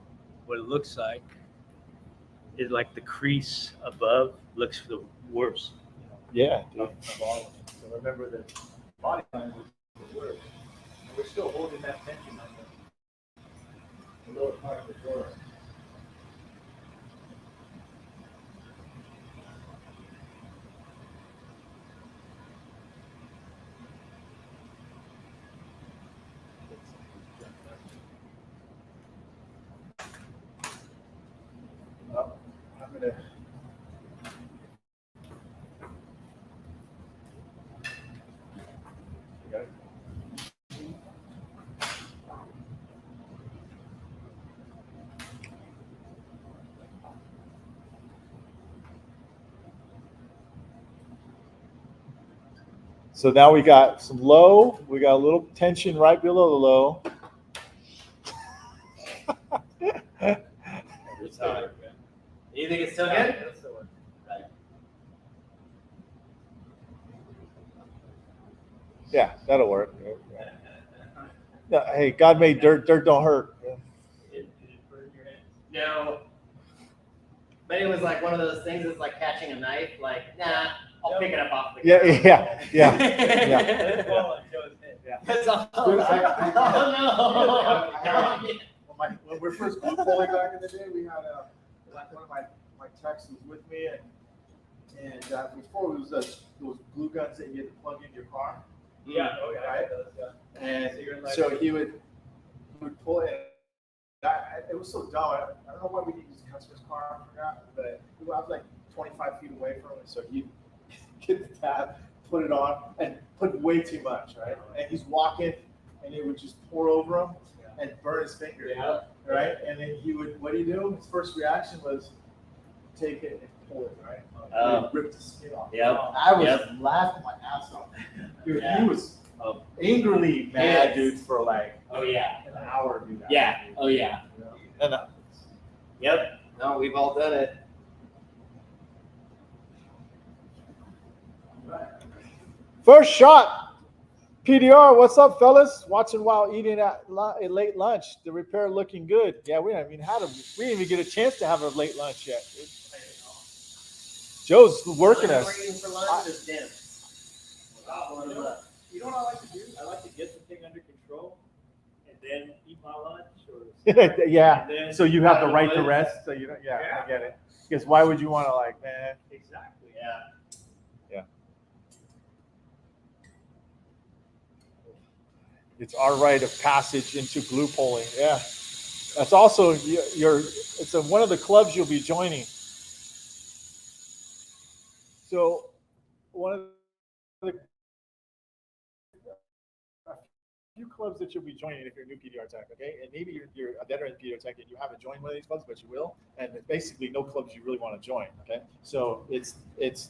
what it looks like is like the crease above looks the worst. yeah, dude. Of all of them. So remember that body line was the worst. And we're still holding that tension on the lower part of the door. Well, I'm gonna. You got it? So now we got some low. We got a little tension right below the low. You think it's still good? Yeah, that'll work. Yeah, hey, God made dirt. Dirt don't hurt. No. But it was like one of those things that's like catching a knife, like, nah, I'll pick it up off the Yeah, ground. yeah. That's all. Dude, Oh no. When we're first pulling back in the day, we had one of my techs was with me, and before it was those glue guns that you had to plug in your car. Yeah. Oh yeah. Right? And So you're like- so he would pull it. It was so dumb. I don't know why we didn't use the customer's car. I forgot, but I was like 25 feet away from him, so he'd get the tab, put it on, and put way too much, right? And he's walking, and it would just pour over him and burn his finger, right? And then what do you do? His first reaction was take it and pull it, right? Oh. He'd rip the skin off. Yep. I was Yep. laughing my ass off. Dude, Yeah. he was angrily mad, Yes. dude, for like Oh yeah. an hour, dude. Yeah. Oh yeah. And Yep. No, we've all done it. first shot. PDR, what's up, fellas? Watching while eating at late lunch. The repair looking good. Yeah, we didn't even get a chance to have a late lunch yet. Joe's working What us. are you eating for lunch? Just Dents. You know what I like to do? I like to get the thing under control and then eat my lunch. Yeah. And then So you have the right to live. rest. So you don't. Yeah, Yeah. I get it. Because why would you want to man? Exactly. Yeah. It's our rite of passage into glue pulling. Yeah. That's also it's one of the clubs you'll be joining. So one of the a few clubs that you'll be joining if you're a new PDR tech, okay? And maybe you're a veteran PDR tech and you haven't joined one of these clubs, but you will. And it's basically no clubs you really want to join, okay? So it's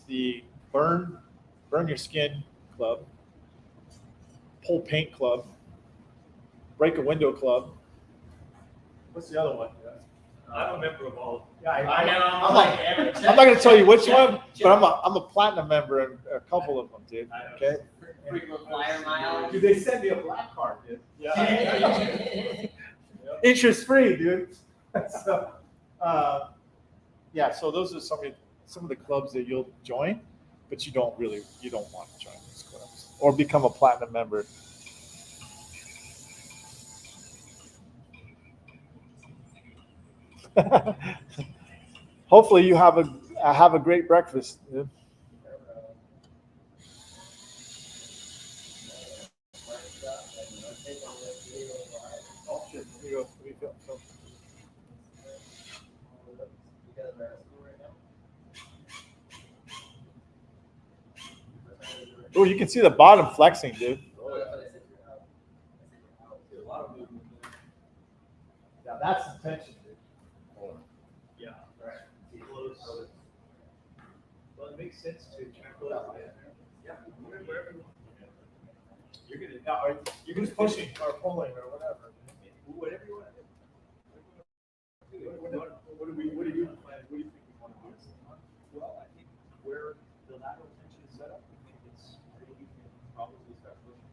the burn your skin club, pull paint club, break a window club. What's the other one? I'm a member of all. Yeah, I know. I'm not going to tell you which one, but I'm a platinum member in a couple of them, dude. Okay. Frequent flyer miles. Dude, they sent me a black card, dude. Yeah. Interest free, dude. So, yeah. So those are some of the clubs that you'll join, but you don't want to join these clubs or become a platinum member. Hopefully you have a great breakfast. Dude. Oh shit! Here you go. Oh, you can see the bottom flexing, dude. Yeah, that's the tension, dude. Yeah. Right. Close. Well, it makes sense to close. Yeah. Wherever you want. You're just pushing or pulling or whatever. Whatever you want to do. What do you think we want to do? Well, I think where the lateral tension is set up, I think it's where you can probably start pushing.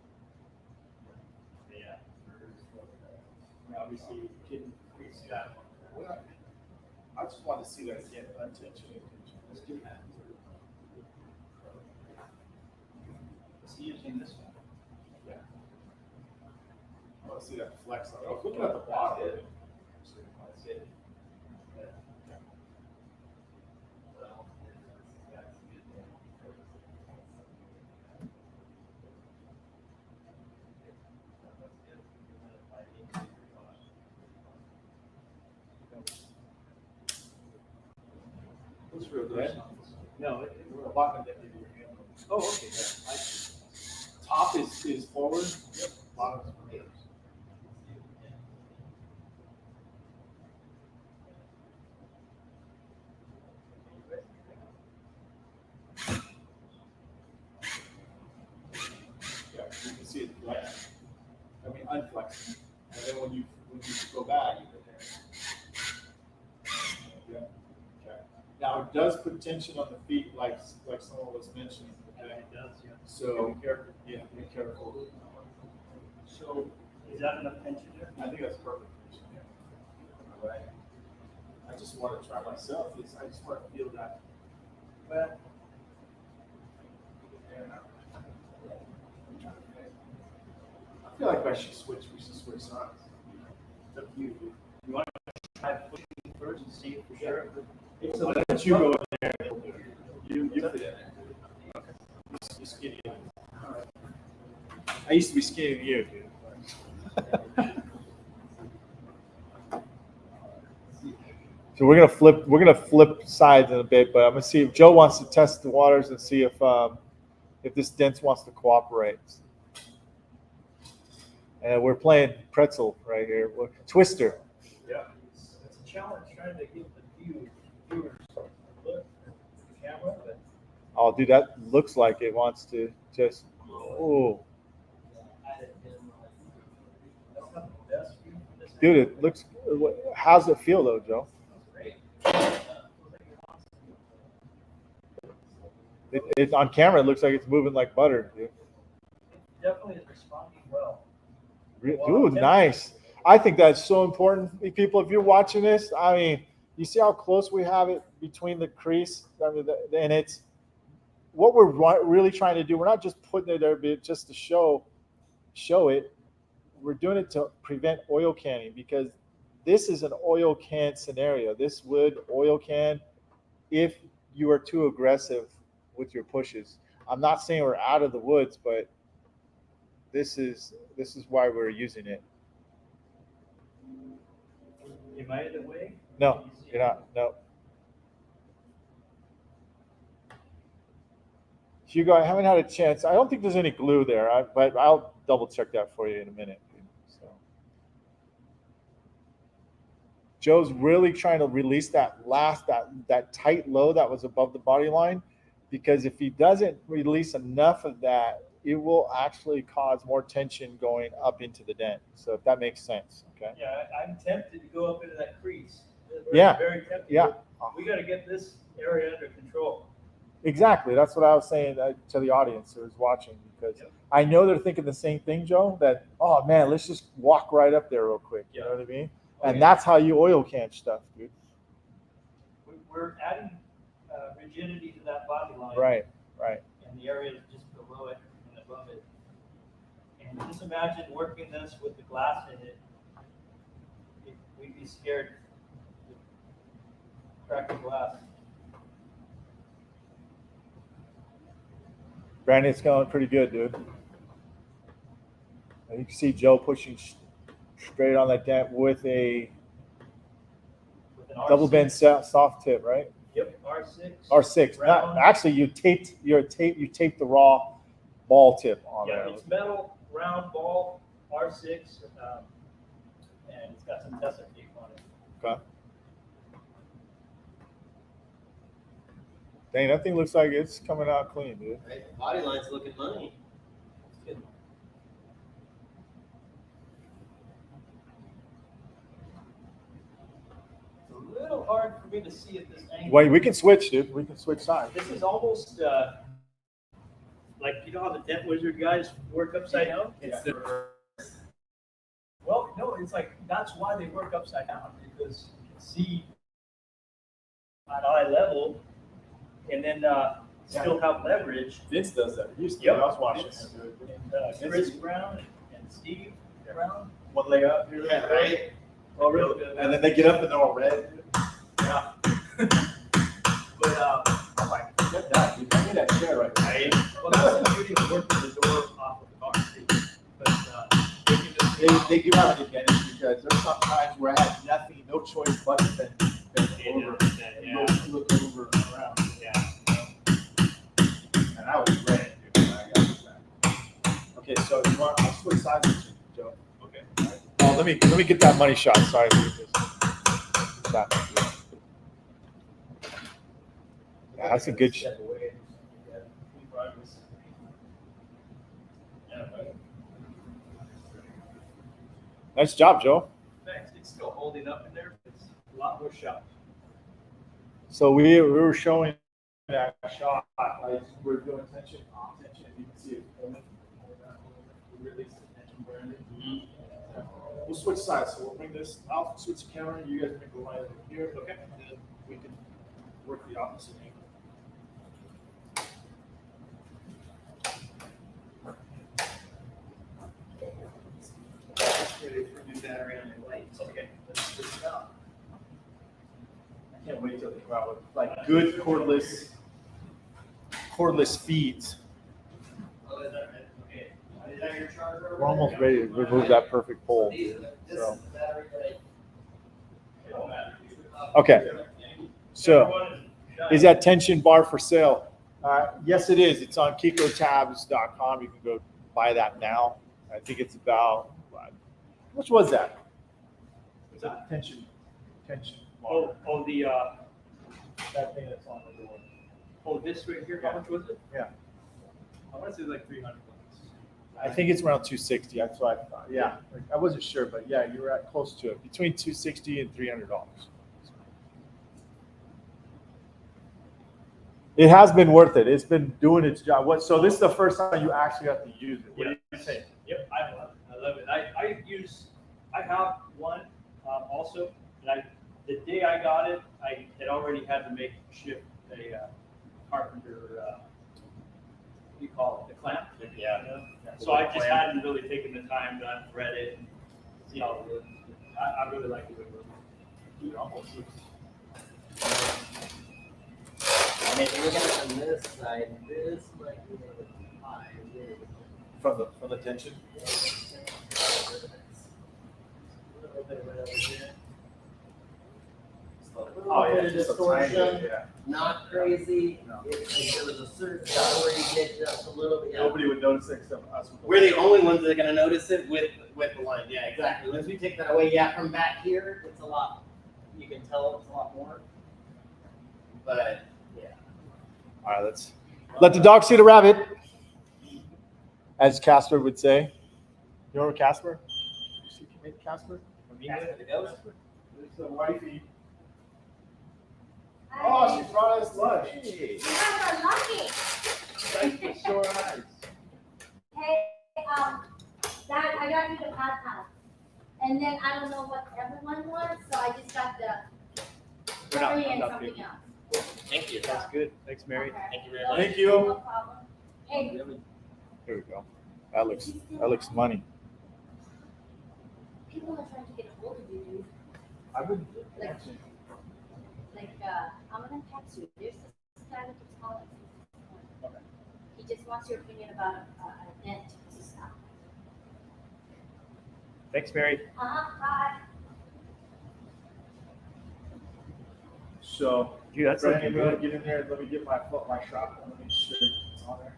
Yeah. Obviously, you can increase that. I just want to see that again, attention. Let's do that. Let's see using this one. Yeah. I want to see that flex. I was looking at the bottom. That's it. Looks real good. No, The bottom of your hand. oh, okay. Yeah, I see. Top is forward. Yep. Bottom is reverse. Yeah, you can see it flex. I mean, unflexing. And then when you go back, yeah. Okay. Now it does put tension on the feet, like someone was mentioning. Okay. It does, yeah. So be careful. Yeah, be careful. So, is that enough tension there? I think that's perfect. All right. I just want to try myself. I just want to feel that. Well, I feel like I should switch. We should switch sides. It's up to you. You want to try pushing first and see for sure? So let you go in there. You You're skinny. I used to be skinny than you, dude. So we're gonna flip sides in a bit, but I'm gonna see if Joe wants to test the waters and see if this Dents wants to cooperate. And we're playing pretzel right here. Twister. Yeah. It's a challenge trying to give the viewers look at the camera, but Oh, dude, that looks like it wants to just. Oh, that's not the best view for this. dude, it looks. How's it feel though, Joe? Great. It on camera, it looks like it's moving like butter, dude. Definitely definitely is responding well. Ooh, nice. I think that's so important. People, if you're watching this, I mean, you see how close we have it between the crease, I mean, and it's what we're really trying to do. We're not just putting it there just to show it. We're doing it to prevent oil canning, because this is an oil can scenario. This would oil can if you are too aggressive with your pushes. I'm not saying we're out of the woods, but this is why we're using it. Am I in the way? No, you're not. No. Hugo, I haven't had a chance. I don't think there's any glue there, but I'll double check that for you in a minute. So. Joe's really trying to release that tight low that was above the body line, because if he doesn't release enough of that, it will actually cause more tension going up into the dent. So if that makes sense, okay? Yeah, I'm tempted to go up into that crease. Yeah. Very tempted. Yeah. We got to get this area under control. Exactly. That's what I was saying to the audience who's watching, because I know they're thinking the same thing, Joe, that, oh man, let's just walk right up there real quick. You know what I mean? And that's how you oil can stuff, dude. We're adding rigidity to that body line. Right. And the area just below it and above it. And just imagine working this with the glass in it. We'd be scared to crack the glass. Brandon, it's going pretty good, dude. And you can see Joe pushing straight on that dent with a double bend soft tip, right? Yep, R6. R6. Not, actually, you taped the raw ball tip on there. Yeah, it's metal, round ball, R6, and it's got some Tessa tape on it. Okay. Dang, that thing looks like it's coming out clean, dude. Right, the body line's looking money. That's good. It's a little hard for me to see at this angle. Wait, we can switch, dude. We can switch sides. This is almost like, you know how the Dent Wizard guys work upside down? Well, no, it's like, that's why they work upside down, because you can see at eye level and then still have leverage. Vince does that. He used to. Yep. I was watching Vince. him. And Chris Brown and Steve Brown. One leg up here. Yeah, right. Oh, really? And then they get up and they're all red. Yeah. But I'm like, get that, dude. Give me that chair right there. well, that's the beauty of working the door off of the car too. But they can just They give out an advantage, because there's some times where I had nothing, no choice but to bend over and look over and around. Yeah. And I was red, dude. I got that. Okay, so you want, I'll switch sides with you, Joe. Okay. Oh, let me get that money shot. Sorry. Yeah, that's a good shot. Nice job, Joe. Thanks. It's still holding up in there. It's a lot more sharp. So we were showing that shot. Like, we're doing tension, off tension, you can see it. We release the tension burning. We'll switch sides, so we'll bring this, I'll switch the camera, you guys bring the line over here, okay? And then we can work the opposite angle. Do that around your lights. Okay, let's switch it out. I can't wait till they come out with like good cordless feeds. Oh, is that right? Okay. Is that your charger? over We're almost there? ready to remove that perfect pole. This is the battery that Okay. So, is that tension bar for sale? Yes, it is. It's on kikotabs.com. You can go buy that now. I think it's about, how much was that? It's a tension. Oh, the That thing that's on the door. oh, this right here. How much was it? Yeah. I want to say like $300. I think it's around 260. That's what I thought. Yeah, I wasn't sure, but yeah, you were at close to it. Between 260 and $300. It has been worth it. It's been doing its job. So this is the first time you actually have to use it. What do you think? Yep, I love it. I love it. I have one also, and the day I got it, I had already had to shift a carpenter, what do you call it, the clamp? Yeah. You know? So I just hadn't really taken the time to unthread it and see how it works. I really like the way it works. It almost looks. I mean, if you're looking at it on this side, this might be a little bit high. From the tension. A little bit right over here. Oh, yeah, Just a little bit of just a tiny distortion, bit, yeah. not crazy. No. If there was a certain spot where you get just a little bit. Yeah. Nobody would notice it except us. We're the only ones that are gonna notice it with the line. Yeah, exactly. Once we take that away, yeah, from back here, it's a lot. You can tell it's a lot more. But yeah. All right, let's let the dog see the rabbit, as Casper would say. You remember Casper? You see Casper? Casper the ghost? There's the wifey. Oh, she brought us lunch. You guys are lucky. Thanks for short eyes. Hey, Dad, I got you the pasta. And then I don't know what everyone wants, so I just got the curry and something else. Thank you. That's good. Thanks, Mary. Okay. Thank you very much. Thank No you. problem. Hey, Here we go. That looks money. people are trying to get a hold of you, dude. I've been. I'm gonna text you. There's this guy that keeps calling. Okay. He just wants your opinion about a dent. Thanks, Mary. Bye. So, Dude, that's Brandon, looking you want good. to get in there and let me get my shop. Let me make sure it's on there.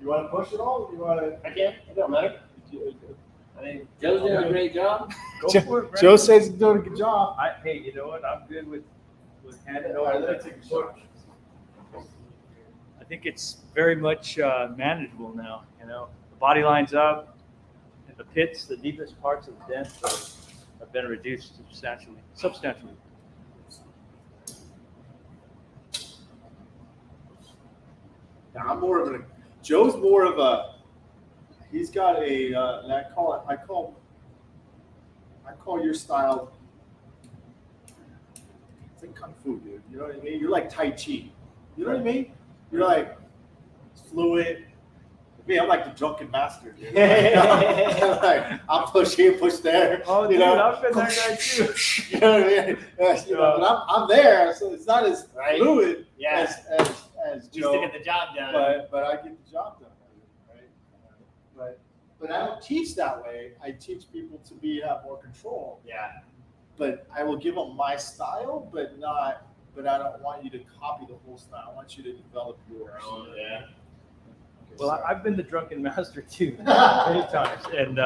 You want to push it all? Or you want to? I can. It don't matter. I mean, Joe's doing a great job. Go for it, Brandon. Joe says he's doing a good job. Hey, you know what? I'm good with handing All right, over let me that. take a shot. I think it's very much manageable now. You know, the body line's up, and the pits, the deepest parts of the dent have been reduced substantially. Now, I'm more of a. Joe's more of a. He's got a. And I call your style. It's like kung fu, dude. You know what I mean? You're like Tai Chi. You know what I mean? You're like fluid. Me, I'm like the drunken master, dude. I'm like, I'll push here, push there. Oh, you dude, know? I've been that guy too. You know what I mean? You know, but I'm there, so it's not as Right. fluid Yeah. as Just to Joe. get the job done. But I get the job done, right? But I don't teach that way. I teach people to have more control. Yeah. But I will give them my style, but not. But I don't want you to copy the whole style. I want you to develop yours. Yeah. Well, I've been the drunken master too, many times, and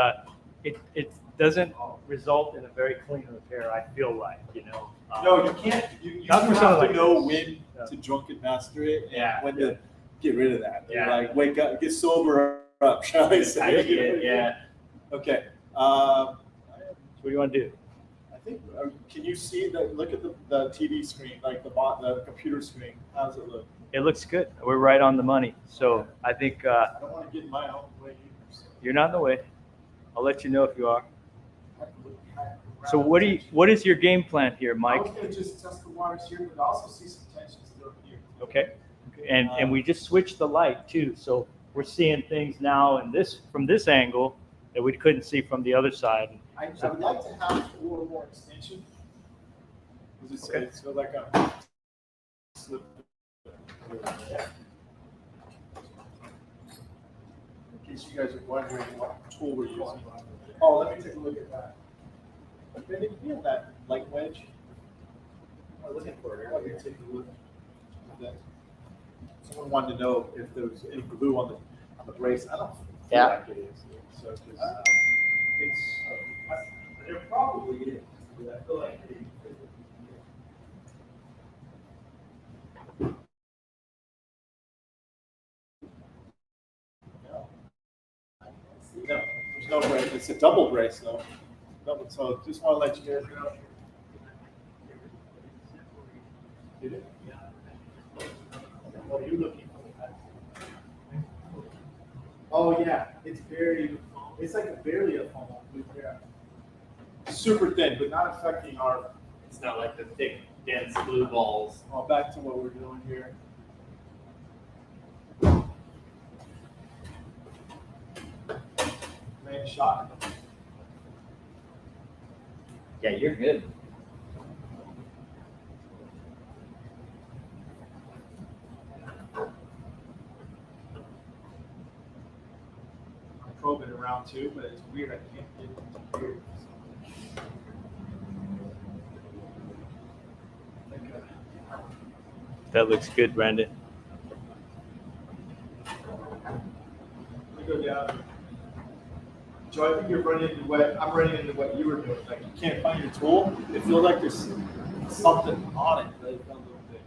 it doesn't result in a very clean repair. I feel like, you know. No, you can't. You Not for have something to like know this. when Yeah. to drunken master it and Yeah. when to get rid of that. Yeah. Like wake up, get sober up, shall I say? Yeah. Okay. So what do you want to do? I think. Can you see look at the TV screen, like the computer screen? How does it look? It looks good. We're right on the money. So I think I don't want to get in my own way either. So. you're not in the way. I'll let you know if you are. So what is your game plan here, I Myke? was going to just test the waters here, but also see some tensions still here. Okay. And we just switched the light too. So we're seeing things now from this angle that we couldn't see from the other side. I would like to have a little more extension. Okay. It's like a slip. In case you guys are wondering what tool we're using. Oh, let me take a look at that. Did you feel that light wedge? I'm looking for it. Let me take a look at that. Someone wanted to know if there was any glue on the brace. I don't feel Yeah. like it is. So There probably is. I feel like no, there's no brace. It's a double brace though. Double. So just want to let you guys know. Did it? What are you looking for? Oh yeah, it's like a barely a foam. Yeah. Super thin, but not affecting our. It's not like the thick, dense blue balls. Oh, back to what we're doing here. Main shot. Yeah, you're good. I'm probing around too, but it's weird. I can't get it into here. That looks good, Brandon. Let me go down. Joe, I think you're running into what I'm running into what you were doing. Like you can't find your tool. It feels like there's something on it. Like, a little bit.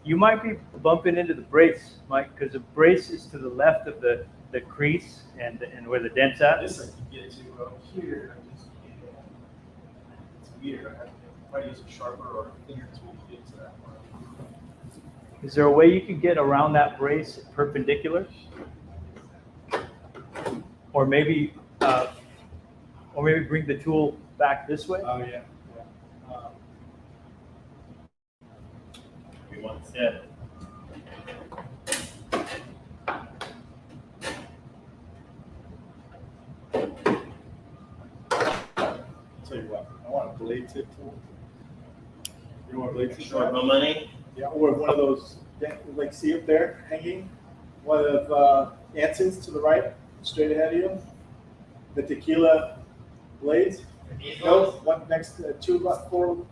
You might be bumping into the brace, Mike, because the brace is to the left of the crease and where the dent's at. This I can get to here. I just can't. It's weird. I have to probably use a sharper or a thinner tool to get to that part. Is there a way you can get around that brace perpendicular? Or maybe bring the tool back this way? Oh yeah. We want set. Tell you what, I want a blade tip tool. You want a blade tip? Short my money. Yeah, or one of those, like, see up there hanging, one of Anson's to the right, straight ahead of you. The tequila blades. No, one next, four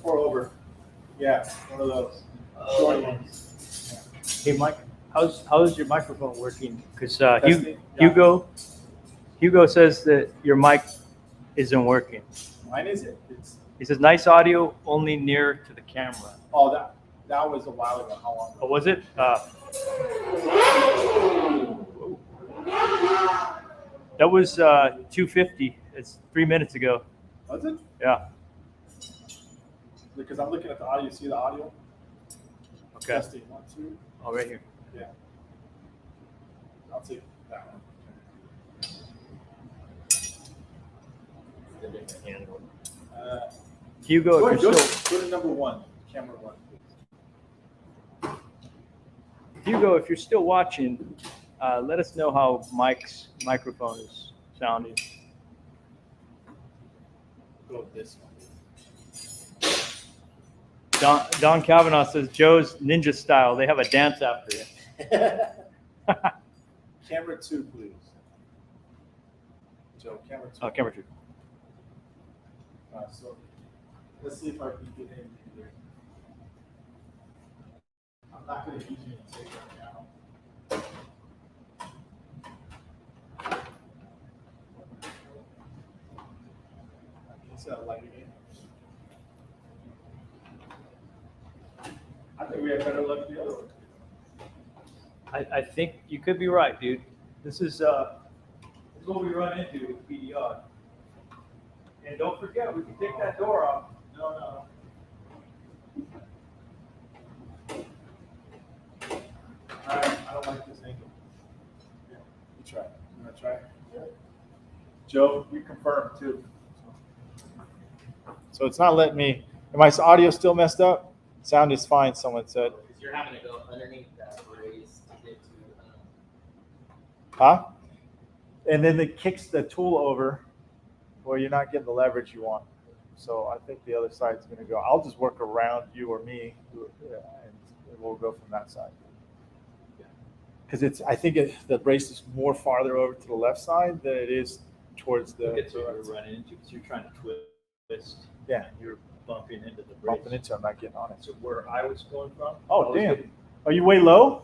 over. Yeah, one of those short ones. Hey, Mike, how's your microphone working? Because Testing? Hugo says that your mic isn't working. Mine isn't. He says nice audio, only near to the camera. Oh, that was a while ago. How long ago? Oh, was it? That was 250. It's 3 minutes ago. Was it? Yeah. Because I'm looking at the audio. See the audio? Okay. Testing 1, 2. Oh, right here. Yeah. I'll take that one. Hugo, Go if you're to still, number 1, camera 1, please. Hugo, if you're still watching, let us know how Mike's microphone is sounding. Go with this one. Don Kavanaugh says Joe's ninja style. They have a dance after it. Camera 2, please. Joe, camera 2. Oh, camera 2. So let's see if I can get in here. I'm not going to use you to take right now. Is that light again? I think we have better luck the other way. I think you could be right, dude. This is what we run into with PDR. And don't forget, we can take that door off. No. All right, I don't like this angle. Yeah, you try. You want to try? Yeah. Joe, you confirm too. So it's not letting me. Am my audio still messed up? Sound is fine, someone said. Because you're having to go underneath that brace to get to. Huh? And then it kicks the tool over where you're not getting the leverage you want. So I think the other side's going to go. I'll just work around you or me, and we'll go from that side. Because I think the brace is more farther over to the left side than it is towards the. That's what you're running into because you're trying to twist. Yeah. And you're bumping into the brace. Bumping into, I'm not getting on it. So where I was going from. Oh, I was damn. getting- Are you way low?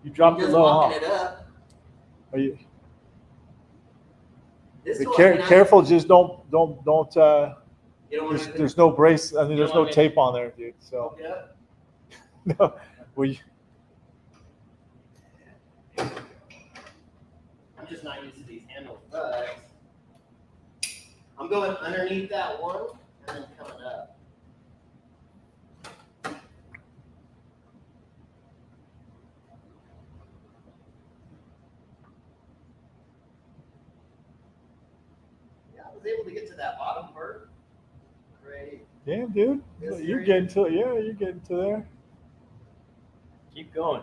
You dropped it Just low, walking huh? it up. Are you? This Be tool, I mean, careful, just don't. You don't want There's no brace. I mean, You there's don't no want me- tape on there, dude. So to up. no. We. I'm just not used to these handles, but I'm going underneath that one and then coming up. was able to get to that bottom part. Right. Yeah, dude. This You're area. getting to it. Yeah, you're getting to there. Keep going.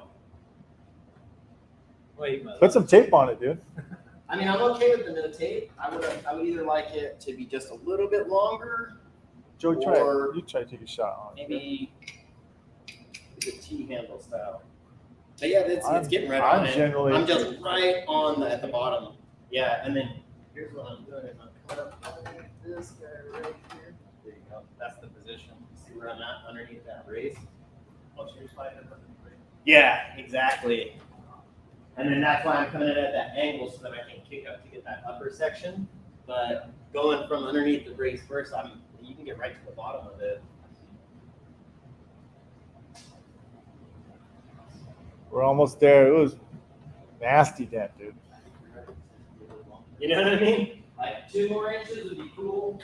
Wait, Put some tape on it, dude. I mean, I'm okay with the no tape. I would either like it to be just a little bit longer, Joey, try Or- it. You try to take a shot on it. maybe the T handle style. But yeah, it's I'm- getting right I'm on it. generally- I'm just right on at the bottom. Yeah, and then here's what I'm doing is I'm coming up underneath this guy right here. There you go. That's the position. See where I'm at underneath that brace? Oh, so you're sliding up underneath. Yeah, exactly. And then that's why I'm coming in at that angle so that I can kick up to get that upper section. But going from underneath the brace first, you can get right to the bottom of it. We're almost there. It was nasty dent, dude. You know what I mean? Like 2 more inches would be cool.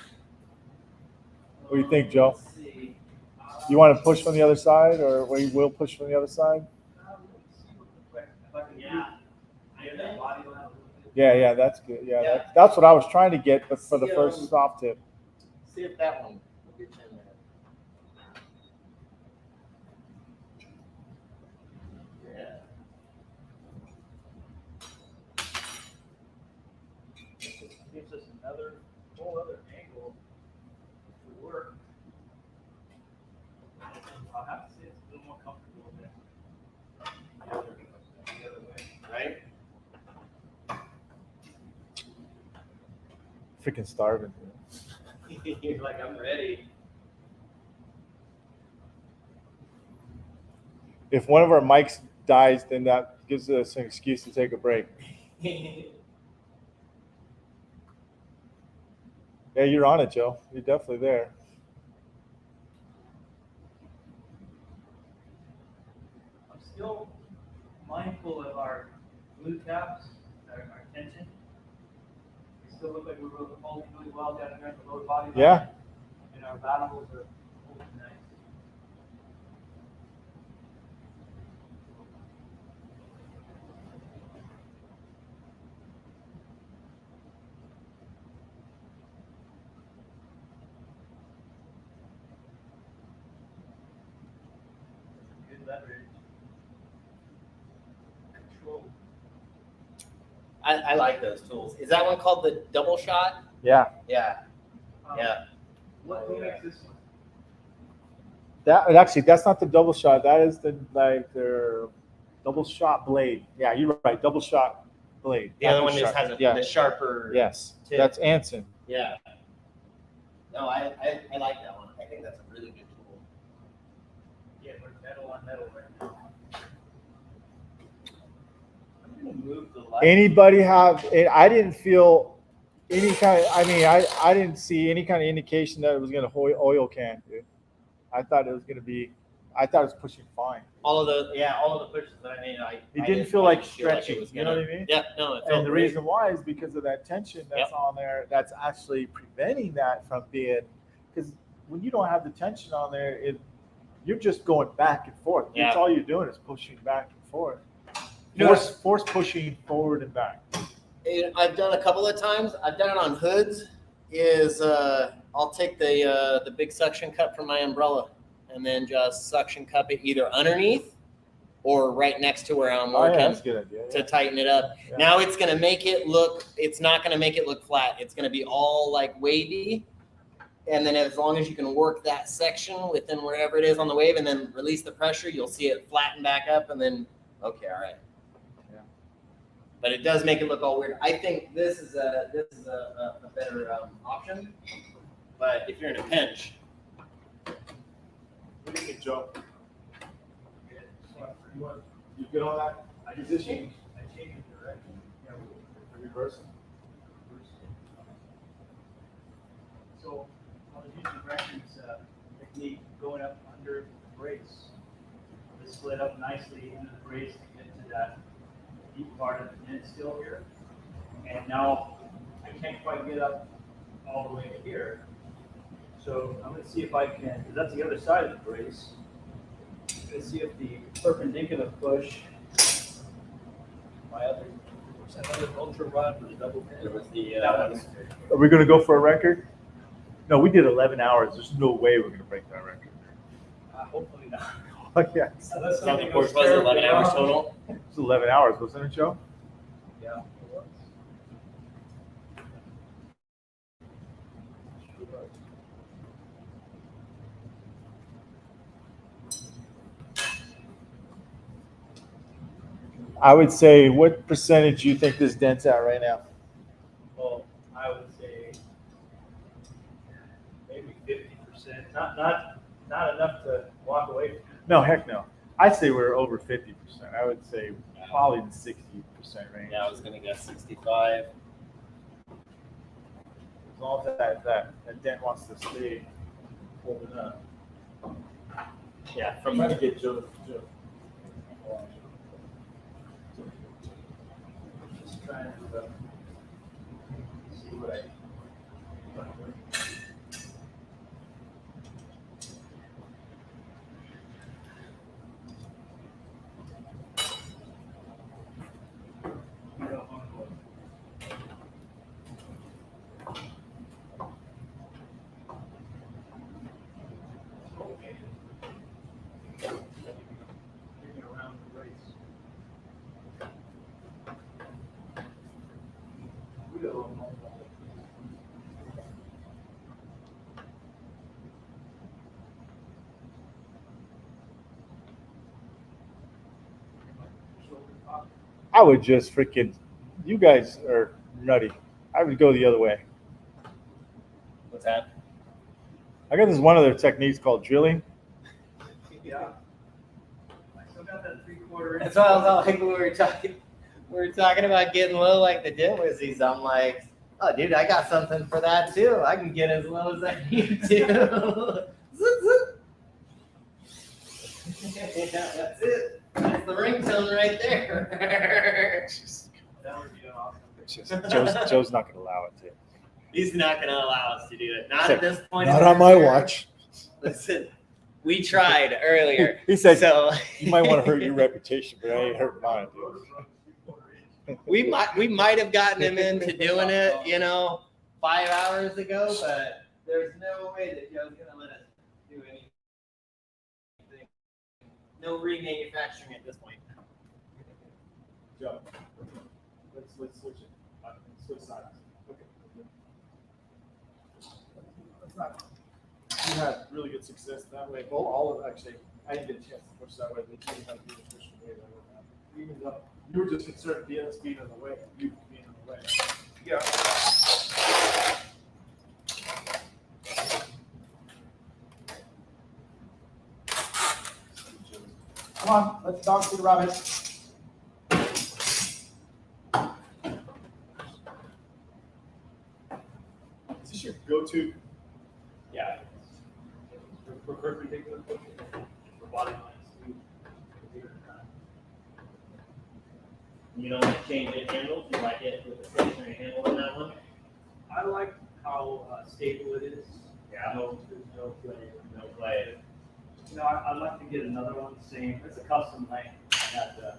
What do you think, Joe? Let's see. You want to push from the other side, or we will push from the other side? Yeah. Yeah, that's good. Yeah, Yeah. that's what I was trying to get, but for the first soft tip. See if that one will get you in there. Yeah. Gives us another whole other angle to work. I'll have to say it's a little more comfortable than the other way. Right? Freaking starving. You're like, I'm ready. If one of our mics dies, then that gives us an excuse to take a break. Yeah, you're on it, Joe. You're definitely there. I'm still mindful of our glue tabs, our tension. We still look like we're holding really well down here at the lower body line. Yeah. And our battles are holding nice. Good leverage. Control. I like those tools. Is that one called the double shot? Yeah. Yeah. Um, Yeah. What makes this one? That's not the double shot. That is their double shot blade. Yeah, you're right. Double shot blade. The other one just has yeah. the sharper. Yes, tip. that's Anson. Yeah. No, I like that one. I think that's a really good tool. Yeah, we're metal on metal right now. I'm gonna move the light. Anybody have? I didn't feel any kind of. I mean, I didn't see any kind of indication that it was going to oil can, dude. I thought it was going to be. I thought it was pushing fine. All of the pushes that I made, It didn't feel like it stretching. was You know gonna- what I mean? Yeah, no, it felt And the great. reason why is because of that tension that's on there. That's actually preventing that from being. Because when you don't have the tension on there, you're just going back and forth. Yeah. That's all you're doing is pushing back and forth. You Force pushing forward and back. I've done a couple of times. I've done it on hoods. I'll take the big suction cup from my umbrella and then just suction cup it either underneath or right next to where I'm Oh yeah, working that's a good idea. to tighten it up. Yeah. Now it's gonna make it look. It's not gonna make it look flat. It's gonna be all like wavy. And then as long as you can work that section within wherever it is on the wave and then release the pressure, you'll see it flatten back up and then, okay, all right. Yeah. But it does make it look all weird. I think this is a better option. But if you're in a pinch, What do you think, Joe? You good on that? I changed the direction. Yeah, reversing. So I was using reference technique going up under the brace. This slid up nicely into the brace to get to that deep part of the dent still here. And now I can't quite get up all the way to here. So I'm gonna see if I can, because that's the other side of the brace. I'm gonna see if the perpendicular push, my other Another ultra rod for the double pin. There was the, Are we gonna go for a record? No, we did 11 hours. There's no way we're gonna break that record. Hopefully not. Oh, yeah. Unless something was goes terribly 11 hours wrong. total. It's 11 hours, wasn't it, Joe? Yeah. It was. I would say, what percentage do you think this dent's at right now? Well, I would say maybe 50%. Not enough to walk away from. No, heck no. I'd say we're over 50%. I would say probably the 60% range. Yeah, I was gonna guess 65. As long as that dent wants to stay holding up. Yeah, I'm trying to get Joe. Just trying to see what I. Around the race. I would just freaking, you guys are nutty. I would go the other way. What's that? I got this one of their techniques called drilling. Yeah. I still got that 3/4 inch. That's why I was like, we were talking about getting low like the Dent Whizzies. I'm like, oh, dude, I got something for that too. I can get as low as I need to. Zoop, zoop. Yeah, that's it. That's the ringtone right there. That would be awesome. It's just, Joe's not going to allow it to. He's not going to allow us to do it. Not at this point. Not in on our my career. watch. Listen, we tried earlier. He said, So you might want to hurt your reputation, but I ain't hurt mine, dude. we might have gotten him into doing it, 5 hours ago, but there's no way that Joe's gonna let us do anything. No remanufacturing at this point. Joe, let's switch it. Switch sides. Okay. That's not. You had really good success that way. Well, all of actually, I didn't get a chance to push that way. But you had the efficient way that way. Even though you were just concerned being in the way, you being in the way. Yeah. Come on, let's dog to the rabbit. Is this your go-to? Yeah. For perpendicular for body lines. You don't like changing handles? You like it with a stationary handle on that one? I like how stable it is. Yeah. There's no play. No play. I'd like to get another one the same. It's a custom lane. I had the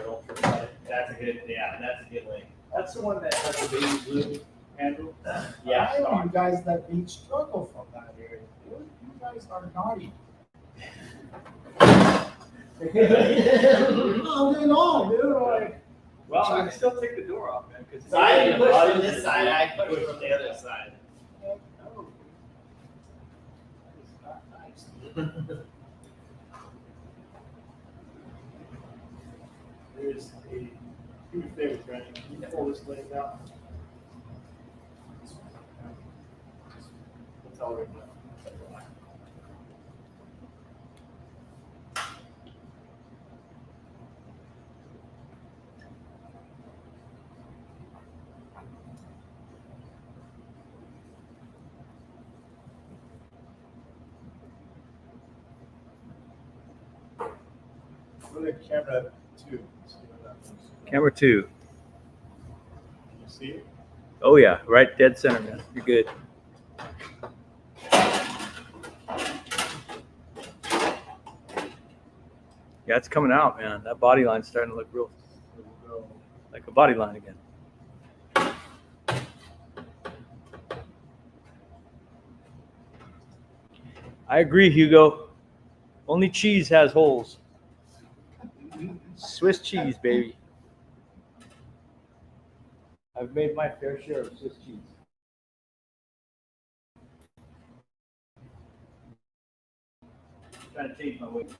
ultra, but That's a good link. that's the one that has the baby blue handle. Yeah. I know you guys that beat struggle from that area. You guys are naughty. All day long, dude. Like, Well, I can still take the door off, man. So I didn't push from this side, I pushed from the other side. There's a huge favorite training. You can pull this leg down. That's all right now. Look at camera 2. Camera 2. Can you see it? Oh yeah, right dead center, man. You're good. Yeah, it's coming out, man. That body line's starting to look real like a body line again. I agree, Hugo. Only cheese has holes. Swiss cheese, baby. I've made my fair share of Swiss cheese. Trying to change my weight.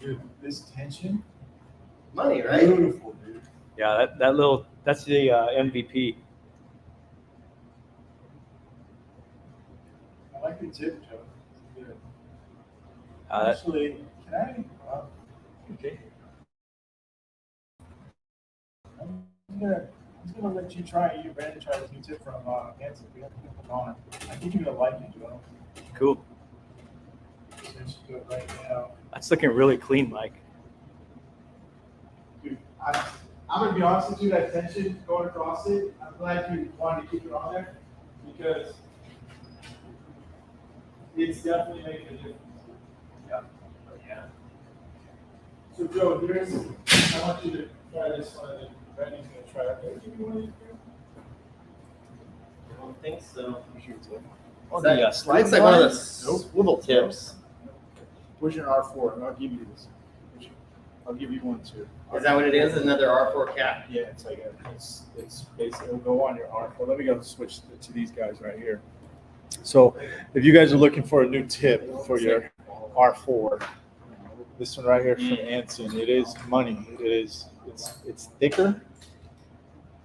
Dude, this tension, Money, right? beautiful, dude. Yeah, that's the MVP. I like the tip, Joe. It's good. That- Actually, can I? okay. I'm gonna let you try. You, Brandon, try this new tip from Dents. We have to put it on. I think you're gonna like it, Joe. Cool. So you should do it right now. That's looking really clean, Mike. Dude, I'm gonna be honest with you. That tension going across it. I'm glad you wanted to keep it on there because it's definitely making a difference. Yeah. So Joe, I want you to try this one, and Brandon's gonna try it. Give me one of these, Joe. I don't think so. It's like one of the swivel tips. Where's your R4? I'll give you this. I'll give you one too. Is that what it is? Another R4 cap? Yeah, it's like it's basically, it'll go on your R4. Let me go switch to these guys right here. So if you guys are looking for a new tip for your R4, this one right here from Anson, it is money. It's thicker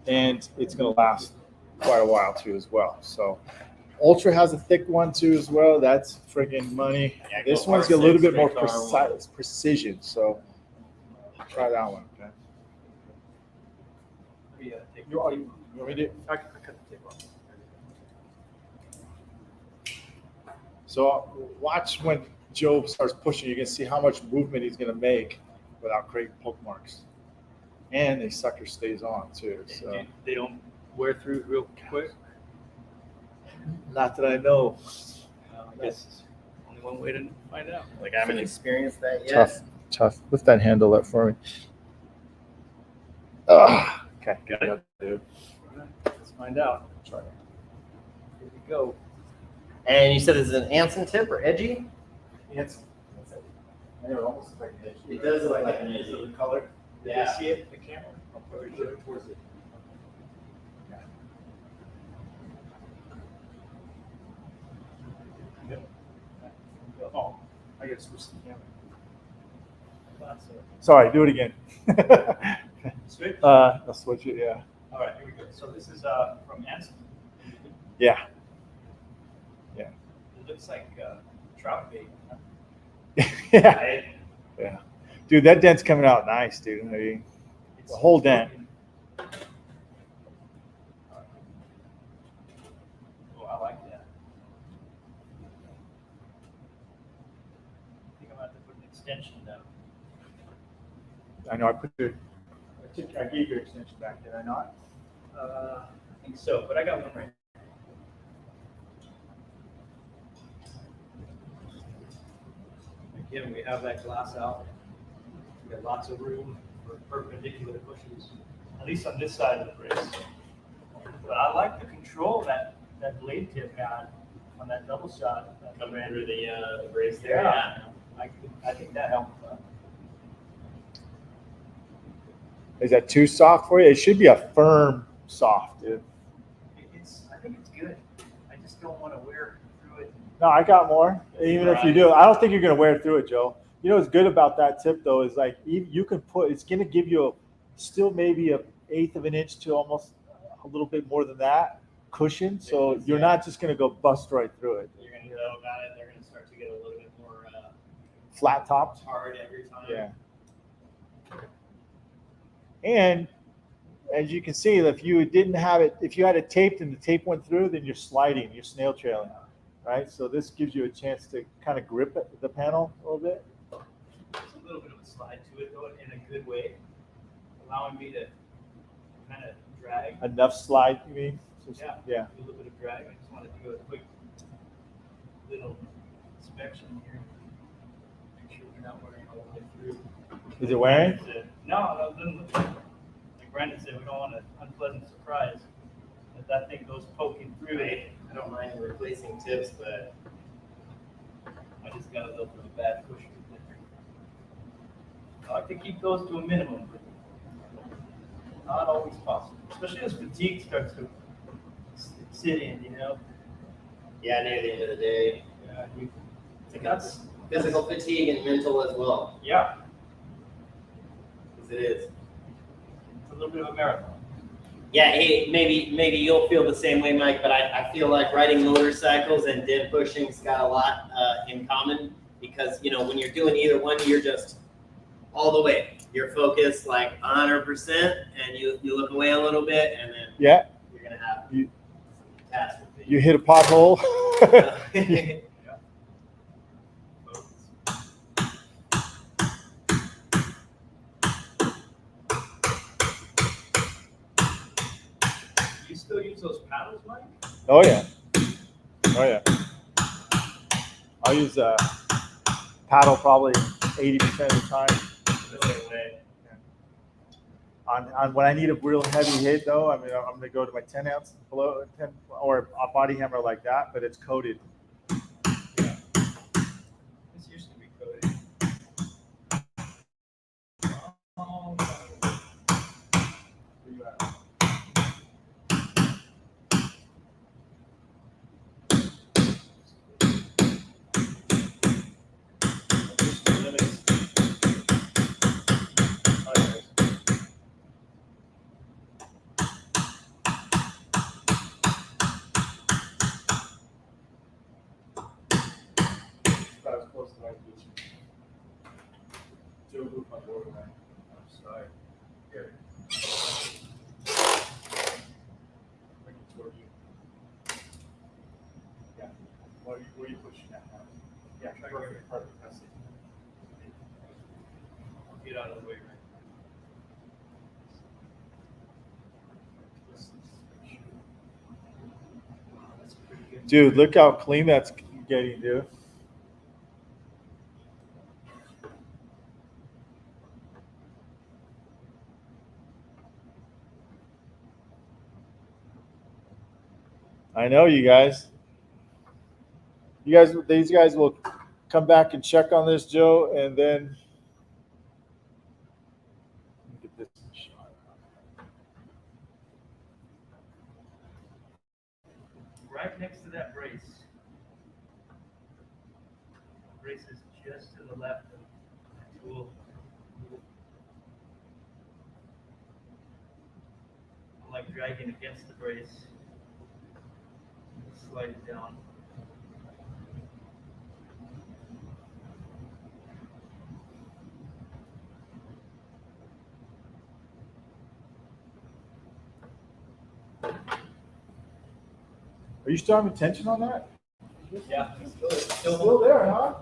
and it's gonna last quite a while too as well. So Ultra has a thick one too as well. That's friggin' money. Yeah, This go one's got a little bit more R6, precision. So try that one. Okay. You want me to? I cut the tape off. So watch when Joe starts pushing. You can see how much movement he's going to make without creating poke marks. And the sucker stays on too. So They don't wear through real quick. not that I know. I guess it's only one way to find out. Like I haven't experienced that yet. Tough. Lift that handle up for me. Okay. Got it, dude. Let's find out. Try it. Here we go. And you said this is an Anson tip or edgy? It's, I know it almost looks like an edge. It does look like an Is edgy. it the color? Did Yeah. you see it in the camera? I'll put it towards it. Oh, I gotta switch the camera. Sorry, do it again. Switch? I'll switch it, yeah. All right, here we go. So this is from Anson. Yeah. It looks like trout bait. Yeah. Right? Yeah. Dude, that dent's coming out nice, dude. I mean, It's the whole dent. Oh, I like that. I think I'm going to have to put an extension down. I know, I gave your extension back, did I not? I think so, but I got one right. Again, we have that glass out. We got lots of room for perpendicular pushes, at least on this side of the brace. But I like the control that blade tip had on that double shot. Coming under the brace there. Yeah. I think that helped. Is that too soft for you? It should be a firm soft, dude. I think it's good. I just don't want to wear through it. No, I got more. Even if you do, I don't think you're gonna wear through it, Joe. You know what's good about that tip though is like you can put. It's gonna give you still maybe an eighth of an inch to almost a little bit more than that cushion. So you're not just gonna go bust right through it. You're gonna know about it. They're gonna start to get a little bit more Flat topped. hard every time. Yeah. And as you can see, if you didn't have it, if you had it taped and the tape went through, then you're sliding, you're snail trailing, right? So this gives you a chance to kind of grip the panel a little bit. There's a little bit of a slide to it though, in a good way, allowing me to kind of drag. Enough slide, you mean? Yeah. Yeah. A little bit of drag. I just wanted to do a quick little inspection here. Make sure we're not wearing all the way through. Is it wearing? No, it doesn't look like it. Like Brandon said, we don't want an unpleasant surprise. If that thing goes poking through it, I don't mind replacing tips, but I just got a little bit of a bad push. I like to keep those to a minimum. Not always possible, especially as fatigue starts to sit in, you know? yeah, near the end of the day, Yeah, that's physical fatigue and mental as well, yeah, as it is. it's a little bit of a marathon. Yeah, hey, maybe you'll feel the same way, Mike, but I feel like riding motorcycles and dent pushing's got a lot in common because, you know, when you're doing either one, you're just all the way. You're focused like 100% and you look away a little bit and then Yeah. you're going to have You- some catastrophe. You hit a pothole. You still use those paddles, Mike? Oh yeah. Oh yeah. I'll use a paddle probably 80% of the time. The same way. On when I need a real heavy hit though, I mean I'm gonna go to my 10 ounce below 10 or a body hammer like that, but it's coated. This used to be coded. Oh, where you at? About as close to my position. Joe moved my board away. I'm sorry. Here. Bring it toward you. Yeah. Where are you pushing at now? Yeah, perfect. Perfect. That's it. Get out of the way, right? That's pretty good. Dude, look how clean that's getting, dude. I know you guys. These guys will come back and check on this, Joe, and then get this shot. Right next to that brace. The brace is just to the left of the tool. I like dragging against the brace. Slide it down. Are you still having tension on that? Yeah, Still there, huh?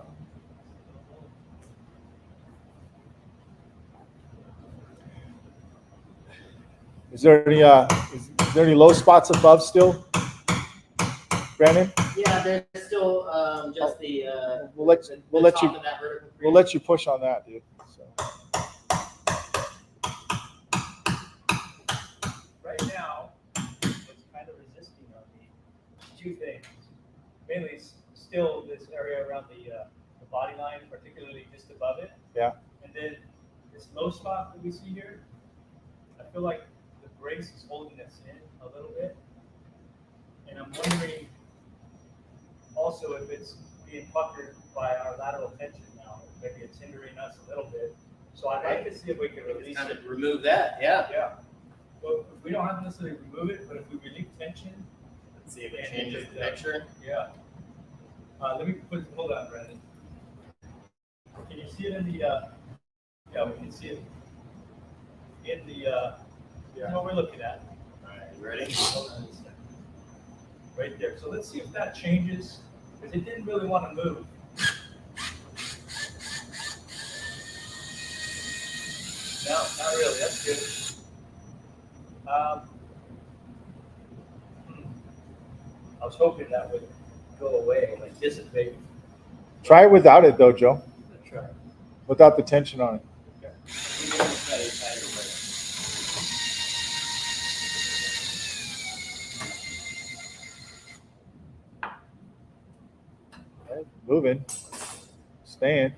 Is there any low spots above still, Brandon? Yeah, there's still just the We'll let top you of that vertical we'll crease. let you push on that, dude. So. right now, what's kind of resisting on me, two things. Mainly still this area around the body line, particularly just above it. Yeah. And then this low spot that we see here, I feel like the brace is holding us in a little bit. And I'm wondering also if it's being puckered by our lateral tension now. Maybe it's hindering us a little bit. So I'd like to see if we can release Kind it. of remove that, yeah. Yeah. Well, we don't have to necessarily remove it, but if we relieve tension, Let's see if it changes the picture. yeah. Let me hold on, Brandon. Can you see it in the, yeah, we can see it in the, what we're looking at. All right, you ready? Hold on a second. Right there. So let's see if that changes, because it didn't really want to move. No, not really. That's good. I was hoping that would go away, like dissipate. Try it without it though, Joe. Let's try. Without the tension on it. Okay. moving, staying.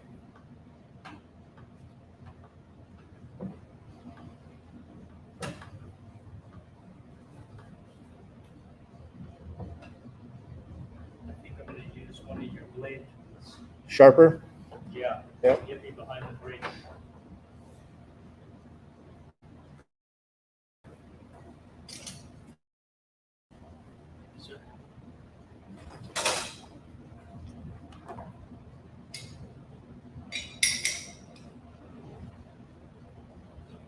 I think I'm gonna use one of your blade tools. Sharper. Yeah. Yep. Get me behind the brakes. Sir.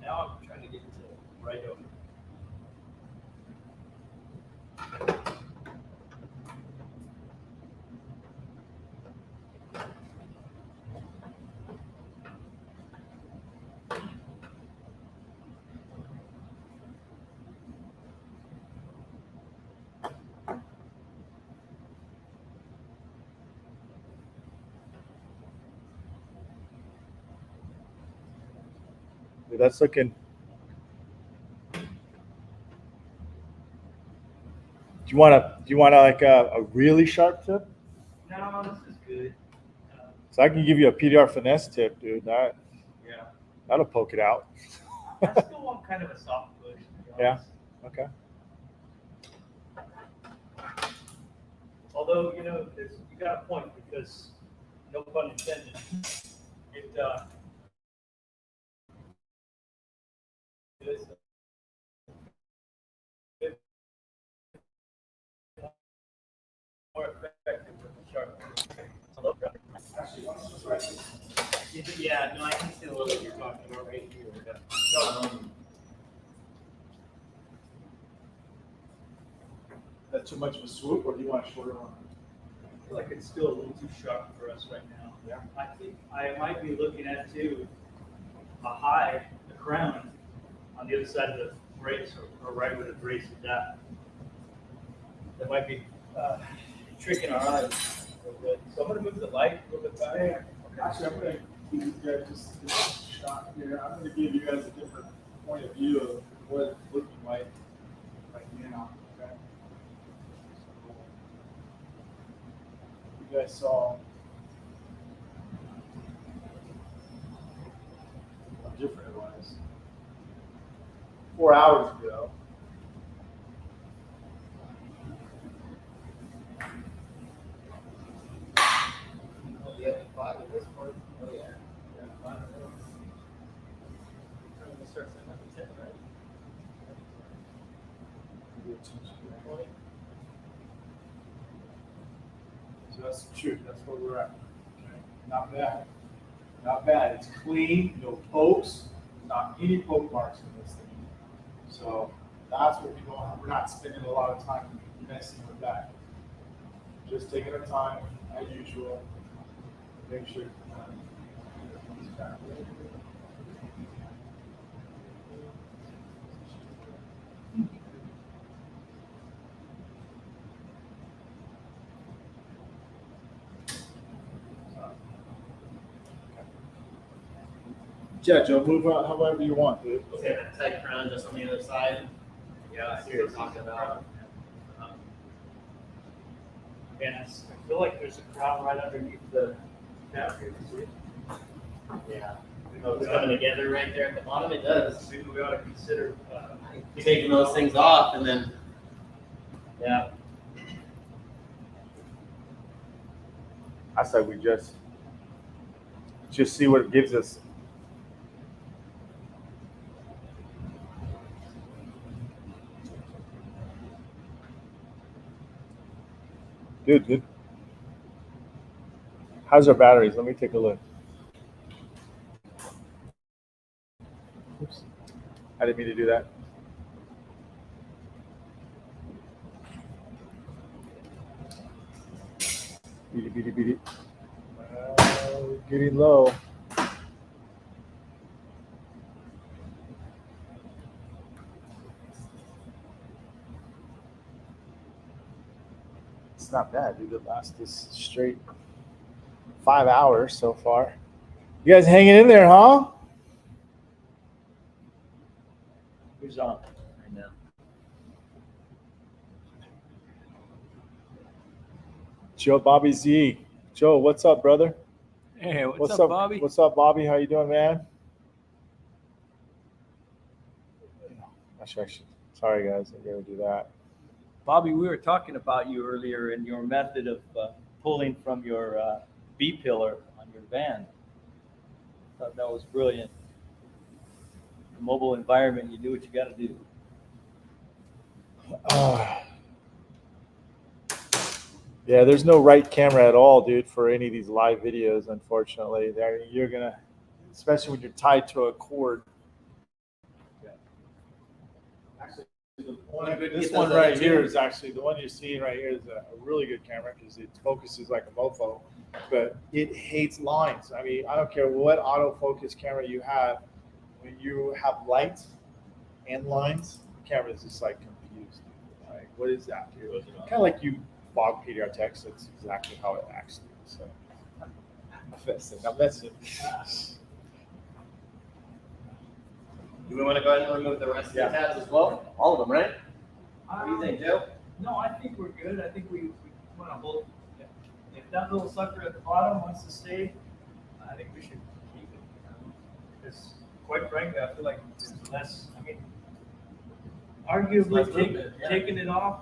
Now I'm trying to get to right over. Dude, that's looking. Do you want like a really sharp tip? No, this is good. So I can give you a PDR finesse tip, dude. Yeah. That'll poke it out. I still want kind of a soft push. To be Yeah. honest. Okay. Although, you got a point because, no pun intended, it, is more effective with the sharp. Yeah, no, I can see the little you're talking about right here. That's too much of a swoop, or do you want a shorter one? I feel like it's still a little too sharp for us right now. Yeah. I think I might be looking at too a high, the crown, on the other side of the brace or right where the brace is at. That might be tricking our eyes a little bit. So I'm going to move the light a little bit back. Yeah. Actually, I'm gonna give you guys just this shot here. I'm gonna give you guys a different point of view of what it's looking like right now. Okay. So, you guys saw how different it was 4 hours ago. Yeah, 5 of this part. Oh, yeah. I'm gonna start setting up the 10, right? So that's the truth. That's where we're at. Okay. Not bad. Not bad. It's clean, no pokes, not any poke marks in this thing. So that's what we don't. We're not spending a lot of time messing with that. Just taking our time as usual. Make sure. Yeah, Joe, move on however you want, dude. Okay, that tight crown just on the other side. Yeah, I see what you're talking about. And I feel like there's a crown right underneath the cap here. Yeah. Oh, it's coming together right there at the bottom. It does. Maybe we ought to consider. Taking those things off and then. Yeah. I said we just see what it gives us. Dude. How's our batteries? Let me take a look. Oops. I didn't mean to do that. Beat it. Getting low. It's not bad, dude. It lasts this straight 5 hours so far. You guys hanging in there, huh? Who's on? I know. Joe Bobby Z. Joe, what's up, brother? Hey, What's up, Bobby? What's up, Bobby? How you doing, man? Sorry, guys. I'm gonna do that. Bobby, we were talking about you earlier and your method of pulling from your B pillar on your van. Thought that was brilliant. The mobile environment, you do what you got to do. Yeah, there's no right camera at all, dude, for any of these live videos. Unfortunately, you're gonna, especially when you're tied to a cord. This one right here is actually the one you're seeing right here is a really good camera because it focuses like a mofo, but it hates lines. I mean, I don't care what autofocus camera you have, when you have lights and lines, the camera is just like confused. Like, what is that, dude? Kind of like you fog PDR text. That's exactly how it acts. So I'm messing. Do we want to go ahead and remove the rest of the tabs as well? All of them, right? What do you think, Joe? No, I think we're good. I think we want to hold. If that little sucker at the bottom wants to stay, I think we should keep it. Because quite frankly, I feel like there's less. I mean, arguably taking it off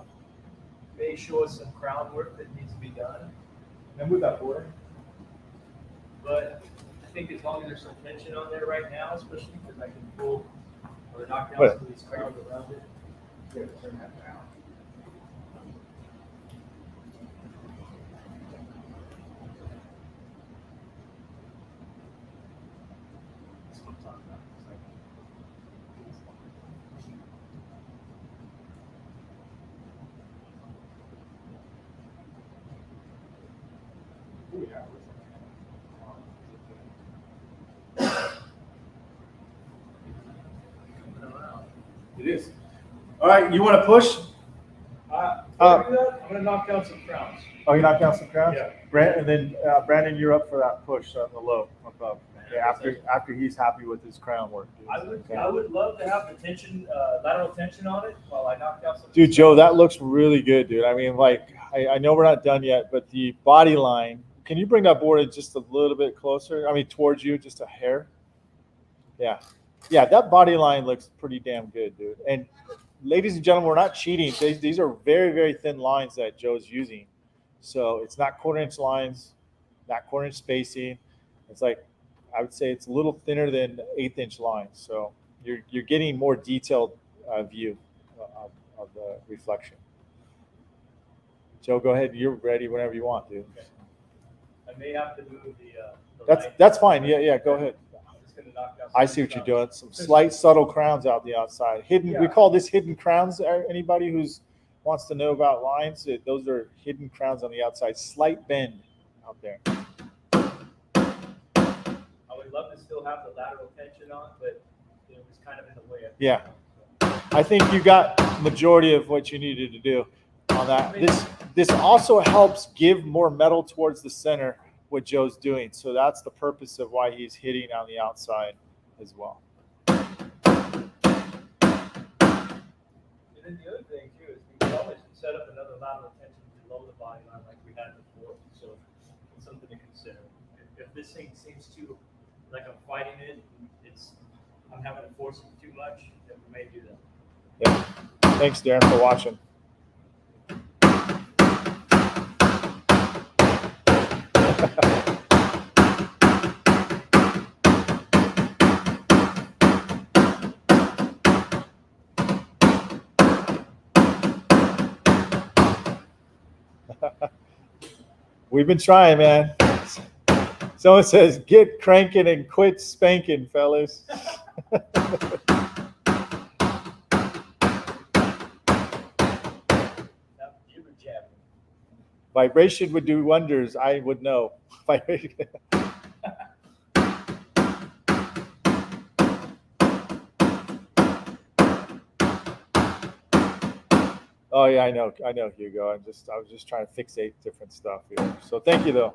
may show us some crown work that needs to be done. And with that board. But I think as long as there's some tension on there right now, especially because I can pull or knock down some of these crowns around it. Turn that down. That's what I'm talking about. It is. All right, you want to push? I'm gonna knock down some crowns. Oh, you knocked down some crowns? Yeah. And then Brandon, you're up for that push on the low above. Okay, after he's happy with his crown work. Dude. I would love to have the tension, lateral tension on it while I knock down some. Dude, Joe, that looks really good, dude. I mean, like, I know we're not done yet, but the body line, can you bring that board just a little bit closer? I mean, towards you, just a hair. Yeah. Yeah, that body line looks pretty damn good, dude. And ladies and gentlemen, we're not cheating. These are very, very thin lines that Joe's using. So it's not quarter-inch lines, not quarter-inch spacing. It's like, I would say it's a little thinner than eighth-inch lines. So you're getting more detailed view of the reflection. Joe, go ahead. You're ready whenever you want, dude. Okay. I may have to move the That's fine. Yeah, go ahead. I'm just gonna knock down I see what you're doing. Some slight subtle crowns out the outside. Hidden. Yeah. We call this hidden crowns. Anybody who's wants to know about lines, those are hidden crowns on the outside. Slight bend out there. I would love to still have the lateral tension on, but it was kind of in the way. Yeah. I think you got majority of what you needed to do on that. This also helps give more metal towards the center, what Joe's doing. So that's the purpose of why he's hitting on the outside as well. And then the other thing too is we could always set up another lateral tension below the body line like we had before. So it's something to consider. If this thing seems too like I'm fighting it, I'm having to force it too much, then we may do that. Yeah. Thanks, Darren, for watching. We've been trying, man. Someone says, get cranking and quit spanking, fellas. Vibration would do wonders. I would know. Vibration. Oh yeah, I know, Hugo. I was just trying to fixate different stuff here. So thank you though.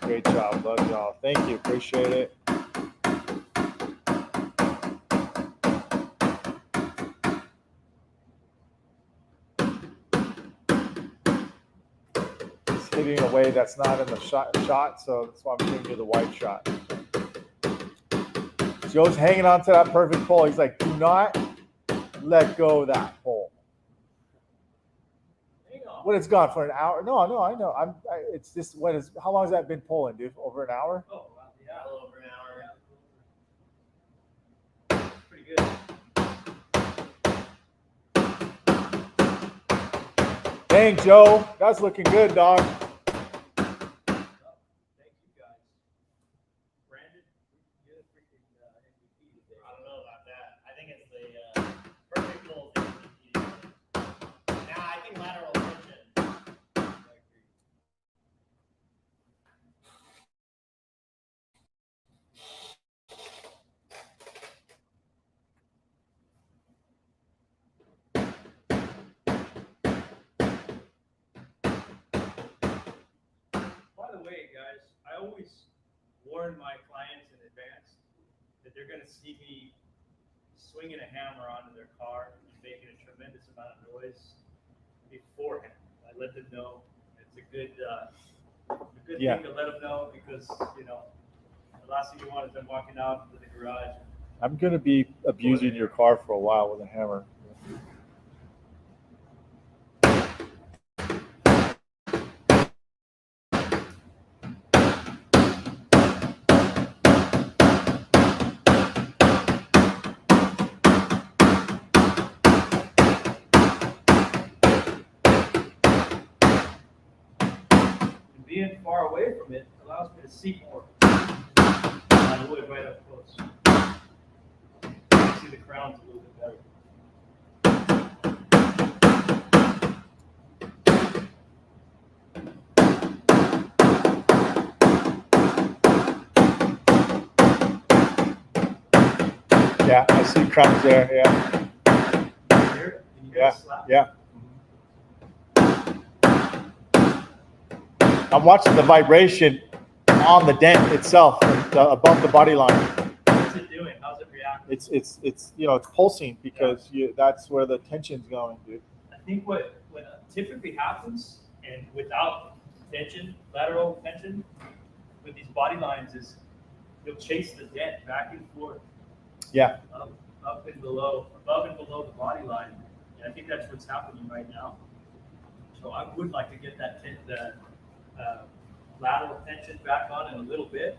Great job, love y'all. Thank you, appreciate it. This hitting a way that's not in the shot, so that's why I'm giving you the wide shot. Joe's hanging on to that perfect pole. He's like, do not let go of that pole. When it's gone for an hour. No, I know. It's just how long has that been pulling, dude? Over an hour? Oh, wow, yeah, a little over an hour. Pretty good. Dang, Joe, that's looking good, dog. Thank you guys. Brandon, you're the freaking MVP today. I don't know about that. I think it's the perfect pull. Nah, I think lateral tension. By the way, guys, I always warn my clients in advance that they're going to see me swinging a hammer onto their car and making a tremendous amount of noise beforehand. I let them know. It's a good Yeah. thing to let them know because, the last thing you want is them walking out into the garage. I'm going to be abusing your car for a while with a hammer. And being far away from it allows me to see more. I would right up close. See the crown's a little bit better. Yeah, I see crumbs there. Yeah, Hear it? Can you hear yeah, the slap? yeah. I'm watching the vibration on the dent itself, above the body line. What's it doing? How's it reacting? It's it's pulsing because that's where the tension's going, dude. I think what typically happens, and without tension, lateral tension, with these body lines is you'll chase the dent back and forth. Yeah. Up and below, above and below the body line. And I think that's what's happening right now. So I would like to get that lateral tension back on in a little bit.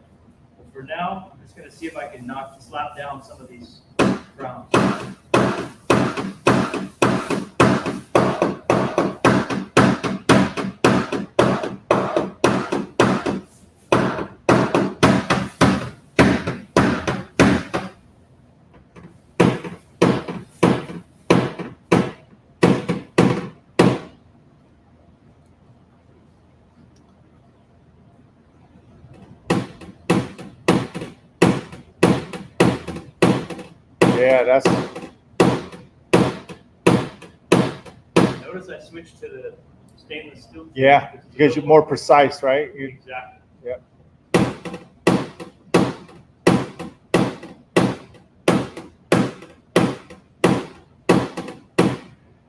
But for now, I'm just going to see if I can slap down some of these crowns. Yeah, that's. Notice I switched to the stainless steel. Yeah, because you're more precise, right? Exactly. Yeah.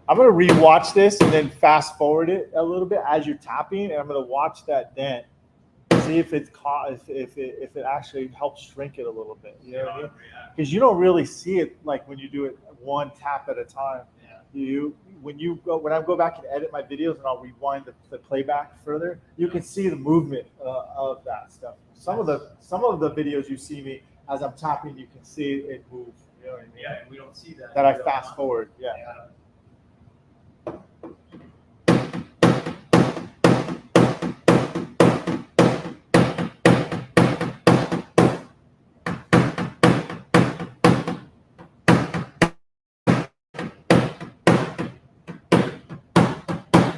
I'm gonna rewatch this and then fast forward it a little bit as you're tapping, and I'm gonna watch that dent, see if it's if it actually helps shrink it a little bit. You know what I mean? Because you don't really see it like when you do it one tap at a time. Yeah. When I go back and edit my videos and I'll rewind the playback further, you can see the movement of that stuff. Some of the videos you see me as I'm tapping, you can see it move. You know what I mean? Yeah, and we don't see that. That I fast forward. Yeah.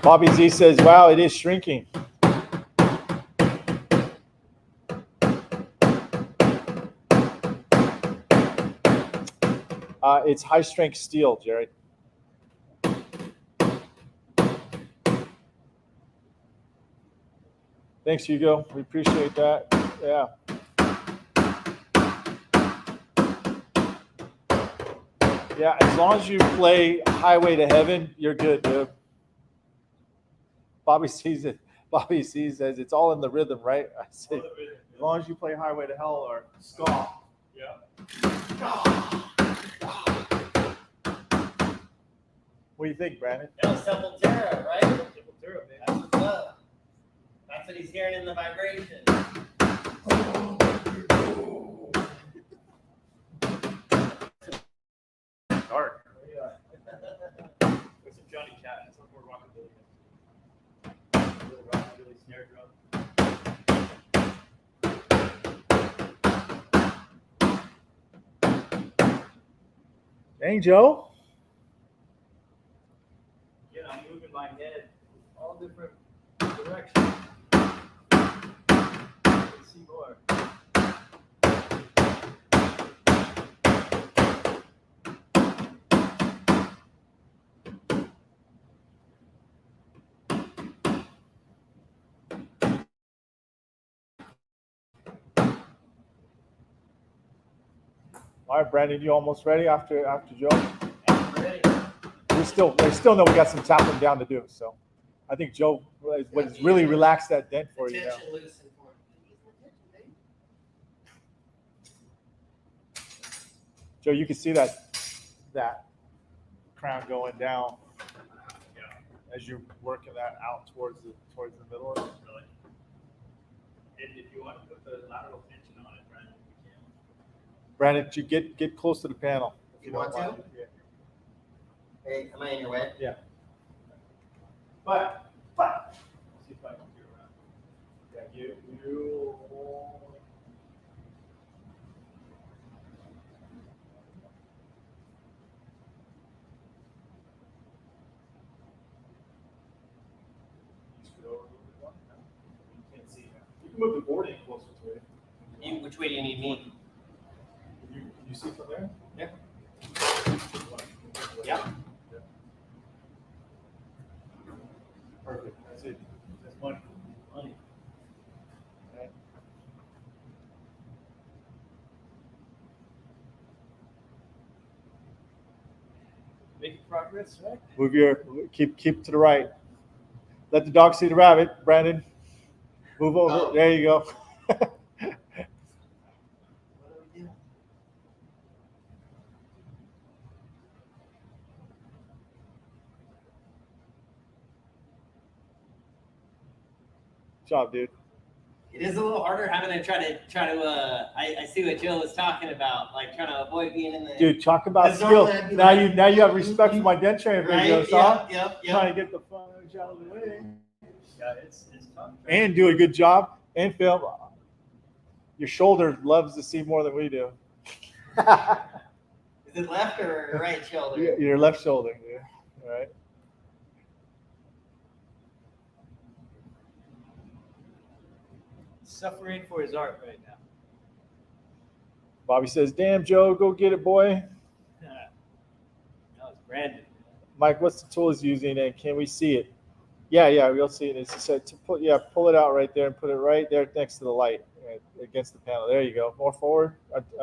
Bobby Z says, wow, it is shrinking. It's high strength steel, Jared. Thanks, Hugo. We appreciate that. Yeah. Yeah, as long as you play Highway to Heaven, you're good, dude. Bobby sees it. Bobby C says it's all in the rhythm, right? I said, as long as you play Highway to Hell or Ska. Yeah. What do you think, Brandon? That was Sepultura, right? Sepultura, man. That's what's up. That's what he's hearing in the vibration. Dark. With some Johnny Cash, some more rockabilly. Little rockabilly snare drum. Dang, Joe. Again, I'm moving my head all different directions. Let's see more. All right, Brandon, you almost ready after Joe? I'm ready. We still know we got some tapping down to do. So I think Joe was really relaxed that dent for you now. Tension loosened for him. Joe, you can see that crown going down as you're working that out towards the middle of it. Really. And if you want to put the lateral tension on it, Brandon, we can. Brandon, you get close to the panel. You want don't to? mind. Yeah. Hey, am I in your way? But see if I can do around. Yeah, you. You can't see that. You can move the board in closer to it. Which way do you need me? Can you see from there? Yeah. Yeah. Perfect. That's it. That's money. Money. Okay. Making progress, right? Keep to the right. Let the dog see the rabbit, Brandon. Move over. Oh. There you go. What do we do? Good job, dude. It is a little harder having to try to. I see what Joe was talking about, like trying to avoid being in the. Dude, talk about Because skill. normally I'd be Now like- you have respect for my dent training Right? videos, huh? Yep. Trying to get the fun out of the way. Yeah, it's tough. And do a good job and film. Your shoulder loves to see more than we do. Is it left or right shoulder? Your left shoulder, yeah. All right. Suffering for his art right now. Bobby says, "Damn, Joe, go get it, boy." No, it's Brandon. Mike, what's the tool he's using, and can we see it? Yeah, we'll see it. It's said to pull it out right there and put it right there next to the light, against the panel. There you go. More forward,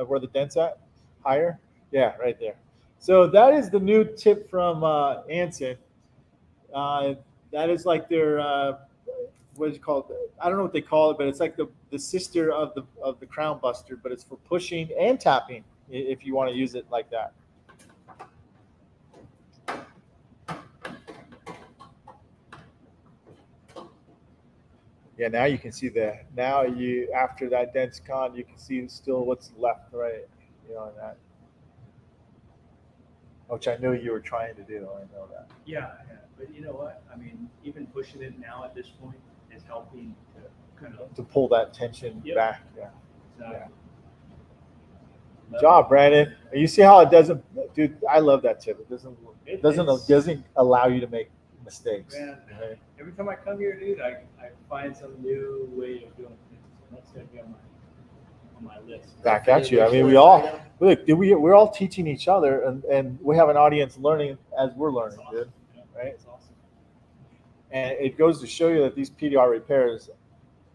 where the dent's at, higher. Yeah, right there. So that is the new tip from Anson. That is like their what is it called? I don't know what they call it, but it's like the sister of the crown buster, but it's for pushing and tapping if you want to use it like that. Yeah, now you can see that. Now after that dent's gone, you can see still what's left, right? On that. Which I knew you were trying to do. I know that. Yeah, but you know what? I mean, even pushing it now at this point is helping to kind of. To pull that tension Yep. back. Yeah. Yeah. Good job, Brandon. You see how it doesn't, dude? I love that tip. It doesn't allow you to make mistakes. Man, Right? every time I come here, dude, I find some new way of doing things. And that's gonna be on my list. Back at you. I mean, we're all teaching each other, and we have an audience learning as we're learning, That's awesome. dude. Yeah, Right? That's awesome. And it goes to show you that these PDR repairs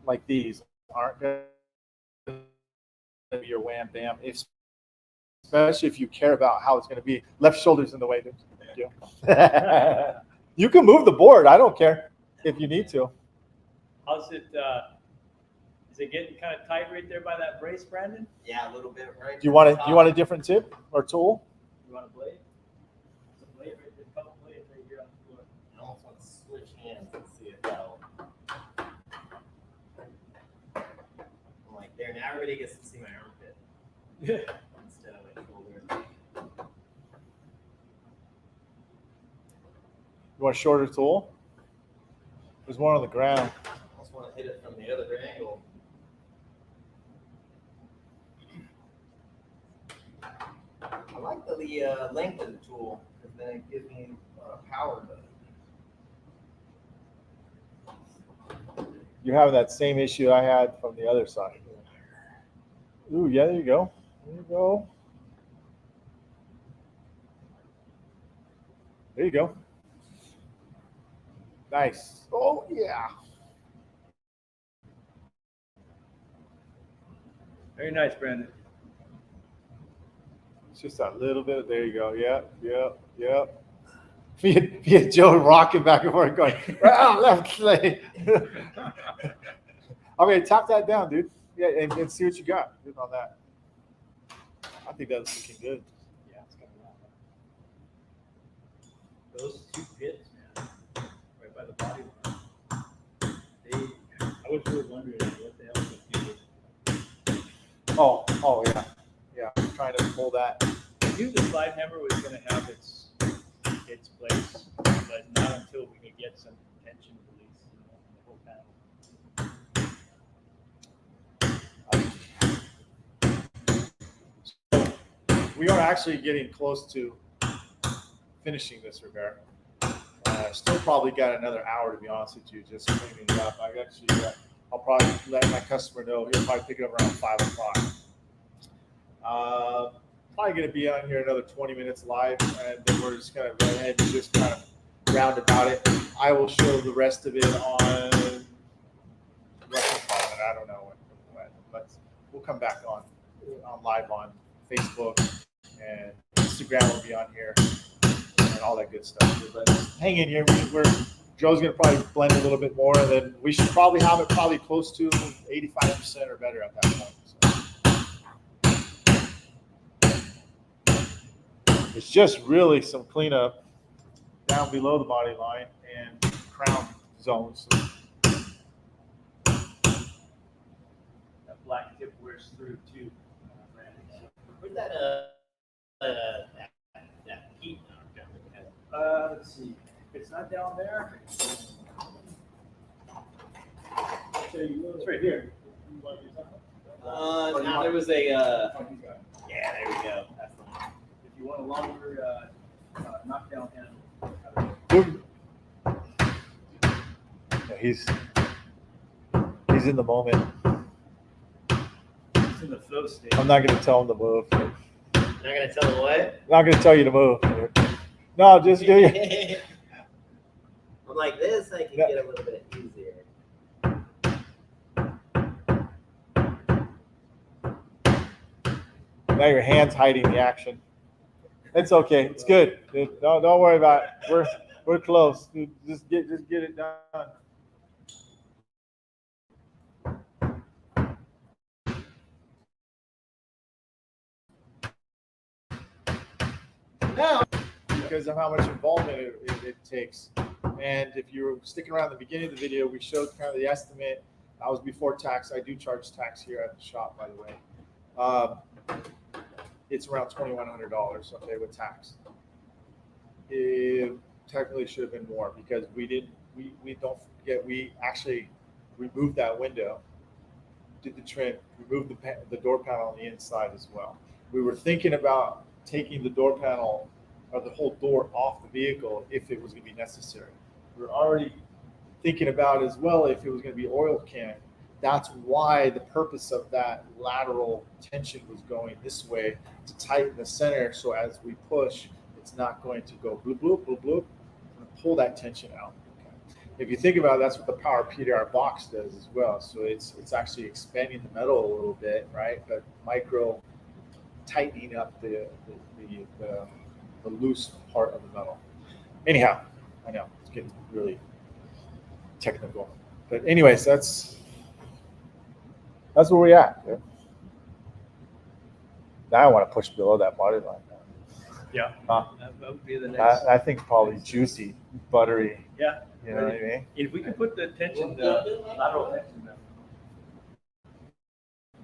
like these aren't going to be your wham bam, especially if you care about how it's going to be. Left shoulder's in the way, dude. Thank you. You can move the board. I don't care if you need to. How's it, is it getting kind of tight right there by that brace, Brandon? Yeah, a little bit, right? Do you want a different tip or tool? You want a blade? There's a blade right there, a couple blades right here on the floor. I almost want to switch hands and see if that'll. I'm like, there, now everybody gets to see my armpit Yeah. instead of my shoulder. You want a shorter tool? There's one on the ground. I almost want to hit it from the other angle. I like the length of the tool because then it gives me power. You're having that same issue I had from the other side. Ooh, yeah, there you go. There you go. There you go. Nice. Oh, yeah. Very nice, Brandon. It's just that little bit. There you go. Yep, yep, yep. Me and Joe rocking back and forth going, wow, left leg. Okay, tap that down, dude. Yeah, and see what you got on that. I think that's looking good. Yeah, it's got a lot. Those two pits, man, right by the body line. I was really wondering what the hell to do. Oh yeah. Yeah, I'm trying to pull that. I knew the slide hammer was going to have its place, but not until we could get some tension release on the whole panel. We are actually getting close to finishing this repair. Still probably got another hour, to be honest with you, just cleaning it up. I'll probably let my customer know. He'll probably pick it up around 5 o'clock. Probably going to be on here another 20 minutes live, and then we're just going to go ahead and just kind of round about it. I will show the rest of it on, I don't know when, but we'll come back on live on Facebook, and Instagram will be on here and all that good stuff. But hang in here. Joe's going to probably blend a little bit more, and then we should probably have it probably close to 85% or better at that point. So. It's just really some cleanup down below the body line and crown zones. That black tip wears through too. Where'd that heat down? Let's see. If it's not down there, it's right here. You want to do something? Now there was a. Yeah, there we go. That's the one. If you want a longer knockdown handle. Yeah, he's in the moment. It's in the flow state. I'm not going to tell him to move. Not gonna tell them what? I'm not going to tell you to move. No, just do it. I'm like this. I can get a little bit easier. Now your hand's hiding the action. It's okay. It's good. Don't worry about it. We're close. Just get it done. Now, because of how much involvement it takes. And if you were sticking around the beginning of the video, we showed kind of the estimate. That was before tax. I do charge tax here at the shop, by the way. It's around $2,100, okay, with tax. It technically should have been more because we don't forget, we actually removed that window, did the trim, removed the door panel on the inside as well. We were thinking about taking the door panel or the whole door off the vehicle if it was going to be necessary. We were already thinking about as well if it was going to be oil can. That's why the purpose of that lateral tension was going this way to tighten the center. So as we push, it's not going to go bloop, bloop, bloop, bloop, and pull that tension out. Okay. If you think about it, that's what the power PDR box does as well. So it's actually expanding the metal a little bit, right? But micro tightening up the loose part of the metal. Anyhow, I know it's getting really technical. But anyways, that's where we at. Dude. Now I want to push below that body line. Yeah. Huh? That would be the next. I think probably juicy, buttery. Yeah. You know what I mean? If we can put the tension, the lateral tension down.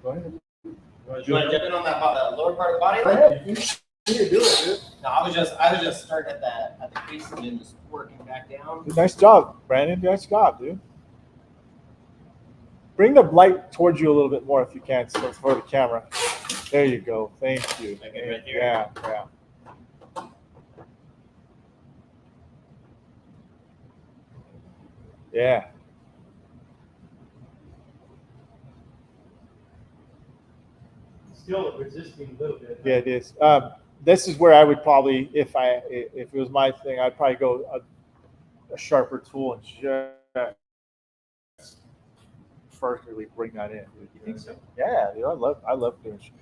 Go ahead. You want to jump in on that lower part of the body? Go ahead. You need to do it, dude. No, I was just starting at the crease and then just working back down. Nice job, Brandon. Nice job, dude. Bring the light towards you a little bit more if you can, so for the camera. There you go. Thank you. Okay, right there? Yeah, yeah. Yeah. Still resisting a little bit. Yeah, it is. This is where I would probably, if it was my thing, I'd probably go a sharper tool and just firstly bring that in. Dude. You think so? Yeah, dude, I love doing shit.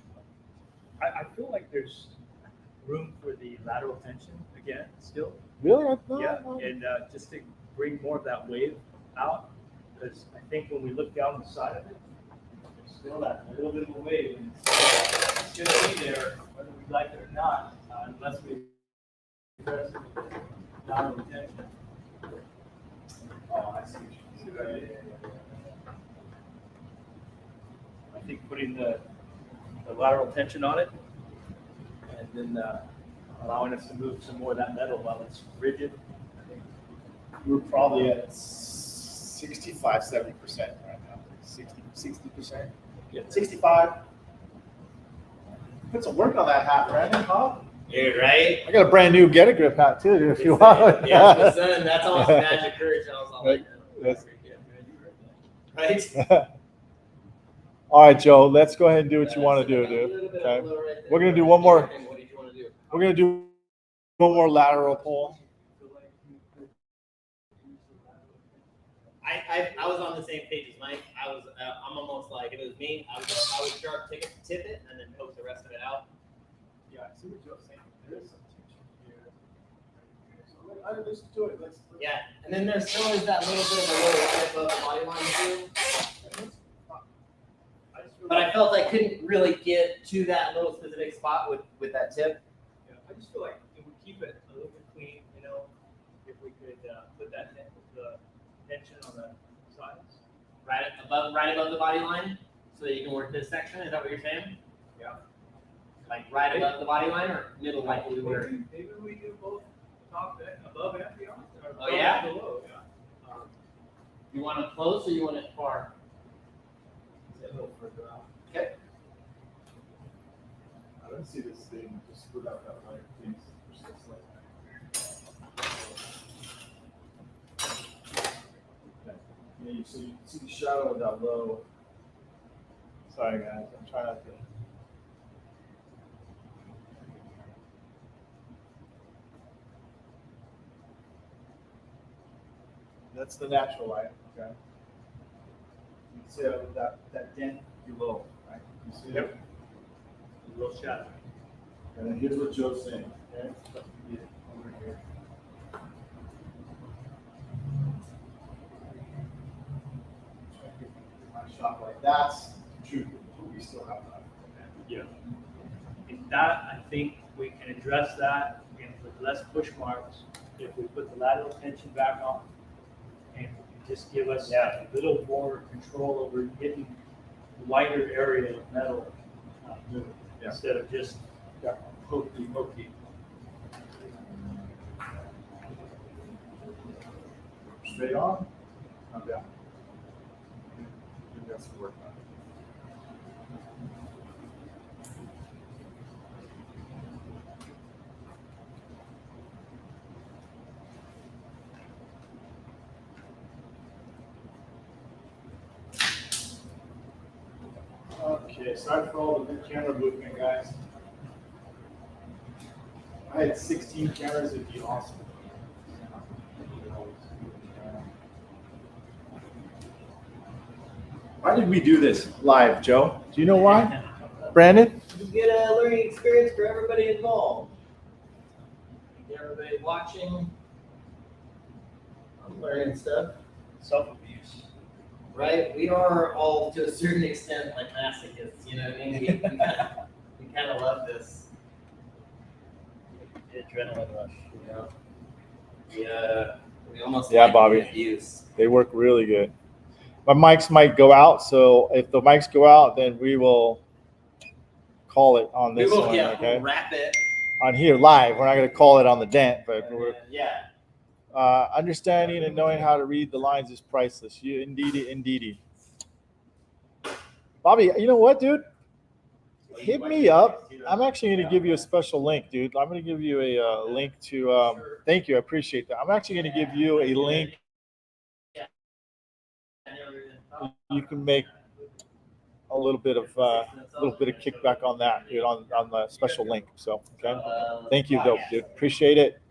I feel like there's room for the lateral tension again, still. Really? Yeah, and just to bring more of that wave out, because I think when we look down the side of it, there's still that little bit of a wave, and it's going to be there whether we like it or not, unless we address it with lateral tension. Oh, I see. I think putting the lateral tension on it, and then allowing us to move some more of that metal while it's rigid. I think We're probably at 65, 70% right now. 60%. Yeah. 65. Put some work on that hat, Brandon, huh? Dude, right? I got a brand new Get a Grip hat too, dude, if you want. Yeah, my son, that's almost magic courage. I was all like, That's- right? All right, Joe, let's go ahead and do what you want to do, dude. Okay. We're gonna do one more. What did you want to do? We're going to do one more lateral pull. I was on the same page as Myke. I'm almost like, if it was me, I would sharp tip it and then poke the rest of it out. Yeah, I see what Joe's saying. There is some tension here. So let's do it. Let's Yeah, and then there still is that little bit of a lower tip of the body line too. But I felt I couldn't really get to that little specific spot with that tip. Yeah, I just feel like it would keep it a little bit clean, you know, if we could put the tension on the sides. Right above the body line, so that you can work this section. Is that what you're saying? Yeah. Like right above the body line or middle, like we were. Maybe we do both top and above and beyond. Or Oh, yeah? above and below, yeah. You want it close or you want it far? A little further out. Okay. I don't see this thing just without that light, please. Yeah, you see the shadow of that low. Sorry, guys. I'm trying not to. That's the natural light, okay? You can see that dent below, right? You see Yep. it? A little shadow. And then here's what Joe's saying. Okay, so you get it over here. My shot like that's true. We still have that. Yeah. And that, I think we can address that and with less push marks if we put the lateral tension back on and just give us a little more control over getting a wider area of metal instead of just pokey. Straight on, come down. I think that's the work on it. Okay, sorry for all the camera movement, guys. I had 16 cameras, it'd be awesome. Why did we do this live, Joe? Do you know why? Brandon? You get a learning experience for everybody involved. Get everybody watching. I'm learning stuff. Self-abuse. Right? We are all, to a certain extent, like masochists, you know what I mean? We kind of love this. The adrenaline rush, you know? We almost Yeah, like Bobby. the abuse. They work really good. My mics might go out, so if the mics go out, then we will call it on this one, We'll okay? wrap it. On here live, we're not going to call it on the Dent, but And we're then, yeah. understanding and knowing how to read the lines is priceless. You indeedy. Bobby, you know what, dude? Hit me up. I'm actually going to give you a special link, dude. I'm going to give you a link to. Thank you, I appreciate that. I'm actually going to give you a link. You can make a little bit of kickback on that, dude, on the special link. So, okay. Thank you, though, dude. Appreciate it.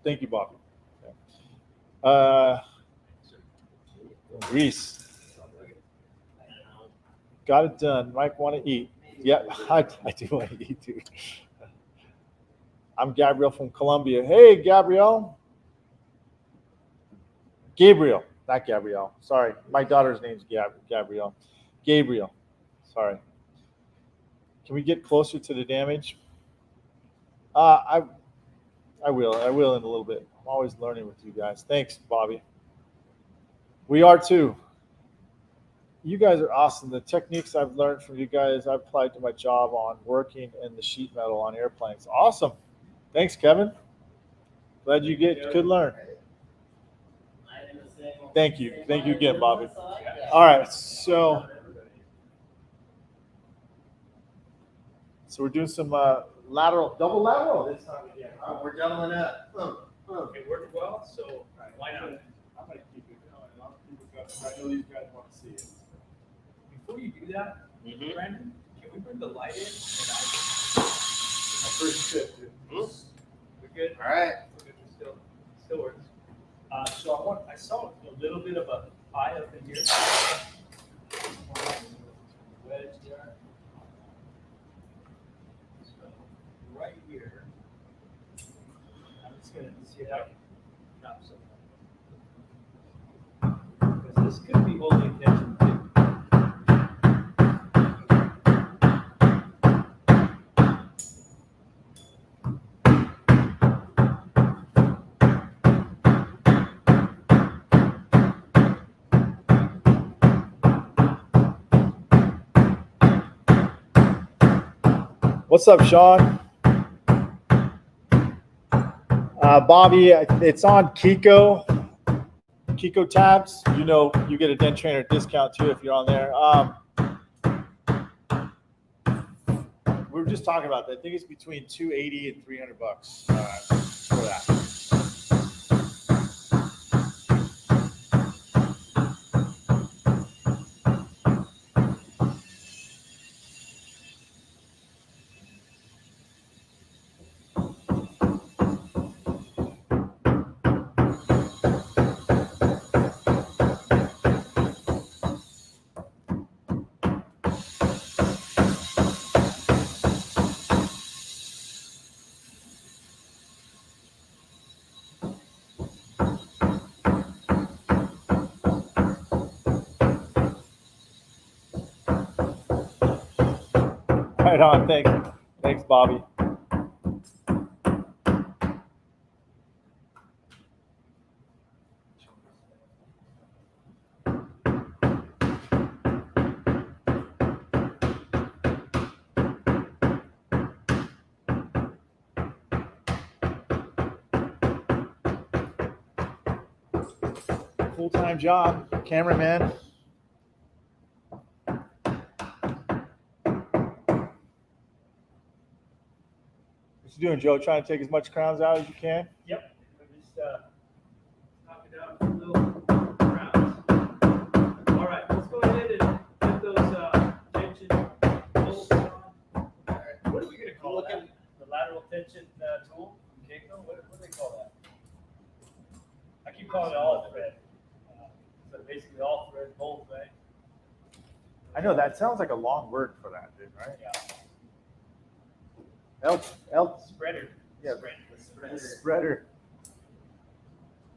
Thank you, Bobby. Greece. Got it done. Myke want to eat. Yeah, I do want to eat, dude. I'm Gabriel from Colombia. Hey, Gabriel. Gabriel, not Gabrielle. Sorry, my daughter's name's Gabrielle. Gabriel. Sorry. Can we get closer to the damage? I will in a little bit. I'm always learning with you guys. Thanks, Bobby. We are too. You guys are awesome. The techniques I've learned from you guys, I've applied to my job on working in the sheet metal on airplanes. Awesome. Thanks, Kevin. Glad you could learn. Thank you. Thank you again, Bobby. All right, so we're doing some double lateral this time again. We're doubling up. It worked well, so why not? I'm gonna keep it going. I know these guys want to see it. Before you do that, Brandon, can we bring the light in? My first trip, dude. We're good. All right. We're good. Still works. So I saw a little bit of a eye up in here. Wedge there. So right here, I'm just gonna see if I can drop some. Because this could be holding tension too. What's up, Sean? Bobby, it's on Kiko tabs. You know, you get a Dent Trainer discount too if you're on there. We were just talking about that. I think it's between $280 and $300 for that. Right on. Thanks, Bobby. Full-time job, cameraman. What you doing, Joe? Trying to take as much crowns out as you can? Yep. I'm just knocking out a little rounds. All right, let's go ahead and get those tension bolts on. What are we going to call that? The lateral tension tool from Keiko? What do they call that? I keep calling it all thread. So basically all thread bolt thing. I know that sounds like a long word for that, dude, right? Yeah. Spreader. Yeah. Spreader. The spreader.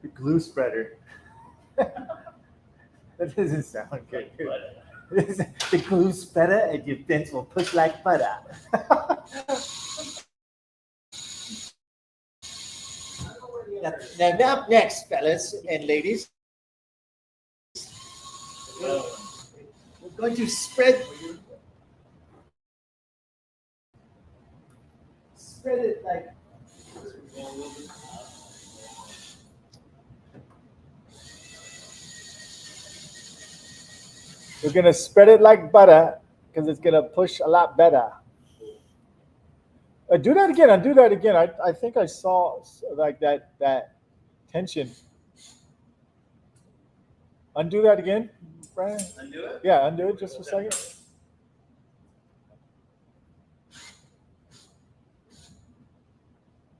The glue spreader. That doesn't sound good. But The glue's better and your dents will push like butter. Now, next, fellas and ladies, we're going to spread it like. We're gonna spread it like butter because it's gonna push a lot better. Do that again. Undo that again. I think I saw like that tension. Undo that again, Brian. undo it. Yeah, undo it just a second.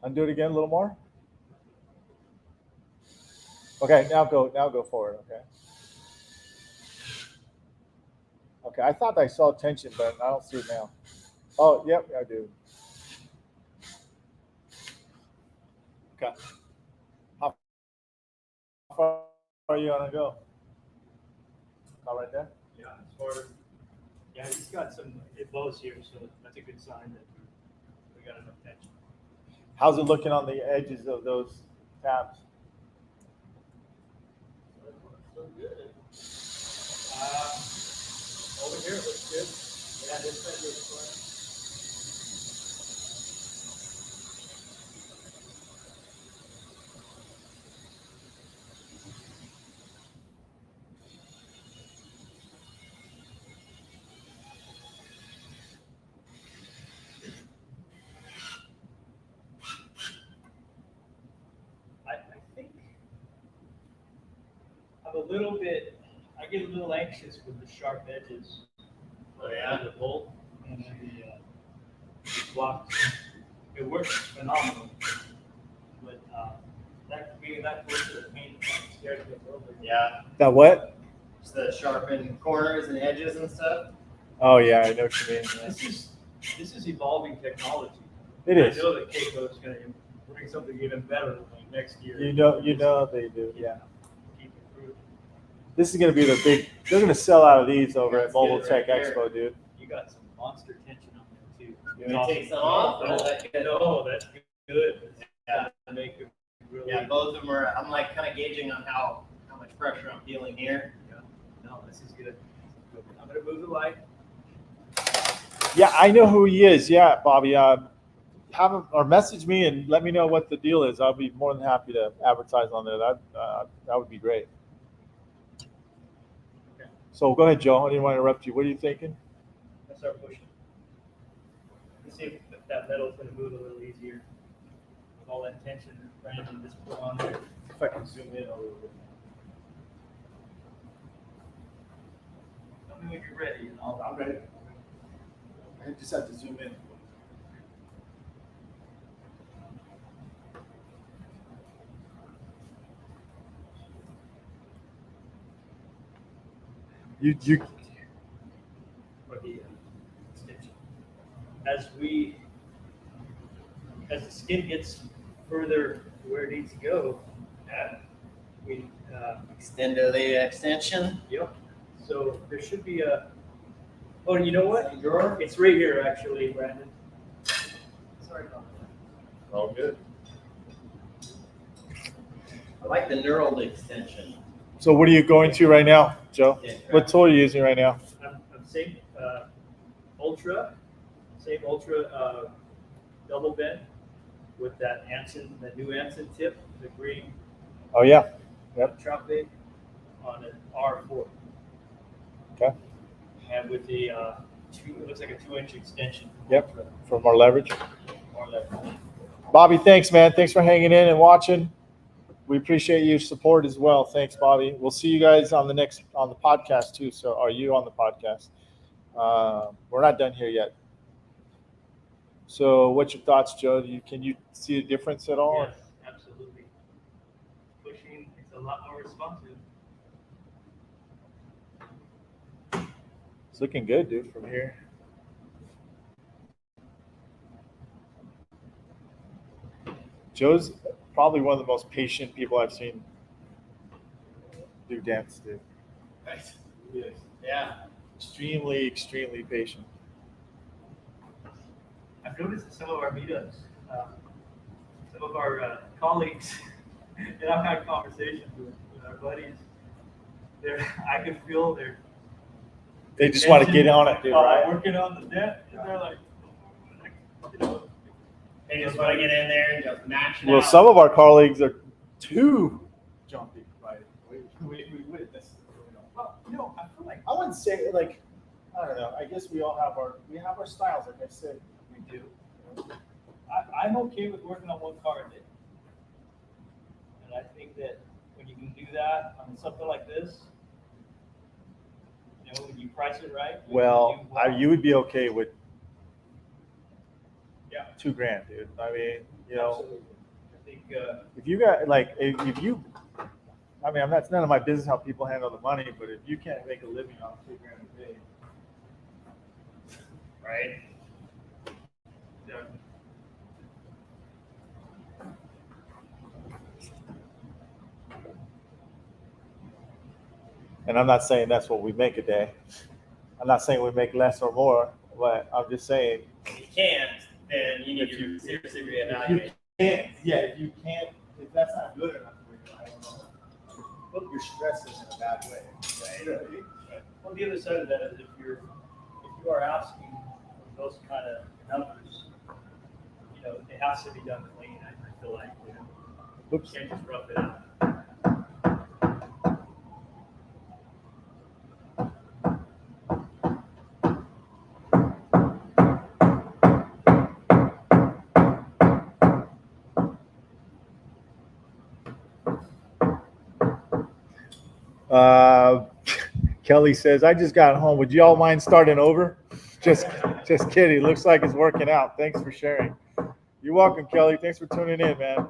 Undo it again a little more. Okay, now go forward. Okay. Okay, I thought I saw tension, but I don't see it now. Oh, yep, I do. Okay. How far are you gonna go? About right there? Yeah, as far as, yeah, he's got some, it blows here, so that's a good sign that we got enough tension. How's it looking on the edges of those tabs? Over here looks good. Yeah, this side looks fine. I think I'm a little bit, I get a little anxious with the sharp edges. Oh, yeah? The bolt and the blocks. It works phenomenal. But that being that close to the paint scares me a little bit. Yeah, That what? just the sharpened corners and edges and stuff. Oh yeah, I know what you mean. Yeah. This is evolving technology. It is. I know that Keiko is going to bring something even better like next year. You know they do. Yeah. Keep improving. This is gonna be the big. They're gonna sell out of these over at Let's Mobile get it Tech right here. Expo, dude. You got some monster tension on there too. You want me to take some off, or is that good? No, that's good. Yeah. Make it really. Yeah, both of them are. I'm like kind of gauging on how much pressure I'm feeling here. No, this is good. I'm gonna move the light. Yeah, I know who he is. Yeah, Bobby. Have him or message me and let me know what the deal is. I'll be more than happy to advertise on there. That would be great. Okay. So go ahead, Joe. I didn't want to interrupt you. What are you thinking? Let's start pushing. Let's see if that metal's gonna move a little easier. With all that tension that Brandon just put on there. If I can zoom in a little bit. Tell me when you're ready and I'll. I'm ready. I just have to zoom in. You For the extension. As the skin gets further where it needs to go, we, Extend to the extension. yep. So there should be oh, you know what? Drawer. It's right here, actually, Brandon. Sorry about that. All good. I like the knurled extension. So what are you going to right now, Joe? Yeah, What tool are you using right now? I'm same ultra double bend with that new Anson tip, the green Oh yeah. tropic on an R4. Okay. And with the it looks like a 2-inch extension. Yep. For more leverage. More leverage. Bobby, thanks, man. Thanks for hanging in and watching. We appreciate your support as well. Thanks, Bobby. We'll see you guys on the podcast too. So are you on the podcast? We're not done here yet. So what's your thoughts, Joe? Can you see a difference at all? Yes, absolutely. Pushing, it's a lot more responsive. It's looking good, dude, from here. Joe's probably one of the most patient people I've seen do dance, dude. Right. Yeah. Extremely patient. I've noticed in some of our meetups, some of our colleagues, and I've had conversations with our buddies. I can feel They just want to get on it, dude, right? working on the dent, and they're like, you know, They just want to get in there and just mash it Well, out. some of our colleagues are too jumpy, right? We witness. well, I feel like I wouldn't say like, I don't know. I guess we all have our styles, like I said. we do. I'm okay with working on one car a day. And I think that when you can do that on something like this, when you price it right. Well, you would be okay with Yeah. $2,000, dude. I mean, Absolutely. I think, if you got like, if you, I mean, that's none of my business how people handle the money, but if you can't make a living on $2,000 a day, Right? yeah. and I'm not saying that's what we make a day. I'm not saying we make less or more, but I'm just saying If you can't, then you need If to you- seriously if reevaluate. if you can't, if that's not good enough for you, I don't know. Put your stresses in a bad way. Right? On the other side of that is if you are asking for those kind of numbers, it has to be done clean. I feel like you Oops. can't just rough it out. Kelly says, I just got home. Would you all mind starting over? Just kidding. Looks like it's working out. Thanks for sharing. You're welcome, Kelly. Thanks for tuning in, man.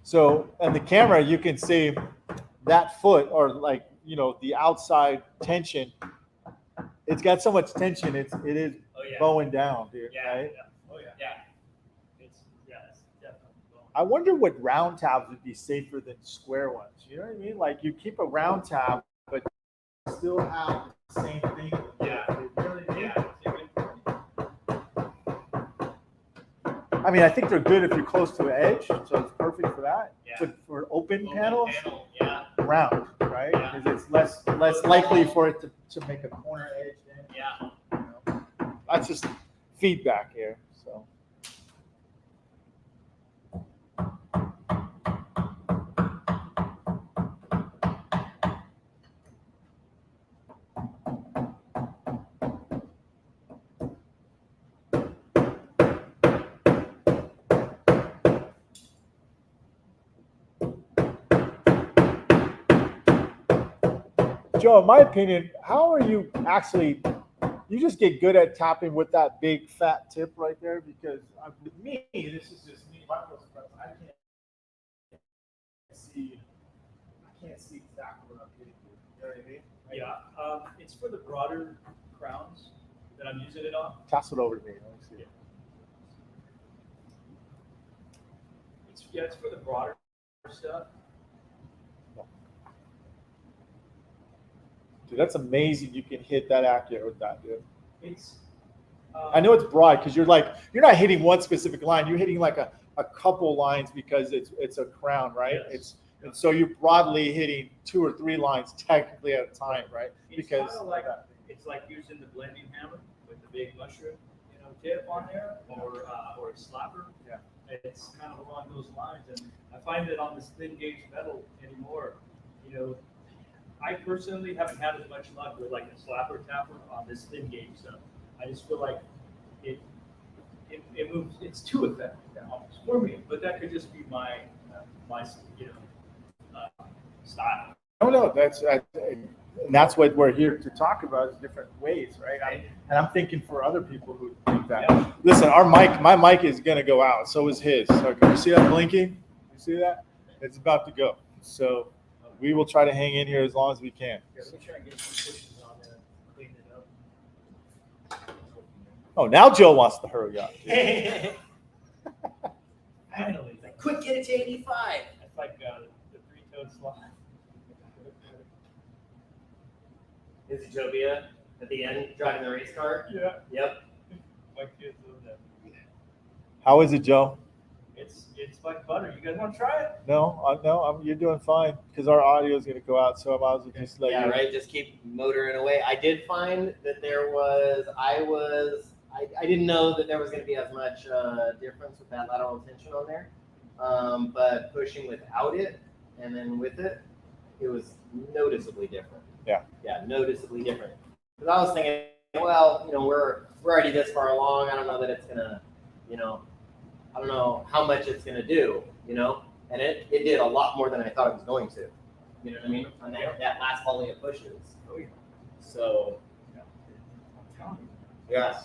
So, on the camera, you can see that foot, or like, the outside tension. It's got so much tension. It is Oh, yeah. bowing down, dude. Yeah. Right? Oh, yeah. Yeah. It's definitely going. I wonder what round tabs would be safer than square ones. You know what I mean? Like you keep a round tab, but still have the same thing. Yeah. You know what I mean? Yeah. It's a good point. I mean, I think they're good if you're close to an edge, so it's perfect for that. Yeah. But for open Open panels, panel, yeah. round, right? Yeah. Because it's less likely for it to make a corner edge. Then, Yeah. That's just feedback here. So. Joe, in my opinion, how are you actually? You just get good at tapping with that big fat tip right there, because with me, this is just me. My first press, I can't see exactly what I'm hitting. You know what I mean? Yeah, it's for the broader crowns that I'm using it on. Toss it over to me. Let me see it. It's for the broader stuff. Dude, that's amazing. You can hit that accurate with that, dude. It's. I know it's broad because you're not hitting one specific line. You're hitting like a couple lines because it's a crown, right? Yes. And so you're broadly hitting 2 or 3 lines technically at a time, right? It's Because kinda like it's like using the blending hammer with the big mushroom, tip on there, or a slapper. Yeah. It's kind of along those lines, and I find that on this thin gauge metal anymore, I personally haven't had as much luck with like a slapper tapper on this thin gauge stuff. I just feel like it moves. It's too effective almost for me, but that could just be my style. oh no, that's what we're here to talk about, is different ways, right? And I'm thinking for other people who think that. Yeah. Listen, my mic is gonna go out. So is his. So can you see that blinking? You see that? It's about to go. So we will try to hang in here as long as we can. Yeah, let me try and get some cushions on there, clean it up. Oh, now Joe wants to hurry up. Finally. Like, quick, get it to 85. I like the three-toed sloth. Is Jovia at the end driving the race car? Yeah. Yep. My kids love that. How is it, Joe? It's like butter. You guys want to try it? No, you're doing fine because our audio is going to go out. So I might as well just let Yeah, you. right. Just keep motoring away. I did find that I didn't know that there was going to be as much difference with that lateral tension on there. But pushing without it and then with it, it was noticeably different. Yeah. Yeah, noticeably different. Because I was thinking, well, we're already this far along. I don't know that it's gonna, I don't know how much it's gonna do, and it did a lot more than I thought it was going to. You know what I mean? On that last volley of pushes. Oh, yeah. So, I'm telling you. yeah.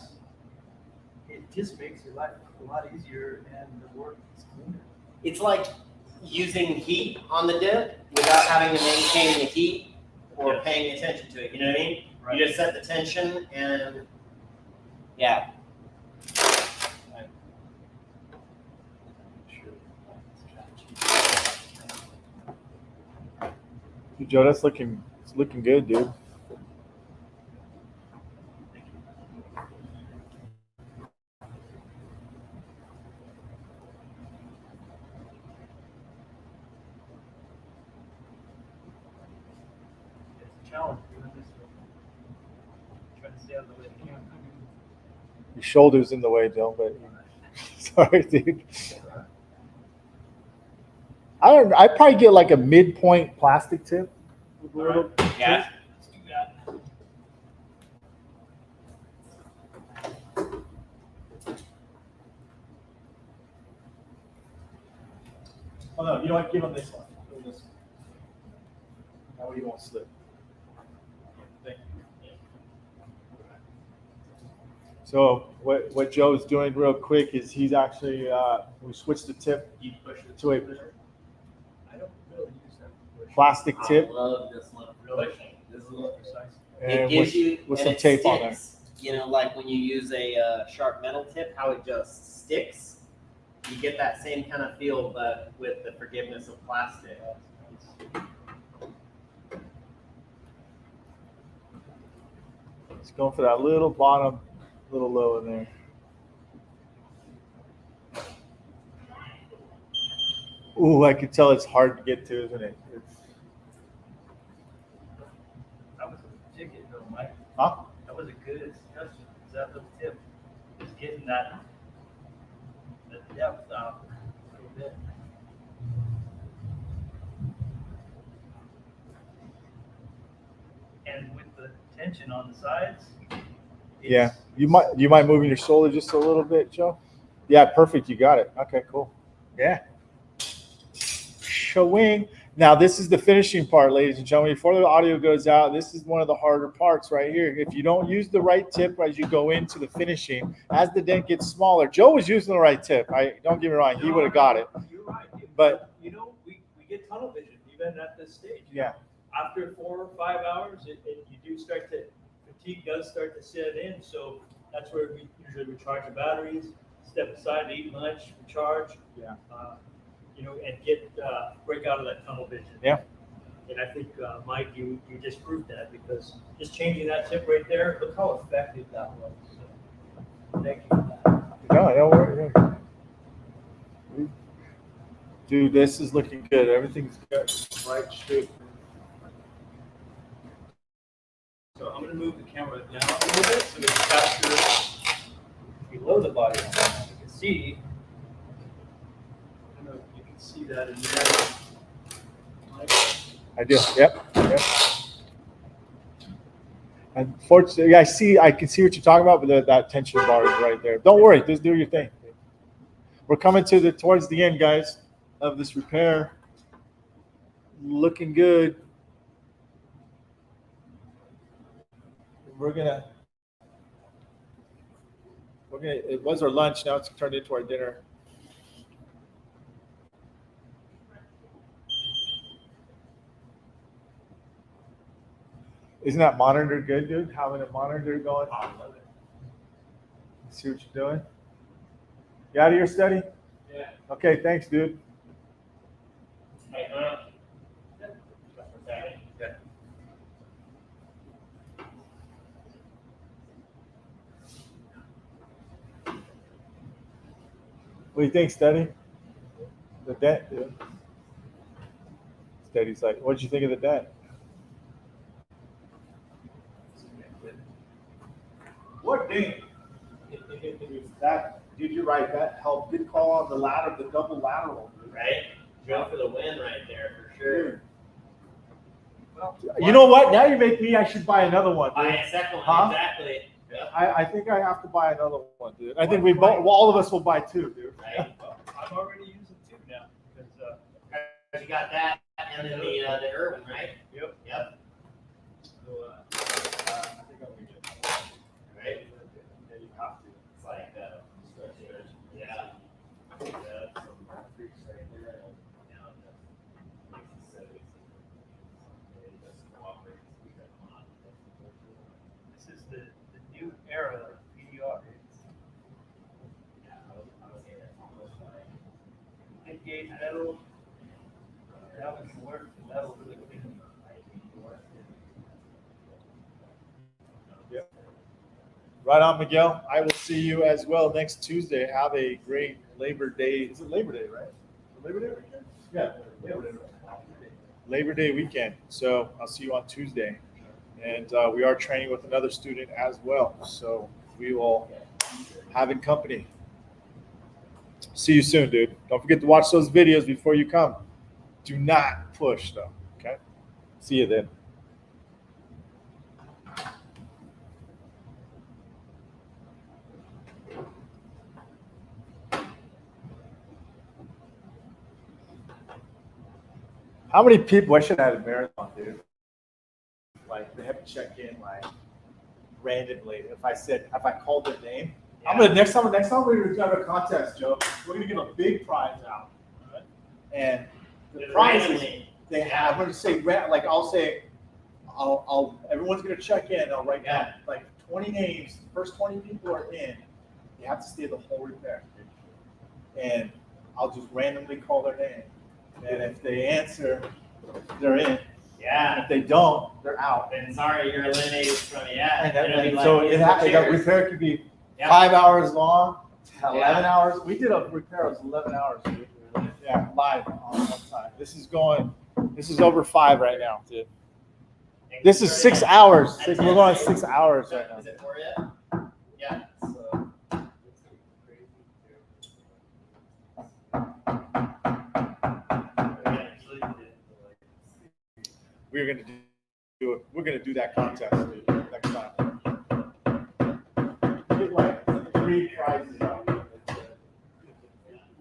It just makes your life a lot easier and the work is cleaner. It's like using heat on the dip without having to maintain the heat or paying attention to it. You know what I mean? Right. You just set the tension and yeah. Hey, Joe, it's looking good, dude. It's a challenge doing this. Trying to stay out of the way of the camera. Your shoulder's in the way, Joe. But sorry, dude. I'd probably get like a midpoint plastic tip. Yeah. Let's do that. Oh no, you know what? Give him this one. Give him this one. That way you won't slip. Thank you. So what Joe's doing real quick is he's actually we switched the tip to a I don't really use that for push. plastic tip I love this one. Really? Pushing. This is a little precise. It and gives you with and some it tape on there. sticks. Like when you use a sharp metal tip, how it just sticks. You get that same kind of feel, but with the forgiveness of plastic. It's going for that little bottom, little low in there. Ooh, I can tell it's hard to get to, isn't it? That was a ticket though, Mike. Huh? That was a good discussion. Is that the tip? Is getting that the depth out a little bit. And with the tension on the sides. Yeah. You might moving your shoulder just a little bit, Joe? Yeah, perfect. You got it. Okay, cool. Yeah. Showing. Now, this is the finishing part, ladies and gentlemen. Before the audio goes out, this is one of the harder parts right here. If you don't use the right tip as you go into the finishing, as the dent gets smaller, Joe was using the right tip. Don't get me wrong, he would have got it. You're right. But we get tunnel vision even at this stage. Yeah. After 4 or 5 hours, you do start to fatigue does start to set in. So that's where we usually recharge the batteries, step aside, eat lunch, recharge. Yeah. And get break out of that tunnel vision. Yeah. And I think Myke, you just proved that because just changing that tip right there, look how effective that was. So, thank you for that. No, don't worry. Dude, this is looking good. Everything's good. Right straight. So I'm going to move the camera down a little bit so we can capture below the body. You can see. I don't know if you can see that in there. I do. Yep. Unfortunately, I can see what you're talking about, but that tension bar is right there. Don't worry, just do your thing. We're coming towards the end, guys, of this repair. Looking good. It was our lunch, now it's turned into our dinner. Isn't that monitor good, dude? Having a monitor going? I love it. See what you're doing? You out of your study? Yeah. Okay, thanks, dude. What do you think, Steady? The dent, dude. Steady's like, what did you think of the dent? What ding? That, dude, you're right. That helped. Good call on the ladder, the double lateral. Right? Go for the win right there for sure. You know what? Now you make me. I should buy another one. Buy Dude. a second one, Huh? exactly. Yep. I think I have to buy another one, dude. I think we both, well, all of us will buy two, dude. Right? I'm already using two now, because, You got that and then the Irwin, right? Yep. Yep. so, I think I'll be good. Right? Yeah, you have to. It's like, yeah. Yeah, some freaks right there. You know, that makes it so easy. It doesn't cooperate. We got them on. This is the new era of PDR. Yeah, I would say that's almost like. Big gauge metal. That was the work. Metal really clean. Right on, Miguel. I will see you as well next Tuesday. Have a great Labor Day. Is it Labor Day, right? Labor Day weekend? Yeah, Labor Day. Labor Day weekend. So I'll see you on Tuesday. And we are training with another student as well. So we will have in company. See you soon, dude. Don't forget to watch those videos before you come. Do not push, though. Okay? See you then. How many people? I should have had a marathon, dude. Like they have to check in like randomly. If I called their name, I'm gonna next time we're gonna have a contest, Joe. We're gonna give a big prize out, right? And the prize is Randomly. they have. I'm gonna say like I'll everyone's gonna check in. I'll write down like 20 names. The first 20 people are in. You have to stay the whole repair, and I'll just randomly call their name. And if they answer, they're in. Yeah. If they don't, they're out. Then sorry, you're eliminated from yeah. And so the repair could be Yeah. 5 hours long, 11 Yeah. hours. We did a repair that was 11 hours. Dude. Yeah, live on one time. This is over 5 right now, dude. This is 6 hours. We're going 6 hours right now. Is it 4 yet? Yeah. So. We're gonna do it. We're gonna do that contest dude, next time. We'll get like 3 prizes out. We'll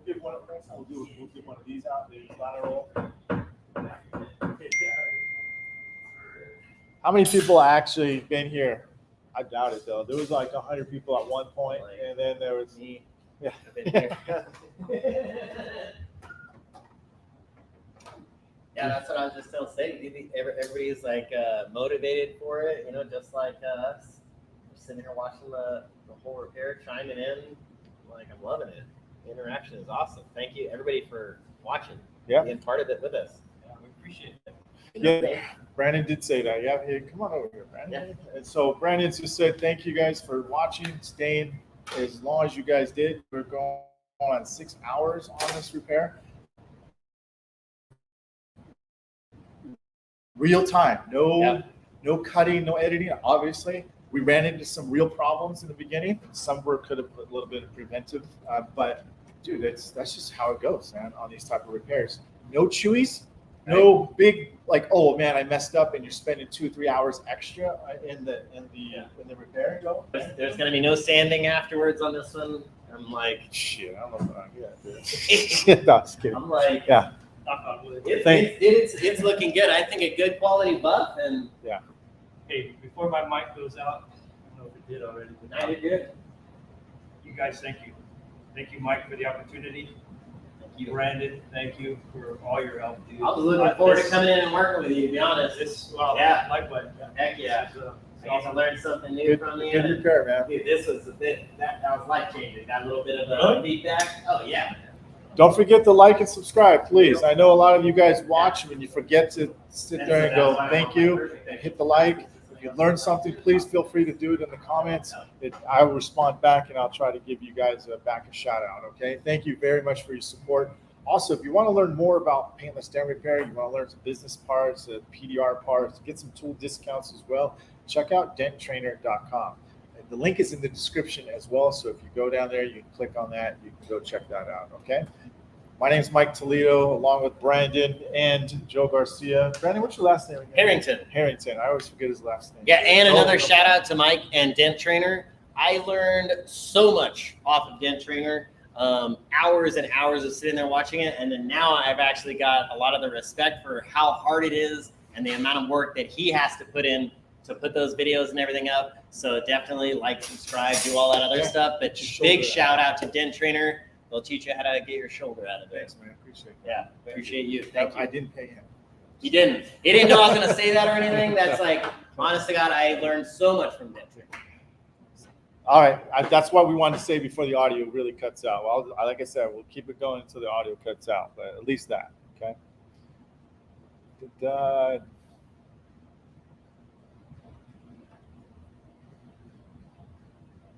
give one. We'll give one of these out. The lateral. How many people actually been here? I doubt it though. There was like 100 people at one point, and then there was Me. yeah. I've been here. Yeah, that's what I was just telling Sadie. Everybody's like motivated for it, you know, just like us. We're sitting here watching the whole repair, chiming in. Like, I'm loving it. The interaction is awesome. Thank you, everybody, for watching. Yeah. Being part of it with us. Yeah, we appreciate it. Yeah, Brandon did say that. Yeah, hey, come on over here, Brandon. Yeah. And so Brandon just said, thank you guys for watching, staying as long as you guys did. We're going on 6 hours on this repair. Real time, no cutting, no editing. Obviously, we ran into some real problems in the beginning. Some were could have put a little bit of preventive, but dude, that's just how it goes, man. On these type of repairs, no chewies. No big like, oh man, I messed up, and you're spending 2 or 3 hours extra in the repair. There's going to be no sanding afterwards on this one. I'm like, Shit, I don't know if I get it. No, just kidding. I'm like, Yeah. it's looking good. I think a good quality buff, and Hey, before my mic goes out, I don't know if it did already, but I did good. you guys, thank you. Thank you, Mike, for the opportunity. Thank you. Brandon, thank you for all your help, dude. I was looking forward to coming in and working with you, to be honest. Well, Yeah. likewise. Heck yeah. This is, I get to learn something new Good, from you. good repair, man. Dude, this was a bit, that was life changing. Got a little bit of Really? feedback. Oh, yeah. Don't forget to like and subscribe, please. I know a lot of you guys watch and you forget to sit there and go, thank you, and hit the like. If you learned something, please feel free to do it in the comments. I will respond back, and I'll try to give you guys back a shout out. Okay. Thank you very much for your support. Also, if you want to learn more about paintless dent repair, you want to learn some business parts, PDR parts, get some tool discounts as well, check out denttrainer.com. The link is in the description as well. So if you go down there, you can click on that. You can go check that out. Okay. My name is Myke Toledo, along with Brandon and Joe Garcia. Brandon, what's your last name again? Harrington. Harrington. I always forget his last name. Yeah, and another no shout out to Myke and Dent Trainer. I learned so much off of Dent Trainer. Hours and hours of sitting there watching it, and then now I've actually got a lot of the respect for how hard it is and the amount of work that he has to put in to put those videos and everything up. So definitely like, subscribe, do all that other stuff. But big shout out to Dent Trainer. They'll teach you how to get your shoulder out of it. Thanks, man. Appreciate it. Yeah, appreciate you. Thank you. I didn't pay him. He didn't. He didn't know I was gonna say that or anything. That's like, honest to God, I learned so much from Dent Trainer. All right. That's what we wanted to say before the audio really cuts out. Well, like I said, we'll keep it going until the audio cuts out, but at least that. Okay.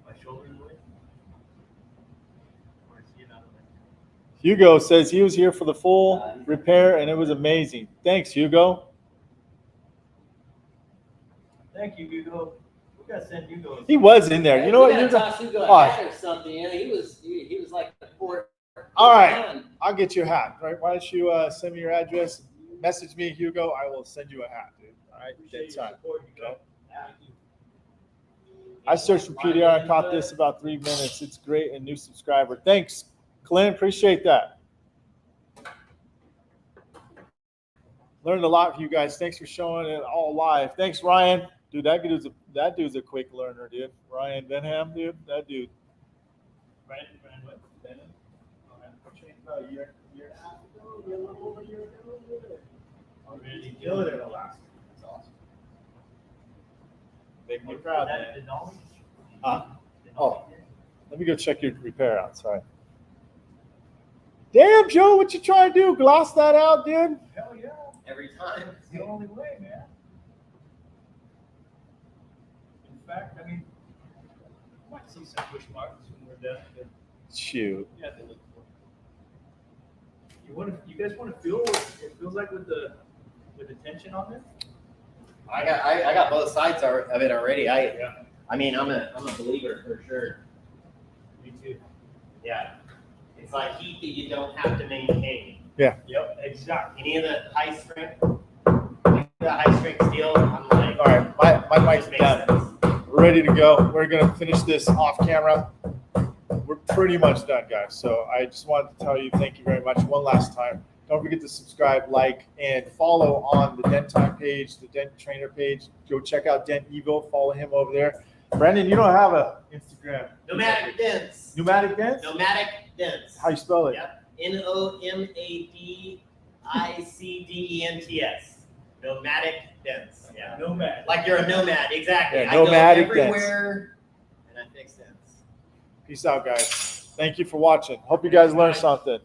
My shoulder in the way. Or is he not in the way? Hugo says he was here for the full repair and it was amazing. Thanks, Hugo. Thank you, Hugo. We gotta send Hugo. He was in there. You know what? You Hugo? gotta toss Hugo a Oh. hat or something. You know, he was like the fourth. All right. I'll get you a hat. Right? Why don't you send me your address? Message me, Hugo. I will send you a hat, dude. All right. Appreciate That's your time. support, Hugo. Okay. Thank you. I searched for PDR and caught this about 3 minutes. It's great. And new subscriber. Thanks, Clint. Appreciate that. Learned a lot from you guys. Thanks for showing it all live. Thanks, Ryan. Dude, that dude's a quick learner, dude. Ryan Benham, dude. That dude. Brandon, what? Brandon? About a year and a half ago, a little over a year ago. Oh, really? Killed it Alaska. That's awesome. Make me proud, That man. Denali? Huh? Denali? Oh. Let me go check your repair out. Sorry. Damn, Joe, what you trying to do? Gloss that out, dude? Hell yeah. Every time. It's the only way, man. In fact, I mean, you might see some push marks when we're done. But Shoot. yeah, they look cool. You guys want to feel what it feels like with the tension on there? I got both sides of it already. I mean, I'm a believer for sure. Me too. Yeah. It's like heat that you don't have to maintain. Yep, exactly. Any of the high strength steel, I'm like, All right, my mic's makes done. sense. We're ready to go. We're going to finish this off camera. We're pretty much done, guys. So I just wanted to tell you thank you very much one last time. Don't forget to subscribe, like, and follow on the Dent Time page, the Dent Trainer page. Go check out Dent Evo. Follow him over there. Brandon, you don't have a Instagram. Nomadic Dents. Pneumatic Dents? Nomadic Dents. How you spell it? Yep. NOMADICDENTS. Nomadic Dents. Yeah. Nomad. Like you're a nomad, exactly. Yeah, I go nomadic dents. everywhere and I fix dents. Peace out, guys. Thank you for watching. Hope you guys learned something.